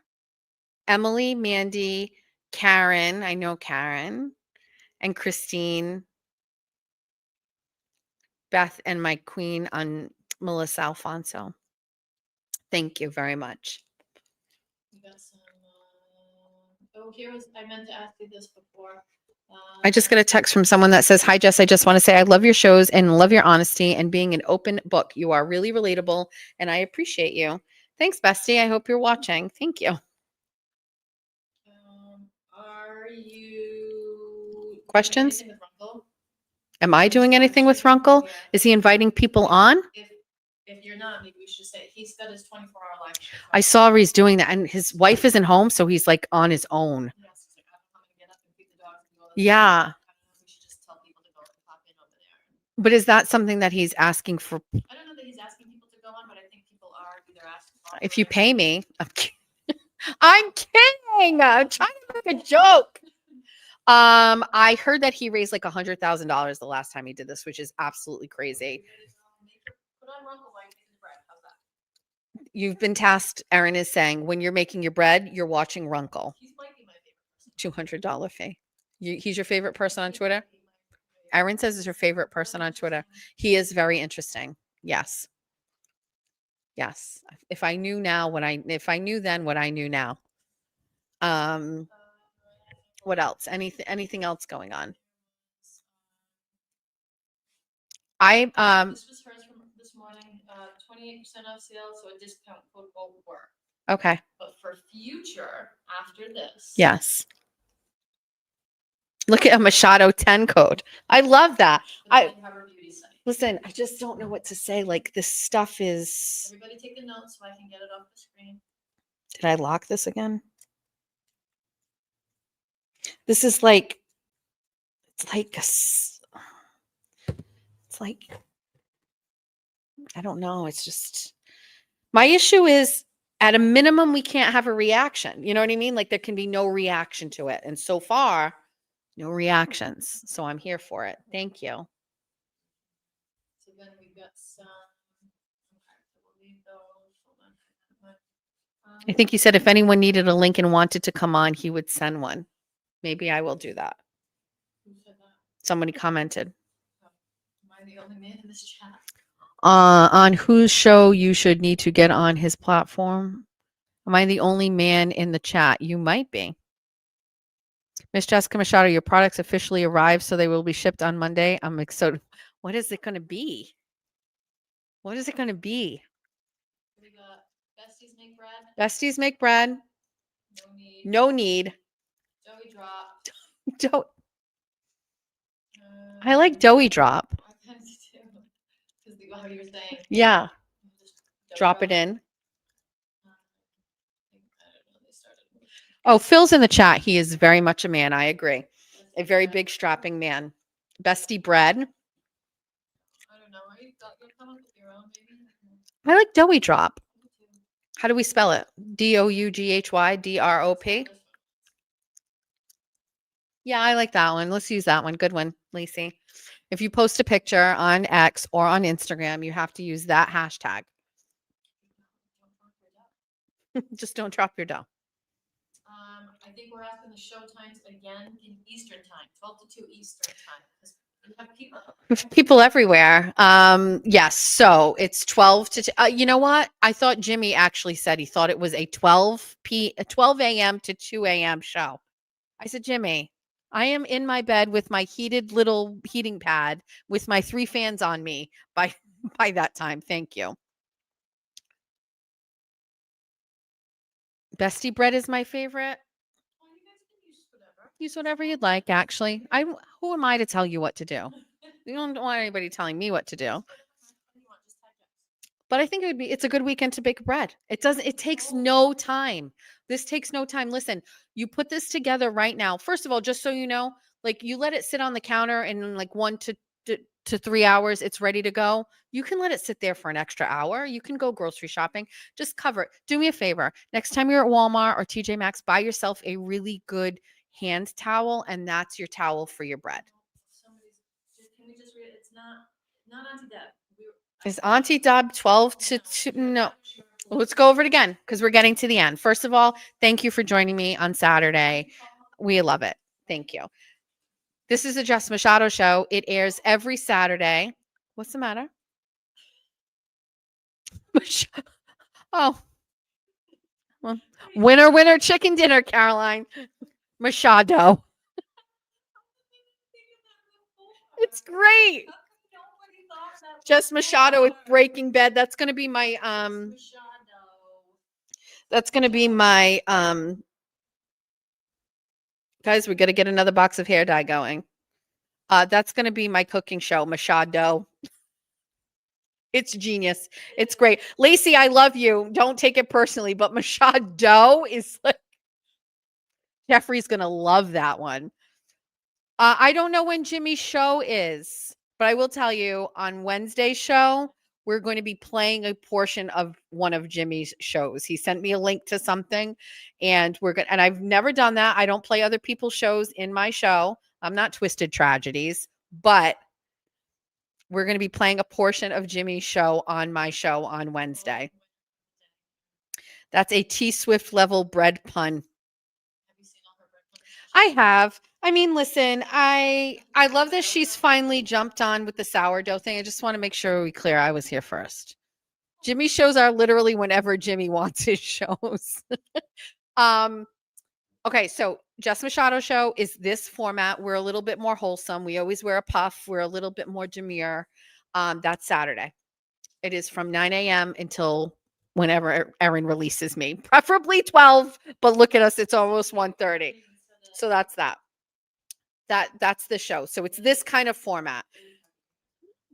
Speaker 1: Emily, Mandy, Karen, I know Karen, and Christine, Beth, and my queen on Melissa Alfonso. Thank you very much.
Speaker 2: We got some. I meant to ask you this before.
Speaker 1: I just got a text from someone that says, "Hi, Jess. I just want to say I love your shows and love your honesty and being an open book. You are really relatable and I appreciate you." Thanks, bestie. I hope you're watching. Thank you.
Speaker 2: Are you
Speaker 1: Questions?
Speaker 2: doing anything with Runkle?
Speaker 1: Am I doing anything with Runkle?
Speaker 2: Yeah.
Speaker 1: Is he inviting people on?
Speaker 2: If you're not, maybe we should say he's got his 24-hour live show.
Speaker 1: I saw he's doing that and his wife isn't home, so he's like on his own.
Speaker 2: Yes, he's like, I'm gonna get up and feed the dogs and go.
Speaker 1: Yeah.
Speaker 2: I don't know if we should just tell people to go and pop in over there.
Speaker 1: But is that something that he's asking for?
Speaker 2: I don't know that he's asking people to go on, but I think people are either asking.
Speaker 1: If you pay me, I'm kidding. I'm kidding. I'm trying to make a joke. I heard that he raised like $100,000 the last time he did this, which is absolutely crazy.
Speaker 2: Put on Runkle while you make the bread. How's that?
Speaker 1: You've been tasked, Erin is saying, when you're making your bread, you're watching Runkle.
Speaker 2: He's might be my favorite person.
Speaker 1: $200 fee. He's your favorite person on Twitter? Erin says is her favorite person on Twitter. He is very interesting. Yes. Yes. If I knew then what I knew now. What else? Anything else going on?
Speaker 2: This was hers from this morning, 28% off sale, so a discount code won't work.
Speaker 1: Okay.
Speaker 2: But for future, after this.
Speaker 1: Yes. Look at a Machado 10 code. I love that.
Speaker 2: Have her beauty site.
Speaker 1: Listen, I just don't know what to say. Like this stuff is.
Speaker 2: Everybody take the notes so I can get it off the screen.
Speaker 1: Did I lock this again? This is like. It's like. I don't know. It's just. My issue is at a minimum, we can't have a reaction. You know what I mean? Like there can be no reaction to it. And so far, no reactions. So I'm here for it. Thank you.
Speaker 2: So then we've got some. Okay, so we'll leave those. Hold on.
Speaker 1: I think you said if anyone needed a link and wanted to come on, he would send one. Maybe I will do that.
Speaker 2: Who said that?
Speaker 1: Somebody commented.
Speaker 2: Am I the only man in this chat?
Speaker 1: On whose show you should need to get on his platform. Am I the only man in the chat? You might be. Miss Jessica Machado, your products officially arrived, so they will be shipped on Monday. I'm excited. What is it going to be? What is it going to be?
Speaker 2: We got Besties Make Bread.
Speaker 1: Besties make bread.
Speaker 2: No need.
Speaker 1: No need.
Speaker 2: Joey Drop.
Speaker 1: Don't. I like doughy drop.
Speaker 2: I kind of do. Because how you were saying.
Speaker 1: Yeah.
Speaker 2: Just dough
Speaker 1: Drop it in.
Speaker 2: I don't know. They started.
Speaker 1: Oh, Phil's in the chat. He is very much a man. I agree. A very big strapping man. Bestie bread.
Speaker 2: I don't know. You'll come up with your own, maybe.
Speaker 1: I like doughy drop. How do we spell it? DOUGHY DROP. Yeah, I like that one. Let's use that one. Good one, Lacey. If you post a picture on X or on Instagram, you have to use that hashtag. Just don't drop your dough.
Speaker 2: I think we're asking the show times again in Eastern time, 12 to 2 Eastern time. Because we have people.
Speaker 1: People everywhere. Yes. So it's 12 to, you know what? I thought Jimmy actually said he thought it was a 12 a.m. to 2 a.m. show. I said, Jimmy, I am in my bed with my heated little heating pad with my 3 fans on me by that time. Thank you. Bestie bread is my favorite.
Speaker 2: Well, you guys can use whatever.
Speaker 1: Use whatever you'd like, actually. Who am I to tell you what to do? You don't want anybody telling me what to do. But I think it's a good weekend to bake bread. It takes no time. This takes no time. Listen, you put this together right now. First of all, just so you know, like you let it sit on the counter and in like 1 to 3 hours, it's ready to go. You can let it sit there for an extra hour. You can go grocery shopping. Just cover it. Do me a favor. Next time you're at Walmart or TJ Maxx, buy yourself a really good hand towel, and that's your towel for your bread.
Speaker 2: Can we just read it? It's not Auntie Deb.
Speaker 1: Is Auntie Deb 12 to 2? No. Let's go over it again because we're getting to the end. First of all, thank you for joining me on Saturday. We love it. Thank you. This is the Jess Machado Show. It airs every Saturday. What's the matter? Oh. Well, winner, chicken dinner, Caroline. Machado. It's great. Jess Machado with Breaking Bed. That's going to be my guys, we got to get another box of hair dye going. That's going to be my cooking show, Machado. It's genius. It's great. Lacey, I love you. Don't take it personally, but Machado is like Jeffrey's going to love that one. I don't know when Jimmy's show is, but I will tell you on Wednesday's show, we're going to be playing a portion of one of Jimmy's shows. He sent me a link to something and and I've never done that. I don't play other people's shows in my show. I'm not Twisted Tragedies, but we're going to be playing a portion of Jimmy's show on my show on Wednesday. That's a T Swift level bread pun.
Speaker 2: Have you seen all her bread puns?
Speaker 1: I have. I mean, listen, I love that she's finally jumped on with the sourdough thing. I just want to make sure we clear I was here first. Jimmy shows are literally whenever Jimmy wants his shows. um okay, so Jess Machado show is this format. We're a little bit more wholesome. We always wear a puff. We're a little bit more demure. That's Saturday. It is from 9 a.m. until whenever Erin releases me, preferably 12. But look at us, it's almost 1:30. So that's that. That's the show. So it's this kind of format.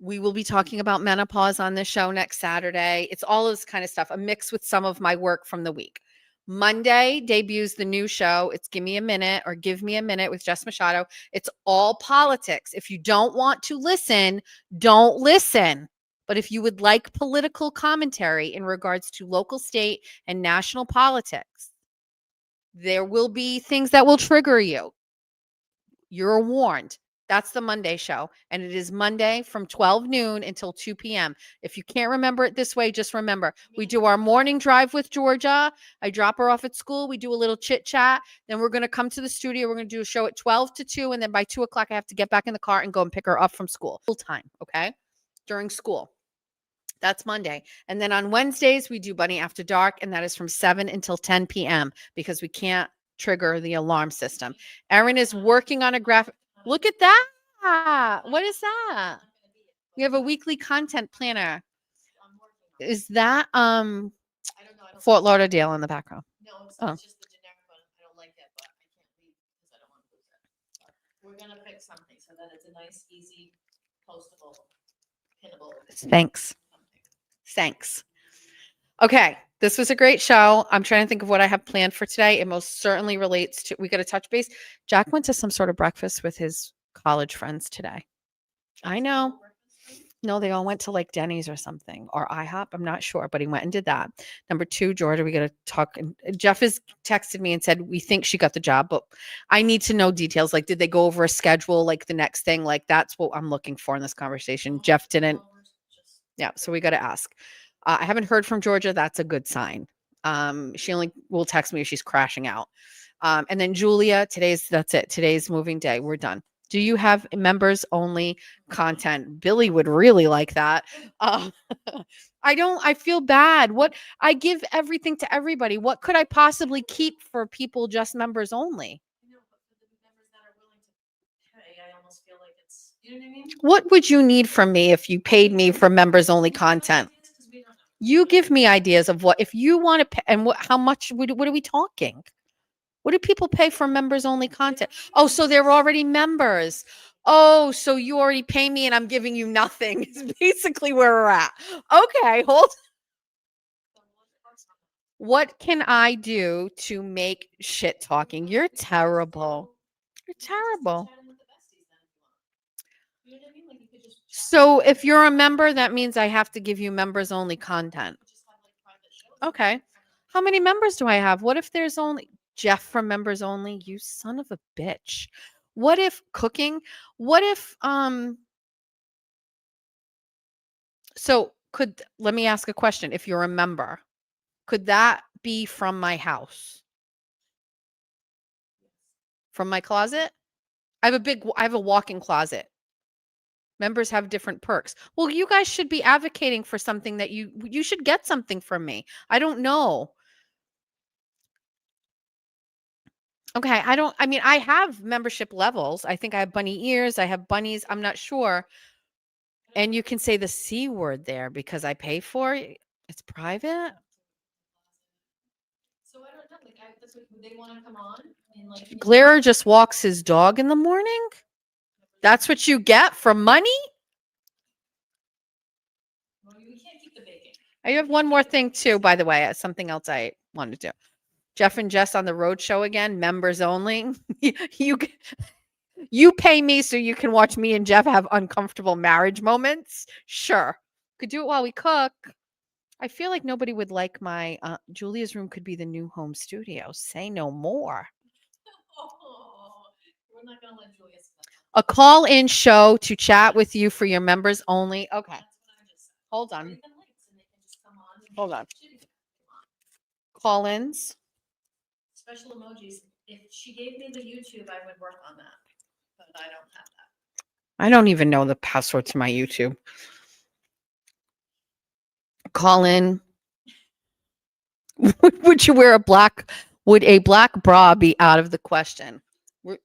Speaker 1: We will be talking about menopause on this show next Saturday. It's all this kind of stuff, a mix with some of my work from the week. Monday debuts the new show. It's Give Me a Minute or Give Me a Minute with Jess Machado. It's all politics. If you don't want to listen, don't listen. But if you would like political commentary in regards to local, state, and national politics, there will be things that will trigger you. You're warned. That's the Monday show. And it is Monday from 12 noon until 2 p.m. If you can't remember it this way, just remember we do our morning drive with Georgia. I drop her off at school. We do a little chit chat. Then we're going to come to the studio. We're going to do a show at 12 to 2. And then by 2 o'clock, I have to get back in the car and go and pick her up from school. Full time. Okay. During school. That's Monday. And then on Wednesdays, we do Bunny After Dark. And that is from 7 until 10 p.m. because we can't trigger the alarm system. Erin is working on a graphic. Look at that. What is that? We have a weekly content planner. Is that Fort Lauderdale in the background?
Speaker 2: No, it's
Speaker 1: Oh.
Speaker 2: it's just the generic one. I don't like it, but I can't leave because I don't want to lose it. We're gonna pick something so that it's a nice, easy, postable, pinnable.
Speaker 1: Thanks. Thanks. Okay, this was a great show. I'm trying to think of what I have planned for today. It most certainly relates to, we got to touch base. Jack went to some sort of breakfast with his college friends today. I know. No, they all went to like Denny's or something or IHOP. I'm not sure, but he went and did that. Number two, Georgia, we got to talk. And Jeff has texted me and said, we think she got the job, but I need to know details. Like, did they go over a schedule? Like the next thing, like that's what I'm looking for in this conversation. Jeff didn't. Yeah. So we got to ask. I haven't heard from Georgia. That's a good sign. She only will text me if she's crashing out. And then Julia, that's it. Today's moving day. We're done. Do you have members only content? Billy would really like that. I feel bad. I give everything to everybody. What could I possibly keep for people just members only?
Speaker 2: I know, but for the members that are willing to pay, I almost feel like it's, you know what I mean?
Speaker 1: What would you need from me if you paid me for members only content?
Speaker 2: Because we don't know.
Speaker 1: You give me ideas of what, if you want to pay, and how much, what are we talking? What do people pay for members only content? Oh, so they're already members. Oh, so you already pay me and I'm giving you nothing. Is basically where we're at. Okay, hold. What can I do to make shit talking? You're terrible. You're terrible.
Speaker 2: You know what I mean? Like you could just chat
Speaker 1: So if you're a member, that means I have to give you members only content.
Speaker 2: just have like private shows.
Speaker 1: Okay. How many members do I have? What if there's only Jeff from members only? You son of a bitch. What if cooking? What if so let me ask a question. If you're a member, could that be from my house? From my closet? I have a walk-in closet. Members have different perks. Well, you guys should be advocating for something that you should get something from me. I don't know. Okay, I have membership levels. I think I have bunny ears, I have bunnies, I'm not sure. And you can say the C word there because I pay for it. It's private.
Speaker 2: So I don't know. Like that's what they want to come on and like
Speaker 1: Glare just walks his dog in the morning. That's what you get for money?
Speaker 2: Well, we can't keep the bacon.
Speaker 1: I have one more thing too, by the way, something else I wanted to do. Jeff and Jess on the road show again, members only. you you pay me so you can watch me and Jeff have uncomfortable marriage moments. Sure. Could do it while we cook. I feel like nobody would like my Julia's room could be the new home studio. Say no more.
Speaker 2: Oh, we're not gonna let Julia sit up.
Speaker 1: A call-in show to chat with you for your members only. Okay.
Speaker 2: That's what I just said.
Speaker 1: Hold
Speaker 2: Or
Speaker 1: on.
Speaker 2: even links and they can just come on. And
Speaker 1: Hold on.
Speaker 2: shitty.
Speaker 1: Call-ins.
Speaker 2: Special emojis. If she gave me the YouTube, I would work on that, but I don't have that.
Speaker 1: I don't even know the password to my YouTube. Call in. Would you wear a black? Would a black bra be out of the question? We're-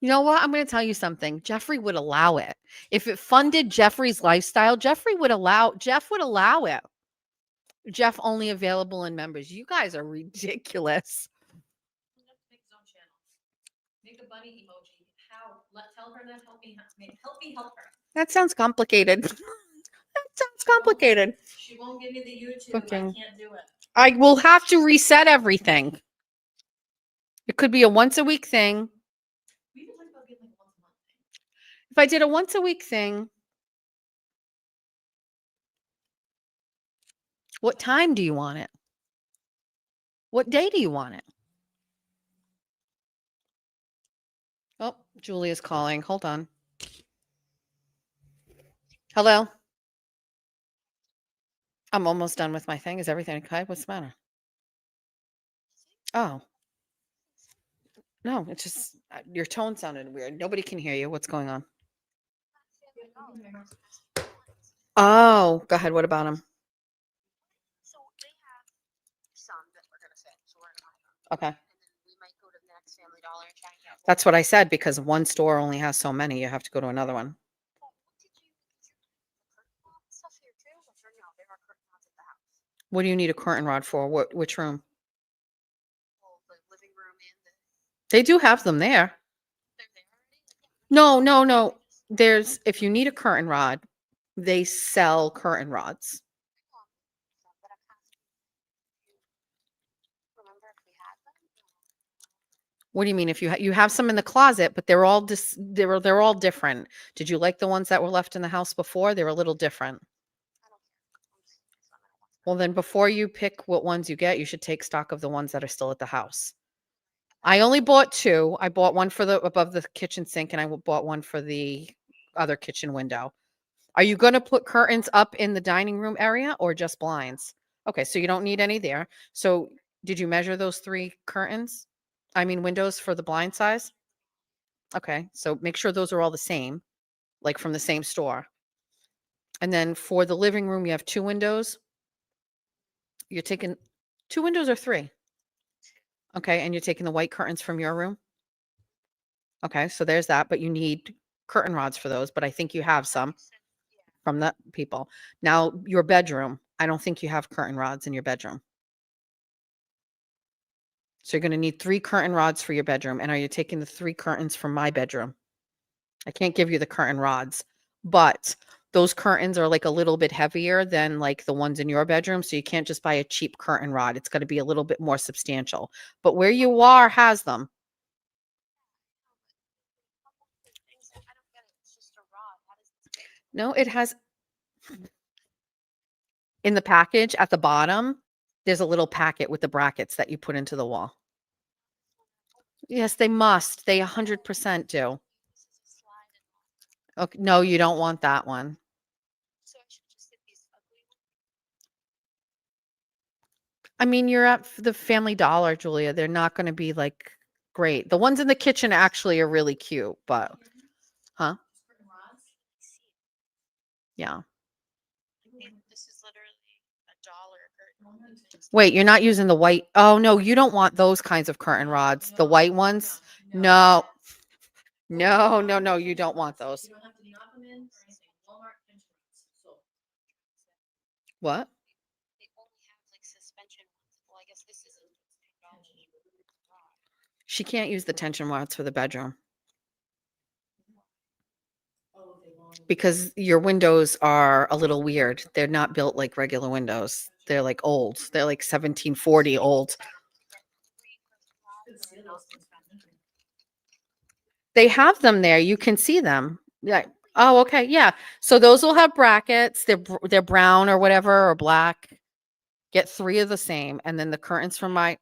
Speaker 1: You know what? I'm going to tell you something. Jeffrey would allow it. If it funded Jeffrey's lifestyle, Jeff would allow it. Jeff only available in members. You guys are ridiculous.
Speaker 2: Let's make his own channel. Make a bunny emoji. How? Tell her that help me help her.
Speaker 1: That sounds complicated. That sounds complicated.
Speaker 2: She won't give me the YouTube.
Speaker 1: Fucking-
Speaker 2: I can't do it.
Speaker 1: I will have to reset everything. It could be a once a week thing.
Speaker 2: We even talked about getting like once a month thing.
Speaker 1: If I did a once a week thing, what time do you want it? What day do you want it? Oh, Julia's calling. Hold on. Hello? I'm almost done with my thing. Is everything okay? What's the matter? Oh. No, it's just your tone sounded weird. Nobody can hear you. What's going on? Oh, go ahead. What about them?
Speaker 6: So they have some that we're gonna fit, so we're gonna buy them.
Speaker 1: Okay.
Speaker 6: And then we might go to the next Family Dollar and try and get.
Speaker 1: That's what I said because one store only has so many. You have to go to another one.
Speaker 6: What did you curtain rod stuff here too? Or no, there are curtain rods at the house.
Speaker 1: What do you need a curtain rod for? Which room?
Speaker 6: Well, the living room and the
Speaker 1: They do have them there.
Speaker 6: they're there already. Like,
Speaker 1: No, no, no. There's if you need a curtain rod, they sell curtain rods.
Speaker 6: but I'm asking, you remember if we had them?
Speaker 1: What do you mean if you have some in the closet, but they're all they're all different. Did you like the ones that were left in the house before? They were a little different.
Speaker 6: I don't care. I'm just curious on that one.
Speaker 1: Well, then before you pick what ones you get, you should take stock of the ones that are still at the house. I only bought two. I bought one for the above the kitchen sink and I bought one for the other kitchen window. Are you going to put curtains up in the dining room area or just blinds? Okay, so you don't need any there. So did you measure those 3 curtains? I mean windows for the blind size? Okay, so make sure those are all the same, like from the same store. And then for the living room, you have 2 windows. You're taking 2 windows or 3? Okay, and you're taking the white curtains from your room? Okay, so there's that, but you need curtain rods for those, but I think you have some from the people. Now, your bedroom, I don't think you have curtain rods in your bedroom. So you're going to need 3 curtain rods for your bedroom. And are you taking the 3 curtains from my bedroom? I can't give you the curtain rods, but those curtains are like a little bit heavier than like the ones in your bedroom. So you can't just buy a cheap curtain rod. It's going to be a little bit more substantial. But where you are has them.
Speaker 6: Things that I don't get it. It's just a rod. How does this fit?
Speaker 1: No, it has in the package at the bottom, there's a little packet with the brackets that you put into the wall. Yes, they must. They 100% do.
Speaker 6: This is a slide and lock.
Speaker 1: Okay, no, you don't want that one.
Speaker 6: So I should just get these ugly ones.
Speaker 1: I mean, you're at the Family Dollar, Julia. They're not going to be like great. The ones in the kitchen actually are really cute, but huh?
Speaker 2: Curtain rods.
Speaker 6: See,
Speaker 1: Yeah.
Speaker 6: this is literally $1 curtain.
Speaker 1: Wait, you're not using the white. Oh, no, you don't want those kinds of curtain rods. The white ones? No. No, no, no, you don't want those.
Speaker 2: You don't have to knock them in or anything. Walmart pinch rods. So
Speaker 1: What?
Speaker 6: They only have like suspension ones. Well, I guess this isn't.
Speaker 1: She can't use the tension rods for the bedroom
Speaker 2: oh, they want.
Speaker 1: because your windows are a little weird. They're not built like regular windows. They're like old. They're like 1740 old. They have them there. You can see them. Yeah. Oh, okay. Yeah. So those will have brackets. They're brown or whatever or black. Get 3 of the same, and then the curtains from my.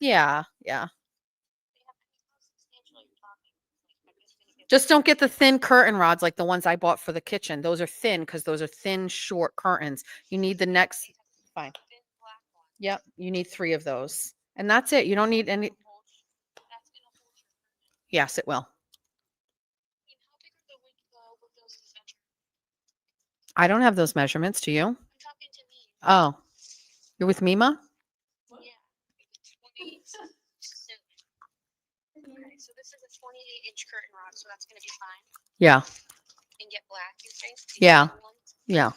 Speaker 1: Yeah, yeah. Just don't get the thin curtain rods like the ones I bought for the kitchen. Those are thin because those are thin, short curtains. You need the next. Fine. Yep. You need 3 of those, and that's it. You don't need any. Yes, it will.
Speaker 6: How big are the windows in the bedroom?
Speaker 1: I don't have those measurements. Do you?
Speaker 6: I'm talking to me.
Speaker 1: Oh, you're with Mima?
Speaker 6: Yeah. 20 soon. Okay, so this is a 28-inch curtain rod, so that's gonna be fine.
Speaker 1: Yeah.
Speaker 6: And get black, you think? These
Speaker 1: Yeah.
Speaker 6: thin ones?
Speaker 1: Yeah.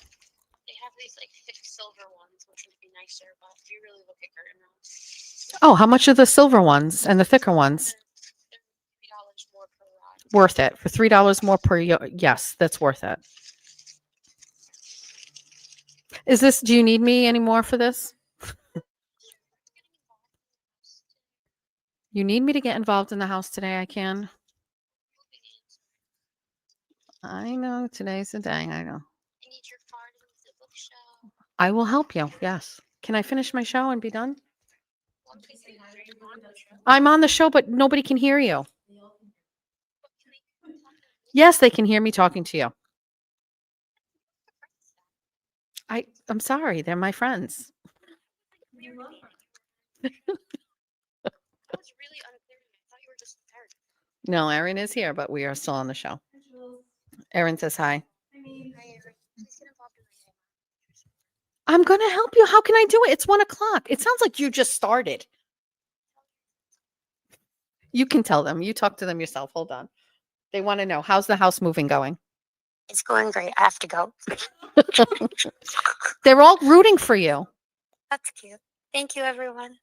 Speaker 6: They have these like thick silver ones, which would be nicer, but if you really look at curtain rods,
Speaker 1: Oh, how much are the silver ones and the thicker ones?
Speaker 6: they're $3 more per rod.
Speaker 1: Worth it. For $3 more per yes, that's worth it. Is this, do you need me anymore for this? You need me to get involved in the house today? I can. I know today's the day. I know.
Speaker 6: I need your card in the bookshelf.
Speaker 1: I will help you. Yes. Can I finish my show and be done?
Speaker 6: What could you on the show?
Speaker 1: I'm on the show, but nobody can hear you.
Speaker 6: What can I talk to them?
Speaker 1: Yes, they can hear me talking to you. I'm sorry. They're my friends.
Speaker 6: That was really unclear to me. I thought you were just tired.
Speaker 1: No, Erin is here, but we are still on the show. Erin says hi.
Speaker 6: Hi, Erin. Please get involved in my day.
Speaker 1: I'm going to help you. How can I do it? It's 1:00. It sounds like you just started. You can tell them. You talk to them yourself. Hold on. They want to know, how's the house moving going?
Speaker 6: It's going great. I have to go.
Speaker 1: They're all rooting for you.
Speaker 6: That's cute. Thank you, everyone.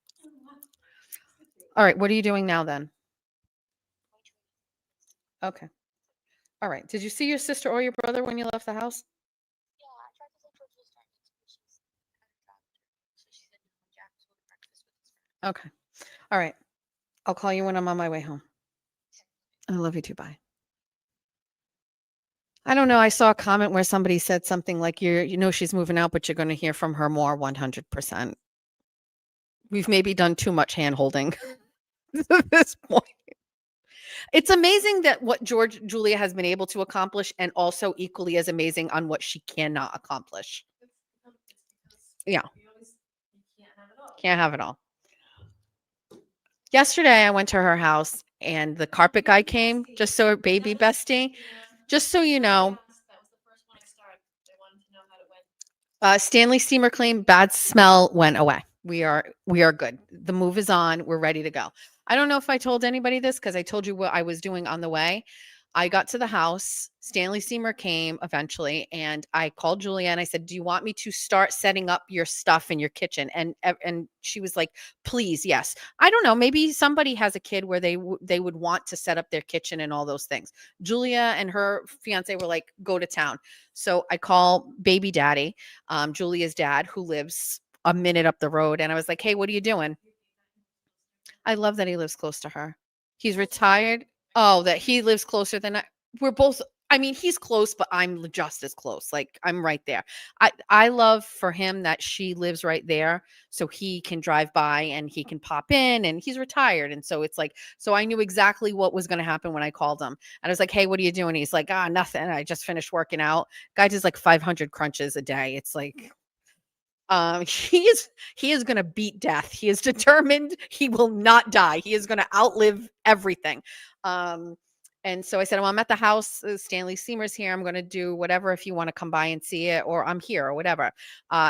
Speaker 1: All right. What are you doing now then? Okay. All right. Did you see your sister or your brother when you left the house?
Speaker 6: Yeah, I tried to take her to the Starbucks, but she's had a job. So she said no, Jack was going to breakfast with his friend.
Speaker 1: Okay. All right. I'll call you when I'm on my way home. I love you too. Bye. I don't know. I saw a comment where somebody said something like, you know, she's moving out, but you're going to hear from her more 100%. We've maybe done too much hand holding at this point. It's amazing that what Julia has been able to accomplish, and also equally as amazing on what she cannot accomplish. Yeah. Can't have it all. Yesterday, I went to her house and the carpet guy came, just so baby bestie, just so you know.
Speaker 2: That was the first one I started. They wanted to know how it went.
Speaker 1: Stanley Steamer claim bad smell went away. We are good. The move is on. We're ready to go. I don't know if I told anybody this because I told you what I was doing on the way. I got to the house. Stanley Steamer came eventually, and I called Julia and I said, "Do you want me to start setting up your stuff in your kitchen?" And she was like, "Please, yes." I don't know. Maybe somebody has a kid where they would want to set up their kitchen and all those things. Julia and her fiance were like, "Go to town." So I call baby daddy, Julia's dad, who lives a minute up the road, and I was like, "Hey, what are you doing?" I love that he lives close to her. He's retired. Oh, that he lives closer than we're both. I mean, he's close, but I'm just as close. Like I'm right there. I love for him that she lives right there, so he can drive by and he can pop in, and he's retired, and so it's like, so I knew exactly what was going to happen when I called him, and I was like, "Hey, what are you doing?" He's like, "Ah, nothing. I just finished working out." Guy does like 500 crunches a day. It's like, he is going to beat death. He is determined. He will not die. He is going to outlive everything. And so I said, "Well, I'm at the house. Stanley Steamer's here. I'm going to do whatever if you want to come by and see it, or I'm here or whatever."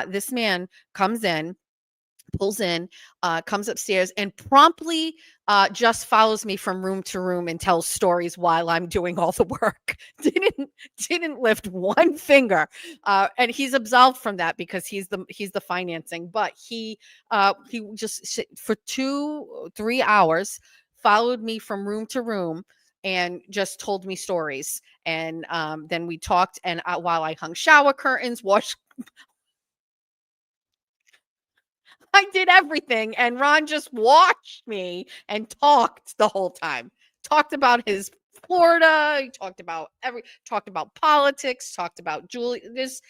Speaker 1: This man comes in, pulls in, comes upstairs, and promptly just follows me from room to room and tells stories while I'm doing all the work. Didn't lift one finger, and he's absolved from that because he's the financing. But he just for 2-3 hours followed me from room to room and just told me stories. And then we talked, and while I hung shower curtains, washed, I did everything, and Ron just watched me and talked the whole time. Talked about his Florida. He talked about politics. Talked about Julie. This,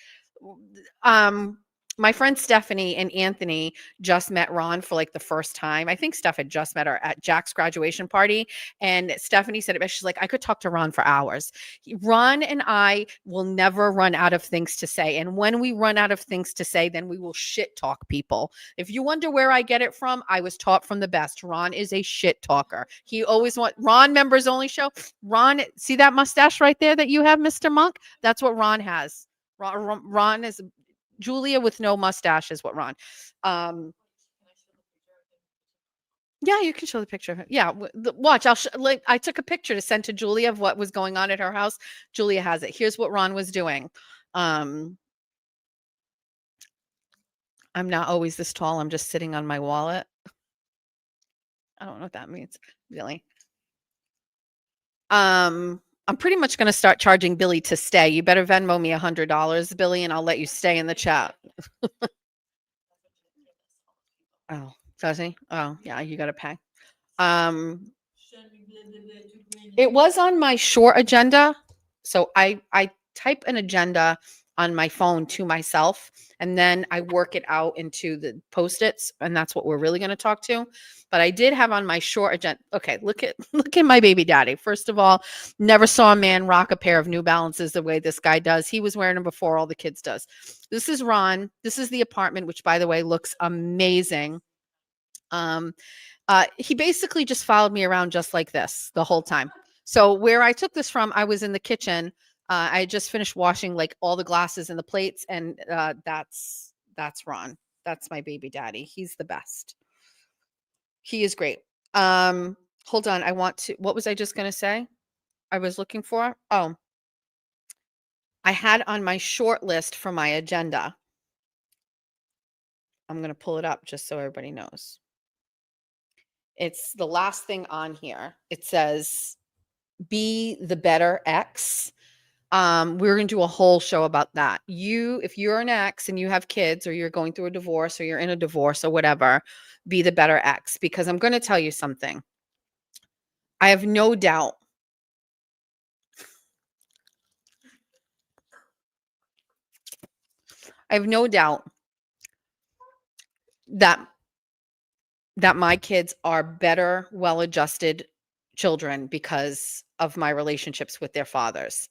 Speaker 1: my friend Stephanie and Anthony just met Ron for like the first time. I think Steph had just met her at Jack's graduation party. And Stephanie said it best. She's like, I could talk to Ron for hours. Ron and I will never run out of things to say. And when we run out of things to say, then we will shit talk people. If you wonder where I get it from, I was taught from the best. Ron is a shit talker. He always Ron members only show. Ron, see that mustache right there that you have, Mr. Monk? That's what Ron has. Ron is Julia with no mustache is what Ron. Yeah, you can show the picture of him. Yeah, watch. I took a picture to send to Julia of what was going on at her house. Julia has it. Here's what Ron was doing. I'm not always this tall. I'm just sitting on my wallet. I don't know what that means, really. I'm pretty much going to start charging Billy to stay. You better Venmo me $100, Billy, and I'll let you stay in the chat. Oh, does he? Oh, yeah, you got to pay. It was on my short agenda. So I type an agenda on my phone to myself, and then I work it out into the Post-its, and that's what we're really going to talk to. But I did have on my short agenda. Okay, look at my baby daddy. First of all, never saw a man rock a pair of New Balances the way this guy does. He was wearing them before all the kids does. This is Ron. This is the apartment, which by the way looks amazing. He basically just followed me around just like this the whole time. So where I took this from, I was in the kitchen. I had just finished washing like all the glasses and the plates, and that's Ron. That's my baby daddy. He's the best. He is great. Hold on. What was I just going to say? I was looking for? Oh, I had on my short list for my agenda. I'm going to pull it up just so everybody knows. It's the last thing on here. It says, be the better ex. We're going to do a whole show about that. If you're an ex and you have kids, or you're going through a divorce, or you're in a divorce or whatever, be the better ex, because I'm going to tell you something. I have no doubt that my kids are better, well-adjusted children because of my relationships with their fathers.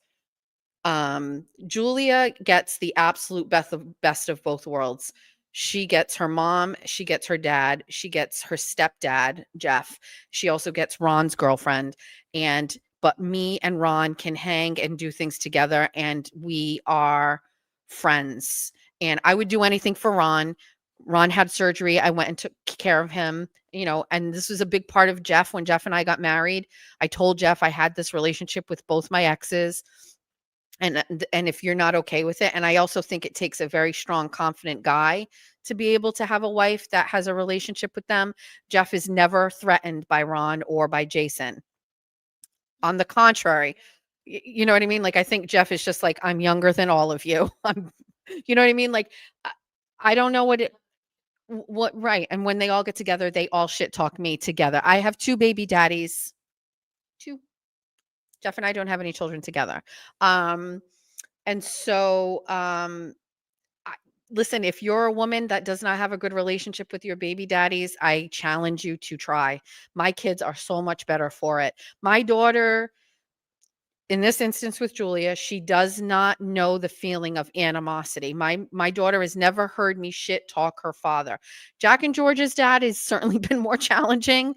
Speaker 1: Julia gets the absolute best of both worlds. She gets her mom, she gets her dad, she gets her stepdad, Jeff. She also gets Ron's girlfriend. But me and Ron can hang and do things together, and we are friends. And I would do anything for Ron. Ron had surgery. I went and took care of him, and this was a big part of Jeff. When Jeff and I got married, I told Jeff I had this relationship with both my exes. And if you're not okay with it, and I also think it takes a very strong, confident guy to be able to have a wife that has a relationship with them. Jeff is never threatened by Ron or by Jason. On the contrary, you know what I mean? Like, I think Jeff is just like, I'm younger than all of you. You know what I mean? Like, I don't know right. And when they all get together, they all shit talk me together. I have 2 baby daddies. 2. Jeff and I don't have any children together. And so, listen, if you're a woman that does not have a good relationship with your baby daddies, I challenge you to try. My kids are so much better for it. My daughter, in this instance with Julia, she does not know the feeling of animosity. My daughter has never heard me shit talk her father. Jack and George's dad has certainly been more challenging,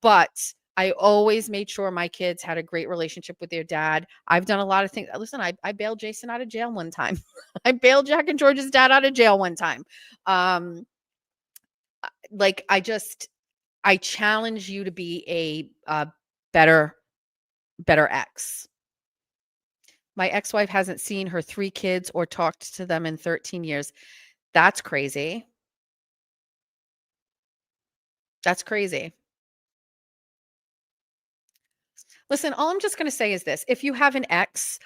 Speaker 1: but I always made sure my kids had a great relationship with their dad. I've done a lot of things. Listen, I bailed Jason out of jail one time. I bailed Jack and George's dad out of jail one time. I challenge you to be a better ex. My ex-wife hasn't seen her 3 kids or talked to them in 13 years. That's crazy. That's crazy. Listen, all I'm just going to say is this. If you have an ex,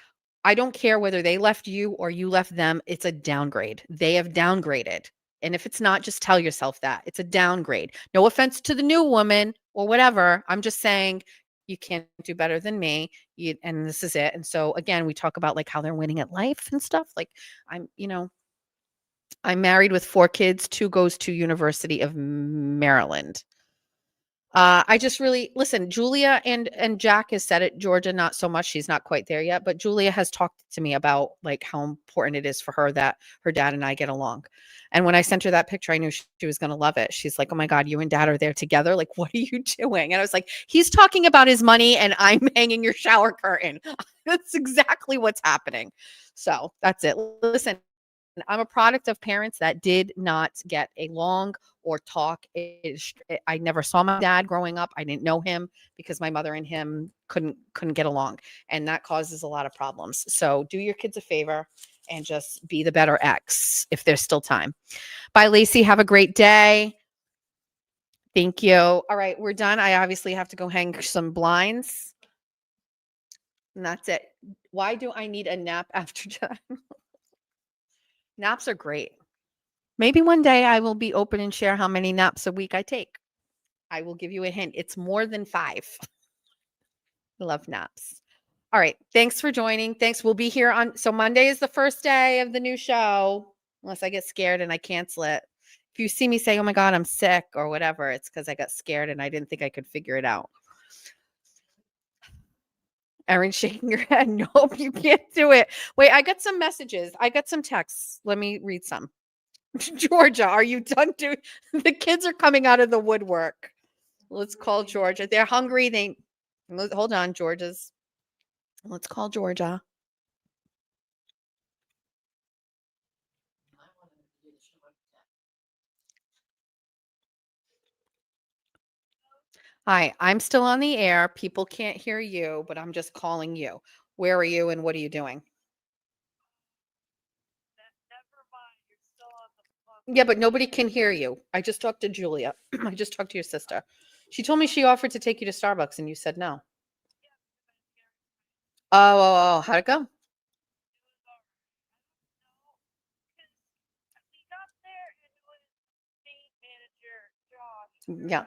Speaker 1: I don't care whether they left you or you left them. It's a downgrade. They have downgraded. And if it's not, just tell yourself that. It's a downgrade. No offense to the new woman or whatever. I'm just saying you can't do better than me. And this is it. And so, again, we talk about like how they're winning at life and stuff. Like, I'm married with 4 kids. 2 goes to University of Maryland. I just really listen, Julia and Jack has said it, Georgia, not so much. She's not quite there yet, but Julia has talked to me about like how important it is for her that her dad and I get along. And when I sent her that picture, I knew she was going to love it. She's like, "Oh my God, you and dad are there together. Like, what are you doing?" And I was like, "He's talking about his money and I'm hanging your shower curtain." That's exactly what's happening. So that's it. Listen, I'm a product of parents that did not get along or talk. I never saw my dad growing up. I didn't know him because my mother and him couldn't get along, and that causes a lot of problems. So do your kids a favor and just be the better ex if there's still time. Bye, Lacey. Have a great day. Thank you. All right, we're done. I obviously have to go hang some blinds. And that's it. Why do I need a nap after time? Naps are great. Maybe one day I will be open and share how many naps a week I take. I will give you a hint. It's more than 5. I love naps. All right. Thanks for joining. Thanks. We'll be here on Monday is the first day of the new show, unless I get scared and I cancel it. If you see me say, "Oh my God, I'm sick," or whatever, it's because I got scared and I didn't think I could figure it out. Erin shaking your head. Nope, you can't do it. Wait, I got some messages. I got some texts. Let me read some. Georgia, are you done doing? The kids are coming out of the woodwork. Let's call Georgia. They're hungry. Hold on, Georgia's. Let's call Georgia. Hi, I'm still on the air. People can't hear you, but I'm just calling you. Where are you and what are you doing? Yeah, but nobody can hear you. I just talked to Julia. I just talked to your sister. She told me she offered to take you to Starbucks and you said no. Oh, how'd it go? Yeah.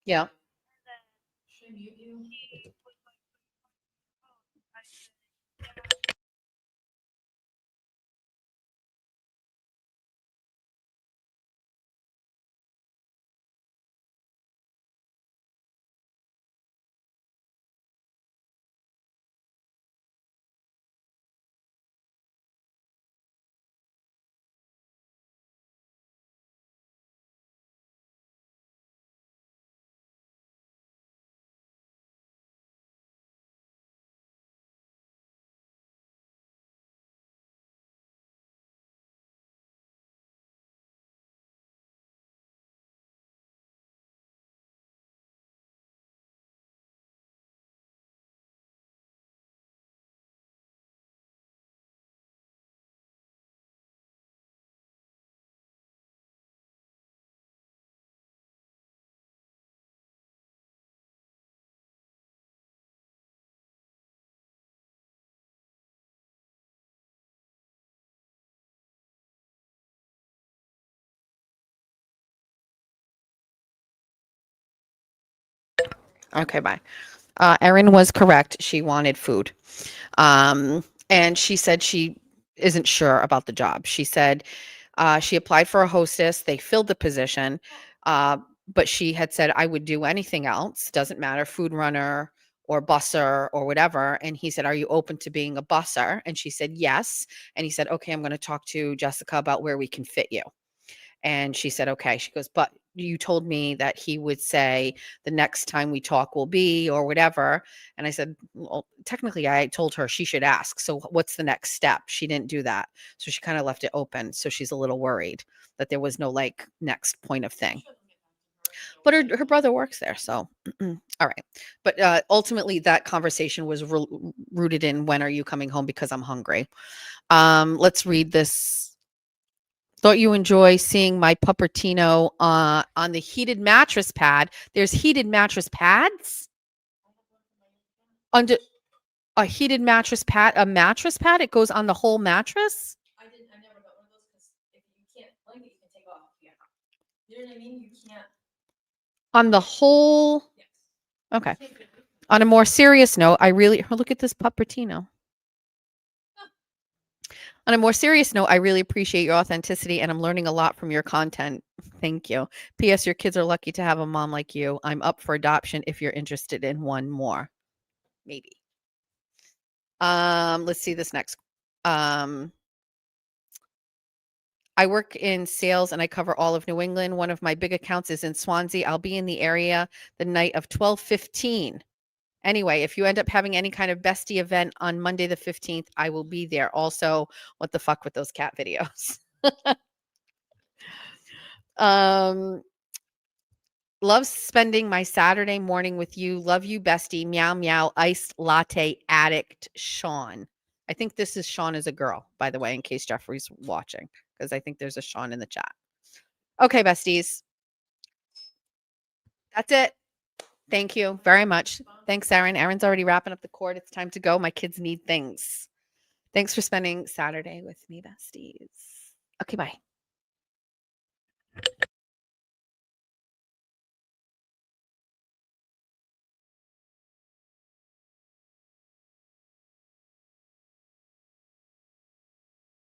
Speaker 1: Yeah.
Speaker 2: Should I mute you?
Speaker 1: Okay, bye. Erin was correct. She wanted food. And she said she isn't sure about the job. She said she applied for a hostess. They filled the position. But she had said, "I would do anything else. Doesn't matter, food runner or busser or whatever." And he said, "Are you open to being a busser?" And she said, "Yes." And he said, "Okay, I'm going to talk to Jessica about where we can fit you." And she said, "Okay." She goes, "But you told me that he would say the next time we talk will be or whatever." And I said, "Well, technically I told her she should ask. So what's the next step?" She didn't do that. So she kind of left it open. So she's a little worried that there was no like next point of thing. But her brother works there. So, all right. But ultimately that conversation was rooted in, when are you coming home? Because I'm hungry. Let's read this. Thought you enjoy seeing my puppertino on the heated mattress pad. There's heated mattress pads under a heated mattress pad. A mattress pad. It goes on the whole mattress.
Speaker 2: I never got one of those because if you can't blanket, you can take off. Yeah. You know what I mean? You can't.
Speaker 1: On the whole.
Speaker 2: Yes.
Speaker 1: Okay. On a more serious note, look at this puppertino. On a more serious note, I really appreciate your authenticity and I'm learning a lot from your content. Thank you. P.S. Your kids are lucky to have a mom like you. I'm up for adoption if you're interested in one more. Maybe. Let's see this next. I work in sales and I cover all of New England. One of my big accounts is in Swansea. I'll be in the area the night of 12/15. Anyway, if you end up having any kind of bestie event on Monday the 15th, I will be there. Also, what the fuck with those cat videos? Love spending my Saturday morning with you. Love you, bestie. Meow meow. Iced latte addict, Sean. I think this is Sean is a girl, by the way, in case Jeffrey's watching, because I think there's a Sean in the chat. Okay, besties. That's it. Thank you very much. Thanks, Erin. Erin's already wrapping up the cord. It's time to go. My kids need things. Thanks for spending Saturday with me, besties. Okay, bye.